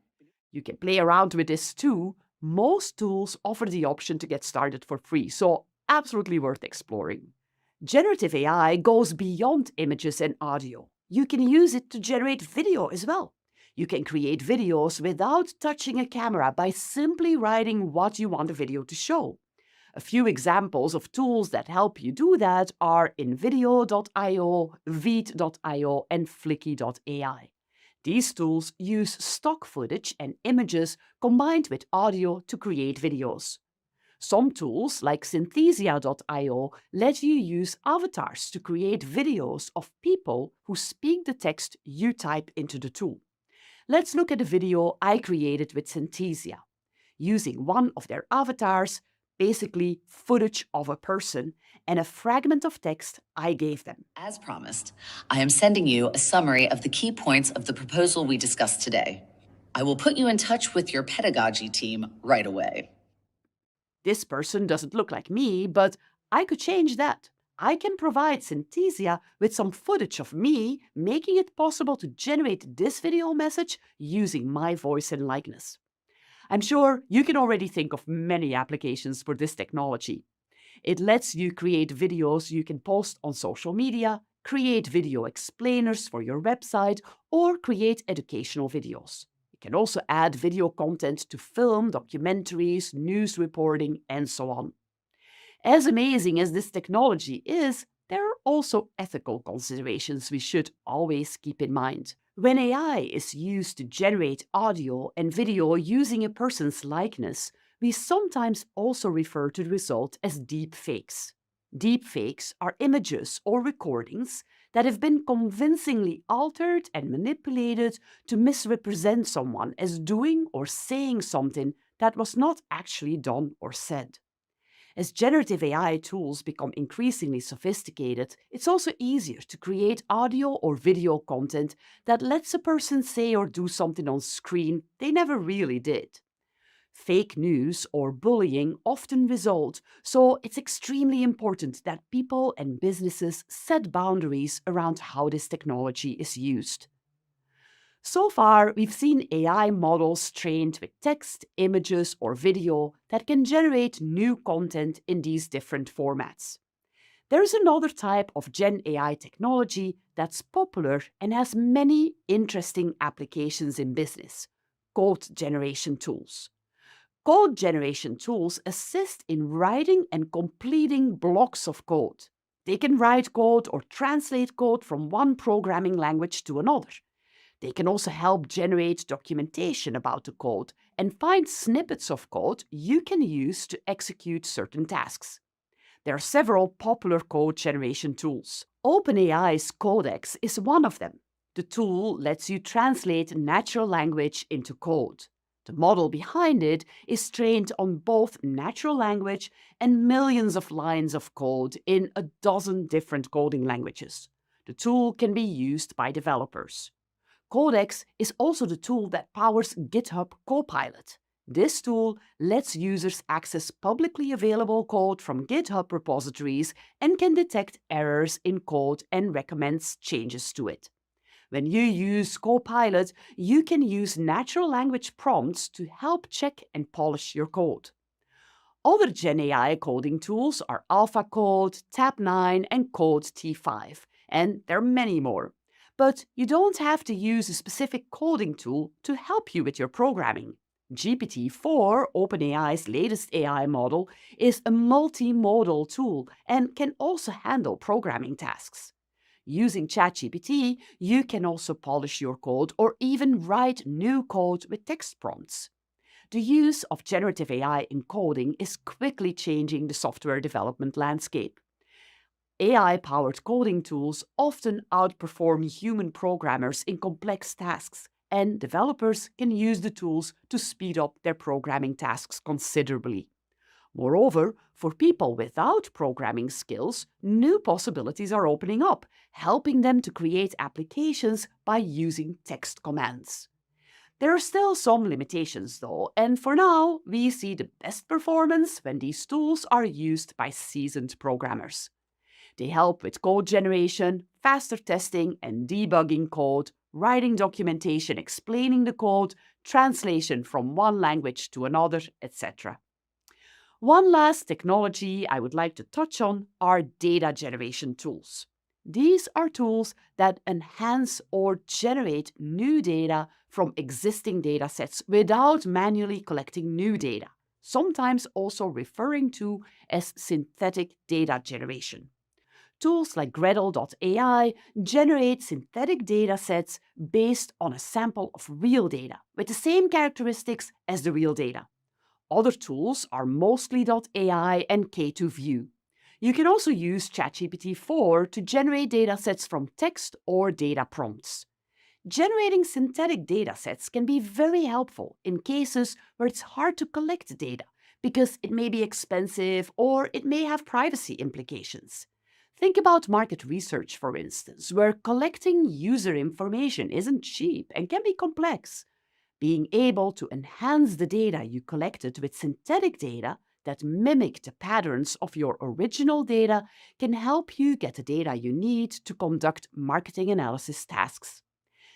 Speaker 1: You can play around with this too. Most tools offer the option to get started for free, so absolutely worth exploring. Generative AI goes beyond images and audio. You can use it to generate video as well. You can create videos without touching a camera by simply writing what you want the video to show. A few examples of tools that help you do that are InVideo.io, Veed.io, and Flicky.ai. These tools use stock footage and images combined with audio to create videos. Some tools, like Synthesia.io, let you use avatars to create videos of people who speak the text you type into the tool. Let's look at a video I created with Synthesia. Using one of their avatars, basically footage of a person and a fragment of text I gave them.
Speaker 4: As promised, I am sending you a summary of the key points of the proposal we discussed today. I will put you in touch with your pedagogy team right away.
Speaker 1: This person doesn't look like me, but I could change that. I can provide Synthesia with some footage of me, making it possible to generate this video message using my voice and likeness. I'm sure you can already think of many applications for this technology. It lets you create videos you can post on social media, create video explainers for your website, or create educational videos. You can also add video content to film, documentaries, news reporting, and so on. As amazing as this technology is, there are also ethical considerations we should always keep in mind. When AI is used to generate audio and video using a person's likeness, we sometimes also refer to the result as deepfakes. Deepfakes are images or recordings that have been convincingly altered and manipulated to misrepresent someone as doing or saying something that was not actually done or said. As generative AI tools become increasingly sophisticated, it's also easier to create audio or video content that lets a person say or do something on screen they never really did. Fake news or bullying often result, so it's extremely important that people and businesses set boundaries around how this technology is used. So far, we've seen AI models trained with text, images, or video that can generate new content in these different formats. There's another type of Gen AI technology that's popular and has many interesting applications in business: code generation tools. Code generation tools assist in writing and completing blocks of code. They can write code or translate code from one programming language to another. They can also help generate documentation about the code and find snippets of code you can use to execute certain tasks. There are several popular code generation tools. OpenAI's Codex is one of them. The tool lets you translate natural language into code. The model behind it is trained on both natural language and millions of lines of code in a dozen different coding languages. The tool can be used by developers. Codex is also the tool that powers GitHub Copilot. This tool lets users access publicly available code from GitHub repositories and can detect errors in code and recommends changes to it. When you use Copilot, you can use natural language prompts to help check and polish your code. Other Gen AI coding tools are AlphaCode, Tab9, and Code T5, and there are many more. But you don't have to use a specific coding tool to help you with your programming. GPT-4, OpenAI's latest AI model, is a multimodal tool and can also handle programming tasks. Using ChatGPT, you can also polish your code or even write new code with text prompts. The use of generative AI in coding is quickly changing the software development landscape. AI-powered coding tools often outperform human programmers in complex tasks, and developers can use the tools to speed up their programming tasks considerably. Moreover, for people without programming skills, new possibilities are opening up, helping them to create applications by using text commands. There are still some limitations though, and for now, we see the best performance when these tools are used by seasoned programmers. They help with code generation, faster testing and debugging code, writing documentation explaining the code, translation from one language to another, etc. One last technology I would like to touch on are data generation tools. These are tools that enhance or generate new data from existing datasets without manually collecting new data, sometimes also referring to as synthetic data generation. Tools like Gradle.ai generate synthetic data sets based on a sample of real data with the same characteristics as the real data. Other tools are Mostly.ai and K2View. You can also use ChatGPT-4 to generate datasets from text or data prompts. Generating synthetic datasets can be very helpful in cases where it's hard to collect data because it may be expensive or it may have privacy implications. Think about market research, for instance, where collecting user information isn't cheap and can be complex. Being able to enhance the data you collected with synthetic data that mimic the patterns of your original data can help you get the data you need to conduct marketing analysis tasks.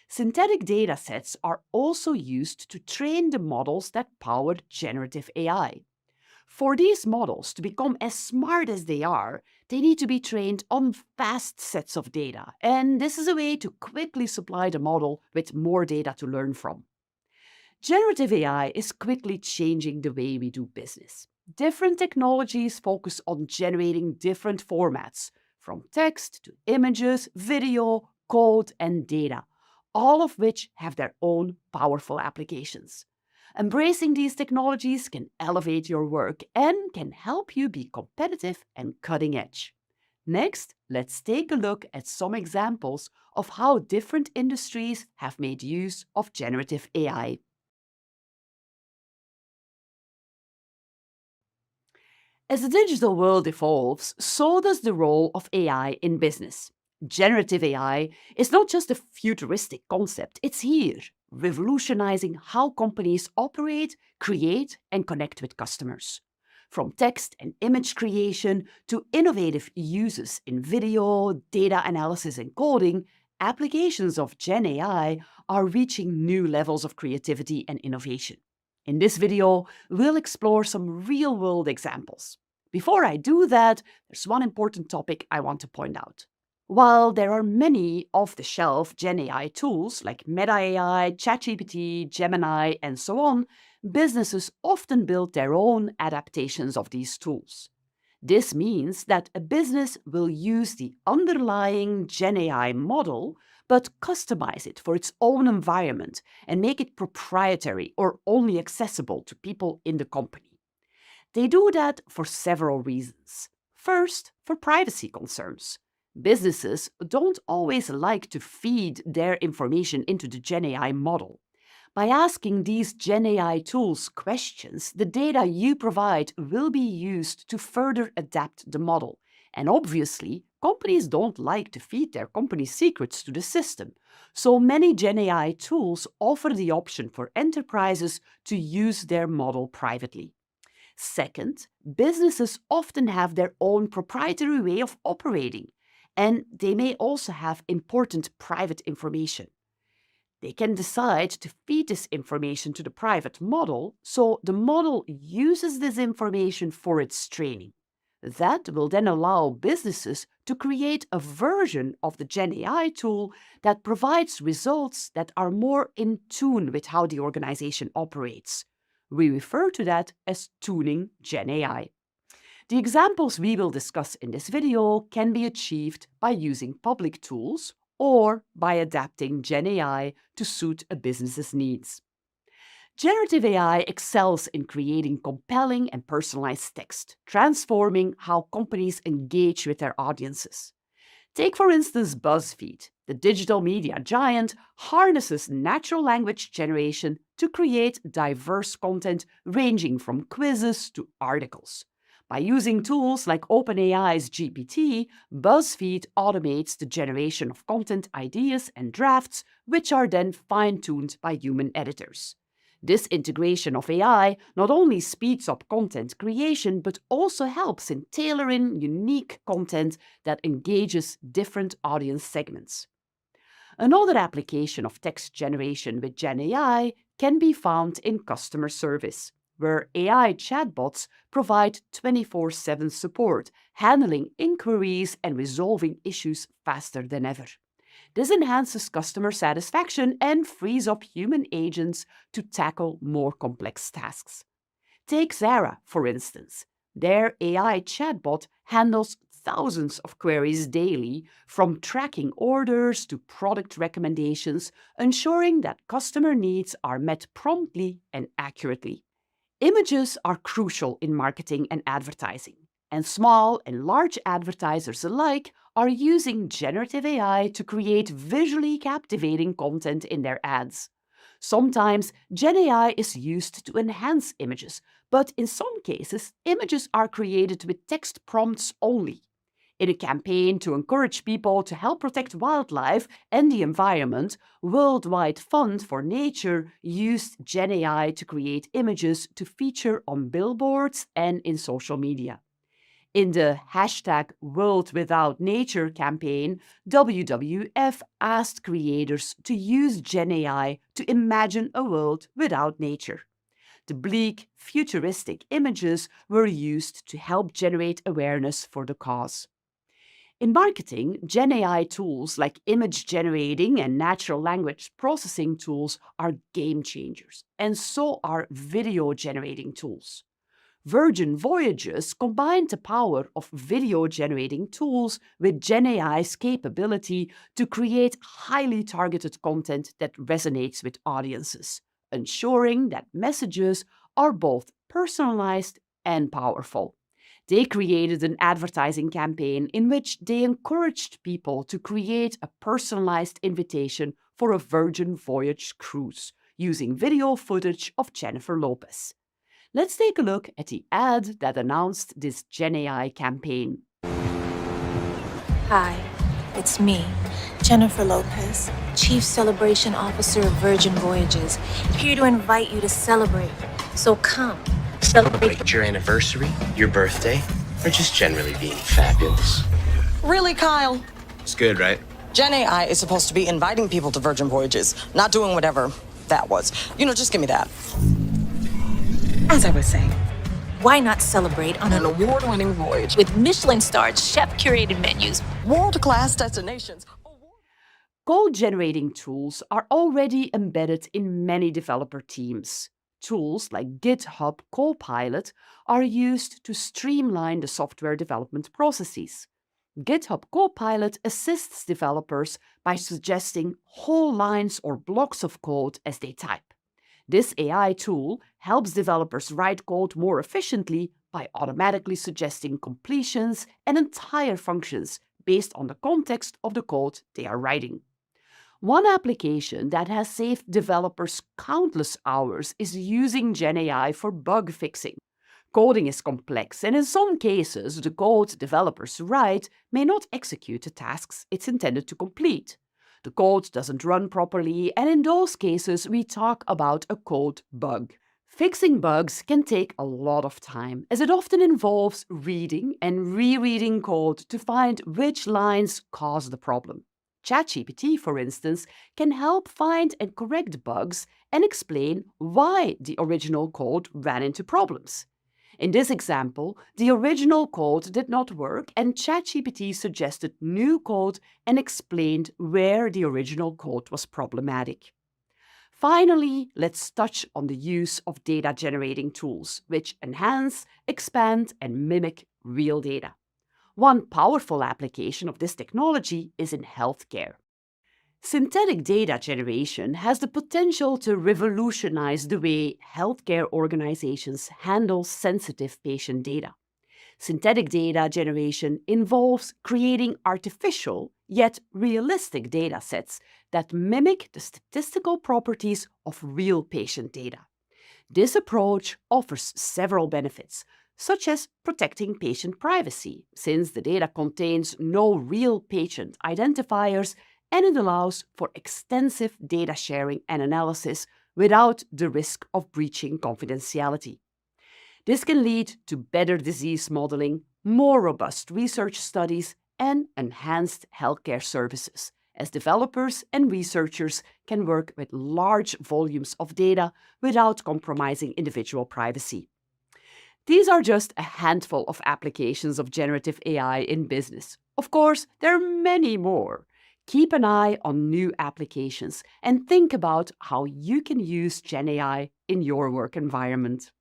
Speaker 1: Synthetic datasets are also used to train the models that power generative AI. For these models to become as smart as they are, they need to be trained on vast sets of data, and this is a way to quickly supply the model with more data to learn from. Generative AI is quickly changing the way we do business. Different technologies focus on generating different formats, from text to images, video, code, and data, all of which have their own powerful applications. Embracing these technologies can elevate your work and can help you be competitive and cutting edge. Next, let's take a look at some examples of how different industries have made use of generative AI. As the digital world evolves, so does the role of AI in business. Generative AI is not just a futuristic concept, it's here, revolutionizing how companies operate, create, and connect with customers. From text and image creation to innovative uses in video, data analysis, and coding, applications of Gen AI are reaching new levels of creativity and innovation. In this video, we'll explore some real-world examples. Before I do that, there's one important topic I want to point out. While there are many off-the-shelf Gen AI tools like Meta AI, ChatGPT, Gemini, and so on, businesses often build their own adaptations of these tools. This means that a business will use the underlying Gen AI model but customize it for its own environment and make it proprietary or only accessible to people in the company. They do that for several reasons. First, for privacy concerns. Businesses don't always like to feed their information into the Gen AI model. By asking these Gen AI tools questions, the data you provide will be used to further adapt the model. And obviously, companies don't like to feed their company secrets to the system. So many Gen AI tools offer the option for enterprises to use their model privately. Second, businesses often have their own proprietary way of operating, and they may also have important private information. They can decide to feed this information to the private model, so the model uses this information for its training. That will then allow businesses to create a version of the Gen AI tool that provides results that are more in tune with how the organization operates. We refer to that as tuning Gen AI. The examples we will discuss in this video can be achieved by using public tools or by adapting Gen AI to suit a business's needs. Generative AI excels in creating compelling and personalized text, transforming how companies engage with their audiences. Take, for instance, BuzzFeed. The digital media giant harnesses natural language generation to create diverse content ranging from quizzes to articles. By using tools like OpenAI's GPT, BuzzFeed automates the generation of content ideas and drafts, which are then fine-tuned by human editors. This integration of AI not only speeds up content creation, but also helps in tailoring unique content that engages different audience segments. Another application of text generation with Gen AI can be found in customer service, where AI chatbots provide 24/7 support, handling inquiries and resolving issues faster than ever. This enhances customer satisfaction and frees up human agents to tackle more complex tasks. Take Zara, for instance. Their AI chatbot handles thousands of queries daily, from tracking orders to product recommendations, ensuring that customer needs are met promptly and accurately. Images are crucial in marketing and advertising, and small and large advertisers alike are using generative AI to create visually captivating content in their ads. Sometimes GenAI is used to enhance images, but in some cases, images are created with text prompts only. In a campaign to encourage people to help protect wildlife and the environment, Worldwide Fund for Nature used GenAI to create images to feature on billboards and in social media. In the #WorldWithoutNature campaign, WWF asked creators to use GenAI to imagine a world without nature. The bleak, futuristic images were used to help generate awareness for the cause. In marketing, GenAI tools like image generating and natural language processing tools are game changers, and so are video generating tools. Virgin Voyages combined the power of video generating tools with GenAI's capability to create highly targeted content that resonates with audiences, ensuring that messages are both personalized and powerful. They created an advertising campaign in which they encouraged people to create a personalized invitation for a Virgin Voyage cruise using video footage of Jennifer Lopez. Let's take a look at the ad that announced this GenAI campaign.
Speaker 5: Hi, it's me, Jennifer Lopez, Chief Celebration Officer of Virgin Voyages, here to invite you to celebrate. So come, celebrate
Speaker 6: your anniversary, your birthday, or just generally being fabulous.
Speaker 7: Really, Kyle?
Speaker 6: It's good, right?
Speaker 7: GenAI is supposed to be inviting people to Virgin Voyages, not doing whatever that was. Just give me that. As I was saying,
Speaker 5: Why not celebrate on
Speaker 7: an
Speaker 5: an
Speaker 7: award-winning voyage
Speaker 5: with Michelin-starred chef-curated menus?
Speaker 7: world-class destinations.
Speaker 1: Code-generating tools are already embedded in many developer teams. Tools like GitHub Copilot are used to streamline the software development processes. GitHub Copilot assists developers by suggesting whole lines or blocks of code as they type. This AI tool helps developers write code more efficiently by automatically suggesting completions and entire functions based on the context of the code they are writing. One application that has saved developers countless hours is using GenAI for bug fixing. Coding is complex, and in some cases, the code developers write may not execute the tasks it's intended to complete. The code doesn't run properly, and in those cases, we talk about a code bug. Fixing bugs can take a lot of time, as it often involves reading and rereading code to find which lines cause the problem. ChatGPT, for instance, can help find and correct bugs and explain why the original code ran into problems. In this example, the original code did not work, and ChatGPT suggested new code and explained where the original code was problematic. Finally, let's touch on the use of data generating tools, which enhance, expand, and mimic real data. One powerful application of this technology is in healthcare. Synthetic data generation has the potential to revolutionize the way healthcare organizations handle sensitive patient data. Synthetic data generation involves creating artificial yet realistic data sets that mimic the statistical properties of real patient data. This approach offers several benefits, such as protecting patient privacy, since the data contains no real patient identifiers, and it allows for extensive data sharing and analysis without the risk of breaching confidentiality. This can lead to better disease modeling, more robust research studies, and enhanced healthcare services, as developers and researchers can work with large volumes of data without compromising individual privacy. These are just a handful of applications of generative AI in business. Of course, there are many more. Keep an eye on new applications and think about how you can use GenAI in your work environment.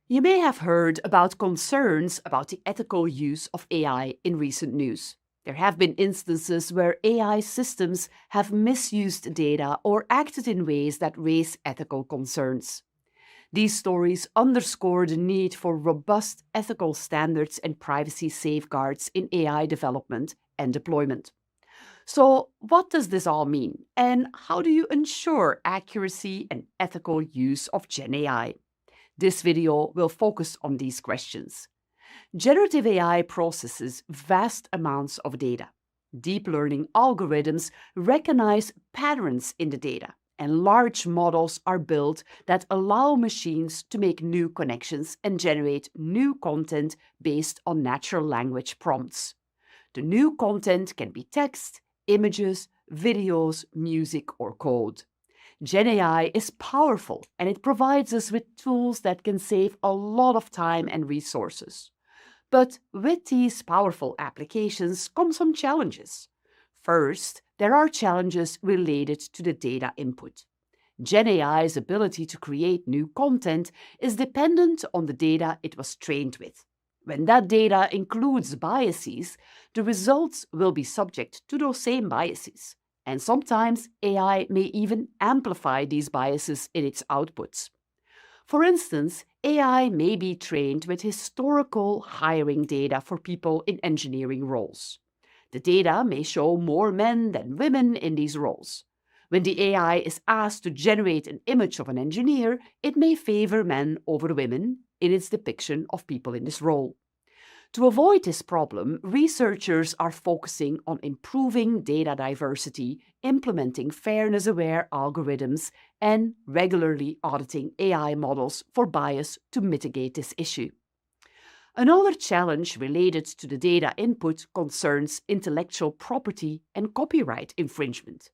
Speaker 1: You may have heard about concerns about the ethical use of AI in recent news. There have been instances where AI systems have misused data or acted in ways that raise ethical concerns. These stories underscore the need for robust ethical standards and privacy safeguards in AI development and deployment. So, what does this all mean? And how do you ensure accuracy and ethical use of Gen AI? This video will focus on these questions. Generative AI processes vast amounts of data. Deep learning algorithms recognize patterns in the data, and large models are built that allow machines to make new connections and generate new content based on natural language prompts. The new content can be text, images, videos, music, or code. Gen AI is powerful, and it provides us with tools that can save a lot of time and resources. But with these powerful applications come some challenges. First, there are challenges related to the data input. Gen AI's ability to create new content is dependent on the data it was trained with. When that data includes biases, the results will be subject to those same biases. And sometimes AI may even amplify these biases in its outputs. For instance, AI may be trained with historical hiring data for people in engineering roles. The data may show more men than women in these roles. When the AI is asked to generate an image of an engineer, it may favor men over women in its depiction of people in this role. To avoid this problem, researchers are focusing on improving data diversity, implementing fairness-aware algorithms, and regularly auditing AI models for bias to mitigate this issue. Another challenge related to the data input concerns intellectual property and copyright infringement.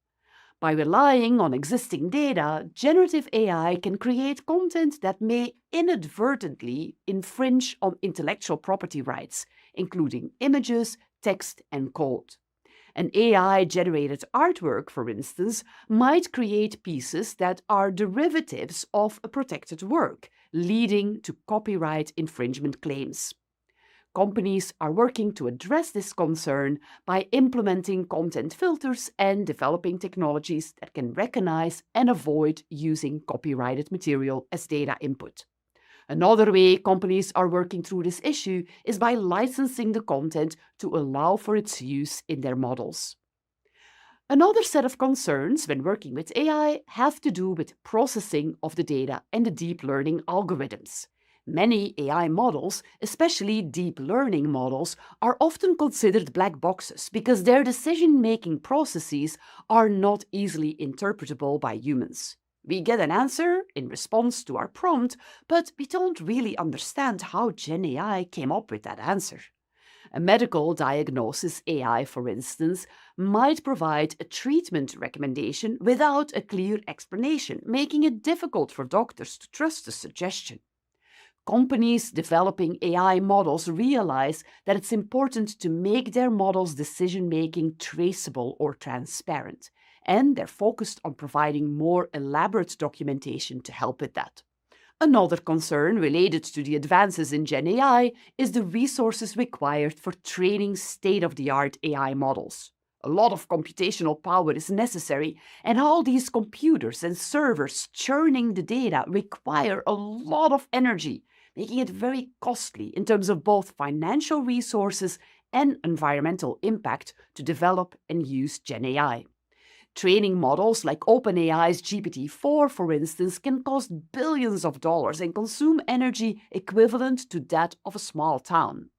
Speaker 1: By relying on existing data, generative AI can create content that may inadvertently infringe on intellectual property rights, including images, text, and code. An AI-generated artwork, for instance, might create pieces that are derivatives of a protected work, leading to copyright infringement claims. Companies are working to address this concern by implementing content filters and developing technologies that can recognize and avoid using copyrighted material as data input. Another way companies are working through this issue is by licensing the content to allow for its use in their models. Another set of concerns when working with AI have to do with processing of the data and the deep learning algorithms. Many AI models, especially deep learning models, are often considered black boxes because their decision-making processes are not easily interpretable by humans. We get an answer in response to our prompt, but we don't really understand how Gen AI came up with that answer. A medical diagnosis AI, for instance, might provide a treatment recommendation without a clear explanation, making it difficult for doctors to trust the suggestion. Companies developing AI models realize that it's important to make their models' decision-making traceable or transparent, and they're focused on providing more elaborate documentation to help with that. Another concern related to the advances in Gen AI is the resources required for training state-of-the-art AI models. A lot of computational power is necessary, and all these computers and servers churning the data require a lot of energy, making it very costly in terms of both financial resources and environmental impact to develop and use Gen AI. Training models like OpenAI's GPT-4, for instance, can cost billions of dollars and consume energy equivalent to that of a small town.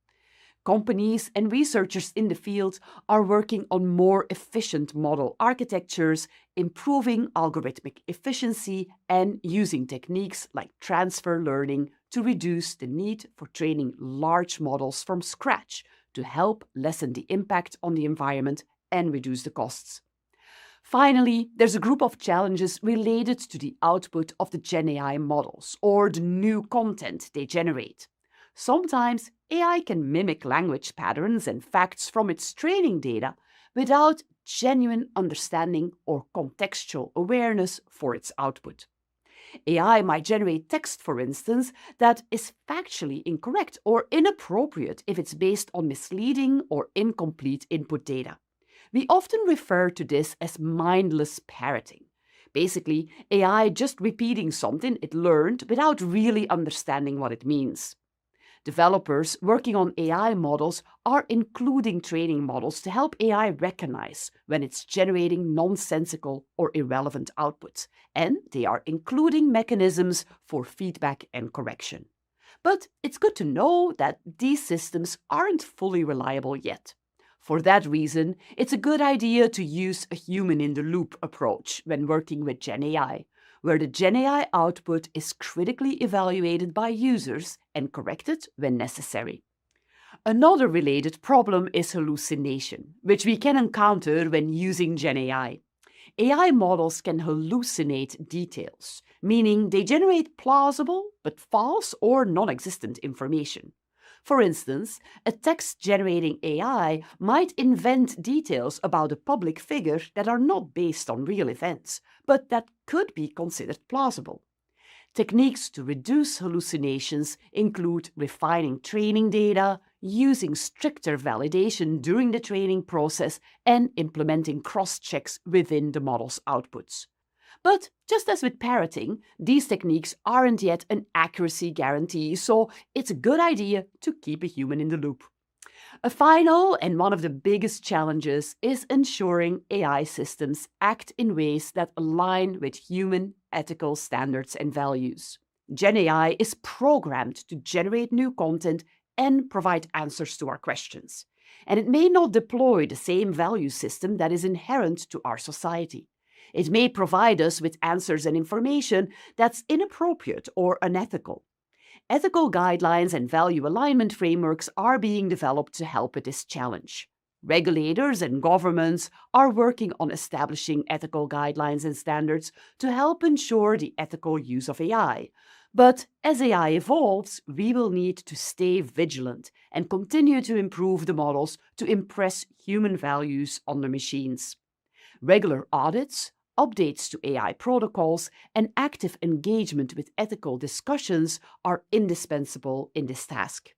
Speaker 1: Companies and researchers in the field are working on more efficient model architectures, improving algorithmic efficiency, and using techniques like transfer learning to reduce the need for training large models from scratch to help lessen the impact on the environment and reduce the costs. Finally, there's a group of challenges related to the output of the Gen AI models or the new content they generate. Sometimes AI can mimic language patterns and facts from its training data without genuine understanding or contextual awareness for its output. AI might generate text, for instance, that is factually incorrect or inappropriate if it's based on misleading or incomplete input data. We often refer to this as mindless parroting. Basically, AI just repeating something it learned without really understanding what it means. Developers working on AI models are including training models to help AI recognize when it's generating nonsensical or irrelevant outputs, and they are including mechanisms for feedback and correction. But it's good to know that these systems aren't fully reliable yet. For that reason, it's a good idea to use a human-in-the-loop approach when working with GenAI, where the GenAI output is critically evaluated by users and corrected when necessary. Another related problem is hallucination, which we can encounter when using GenAI. AI models can hallucinate details, meaning they generate plausible but false or non-existent information. For instance, a text-generating AI might invent details about a public figure that are not based on real events, but that could be considered plausible. Techniques to reduce hallucinations include refining training data, using stricter validation during the training process, and implementing cross-checks within the model's outputs. But just as with parroting, these techniques aren't yet an accuracy guarantee, so it's a good idea to keep a human in the loop. A final and one of the biggest challenges is ensuring AI systems act in ways that align with human ethical standards and values. GenAI is programmed to generate new content and provide answers to our questions, and it may not deploy the same value system that is inherent to our society. It may provide us with answers and information that's inappropriate or unethical. Ethical guidelines and value alignment frameworks are being developed to help with this challenge. Regulators and governments are working on establishing ethical guidelines and standards to help ensure the ethical use of AI. But as AI evolves, we will need to stay vigilant and continue to improve the models to impress human values on the machines. Regular audits, updates to AI protocols, and active engagement with ethical discussions are indispensable in this task.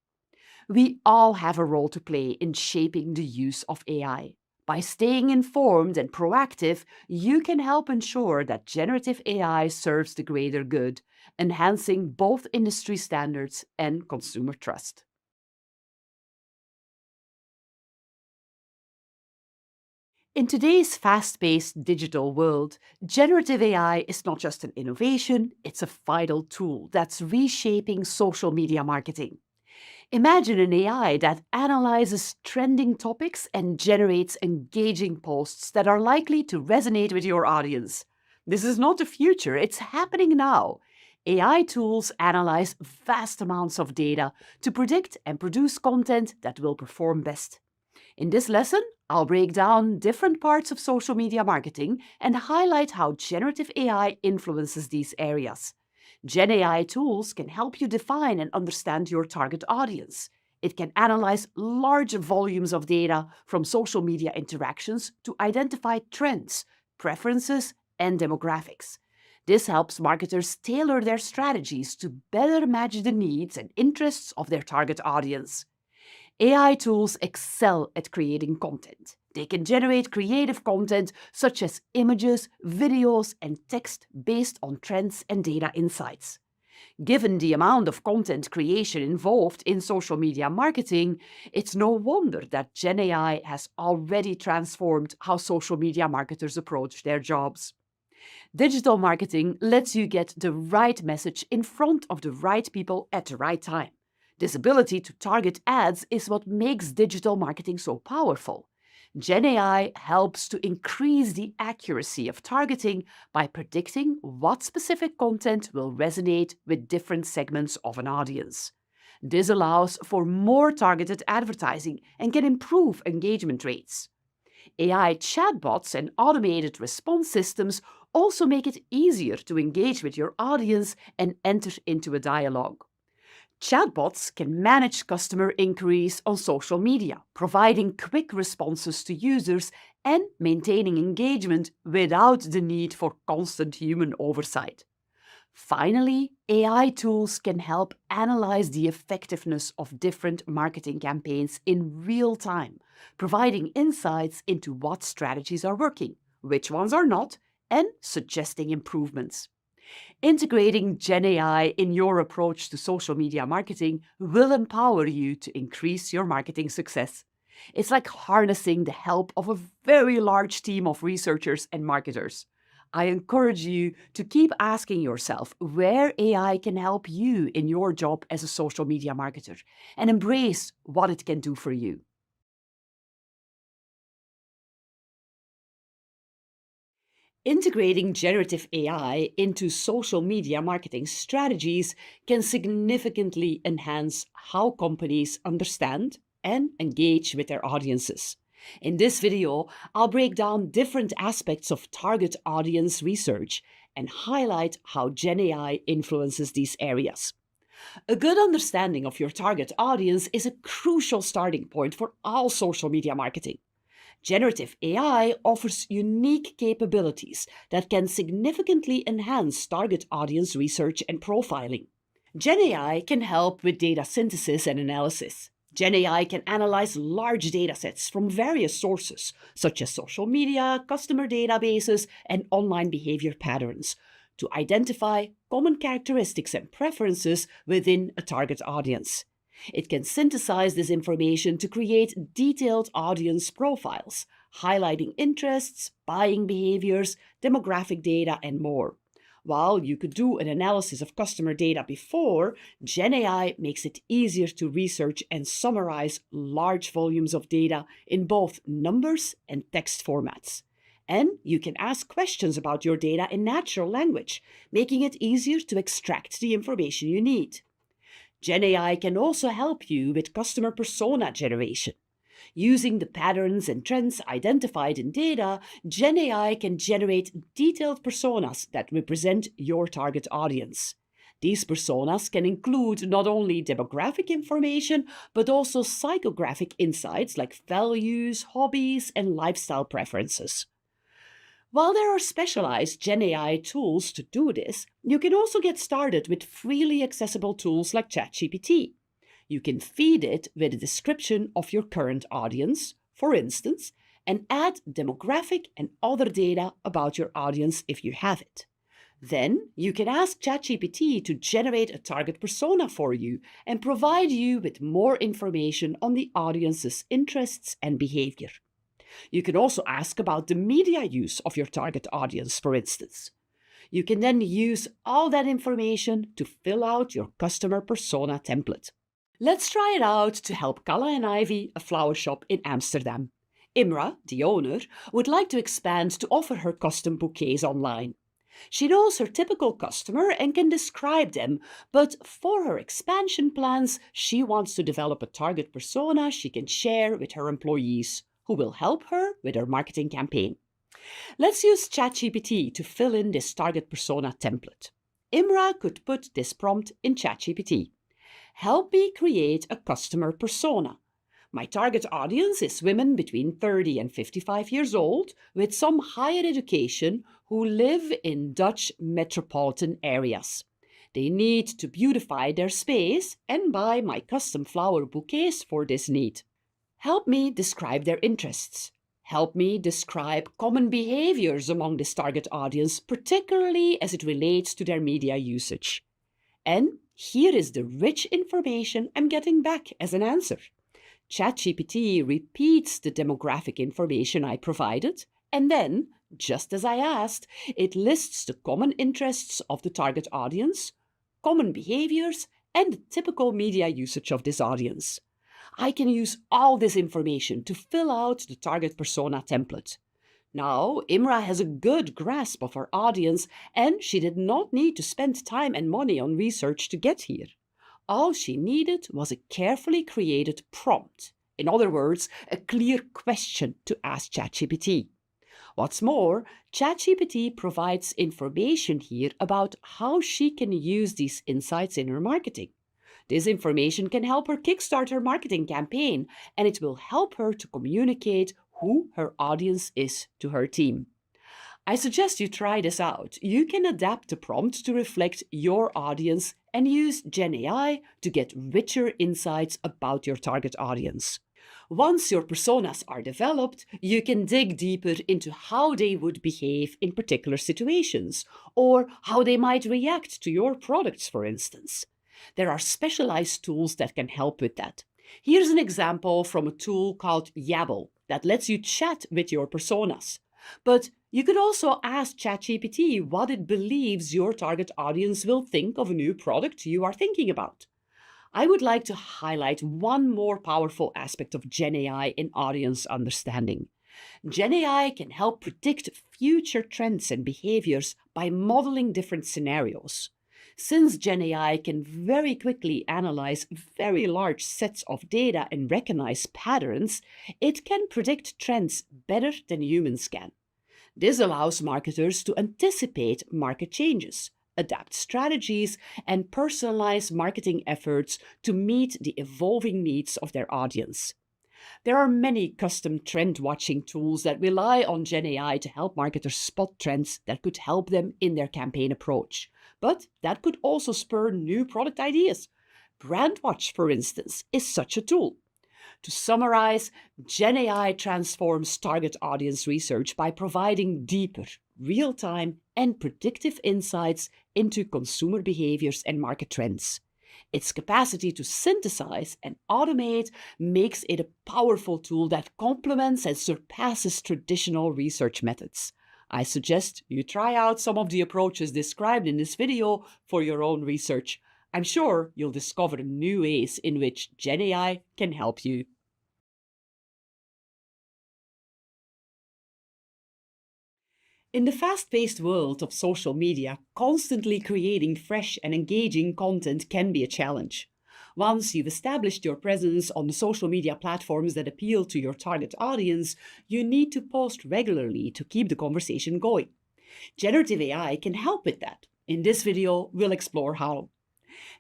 Speaker 1: We all have a role to play in shaping the use of AI. By staying informed and proactive, you can help ensure that generative AI serves the greater good, enhancing both industry standards and consumer trust. In today's fast-paced digital world, generative AI is not just an innovation, it's a vital tool that's reshaping social media marketing. Imagine an AI that analyzes trending topics and generates engaging posts that are likely to resonate with your audience. This is not the future, it's happening now. AI tools analyze vast amounts of data to predict and produce content that will perform best. In this lesson, I'll break down different parts of social media marketing and highlight how generative AI influences these areas. GenAI tools can help you define and understand your target audience. It can analyze large volumes of data from social media interactions to identify trends, preferences, and demographics. This helps marketers tailor their strategies to better match the needs and interests of their target audience. AI tools excel at creating content. They can generate creative content such as images, videos, and text based on trends and data insights. Given the amount of content creation involved in social media marketing, it's no wonder that GenAI has already transformed how social media marketers approach their jobs. Digital marketing lets you get the right message in front of the right people at the right time. This ability to target ads is what makes digital marketing so powerful. GenAI helps to increase the accuracy of targeting by predicting what specific content will resonate with different segments of an audience. This allows for more targeted advertising and can improve engagement rates. AI chatbots and automated response systems also make it easier to engage with your audience and enter into a dialogue. Chatbots can manage customer inquiries on social media, providing quick responses to users and maintaining engagement without the need for constant human oversight. Finally, AI tools can help analyze the effectiveness of different marketing campaigns in real time, providing insights into what strategies are working, which ones are not, and suggesting improvements. Integrating Gen AI in your approach to social media marketing will empower you to increase your marketing success. It's like harnessing the help of a very large team of researchers and marketers. I encourage you to keep asking yourself where AI can help you in your job as a social media marketer and embrace what it can do for you. Integrating generative AI into social media marketing strategies can significantly enhance how companies understand and engage with their audiences. In this video, I'll break down different aspects of target audience research and highlight how Gen AI influences these areas. A good understanding of your target audience is a crucial starting point for all social media marketing. Generative AI offers unique capabilities that can significantly enhance target audience research and profiling. Gen AI can help with data synthesis and analysis. Gen AI can analyze large datasets from various sources, such as social media, customer databases, and online behavior patterns, to identify common characteristics and preferences within a target audience. It can synthesize this information to create detailed audience profiles, highlighting interests, buying behaviors, demographic data, and more. While you could do an analysis of customer data before, Gen AI makes it easier to research and summarize large volumes of data in both numbers and text formats. And you can ask questions about your data in natural language, making it easier to extract the information you need. Gen AI can also help you with customer persona generation. Using the patterns and trends identified in data, Gen AI can generate detailed personas that represent your target audience. These personas can include not only demographic information, but also psychographic insights like values, hobbies, and lifestyle preferences. While there are specialized Gen AI tools to do this, you can also get started with freely accessible tools like ChatGPT. You can feed it with a description of your current audience, for instance, and add demographic and other data about your audience if you have it. Then you can ask ChatGPT to generate a target persona for you and provide you with more information on the audience's interests and behavior. You can also ask about the media use of your target audience, for instance. You can then use all that information to fill out your customer persona template. Let's try it out to help Kalla and Ivy, a flower shop in Amsterdam. Imra, the owner, would like to expand to offer her custom bouquets online. She knows her typical customer and can describe them, but for her expansion plans, she wants to develop a target persona she can share with her employees, who will help her with her marketing campaign. Let's use ChatGPT to fill in this target persona template. Imra could put this prompt in ChatGPT. Help me create a customer persona. My target audience is women between 30 and 55 years old with some higher education who live in Dutch metropolitan areas. They need to beautify their space and buy my custom flower bouquets for this need. Help me describe their interests. Help me describe common behaviors among this target audience, particularly as it relates to their media usage. And here is the rich information I'm getting back as an answer. ChatGPT repeats the demographic information I provided, and then, just as I asked, it lists the common interests of the target audience, common behaviors, and the typical media usage of this audience. I can use all this information to fill out the target persona template. Now, Imra has a good grasp of her audience, and she did not need to spend time and money on research to get here. All she needed was a carefully created prompt. In other words, a clear question to ask ChatGPT. What's more, ChatGPT provides information here about how she can use these insights in her marketing. This information can help her kickstart her marketing campaign, and it will help her to communicate who her audience is to her team. I suggest you try this out. You can adapt the prompt to reflect your audience and use Gen AI to get richer insights about your target audience. Once your personas are developed, you can dig deeper into how they would behave in particular situations, or how they might react to your products, for instance. There are specialized tools that can help with that. Here's an example from a tool called Yabble that lets you chat with your personas. But you could also ask ChatGPT what it believes your target audience will think of a new product you are thinking about. I would like to highlight one more powerful aspect of GenAI in audience understanding. GenAI can help predict future trends and behaviors by modeling different scenarios. Since GenAI can very quickly analyze very large sets of data and recognize patterns, it can predict trends better than humans can. This allows marketers to anticipate market changes, adapt strategies, and personalize marketing efforts to meet the evolving needs of their audience. There are many custom trend watching tools that rely on GenAI to help marketers spot trends that could help them in their campaign approach. But that could also spur new product ideas. BrandWatch, for instance, is such a tool. To summarize, GenAI transforms target audience research by providing deeper, real-time, and predictive insights into consumer behaviors and market trends. Its capacity to synthesize and automate makes it a powerful tool that complements and surpasses traditional research methods. I suggest you try out some of the approaches described in this video for your own research. I'm sure you'll discover new ways in which GenAI can help you. In the fast-paced world of social media, constantly creating fresh and engaging content can be a challenge. Once you've established your presence on the social media platforms that appeal to your target audience, you need to post regularly to keep the conversation going. Generative AI can help with that. In this video, we'll explore how.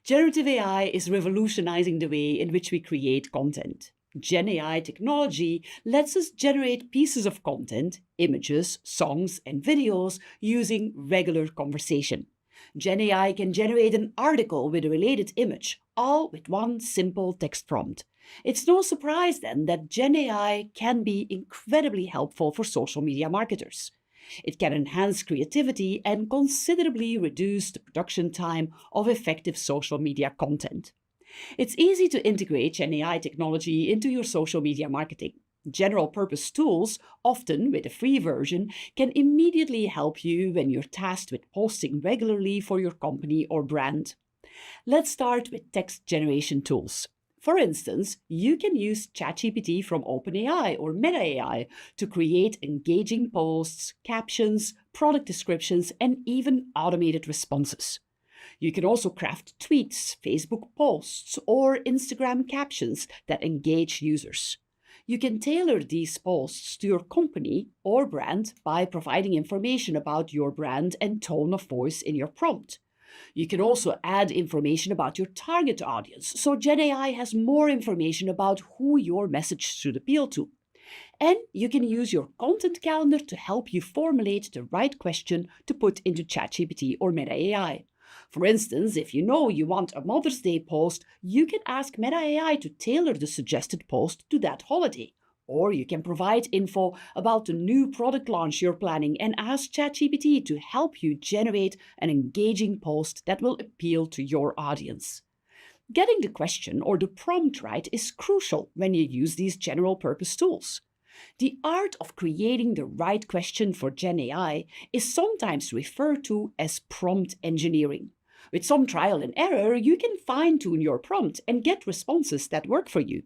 Speaker 1: Generative AI is revolutionizing the way in which we create content. GenAI technology lets us generate pieces of content, images, songs, and videos using regular conversation. GenAI can generate an article with a related image, all with one simple text prompt. It's no surprise then that GenAI can be incredibly helpful for social media marketers. It can enhance creativity and considerably reduce the production time of effective social media content. It's easy to integrate GenAI technology into your social media marketing. General-purpose tools, often with a free version, can immediately help you when you're tasked with posting regularly for your company or brand. Let's start with text generation tools. For instance, you can use ChatGPT from OpenAI or Meta AI to create engaging posts, captions, product descriptions, and even automated responses. You can also craft tweets, Facebook posts, or Instagram captions that engage users. You can tailor these posts to your company or brand by providing information about your brand and tone of voice in your prompt. You can also add information about your target audience, so GenAI has more information about who your message should appeal to. And you can use your content calendar to help you formulate the right question to put into ChatGPT or Meta AI. For instance, if you know you want a Mother's Day post, you can ask Meta AI to tailor the suggested post to that holiday. Or you can provide info about the new product launch you're planning and ask ChatGPT to help you generate an engaging post that will appeal to your audience. Getting the question or the prompt right is crucial when you use these general-purpose tools. The art of creating the right question for GenAI is sometimes referred to as prompt engineering. With some trial and error, you can fine-tune your prompt and get responses that work for you.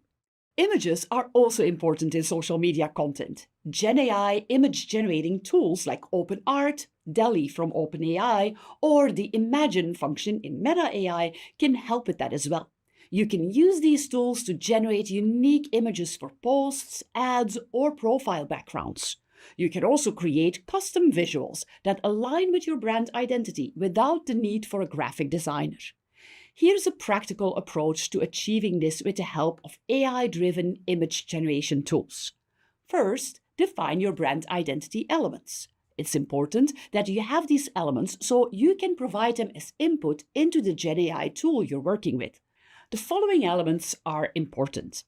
Speaker 1: Images are also important in social media content. GenAI image-generating tools like OpenArt, DALL-E from OpenAI, or the Imagine function in Meta AI can help with that as well. You can use these tools to generate unique images for posts, ads, or profile backgrounds. You can also create custom visuals that align with your brand identity without the need for a graphic designer. Here's a practical approach to achieving this with the help of AI-driven image generation tools. First, define your brand identity elements. It's important that you have these elements so you can provide them as input into the GenAI tool you're working with. The following elements are important: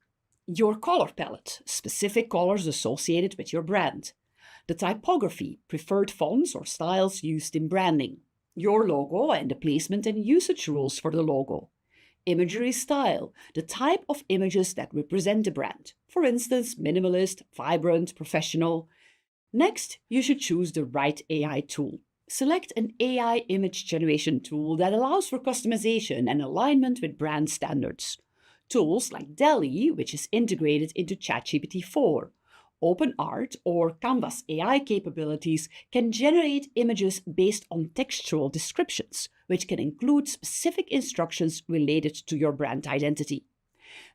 Speaker 1: Your color palette, specific colors associated with your brand. The typography, preferred fonts or styles used in branding. Your logo and the placement and usage rules for the logo. Imagery style, the type of images that represent the brand. For instance, minimalist, vibrant, professional. Next, you should choose the right AI tool. Select an AI image generation tool that allows for customization and alignment with brand standards. Tools like DALL-E, which is integrated into ChatGPT-4, OpenArt or Canva's AI capabilities can generate images based on textual descriptions, which can include specific instructions related to your brand identity.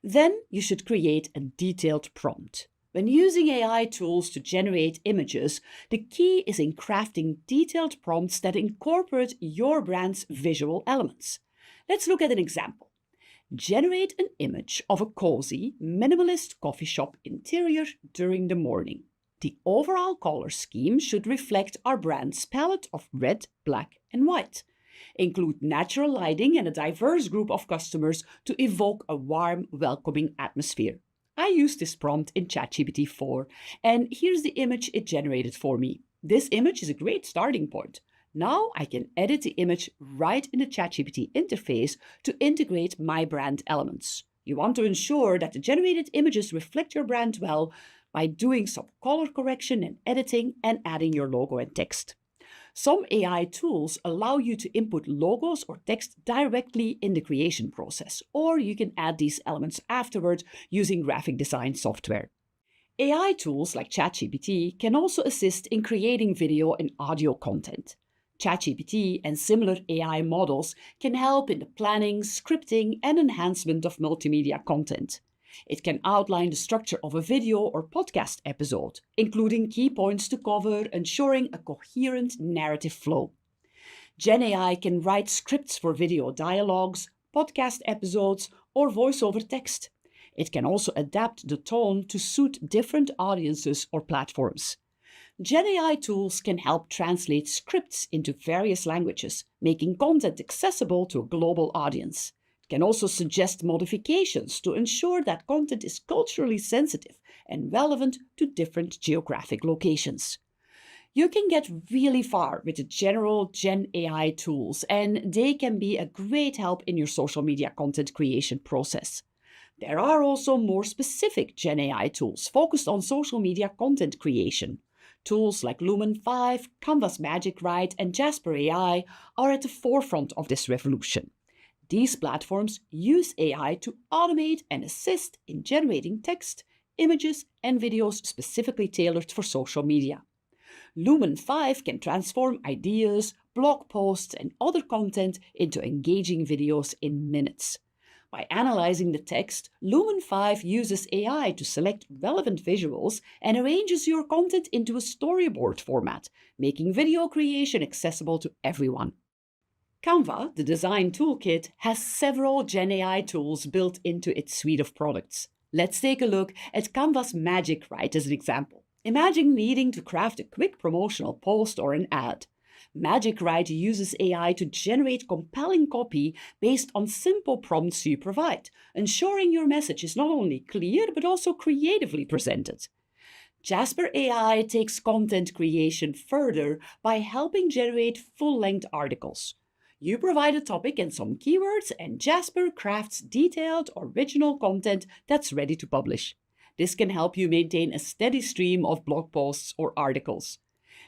Speaker 1: Then you should create a detailed prompt. When using AI tools to generate images, the key is in crafting detailed prompts that incorporate your brand's visual elements. Let's look at an example. Generate an image of a cozy, minimalist coffee shop interior during the morning. The overall color scheme should reflect our brand's palette of red, black, and white. Include natural lighting and a diverse group of customers to evoke a warm, welcoming atmosphere. I used this prompt in ChatGPT-4, and here's the image it generated for me. This image is a great starting point. Now I can edit the image right in the ChatGPT interface to integrate my brand elements. You want to ensure that the generated images reflect your brand well by doing some color correction and editing and adding your logo and text. Some AI tools allow you to input logos or text directly in the creation process, or you can add these elements afterward using graphic design software. AI tools like ChatGPT can also assist in creating video and audio content. ChatGPT and similar AI models can help in the planning, scripting, and enhancement of multimedia content. It can outline the structure of a video or podcast episode, including key points to cover, ensuring a coherent narrative flow. GenAI can write scripts for video dialogues, podcast episodes, or voiceover text. It can also adapt the tone to suit different audiences or platforms. GenAI tools can help translate scripts into various languages, making content accessible to a global audience. It can also suggest modifications to ensure that content is culturally sensitive and relevant to different geographic locations. You can get really far with the general GenAI tools, and they can be a great help in your social media content creation process. There are also more specific GenAI tools focused on social media content creation. Tools like Lumen 5, Canva's Magic Write, and Jasper AI are at the forefront of this revolution. These platforms use AI to automate and assist in generating text, images, and videos specifically tailored for social media. Lumen 5 can transform ideas, blog posts, and other content into engaging videos in minutes. By analyzing the text, Lumen 5 uses AI to select relevant visuals and arranges your content into a storyboard format, making video creation accessible to everyone. Canva, the design toolkit, has several GenAI tools built into its suite of products. Let's take a look at Canva's Magic Write as an example. Imagine needing to craft a quick promotional post or an ad. Magic Write uses AI to generate compelling copy based on simple prompts you provide, ensuring your message is not only clear but also creatively presented. Jasper AI takes content creation further by helping generate full-length articles. You provide a topic and some keywords, and Jasper crafts detailed, original content that's ready to publish. This can help you maintain a steady stream of blog posts or articles.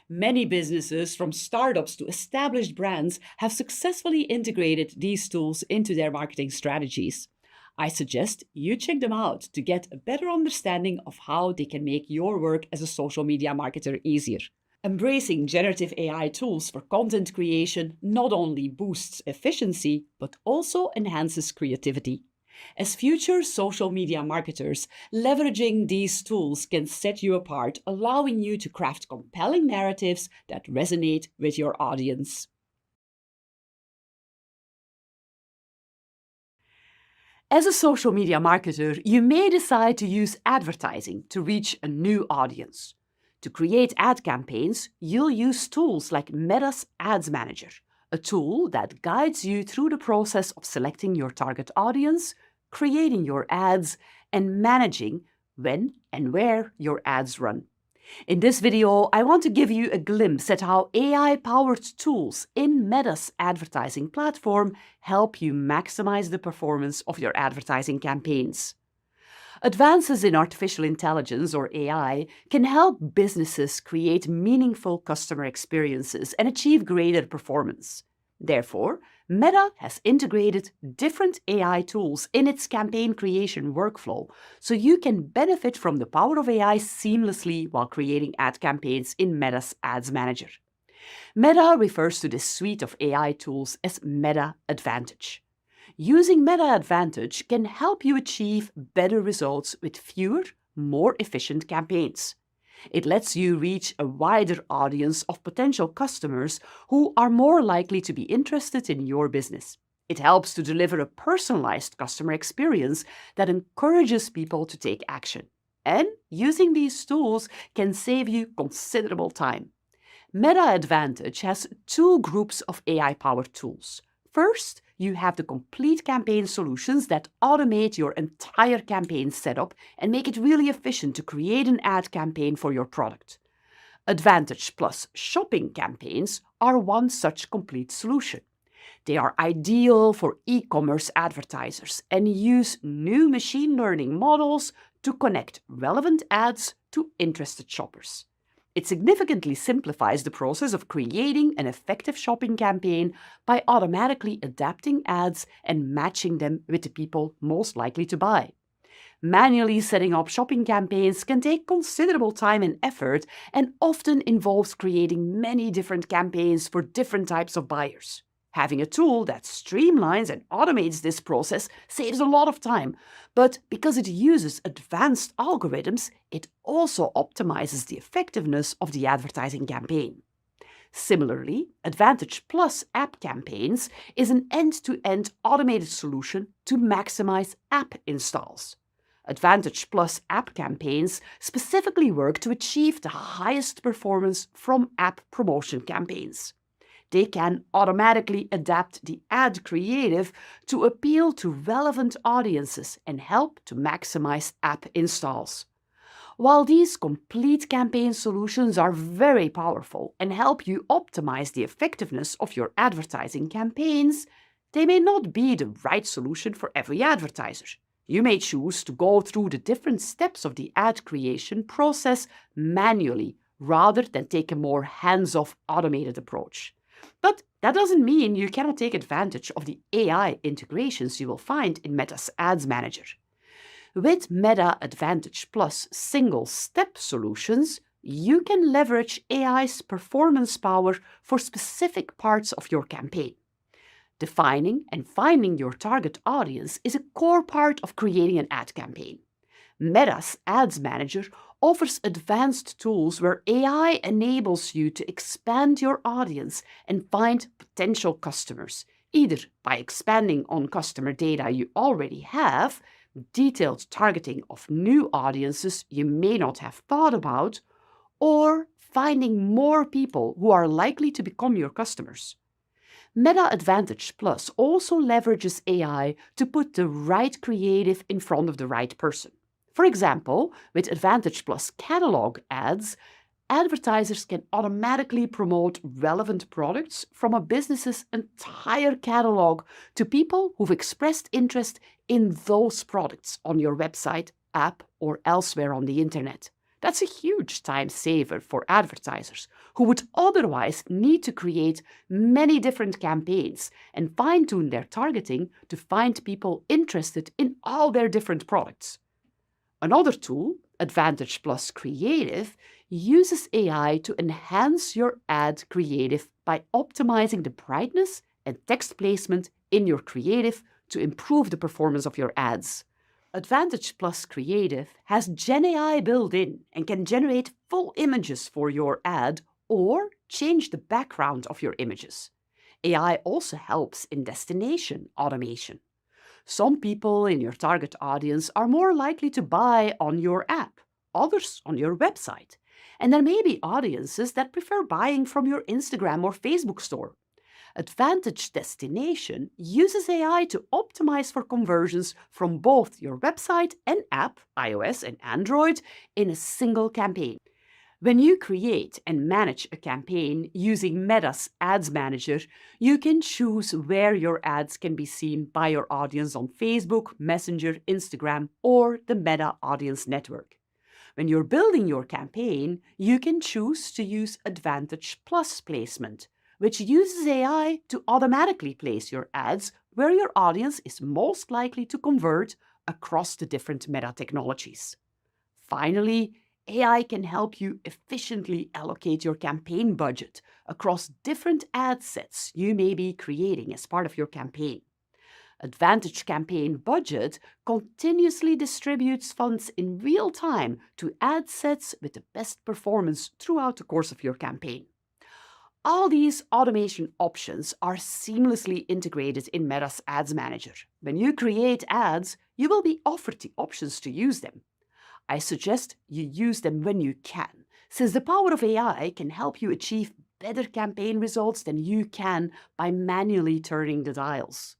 Speaker 1: Many businesses, from startups to established brands, have successfully integrated these tools into their marketing strategies. I suggest you check them out to get a better understanding of how they can make your work as a social media marketer easier. Embracing generative AI tools for content creation not only boosts efficiency, but also enhances creativity. As future social media marketers, leveraging these tools can set you apart, allowing you to craft compelling narratives that resonate with your audience. As a social media marketer, you may decide to use advertising to reach a new audience. To create ad campaigns, you'll use tools like Meta's Ads Manager, a tool that guides you through the process of selecting your target audience, creating your ads, and managing when and where your ads run. In this video, I want to give you a glimpse at how AI-powered tools in Meta's advertising platform help you maximize the performance of your advertising campaigns. Advances in artificial intelligence, or AI, can help businesses create meaningful customer experiences and achieve greater performance. Therefore, Meta has integrated different AI tools in its campaign creation workflow, so you can benefit from the power of AI seamlessly while creating ad campaigns in Meta's Ads Manager. Meta refers to this suite of AI tools as Meta Advantage. Using Meta Advantage can help you achieve better results with fewer, more efficient campaigns. It lets you reach a wider audience of potential customers who are more likely to be interested in your business. It helps to deliver a personalized customer experience that encourages people to take action. And using these tools can save you considerable time. Meta Advantage has two groups of AI-powered tools. First, you have the complete campaign solutions that automate your entire campaign setup and make it really efficient to create an ad campaign for your product. Advantage Plus shopping campaigns are one such complete solution. They are ideal for e-commerce advertisers and use new machine learning models to connect relevant ads to interested shoppers. It significantly simplifies the process of creating an effective shopping campaign by automatically adapting ads and matching them with the people most likely to buy. Manually setting up shopping campaigns can take considerable time and effort and often involves creating many different campaigns for different types of buyers. Having a tool that streamlines and automates this process saves a lot of time, but because it uses advanced algorithms, it also optimizes the effectiveness of the advertising campaign. Similarly, Advantage Plus app campaigns is an end-to-end automated solution to maximize app installs. Advantage Plus app campaigns specifically work to achieve the highest performance from app promotion campaigns. They can automatically adapt the ad creative to appeal to relevant audiences and help to maximize app installs. While these complete campaign solutions are very powerful and help you optimize the effectiveness of your advertising campaigns, they may not be the right solution for every advertiser. You may choose to go through the different steps of the ad creation process manually rather than take a more hands-off automated approach. But that doesn't mean you cannot take advantage of the AI integrations you will find in Meta's Ads Manager. With Meta Advantage Plus single-step solutions, you can leverage AI's performance power for specific parts of your campaign. Defining and finding your target audience is a core part of creating an ad campaign. Meta's Ads Manager offers advanced tools where AI enables you to expand your audience and find potential customers, either by expanding on customer data you already have, detailed targeting of new audiences you may not have thought about, or finding more people who are likely to become your customers. Meta Advantage Plus also leverages AI to put the right creative in front of the right person. For example, with Advantage Plus catalog ads, advertisers can automatically promote relevant products from a business's entire catalog to people who've expressed interest in those products on your website, app, or elsewhere on the internet. That's a huge time saver for advertisers who would otherwise need to create many different campaigns and fine-tune their targeting to find people interested in all their different products. Another tool, Advantage Plus Creative, uses AI to enhance your ad creative by optimizing the brightness and text placement in your creative to improve the performance of your ads. Advantage Plus Creative has GenAI built in and can generate full images for your ad or change the background of your images. AI also helps in destination automation. Some people in your target audience are more likely to buy on your app, others on your website. And there may be audiences that prefer buying from your Instagram or Facebook store. Advantage Destination uses AI to optimize for conversions from both your website and app, iOS and Android, in a single campaign. When you create and manage a campaign using Meta's Ads Manager, you can choose where your ads can be seen by your audience on Facebook, Messenger, Instagram, or the Meta Audience Network. When you're building your campaign, you can choose to use Advantage Plus placement, which uses AI to automatically place your ads where your audience is most likely to convert across the different Meta technologies. Finally, AI can help you efficiently allocate your campaign budget across different ad sets you may be creating as part of your campaign. Advantage Campaign Budget continuously distributes funds in real time to ad sets with the best performance throughout the course of your campaign. All these automation options are seamlessly integrated in Meta's Ads Manager. When you create ads, you will be offered the options to use them. I suggest you use them when you can, since the power of AI can help you achieve better campaign results than you can by manually turning the dials.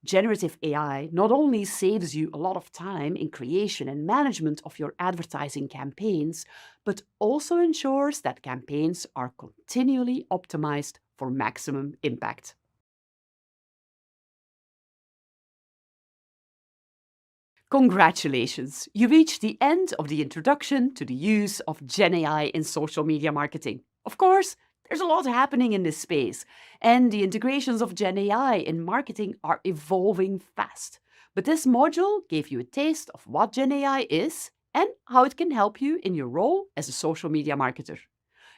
Speaker 1: Generative AI not only saves you a lot of time in creation and management of your advertising campaigns, but also ensures that campaigns are continually optimized for maximum impact. Congratulations! You reached the end of the introduction to the use of GenAI in social media marketing. Of course, there's a lot happening in this space, and the integrations of GenAI in marketing are evolving fast. But this module gave you a taste of what GenAI is and how it can help you in your role as a social media marketer.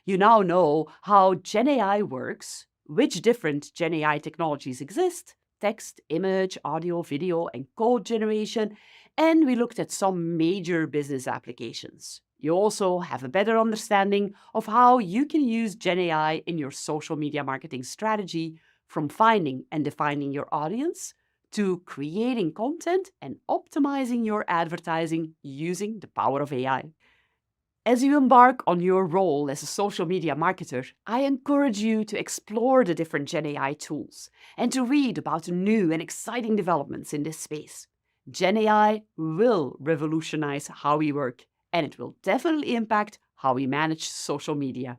Speaker 1: You now know how GenAI works, which different GenAI technologies exist, text, image, audio, video, and code generation, and we looked at some major business applications. You also have a better understanding of how you can use GenAI in your social media marketing strategy, from finding and defining your audience to creating content and optimizing your advertising using the power of AI. As you embark on your role as a social media marketer, I encourage you to explore the different GenAI tools and to read about the new and exciting developments in this space. GenAI will revolutionize how we work, and it will definitely impact how we manage social media.